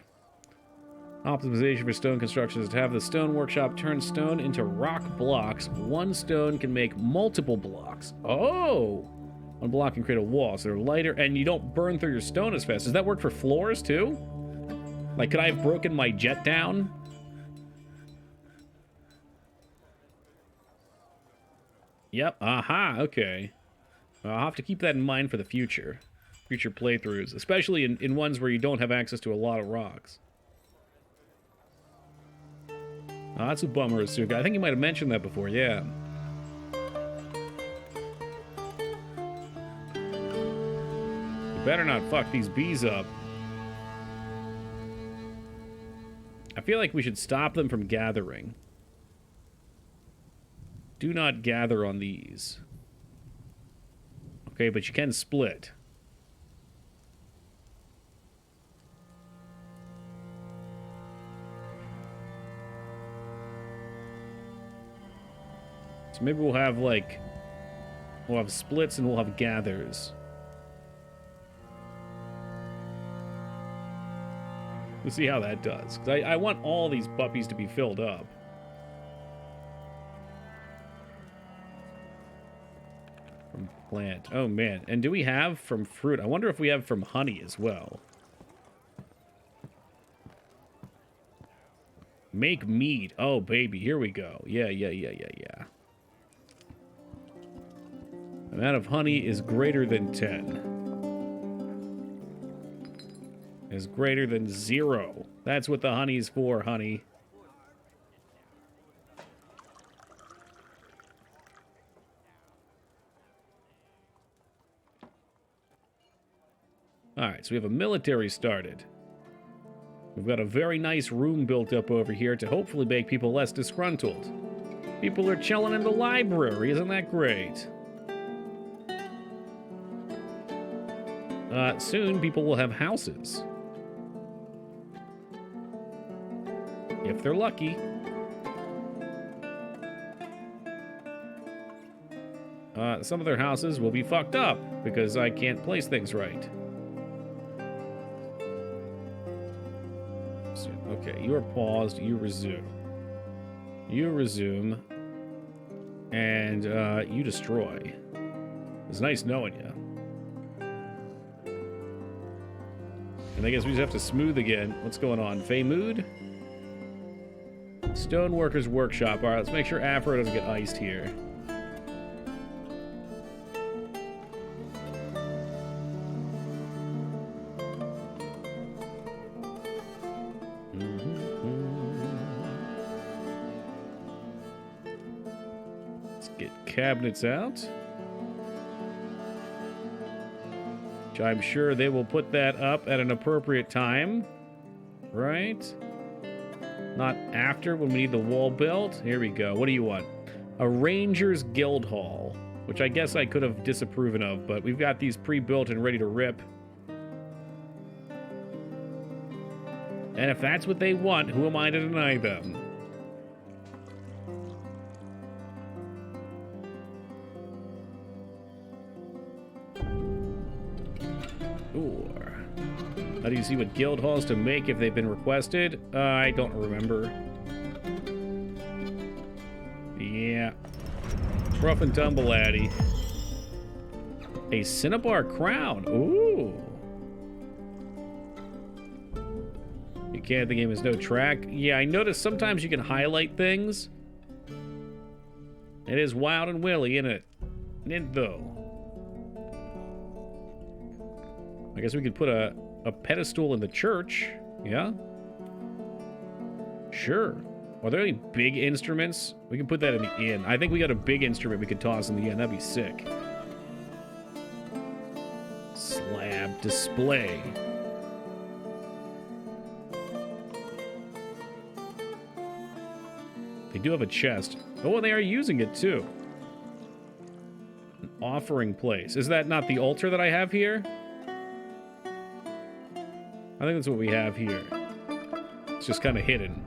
Optimization for stone construction is to have the stone workshop turn stone into rock blocks. One stone can make multiple blocks. Oh! One block can create a wall, so they're lighter, and you don't burn through your stone as fast. Does that work for floors, too? Like, could I have broken my jet down? Yep, aha, okay. I'll have to keep that in mind for the future. Future playthroughs, especially in ones where you don't have access to a lot of rocks. Oh, that's a bummer, Asuka. I think you might have mentioned that before, yeah. You better not fuck these bees up. I feel like we should stop them from gathering. Do not gather on these. Okay, but you can split. So maybe we'll have, like... We'll have splits and we'll have gathers. We'll see how that does. 'Cause I want all these puppies to be filled up. From plant. Oh, man. And do we have from fruit? I wonder if we have from honey as well. Make mead. Oh, baby. Here we go. Yeah. Amount of honey is greater than 10. Is greater than 0. That's what the honey's for, honey. Alright, so we have a military started. We've got a very nice room built up over here to hopefully make people less disgruntled. People are chilling in the library, isn't that great? Soon people will have houses. If they're lucky. Some of their houses will be fucked up because I can't place things right. So, okay, you are paused. You resume. You resume. And you destroy. It's nice knowing you. And I guess we just have to smooth again. What's going on? Fey mood? Stoneworker's workshop. Alright, let's make sure Afro doesn't get iced here. Let's get cabinets out. Which I'm sure they will put that up at an appropriate time. Right? Not after, when we need the wall built. Here we go. What do you want? A Ranger's Guild Hall, which I guess I could have disapproven of, but we've got these pre-built and ready to rip. And if that's what they want, who am I to deny them? How do you see what guild halls to make if they've been requested? I don't remember. Yeah. Rough and tumble, laddie. A Cinnabar crown. Ooh. You can't. The game has no track. Yeah, I noticed sometimes you can highlight things. It is wild and willy, isn't it? Isn't it though? I guess we could put a pedestal in the church. Yeah? Sure. Are there any big instruments? We can put that in the inn. I think we got a big instrument we could toss in the inn. That'd be sick. Slab display. They do have a chest. Oh, and they are using it too. An offering place. Is that not the altar that I have here? I think that's what we have here. It's just kind of hidden.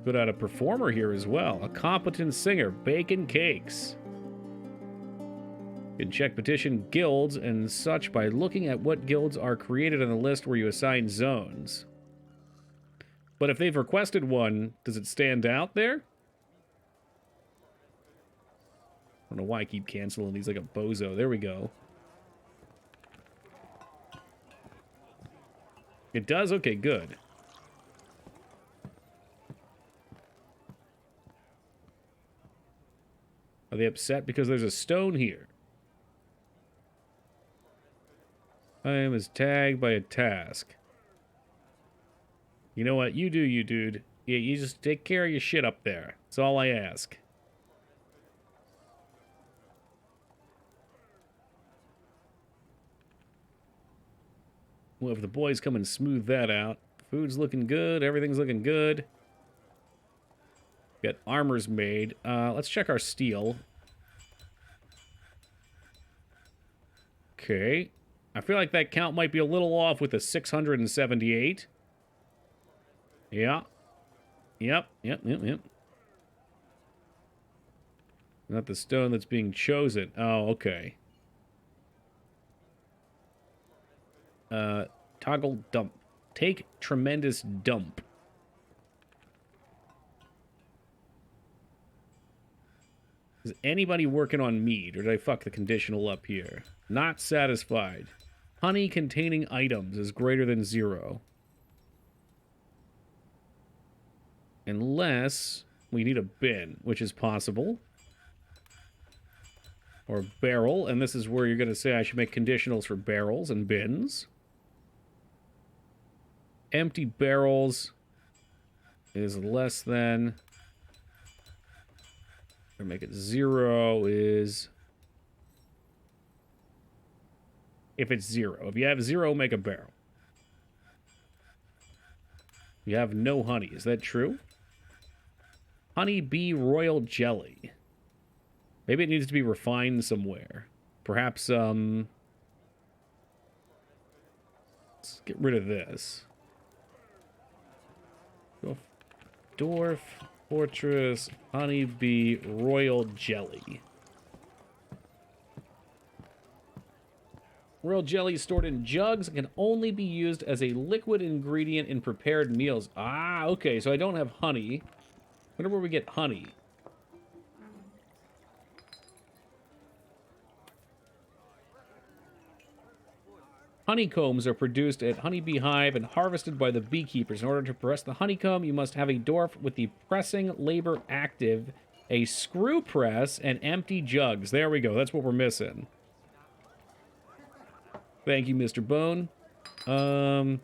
Put out a performer here as well. A competent singer. Baking cakes. You can check petition guilds and such by looking at what guilds are created on the list where you assign zones. But if they've requested one, does it stand out there? I don't know why I keep canceling these like a bozo. There we go. It does? Okay, good. Are they upset because there's a stone here? I am as tagged by a task. You know what? You do you, dude. Yeah, you just take care of your shit up there. That's all I ask. Well, if the boys come and smooth that out. Food's looking good. Everything's looking good. Got armors made. Let's check our steel. Okay. I feel like that count might be a little off with the 678. Yeah. Yep. Not the stone that's being chosen. Oh, okay. Toggle dump. Take tremendous dump. Is anybody working on meat, or did I fuck the conditional up here? Not satisfied. Honey containing items is greater than 0. Unless we need a bin, which is possible. Or barrel, and this is where you're going to say I should make conditionals for barrels and bins. Empty barrels is less than... or make it 0 is... if it's 0. If you have 0, make a barrel. You have no honey. Is that true? Honey bee royal jelly. Maybe it needs to be refined somewhere. Perhaps, let's get rid of this. Dwarf Fortress honeybee royal jelly. Royal jelly is stored in jugs and can only be used as a liquid ingredient in prepared meals. Ah, okay, so I don't have honey. I wonder where we get honey. Honeycombs are produced at honeybee hive and harvested by the beekeepers. In order to press the honeycomb, you must have a dwarf with the pressing labor active, a screw press, and empty jugs. There we go. That's what we're missing. Thank you, Mr. Bone. I'm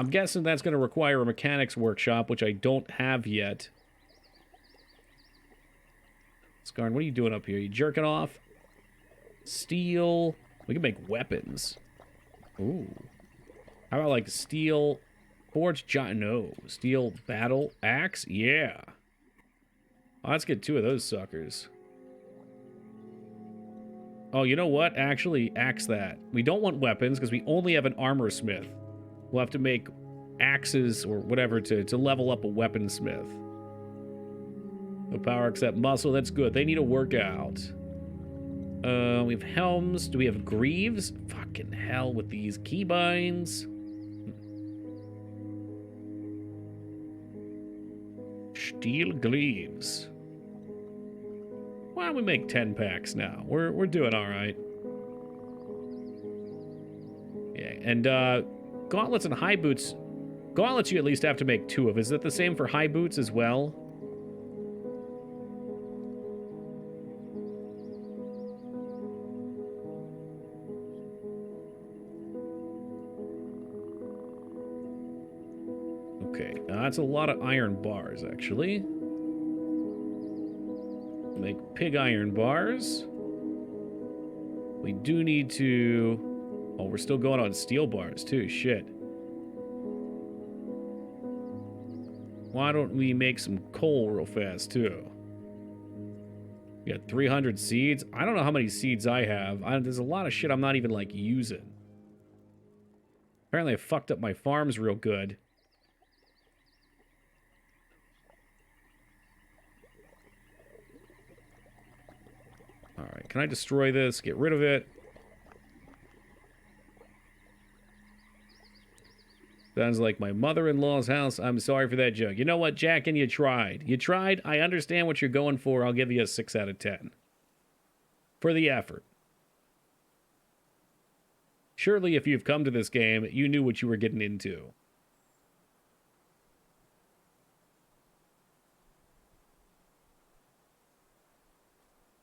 guessing that's going to require a mechanics workshop, which I don't have yet. Skarn, what are you doing up here? You jerking off? Steel... we can make weapons. Ooh. How about, like, steel... forged giant... no. Steel battle axe? Yeah. Oh, let's get 2 of those suckers. Oh, you know what? Actually, axe that. We don't want weapons, because we only have an armor smith. We'll have to make axes, or whatever, to level up a weaponsmith. No power except muscle. That's good. They need a workout. We have helms. Do we have greaves? Fucking hell with these keybinds. Steel greaves. Why don't we make 10 packs now? We're doing all right. Yeah, and gauntlets and high boots. Gauntlets you at least have to make 2 of. Is it the same for high boots as well? Okay, that's a lot of iron bars, actually. Make pig iron bars. We do need to... oh, we're still going on steel bars, too. Shit. Why don't we make some coal real fast, too? We got 300 seeds. I don't know how many seeds I have. There's a lot of shit I'm not even, like, using. Apparently I fucked up my farms real good. Alright, can I destroy this? Get rid of it. Sounds like my mother-in-law's house. I'm sorry for that joke. You know what, Jack, and you tried. You tried. I understand what you're going for. I'll give you a 6 out of 10. For the effort. Surely if you've come to this game, you knew what you were getting into.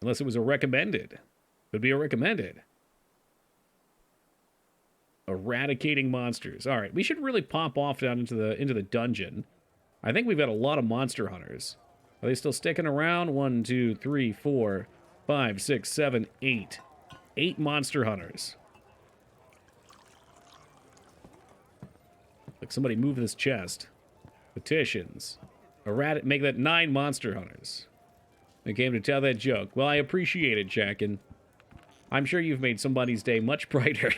Unless it was a recommended. Could be a recommended. Eradicating monsters. All right, we should really pop off down into the dungeon. I think we've got a lot of monster hunters. Are they still sticking around? 1, 2, 3, 4, 5, 6, 7, 8. 8 monster hunters. Like somebody move this chest. Petitions. Make that 9 monster hunters. I came to tell that joke. Well, I appreciate it, Jack, and I'm sure you've made somebody's day much brighter.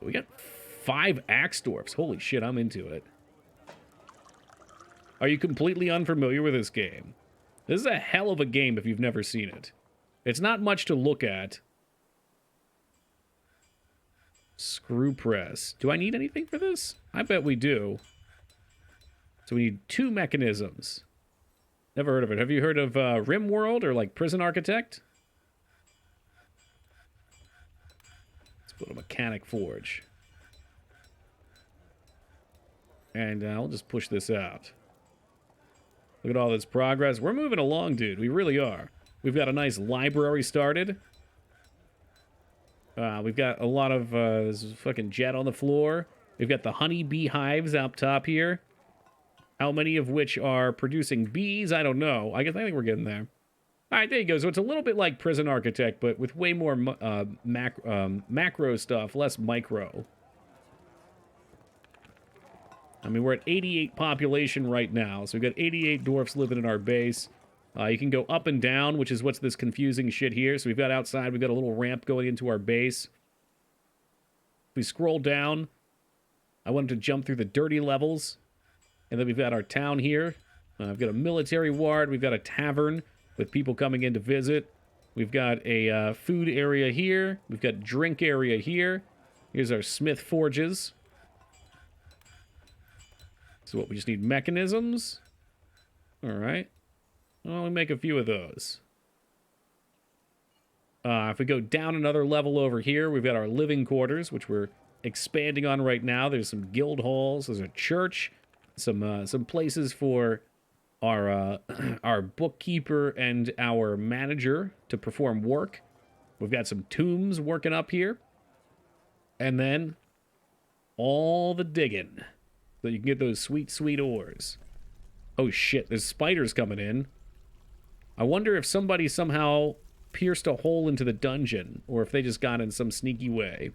We got 5 axe dwarfs. Holy shit, I'm into it. Are you completely unfamiliar with this game? This is a hell of a game if you've never seen it. It's not much to look at. Screw press. Do I need anything for this? I bet we do. So we need 2 mechanisms. Never heard of it. Have you heard of RimWorld or like Prison Architect? Let's put a mechanic forge. And I'll just push this out. Look at all this progress. We're moving along, dude. We really are. We've got a nice library started. We've got a lot of this fucking jet on the floor. We've got the honeybee hives up top here. How many of which are producing bees? I don't know. I think we're getting there. All right, there you go. So it's a little bit like Prison Architect, but with way more macro stuff, less micro. I mean, we're at 88 population right now, so we've got 88 dwarfs living in our base. You can go up and down, which is what's this confusing shit here. So we've got outside, we've got a little ramp going into our base. If we scroll down, I wanted to jump through the dirty levels. And then we've got our town here. We've got a military ward. We've got a tavern with people coming in to visit. We've got a food area here. We've got drink area here. Here's our smith forges. So what, we just need mechanisms? All right. Well, we make a few of those. If we go down another level over here, we've got our living quarters, which we're expanding on right now. There's some guild halls. There's a church. Some places for our our bookkeeper and our manager to perform work. We've got some tombs working up here. And then all the digging. So you can get those sweet, sweet ores. Oh shit, there's spiders coming in. I wonder if somebody somehow pierced a hole into the dungeon, or if they just got in some sneaky way.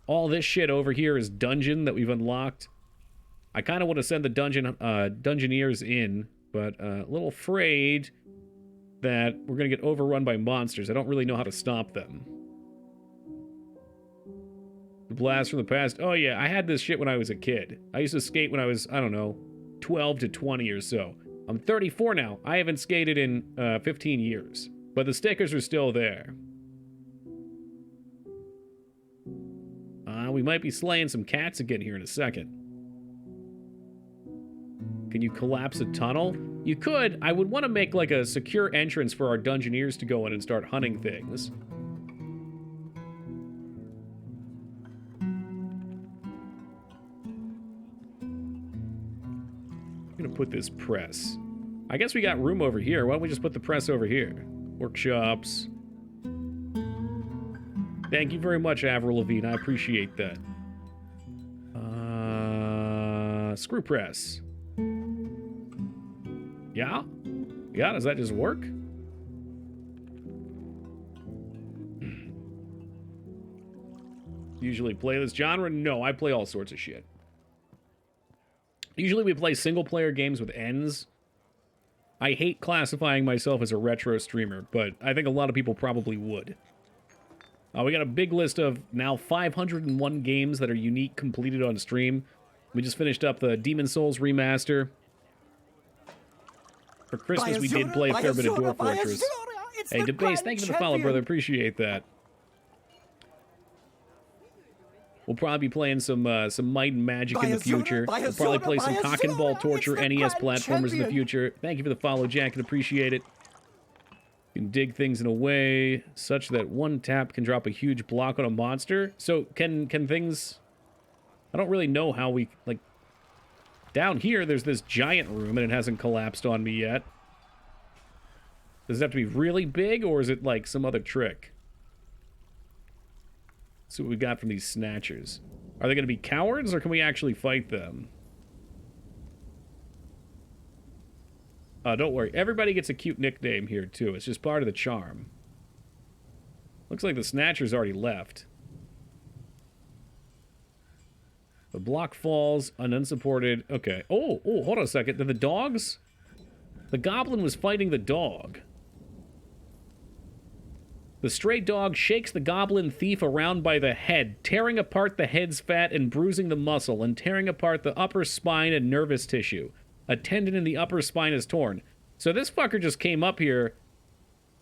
All this shit over here is dungeon that we've unlocked. I kind of want to send the dungeoneers in, but a little afraid that we're going to get overrun by monsters. I don't really know how to stop them. The blast from the past. Oh yeah, I had this shit when I was a kid. I used to skate when I was, I don't know, 12 to 20 or so. I'm 34 now. I haven't skated in 15 years. But the stickers are still there. We might be slaying some cats again here in a second. Can you collapse a tunnel? You could. I would want to make like a secure entrance for our dungeoneers to go in and start hunting things. I'm gonna put this press. I guess we got room over here. Why don't we just put the press over here? Workshops. Thank you very much, Avril Lavigne. I appreciate that. Screw press. Yeah? Yeah, does that just work? Usually play this genre? No, I play all sorts of shit. Usually we play single-player games with ends. I hate classifying myself as a retro streamer, but I think a lot of people probably would. We got a big list of now 501 games that are unique completed on stream. We just finished up the Demon Souls remaster. For Christmas, we did play a fair bit of Dwarf Fortress. Hey, Debase, thank you for the follow, brother. Appreciate that. We'll probably be playing some Might and Magic in the future. We'll probably play some Cock and Ball Torture NES platformers in the future. Thank you for the follow, Jack, and appreciate it. You can dig things in a way such that one tap can drop a huge block on a monster. So can things... I don't really know how we... like. Down here, there's this giant room, and it hasn't collapsed on me yet. Does it have to be really big, or is it like some other trick? Let's see what we got from these snatchers. Are they going to be cowards, or can we actually fight them? Don't worry. Everybody gets a cute nickname here, too. It's just part of the charm. Looks like the snatcher's already left. The block falls, an unsupported... Okay. Oh, hold on a second. Did the dogs... The goblin was fighting the dog. The stray dog shakes the goblin thief around by the head, tearing apart the head's fat and bruising the muscle, and tearing apart the upper spine and nervous tissue. A tendon in the upper spine is torn. So this fucker just came up here,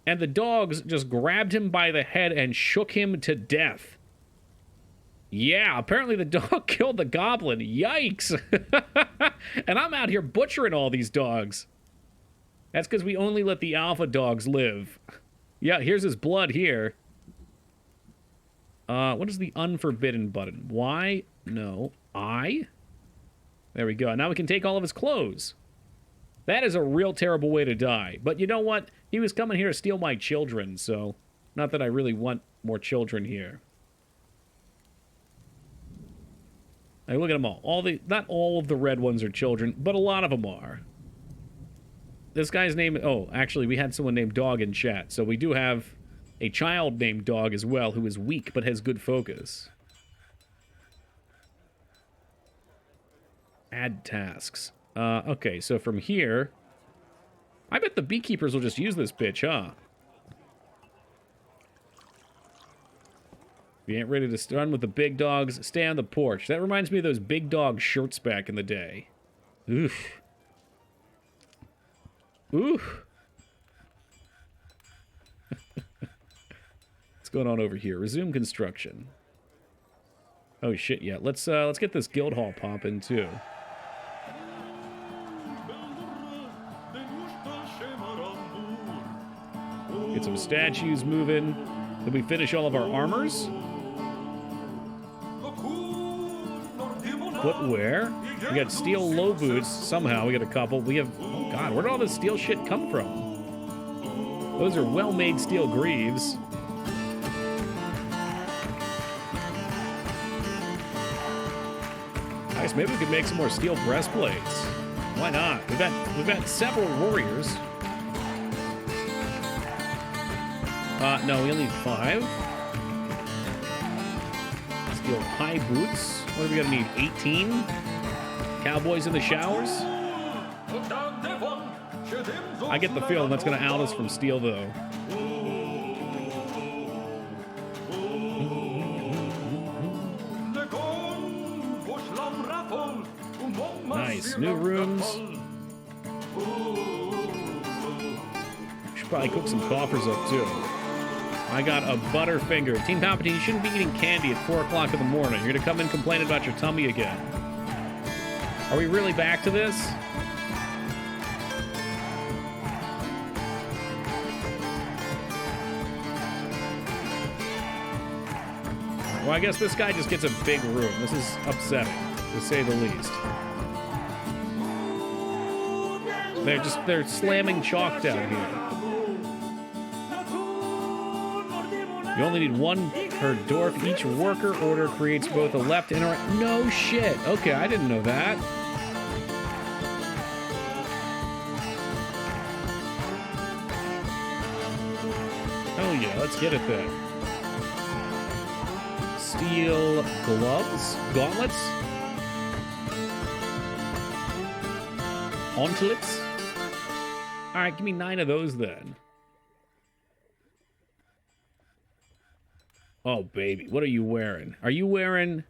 and the dogs just grabbed him by the head and shook him to death. Yeah, apparently the dog killed the goblin. Yikes! And I'm out here butchering all these dogs. That's because we only let the alpha dogs live. Yeah, here's his blood here. What is the unforbidden button? Y? No. I? There we go. Now we can take all of his clothes. That is a real terrible way to die. But you know what? He was coming here to steal my children, so... Not that I really want more children here. Hey, look at them all. Not all of the red ones are children, but a lot of them are. This guy's name... Oh, actually, we had someone named Dog in chat, so we do have a child named Dog as well, who is weak but has good focus. Add tasks. Okay, so from here... I bet the beekeepers will just use this bitch, huh? If you ain't ready to run with the big dogs, stay on the porch. That reminds me of those big dog shirts back in the day. Oof. Oof. What's going on over here? Resume construction. Oh shit, yeah. Let's get this guild hall popping too. Get some statues moving. Did we finish all of our armors? Footwear. We got steel low boots. Somehow we got a couple. We have... Oh god, where did all this steel shit come from? Those are well-made steel greaves. Nice, maybe we could make some more steel breastplates. Why not? We've got several warriors. No, we only need 5. Steel high boots. What are we gonna need? 18? Cowboys in the showers? I get the feeling that's gonna out us from steel, though. Nice. New rooms. Should probably cook some coffers up, too. I got a Butterfinger. Team Palpatine, you shouldn't be eating candy at 4 o'clock in the morning. You're gonna come in complaining about your tummy again. Are we really back to this? Well, I guess this guy just gets a big room. This is upsetting, to say the least. They're slamming chalk down here. You only need 1 per dwarf. Each worker order creates both a left and a right. No shit. Okay, I didn't know that. Oh yeah, let's get it then. Steel gloves? Gauntlets? Gauntlets? Alright, give me 9 of those then. Oh, baby. What are you wearing? Are you wearing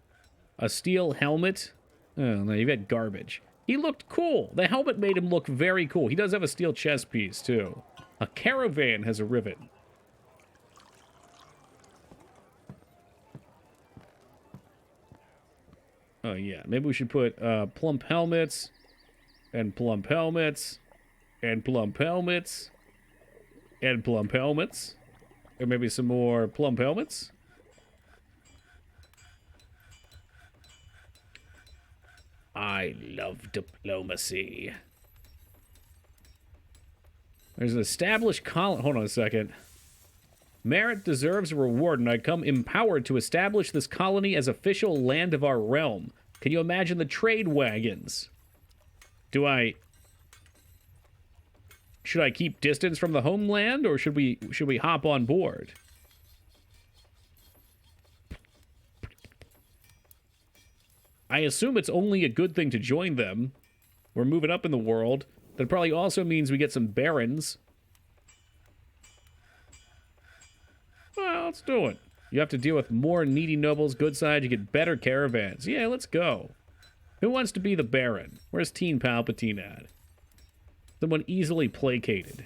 a steel helmet? Oh, no, you've got garbage. He looked cool. The helmet made him look very cool. He does have a steel chest piece, too. A caravan has a rivet. Oh, yeah. Maybe we should put plump helmets, and plump helmets, and plump helmets, and plump helmets. Or maybe some more plump helmets. I love diplomacy. There's an established colony. Hold on a second. Merit deserves a reward, and I come empowered to establish this colony as official land of our realm. Can you imagine the trade wagons? Should I keep distance from the homeland, or should we hop on board? I assume it's only a good thing to join them. We're moving up in the world. That probably also means we get some barons. Well, let's do it. You have to deal with more needy nobles, good side, you get better caravans. Yeah, let's go. Who wants to be the Baron? Where's Teen Palpatine at? Someone easily placated.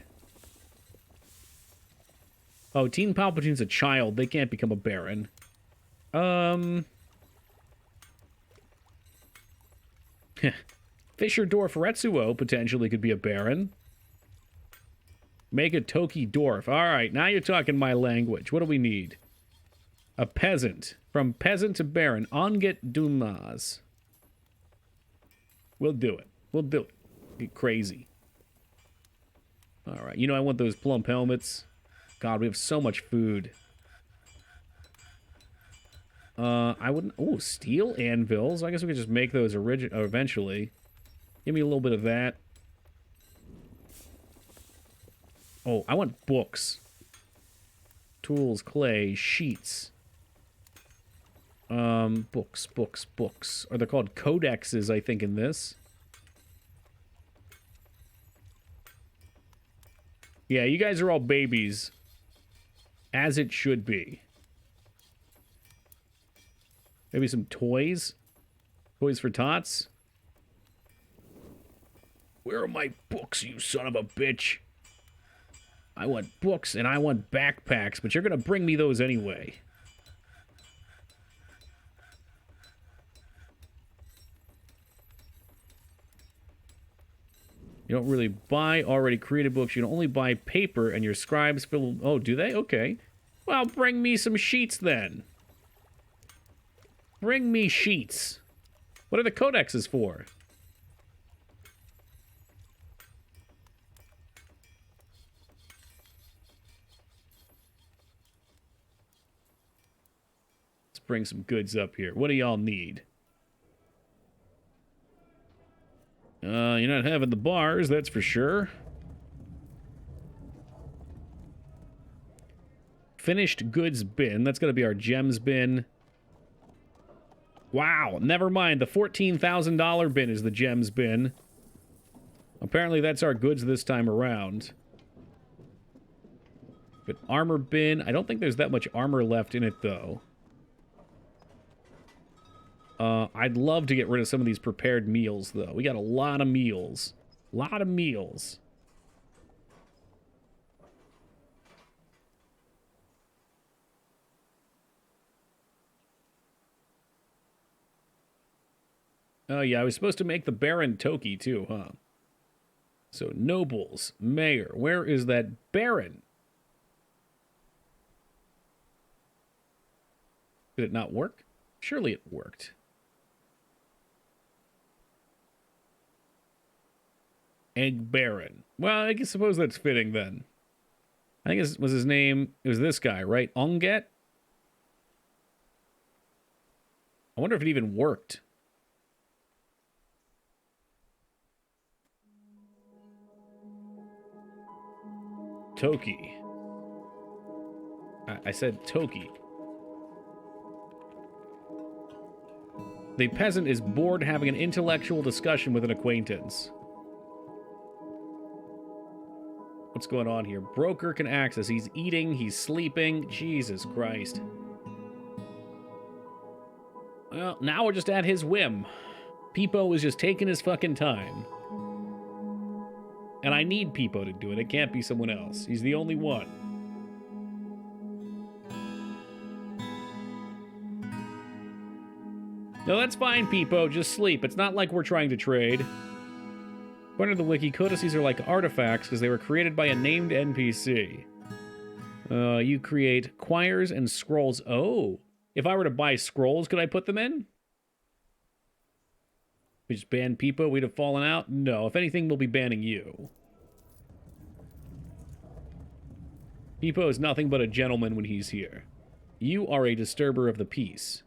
Oh, Teen Palpatine's a child. They can't become a Baron. Fisher Dwarf Retsuo potentially could be a Baron. Make a Toki Dwarf. All right, now you're talking my language. What do we need? A peasant. From peasant to Baron. Onget Dumas. We'll do it. We'll do it. Get crazy. All right, you know I want those plump helmets. God, we have so much food. I wouldn't... Oh, steel anvils. I guess we could just make those eventually. Give me a little bit of that. Oh, I want books. Tools, clay, sheets. Books. Or they're called codexes, I think, in this. Yeah, you guys are all babies. As it should be. Maybe some toys? Toys for tots? Where are my books, you son of a bitch? I want books and I want backpacks, but you're gonna bring me those anyway. You don't really buy already created books. You can only buy paper, and your scribes fill... Oh, do they? Okay. Well, bring me some sheets, then. Bring me sheets. What are the codexes for? Let's bring some goods up here. What do y'all need? You're not having the bars, that's for sure. Finished goods bin. That's going to be our gems bin. Wow, never mind. The $14,000 bin is the gems bin. Apparently that's our goods this time around. But armor bin. I don't think there's that much armor left in it, though. I'd love to get rid of some of these prepared meals, though. We got a lot of meals. A lot of meals. Oh, yeah, I was supposed to make the Baron Toki, too, huh? So, nobles, mayor. Where is that Baron? Did it not work? Surely it worked. Egg Baron. Well, I guess suppose that's fitting then. I think it was his name. It was this guy, right? Onget? I wonder if it even worked. Toki. I said Toki. The peasant is bored having an intellectual discussion with an acquaintance. What's going on here? Broker can access. He's eating, he's sleeping. Jesus Christ. Well, now we're just at his whim. Peepo is just taking his fucking time. And I need Peepo to do it. It can't be someone else. He's the only one. No, that's fine, Peepo. Just sleep. It's not like we're trying to trade. According to the wiki, codices are like artifacts because they were created by a named NPC. You create choirs and scrolls. Oh, if I were to buy scrolls, could I put them in? We just banned Peepo, we'd have fallen out? No, if anything, we'll be banning you. Peepo is nothing but a gentleman when he's here. You are a disturber of the peace.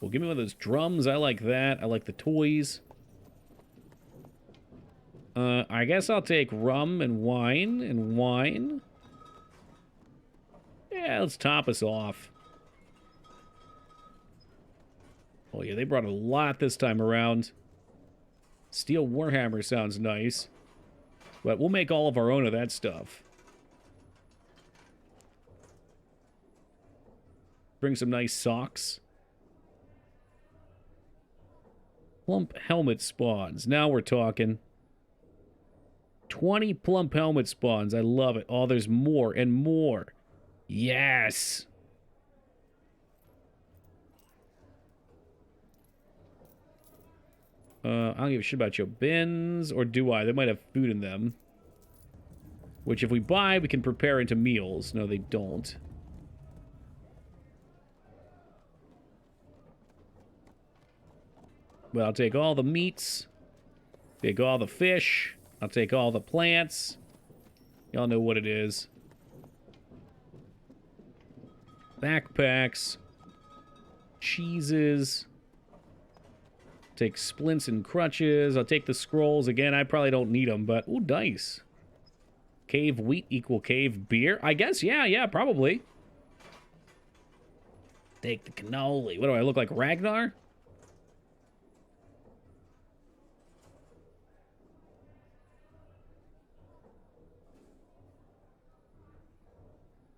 Well, give me one of those drums. I like that. I like the toys. I guess I'll take rum and wine and wine. Yeah, let's top us off. Oh, yeah, they brought a lot this time around. Steel Warhammer sounds nice. But we'll make all of our own of that stuff. Bring some nice socks. Plump helmet spawns. Now we're talking. 20 plump helmet spawns. I love it. Oh, there's more and more. Yes. I don't give a shit about your bins, or do I? They might have food in them. Which, if we buy, we can prepare into meals. No, they don't. But I'll take all the meats. Take all the fish. I'll take all the plants. Y'all know what it is. Backpacks. Cheeses. Take splints and crutches. I'll take the scrolls. Again, I probably don't need them, but... Ooh, dice. Cave wheat equal cave beer? I guess, yeah, probably. Take the cannoli. What do I look like, Ragnar?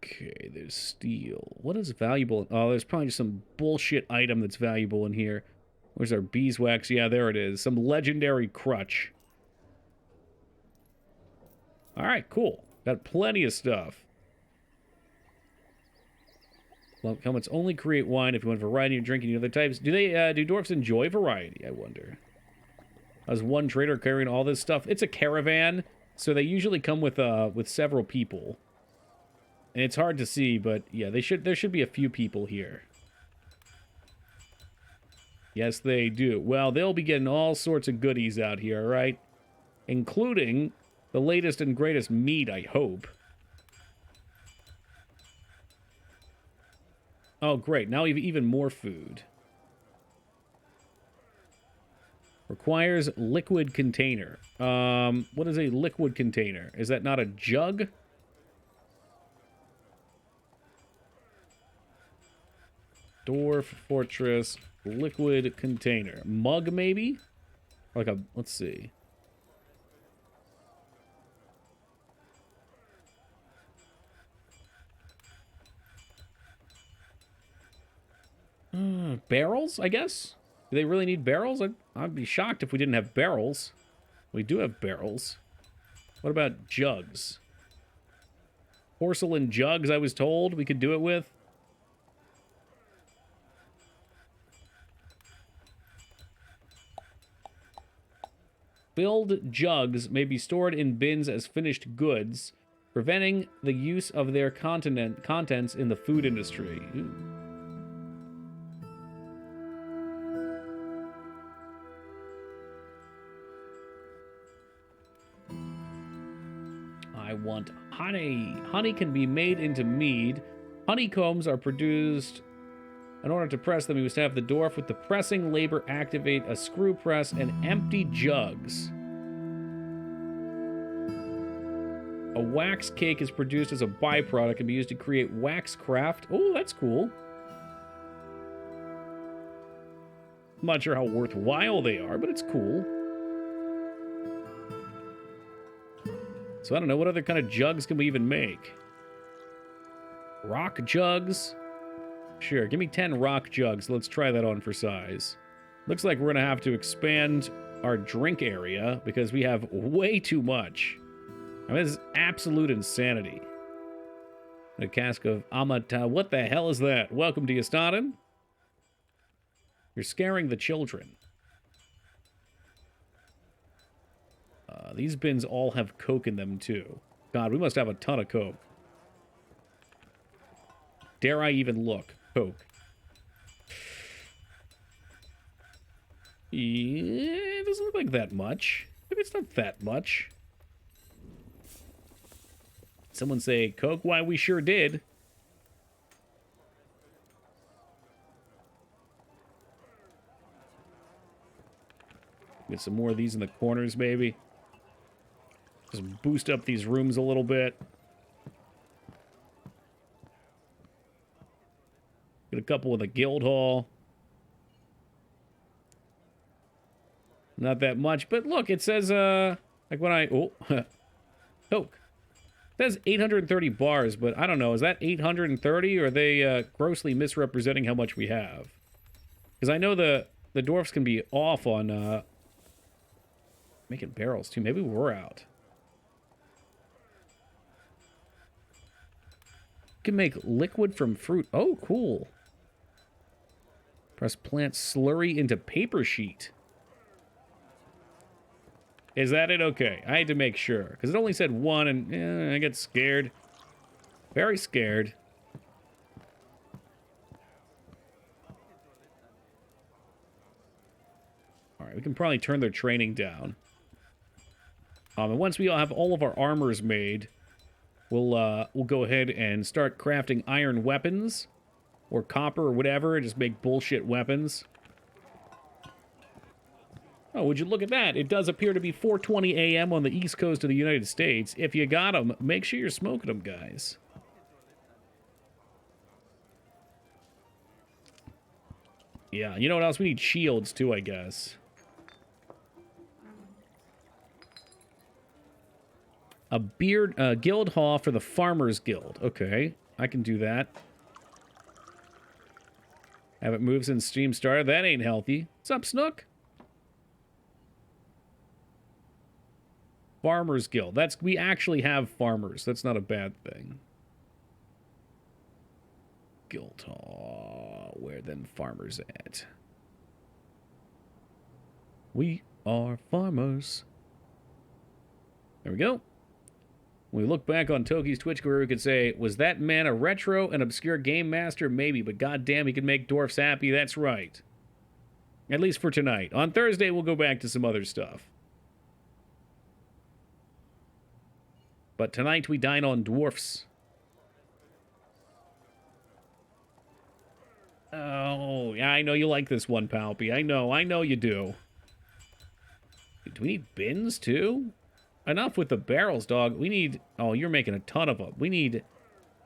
Okay, there's steel. What is valuable? Oh, there's probably just some bullshit item that's valuable in here. Where's our beeswax? Yeah, there it is. Some legendary crutch. Alright, cool. Got plenty of stuff. Well, helmets only create wine if you want variety of drinking other types. Do they, do dwarfs enjoy variety, I wonder? As one trader carrying all this stuff. It's a caravan, so they usually come with several people. And it's hard to see, but yeah, there should be a few people here. Yes, they do. Well, they'll be getting all sorts of goodies out here, right? Including the latest and greatest meat, I hope. Oh, great. Now we have even more food. Requires liquid container. What is a liquid container? Is that not a jug? Dwarf Fortress liquid container. Mug, maybe? Like a... Let's see. Barrels, I guess? Do they really need barrels? I'd be shocked if we didn't have barrels. We do have barrels. What about jugs? Porcelain jugs, I was told we could do it with. Filled jugs may be stored in bins as finished goods, preventing the use of their contents in the food industry. Ooh. I want honey. Honey can be made into mead. Honeycombs are produced. In order to press them, you must have the dwarf with the pressing labor activate a screw press and empty jugs. A wax cake is produced as a byproduct and can be used to create wax craft. Oh, that's cool. I'm not sure how worthwhile they are, but it's cool. So I don't know, what other kind of jugs can we even make? Rock jugs? Sure, give me 10 rock jugs. Let's try that on for size. Looks like we're going to have to expand our drink area because we have way too much. I mean, this is absolute insanity. A cask of Amata. What the hell is that? Welcome to Yastaden. You're scaring the children. These bins all have Coke in them, too. God, we must have a ton of Coke. Dare I even look? Coke. Yeah, it doesn't look like that much. Maybe it's not that much. Someone say, Coke? Why, we sure did. Get some more of these in the corners, maybe. Just boost up these rooms a little bit. Get a couple with a guild hall. Not that much, but look, it says, like when I... Oh, Coke. says 830 bars, but I don't know. Is that 830, or are they grossly misrepresenting how much we have? Because I know the dwarfs can be off on making barrels, too. Maybe we're out. Can make liquid from fruit. Oh, cool. Press plant slurry into paper sheet. Is that it? Okay. I had to make sure. Because it only said one, and I get scared. Very scared. Alright, we can probably turn their training down. And once we all have all of our armors made, we'll go ahead and start crafting iron weapons. Or copper or whatever, and just make bullshit weapons. Oh, would you look at that? It does appear to be 4:20 a.m. on the east coast of the United States. If you got them, make sure you're smoking them, guys. Yeah, you know what else? We need shields, too, I guess. A guild hall for the Farmers Guild. Okay, I can do that. Have it move since stream started. That ain't healthy. What's up, Snook? Farmers Guild. We actually have farmers. That's not a bad thing. Guild hall. Where them farmers at? We are farmers. There we go. When we look back on Toki's Twitch career, we could say, was that man a retro and obscure game master? Maybe, but goddamn, he can make dwarfs happy. That's right. At least for tonight. On Thursday, we'll go back to some other stuff. But tonight, we dine on dwarfs. Oh, yeah, I know you like this one, Palpy. I know you do. Do we need bins, too? Enough with the barrels, dog. We need... Oh, you're making a ton of them. We need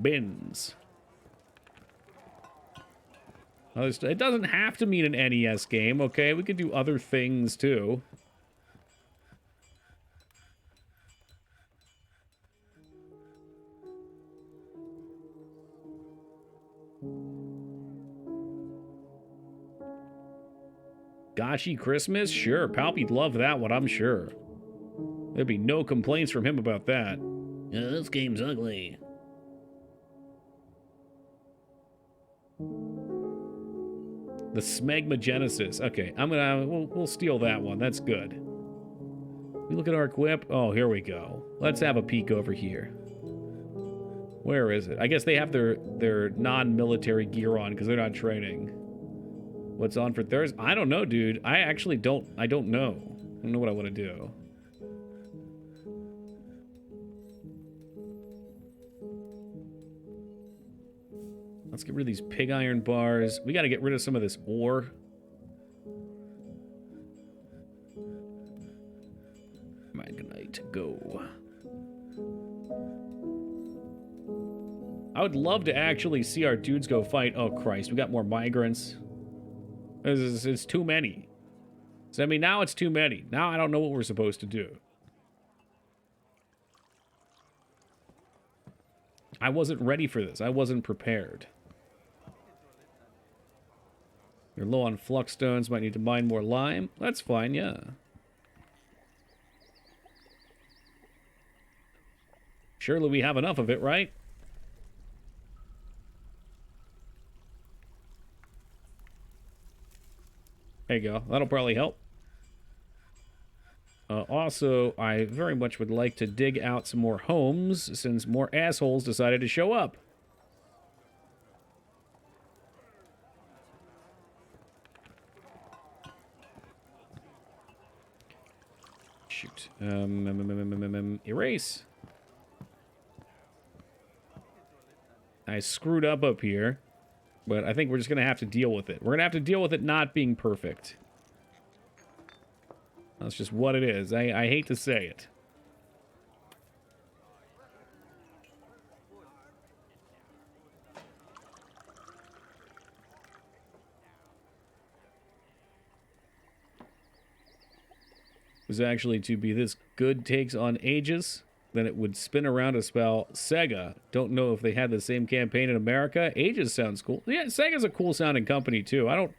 bins. It doesn't have to mean an NES game, okay? We could do other things, too. Gashi Christmas? Sure, Palpy'd love that one, I'm sure. There'd be no complaints from him about that. Yeah, this game's ugly. The Smegma Genesis. Okay, we'll steal that one. That's good. We look at our equip. Oh, here we go. Let's have a peek over here. Where is it? I guess they have their non-military gear on because they're not training. What's on for Thursday? I don't know, dude. I don't know. I don't know what I want to do. Let's get rid of these pig iron bars. We got to get rid of some of this ore. Magnite, go. I would love to actually see our dudes go fight. Oh, Christ. We got more migrants. It's too many. So, I mean, now it's too many. Now I don't know what we're supposed to do. I wasn't ready for this. I wasn't prepared. You're low on flux stones. Might need to mine more lime. That's fine, yeah. Surely we have enough of it, right? There you go. That'll probably help. Also, I very much would like to dig out some more homes since more assholes decided to show up. Shoot. Erase. I screwed up here, but I think we're just going to have to deal with it. We're going to have to deal with it not being perfect. That's just what it is. I hate to say it. Was actually to be this good takes on ages. then it would spin around to spell Sega. Don't know if they had the same campaign in America. Ages sounds cool. Yeah, Sega's a cool sounding company too. I don't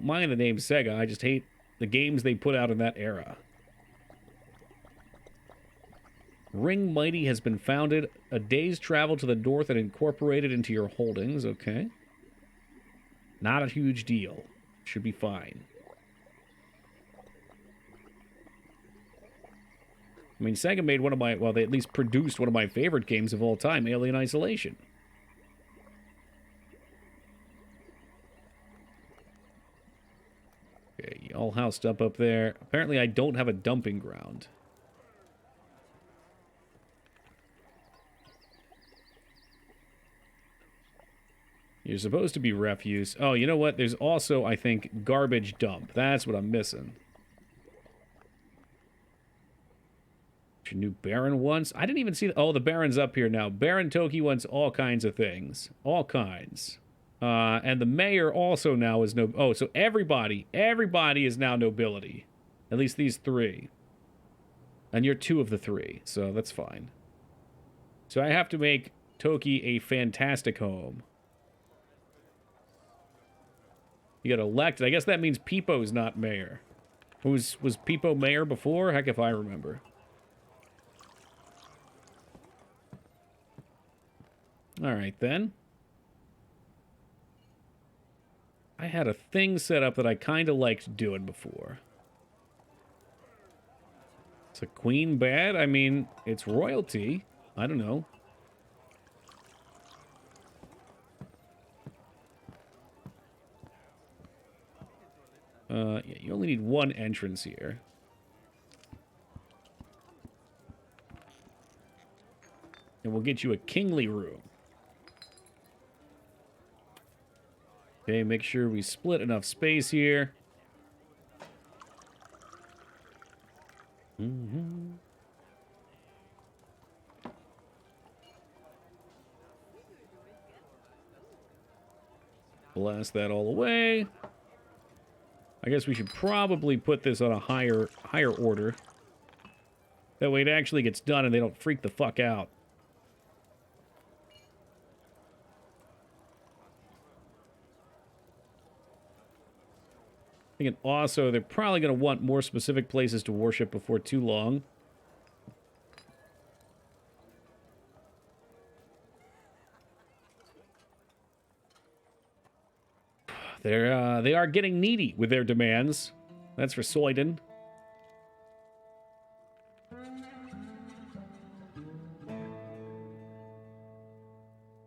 mind the name Sega. I just hate the games they put out in that era. Ring Mighty has been founded. A day's travel to the north and incorporated into your holdings. Okay. Not a huge deal. Should be fine. I mean, Sega made one of my... Well, they at least produced one of my favorite games of all time, Alien Isolation. Okay, all housed up there. Apparently, I don't have a dumping ground. You're supposed to be refuse. Oh, you know what? There's also, I think, garbage dump. That's what I'm missing. Your new Baron wants? I didn't even see... Oh, the Baron's up here now. Baron Toki wants all kinds of things. All kinds. And the mayor also now is no... Oh, so everybody is now nobility. At least these three. And you're two of the three, so that's fine. So I have to make Toki a fantastic home. You got elected. I guess that means Peepo's not mayor. Was Peepo mayor before? Heck if I remember. Alright then. I had a thing set up that I kind of liked doing before. Is a queen bad? I mean, it's royalty. I don't know. Yeah, you only need one entrance here. And we'll get you a kingly room. Okay, make sure we split enough space here. Blast that all away. I guess we should probably put this on a higher order. That way it actually gets done and they don't freak the fuck out. And also, they're probably going to want more specific places to worship before too long. They are getting needy with their demands. That's for Soyden.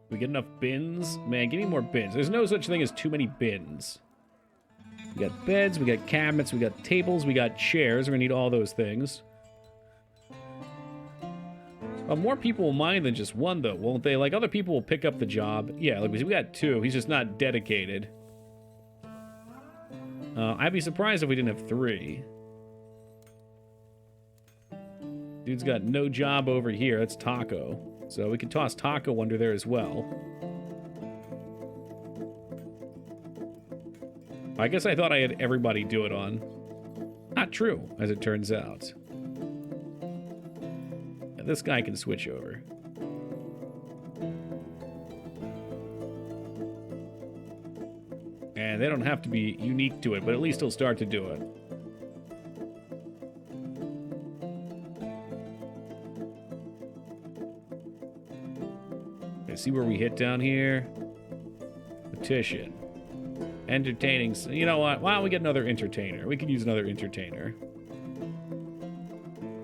We get enough bins? Man, give me more bins. There's no such thing as too many bins. We got beds, we got cabinets, we got tables, we got chairs. We're gonna need all those things. More people will mine than just one, though, won't they? Like, other people will pick up the job. Yeah, like, we got two. He's just not dedicated. I'd be surprised if we didn't have three. Dude's got no job over here. That's Taco. So we can toss Taco under there as well. I guess I thought I had everybody do it on. Not true, as it turns out. Yeah, this guy can switch over. And they don't have to be unique to it, but at least he'll start to do it. Okay, see where we hit down here? Petition. Entertaining. You know what? Why don't we get another entertainer? We could use another entertainer.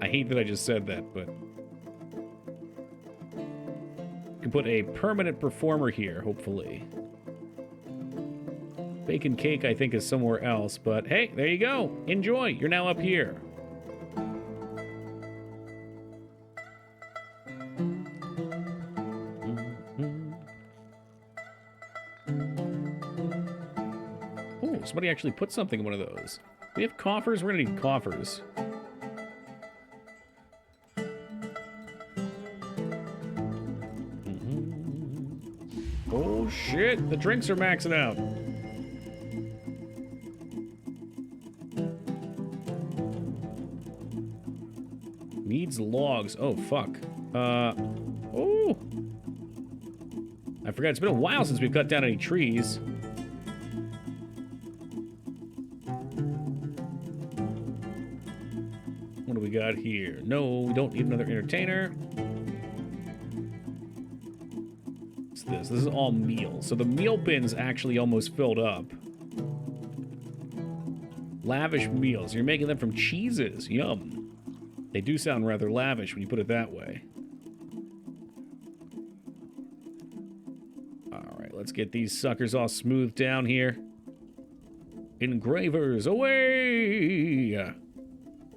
I hate that I just said that, but... we can put a permanent performer here, hopefully. Bacon Cake, I think, is somewhere else, but hey, there you go. Enjoy. You're now up here. Oh, somebody actually put something in one of those. We have coffers? We're gonna need coffers. Oh shit, the drinks are maxing out. Needs logs. Oh, fuck. Oh! I forgot, it's been a while since we've cut down any trees. What do we got here? No, we don't need another entertainer. What's this? This is all meal. So the meal bin's actually almost filled up. Lavish meals. You're making them from cheeses. Yum. They do sound rather lavish when you put it that way. Alright, let's get these suckers all smoothed down here. Engravers, away!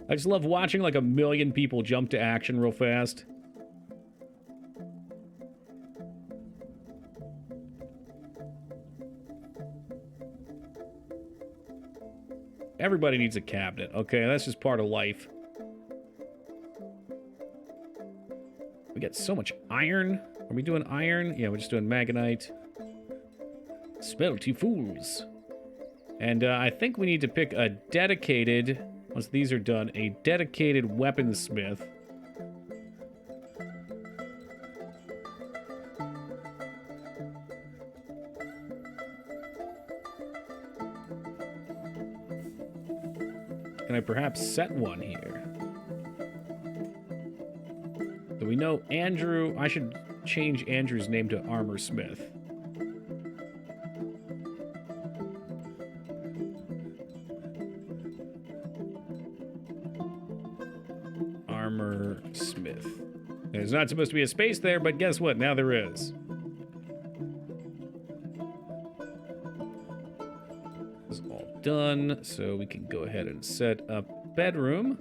I just love watching like 1 million people jump to action real fast. Everybody needs a cabinet. Okay, that's just part of life. We got so much iron. Are we doing iron? Yeah, we're just doing magonite. Smelty fools. And I think we need to pick a dedicated, once these are done, a dedicated weaponsmith. Can I perhaps set one here? So we know Andrew... I should change Andrew's name to Armor Smith. Armor Smith. There's not supposed to be a space there, but guess what? Now there is. This is all done, so we can go ahead and set up bedroom.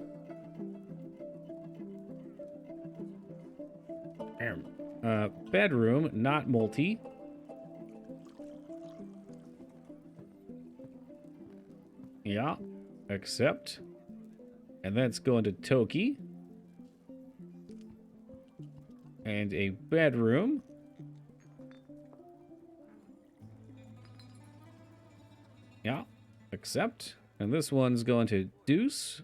Bedroom, not multi. Yeah, accept. And that's going to Toki. And a bedroom. Yeah, accept. And this one's going to Deuce.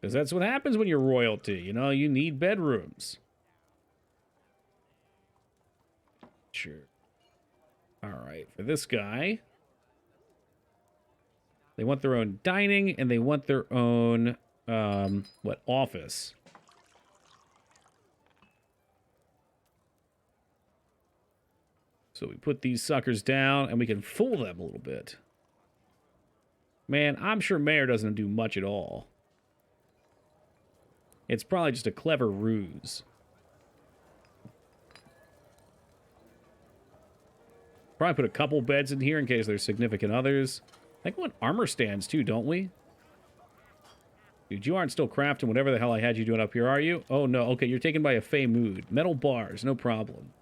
Because that's what happens when you're royalty. You know, you need bedrooms. Sure. Alright, for this guy, they want their own dining, and they want their own, office. So we put these suckers down, and we can fool them a little bit. Man, I'm sure Mayor doesn't do much at all. It's probably just a clever ruse. Probably put a couple beds in here in case there's significant others. I think we want armor stands too, don't we? Dude, you aren't still crafting whatever the hell I had you doing up here, are you? Oh no, okay, you're taken by a Fey mood. Metal bars, no problem.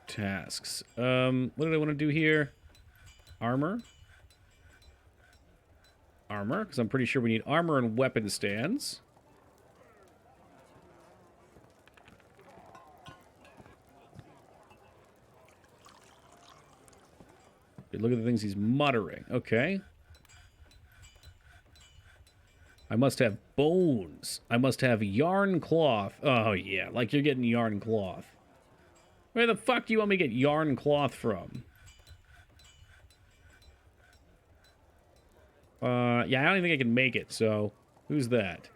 Tasks. What did I want to do here? Armor. Armor, because I'm pretty sure we need armor and weapon stands. Dude, look at the things he's muttering. Okay. I must have bones. I must have yarn cloth. Oh, yeah, like you're getting yarn cloth. Where the fuck do you want me to get yarn cloth from? Yeah, I don't even think I can make it, so who's that?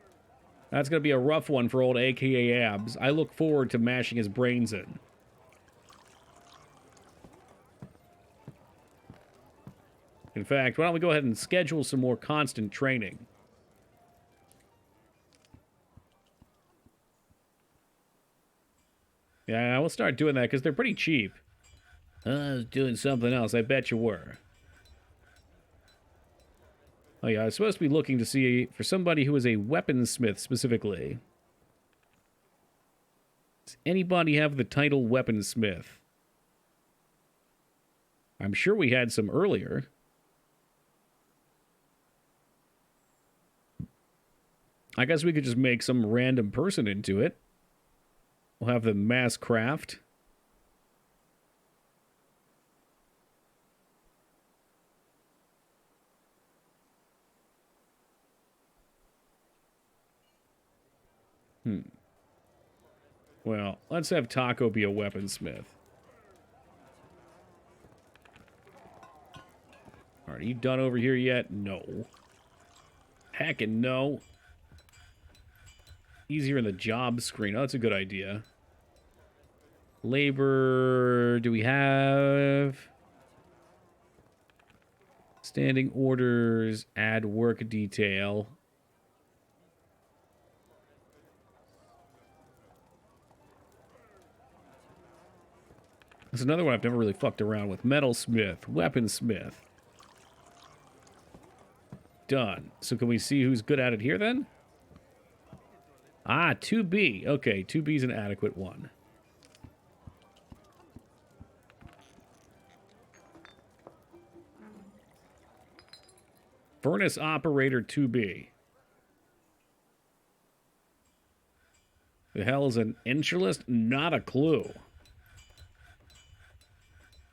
That's going to be a rough one for old AKA Abs. I look forward to mashing his brains in. In fact, why don't we go ahead and schedule some more constant training? Yeah, we'll start doing that because they're pretty cheap. I was doing something else, I bet you were. Oh yeah, I was supposed to be looking to see for somebody who is a weaponsmith specifically. Does anybody have the title weaponsmith? I'm sure we had some earlier. I guess we could just make some random person into it. We'll have the mass craft. Well, let's have Taco be a weaponsmith. Alright, are you done over here yet? No. Heckin' no. Easier in the job screen. Oh, that's a good idea. Labor... Do we have... Standing orders, add work detail. That's another one I've never really fucked around with. Metalsmith, weaponsmith. Done. So can we see who's good at it here then? Ah, 2B. Okay, 2B is an adequate one. Furnace operator 2B. The hell is an insulist? Not a clue.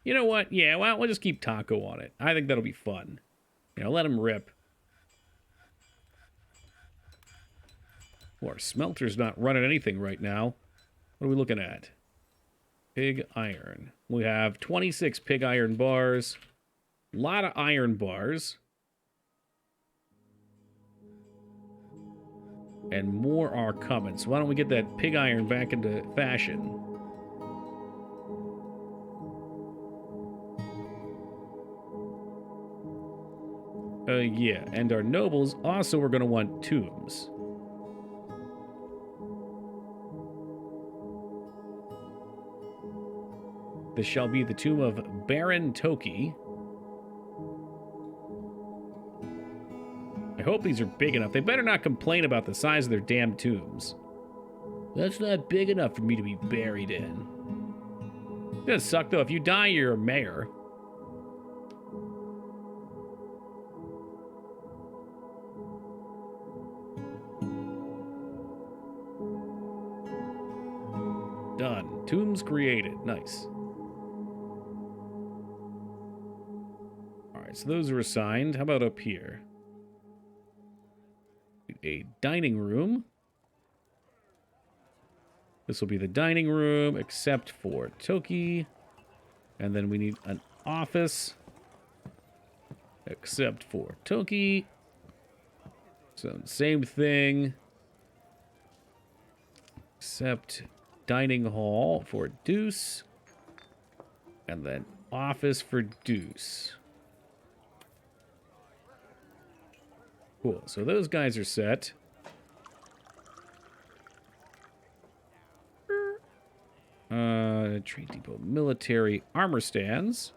You know what? Yeah, well, we'll just keep Taco on it. I think that'll be fun. You know, let him rip. Well, our smelter's not running anything right now. What are we looking at? Pig iron. We have 26 pig iron bars. A lot of iron bars. And more are coming. So why don't we get that pig iron back into fashion? Yeah. And our nobles also are going to want tombs. This shall be the tomb of Baron Toki. I hope these are big enough. They better not complain about the size of their damn tombs. That's not big enough for me to be buried in. It does suck, though. If you die, you're a mayor. Done. Tombs created. Nice. Alright, so those are assigned. How about up here? A dining room. This will be the dining room, except for Toki. And then we need an office, except for Toki. So, same thing. Except dining hall for Deuce. And then office for Deuce. Cool, so those guys are set. Trade depot, military armor stands.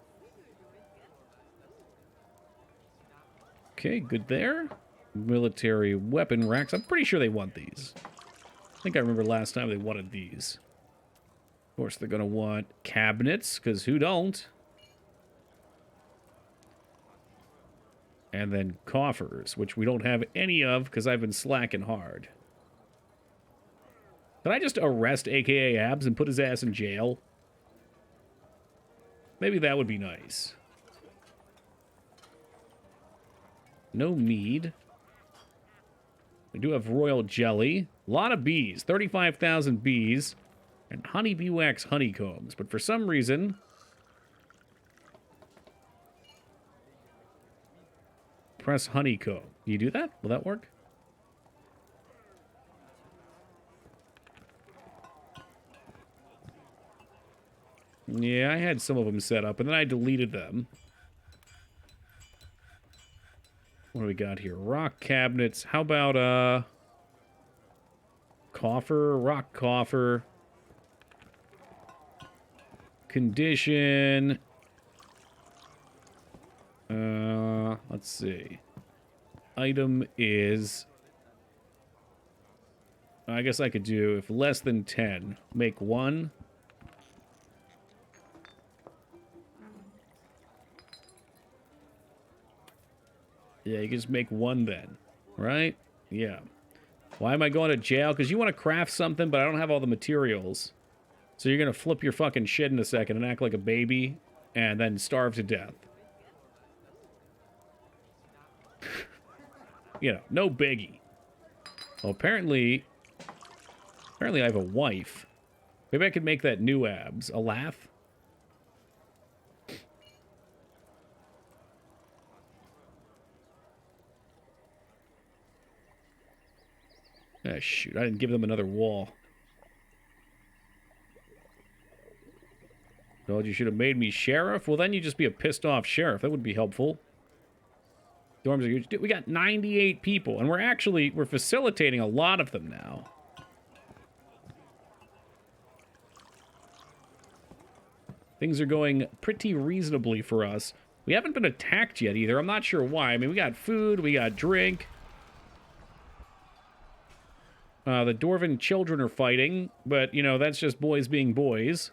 Okay, good there. Military weapon racks. I'm pretty sure they want these. I think I remember last time they wanted these. Of course, they're going to want cabinets, because who don't? And then coffers, which we don't have any of because I've been slacking hard. Can I just arrest AKA Abs and put his ass in jail? Maybe that would be nice. No mead. We do have royal jelly. A lot of bees. 35,000 bees. And honeybee wax honeycombs. But for some reason... Press honeycomb. Can you do that? Will that work? Yeah, I had some of them set up, and then I deleted them. What do we got here? Rock cabinets. How about, coffer? Rock coffer. Condition. Let's see. Item is... I guess I could do, if less than 10, make one. Yeah, you can just make one then, right? Yeah. Why am I going to jail? Because you want to craft something, but I don't have all the materials. So you're going to flip your fucking shit in a second and act like a baby and then starve to death. You know, no biggie. Well, apparently, Apparently I have a wife. Maybe I could make that new abs. A laugh? Ah, shoot. I didn't give them another wall. Told you should have made me sheriff? Well, then you'd just be a pissed off sheriff. That would be helpful. Dorms are huge. Dude, we got 98 people, and we're facilitating a lot of them now. Things are going pretty reasonably for us. We haven't been attacked yet either. I'm not sure why. I mean, we got food, we got drink. The Dwarven children are fighting, but, you know, that's just boys being boys.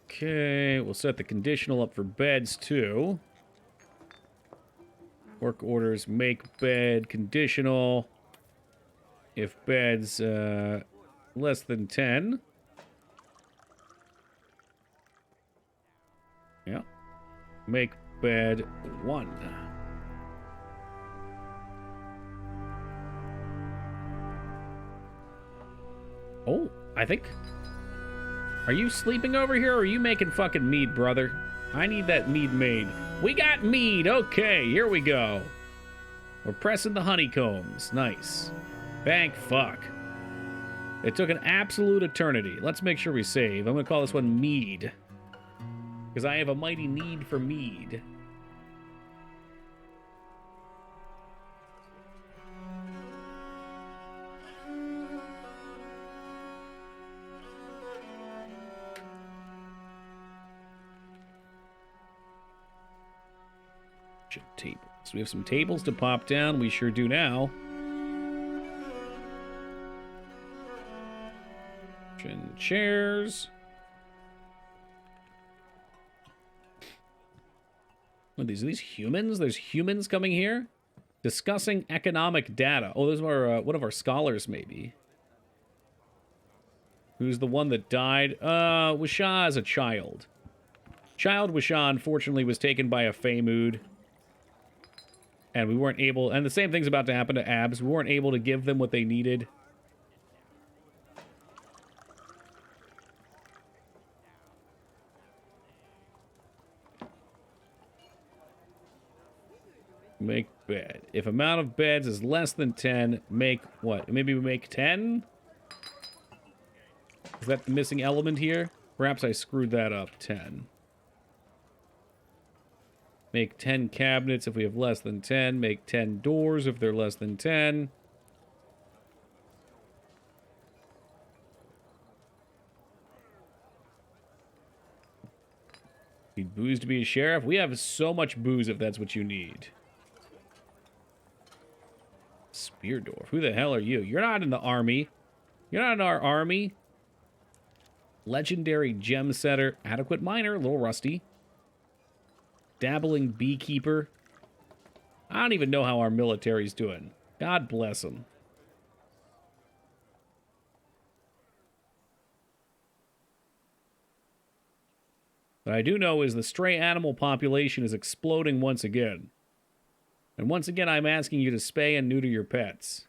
Okay, we'll set the conditional up for beds, too. Work orders, make bed, conditional. If bed's less than 10. Yeah. Make bed 1. Oh, I think... Are you sleeping over here, or are you making fucking mead, brother? I need that mead made. We got mead! Okay, here we go. We're pressing the honeycombs. Nice. Thank fuck. It took an absolute eternity. Let's make sure we save. I'm gonna call this one mead. Because I have a mighty need for mead. Tables. We have some tables to pop down. We sure do now. Chairs. What are these? Are these humans? There's humans coming here? Discussing economic data. Oh, those are one of our scholars, maybe. Who's the one that died? Wisha as a child. Child Wisha, unfortunately, was taken by a Feymood. And we weren't able... And the same thing's about to happen to Abs. We weren't able to give them what they needed. Make bed. If amount of beds is less than 10, make what? Maybe we make 10? Is that the missing element here? Perhaps I screwed that up. 10. Make 10 cabinets if we have less than 10. Make 10 doors if they're less than 10. Need booze to be a sheriff? We have so much booze if that's what you need. Spear Dwarf. Who the hell are you? You're not in the army. You're not in our army. Legendary gem setter. Adequate miner. A little rusty. Dabbling beekeeper. I don't even know how our military's doing. God bless them. What I do know is the stray animal population is exploding once again. And once again, I'm asking you to spay and neuter your pets.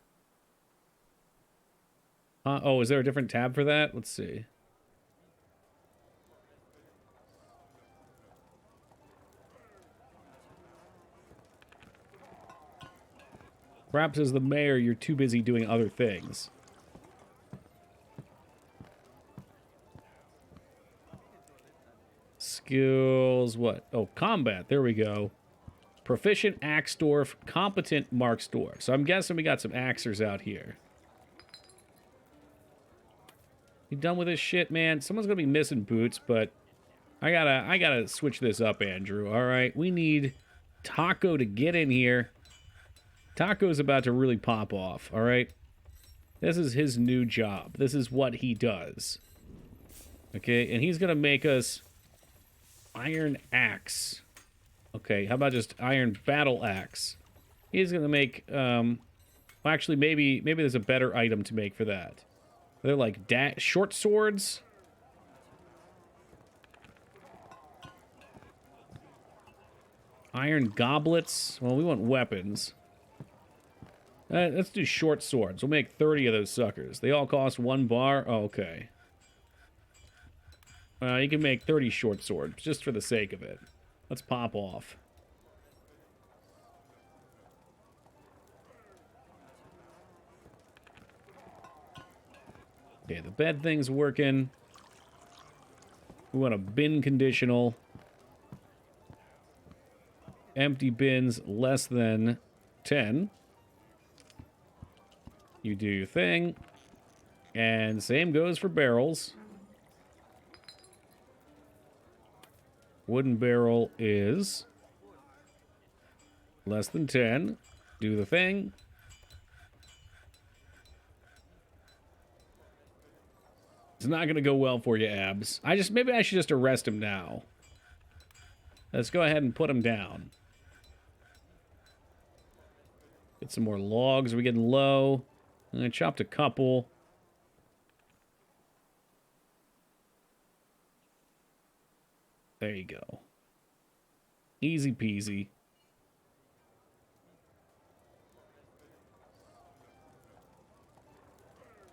Oh, is there a different tab for that? Let's see. Perhaps as the mayor, you're too busy doing other things. Skills, what? Oh, combat. There we go. Proficient axe dwarf, competent marks dwarf. So I'm guessing we got some axers out here. You done with this shit, man? Someone's gonna be missing boots, but I gotta switch this up, Andrew. All right, we need Taco to get in here. Taco's about to really pop off, all right? This is his new job. This is what he does. Okay, and he's gonna make us iron axe. Okay, how about just iron battle axe? He's gonna make, well, actually, maybe there's a better item to make for that. They're like short swords. Iron goblets. Well, we want weapons. Let's do short swords. We'll make 30 of those suckers. They all cost 1 bar. Oh, okay. You can make 30 short swords just for the sake of it. Let's pop off. Okay, the bed thing's working. We want a bin conditional. Empty bins less than 10. You do your thing. And same goes for barrels. Wooden barrel is less than 10. Do the thing. It's not going to go well for you, Abs. Maybe I should just arrest him now. Let's go ahead and put him down. Get some more logs. We're getting low. I chopped a couple. There you go. Easy peasy.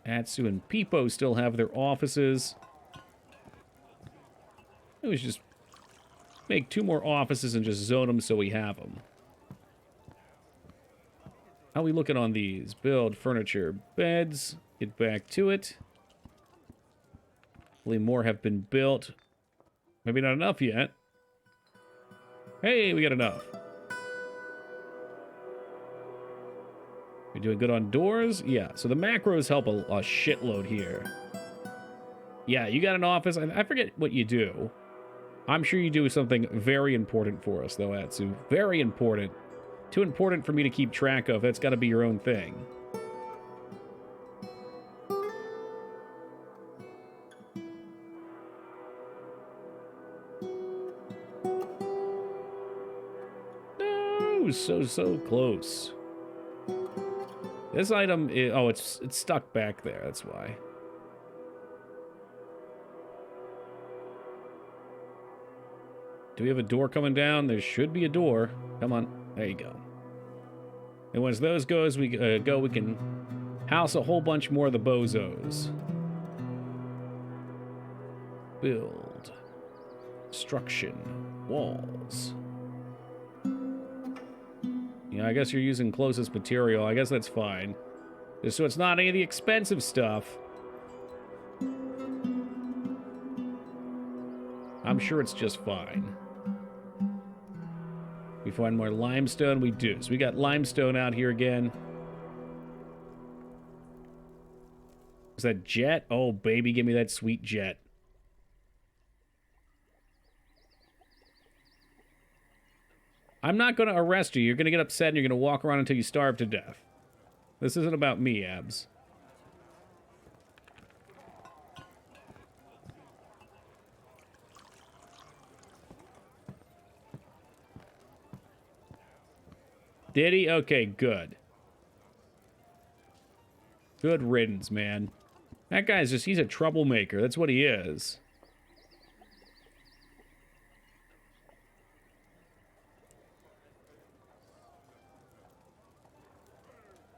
Atsu and Peepo still have their offices. It was just make 2 more offices and just zone them so we have them. How are we looking on these? Build furniture, beds. Get back to it. Hopefully more have been built. Maybe not enough yet. Hey, we got enough. We doing good on doors? Yeah, so the macros help a shitload here. Yeah, you got an office. I forget what you do. I'm sure you do something very important for us, though, Atsu. Very important. Too important for me to keep track of. That's got to be your own thing. No, so close. This item is... Oh, it's stuck back there. That's why. Do we have a door coming down? There should be a door. Come on. There you go. And once those goes, we can house a whole bunch more of the bozos. Build. Construction. Walls. Yeah, I guess you're using closest material. I guess that's fine. Just so it's not any of the expensive stuff. I'm sure it's just fine. We find more limestone? We do. So we got limestone out here again. Is that jet? Oh, baby, give me that sweet jet. I'm not going to arrest you. You're going to get upset and you're going to walk around until you starve to death. This isn't about me, Abs. Did he? Okay, good. Good riddance, man. That guy's just, he's a troublemaker. That's what he is.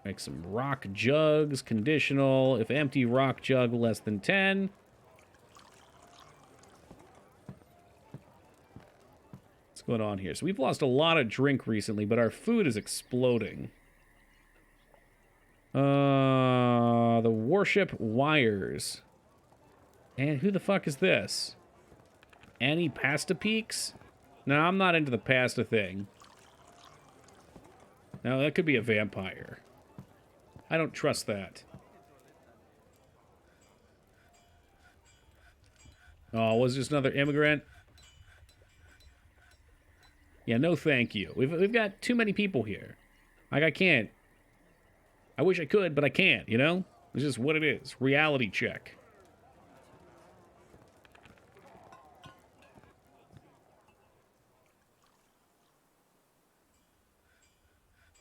Make some rock jugs, conditional. If empty, rock jug less than 10. What's going on here? So we've lost a lot of drink recently, but our food is exploding. The warship wires. And who the fuck is this? Annie Pasta Peaks? No, I'm not into the pasta thing. No, that could be a vampire. I don't trust that. Oh, was just another immigrant? Yeah, no thank you. We've got too many people here. Like, I can't. I wish I could, but I can't, you know? It's just what it is. Reality check.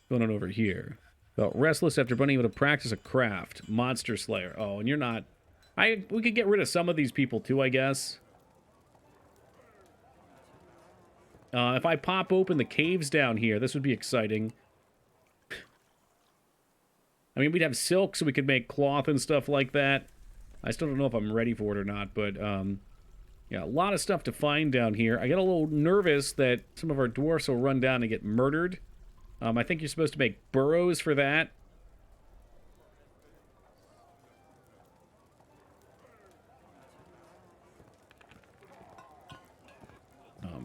Going on over here. Felt restless after being able to practice a craft. Monster Slayer. Oh, and you're not We could get rid of some of these people too, I guess. If I pop open the caves down here, this would be exciting. I mean, we'd have silk, so we could make cloth and stuff like that. I still don't know if I'm ready for it or not, but, yeah, a lot of stuff to find down here. I get a little nervous that some of our dwarfs will run down and get murdered. I think you're supposed to make burrows for that.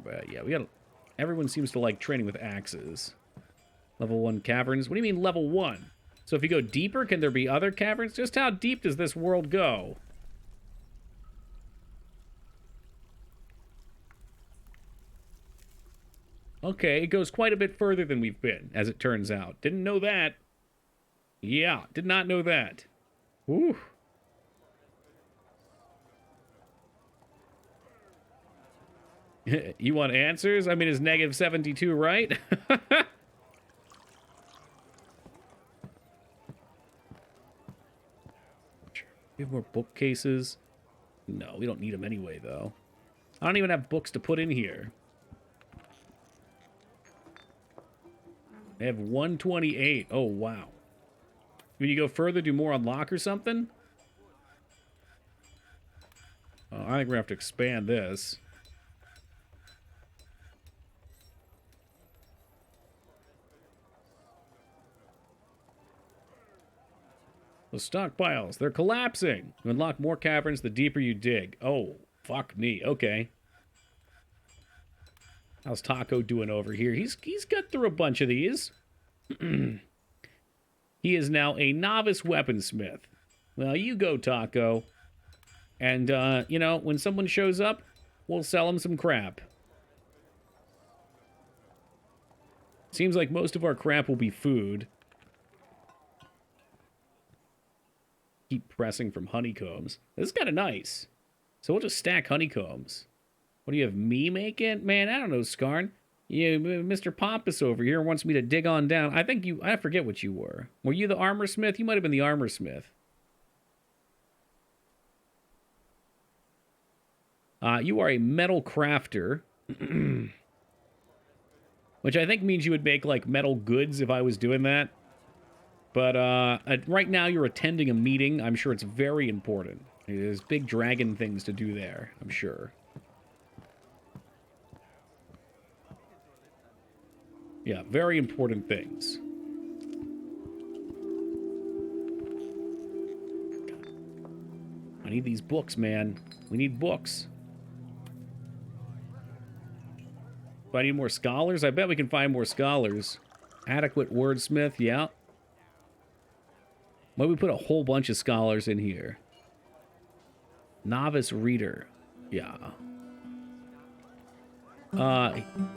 But yeah, everyone seems to like training with axes. Level 1 caverns. What do you mean level 1? So if you go deeper, can there be other caverns? Just how deep does this world go? Okay, it goes quite a bit further than we've been, as it turns out. Didn't know that. Yeah, did not know that. Whew. You want answers? I mean, is negative 72 right? We have more bookcases. No, we don't need them anyway, though. I don't even have books to put in here. They have 128. Oh, wow. When you go further, do more unlock or something? Oh, I think we're going to have to expand this. The stockpiles, they're collapsing. You unlock more caverns the deeper you dig. Oh, fuck me. Okay. How's Taco doing over here? He's got through a bunch of these. He is now a novice weaponsmith. Well, you go, Taco. And, you know, when someone shows up, we'll sell him some crap. Seems like most of our crap will be food. Keep pressing from honeycombs. This is kind of nice. So we'll just stack honeycombs. What do you have me making? Man, I don't know, Skarn. Yeah, Mr. Pompous over here wants me to dig on down. I forget what you were. Were you the armor smith? You might have been the armor smith. You are a metal crafter. Which I think means you would make, like, metal goods if I was doing that. But right now you're attending a meeting. I'm sure it's very important. There's big dragon things to do there, I'm sure. Yeah, very important things. I need these books, man. We need books. Do I need more scholars? I bet we can find more scholars. Adequate wordsmith, yeah. Why don't we put a whole bunch of scholars in here? Novice reader. Yeah.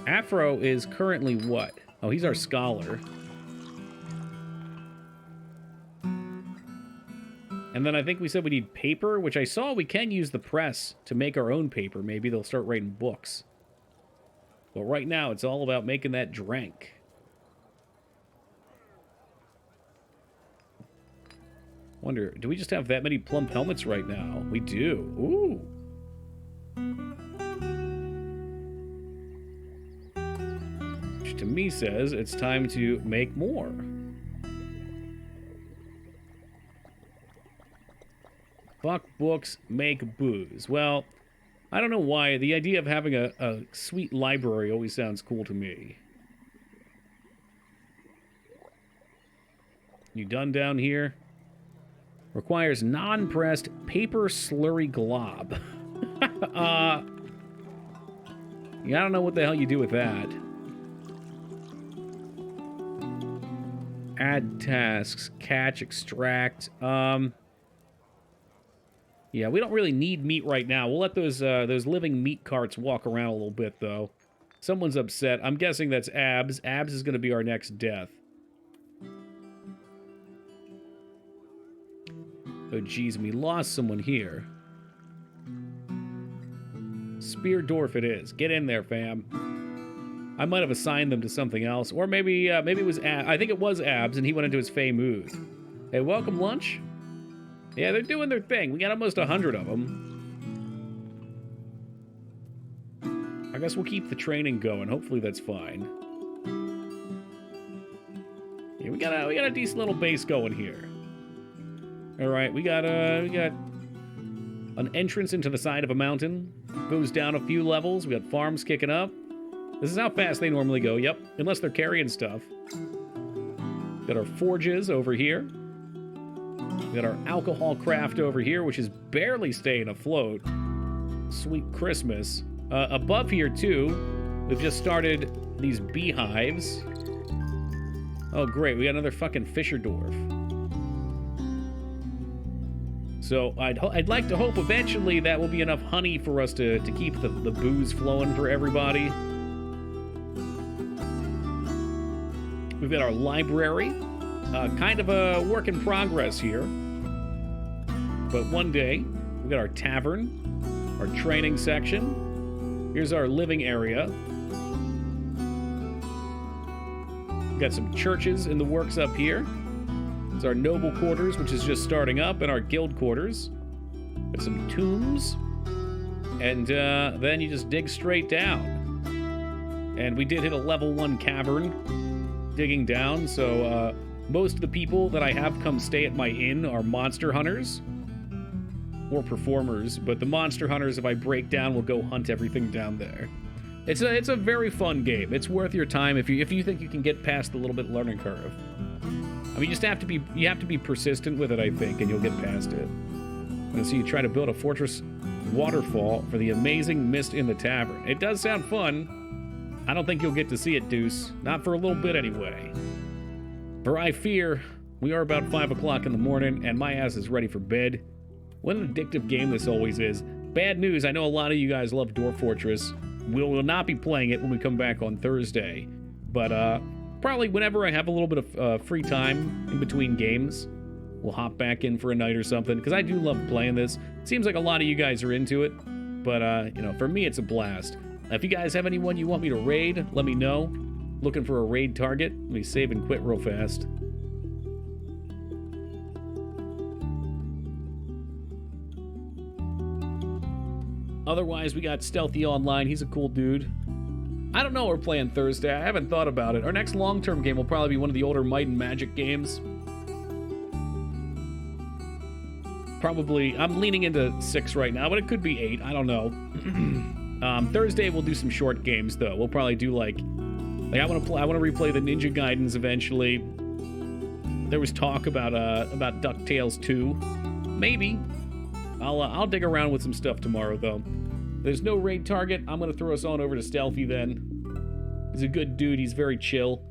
Afro is currently what? Oh, he's our scholar. And then I think we said we need paper, which I saw we can use the press to make our own paper. Maybe they'll start writing books. But right now, it's all about making that drink. Wonder, do we just have that many plump helmets right now? We do. Ooh. Which to me says it's time to make more. Fuck books, make booze. Well, I don't know why. The idea of having a sweet library always sounds cool to me. You done down here? Requires non-pressed paper slurry glob. Yeah, I don't know what the hell you do with that. Add tasks, catch, extract. Yeah, we don't really need meat right now. We'll let those living meat carts walk around a little bit, though. Someone's upset. I'm guessing that's Abs. Abs is going to be our next death. Oh, geez, we lost someone here. Spear Dwarf it is. Get in there, fam. I might have assigned them to something else. Or maybe it was Abs. I think it was Abs, and he went into his Fey mood. Hey, welcome lunch. Yeah, they're doing their thing. We got almost 100 of them. I guess we'll keep the training going. Hopefully that's fine. Yeah, we got a decent little base going here. All right, we got an entrance into the side of a mountain. Goes down a few levels. We got farms kicking up. This is how fast they normally go. Yep, unless they're carrying stuff. Got our forges over here. We got our alcohol craft over here, which is barely staying afloat. Sweet Christmas. Above here, too, we've just started these beehives. Oh, great. We got another fucking Fisher Dwarf. So I'd like to hope eventually that will be enough honey for us to keep the booze flowing for everybody. We've got our library. Kind of a work in progress here. But one day, we've got our tavern, our training section. Here's our living area. We've got some churches in the works up here. There's our noble quarters, which is just starting up, and our guild quarters. Got some tombs. And then you just dig straight down. And we did hit a level 1 cavern digging down, so most of the people that I have come stay at my inn are monster hunters. Or performers, but the monster hunters, if I break down, will go hunt everything down there. It's a very fun game. It's worth your time if you think you can get past the little bit learning curve. I mean, you have to be persistent with it, I think, and you'll get past it. And so you try to build a fortress waterfall for the amazing mist in the tavern. It does sound fun. I don't think you'll get to see it, Deuce. Not for a little bit anyway. For I fear we are about 5 o'clock in the morning, and my ass is ready for bed. What an addictive game this always is. Bad news, I know a lot of you guys love Dwarf Fortress. We will not be playing it when we come back on Thursday. But probably whenever I have a little bit of free time in between games, we'll hop back in for a night or something, because I do love playing this. It seems like a lot of you guys are into it, but you know, for me it's a blast. If you guys have anyone you want me to raid, let me know. Looking for a raid target. Let me save and quit real fast. Otherwise, we got Stealthy Online. He's a cool dude. I don't know what we're playing Thursday. I haven't thought about it. Our next long-term game will probably be one of the older Might and Magic games. Probably, I'm leaning into 6 right now, but it could be 8. I don't know. Thursday, we'll do some short games, though. We'll probably do, I want to replay the Ninja Gaidens eventually. There was talk about DuckTales 2. Maybe. I'll dig around with some stuff tomorrow, though. There's no raid target. I'm going to throw us on over to Stealthy then. He's a good dude. He's very chill.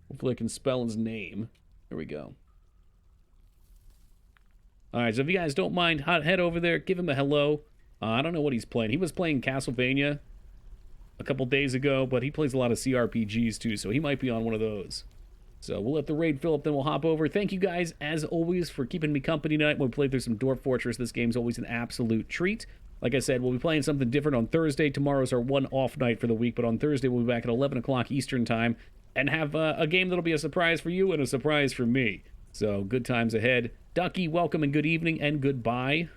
Hopefully I can spell his name. There we go. Alright, so if you guys don't mind, head over there. Give him a hello. I don't know what he's playing. He was playing Castlevania a couple days ago, but he plays a lot of CRPGs too, so he might be on one of those. So we'll let the raid fill up, then we'll hop over. Thank you guys, as always, for keeping me company tonight when we played through some Dwarf Fortress. This game's always an absolute treat. Like I said, we'll be playing something different on Thursday. Tomorrow's our one off night for the week, but on Thursday we'll be back at 11 o'clock Eastern Time and have a game that'll be a surprise for you and a surprise for me. So good times ahead. Ducky, welcome and good evening and goodbye.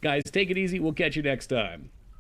Guys, take it easy. We'll catch you next time.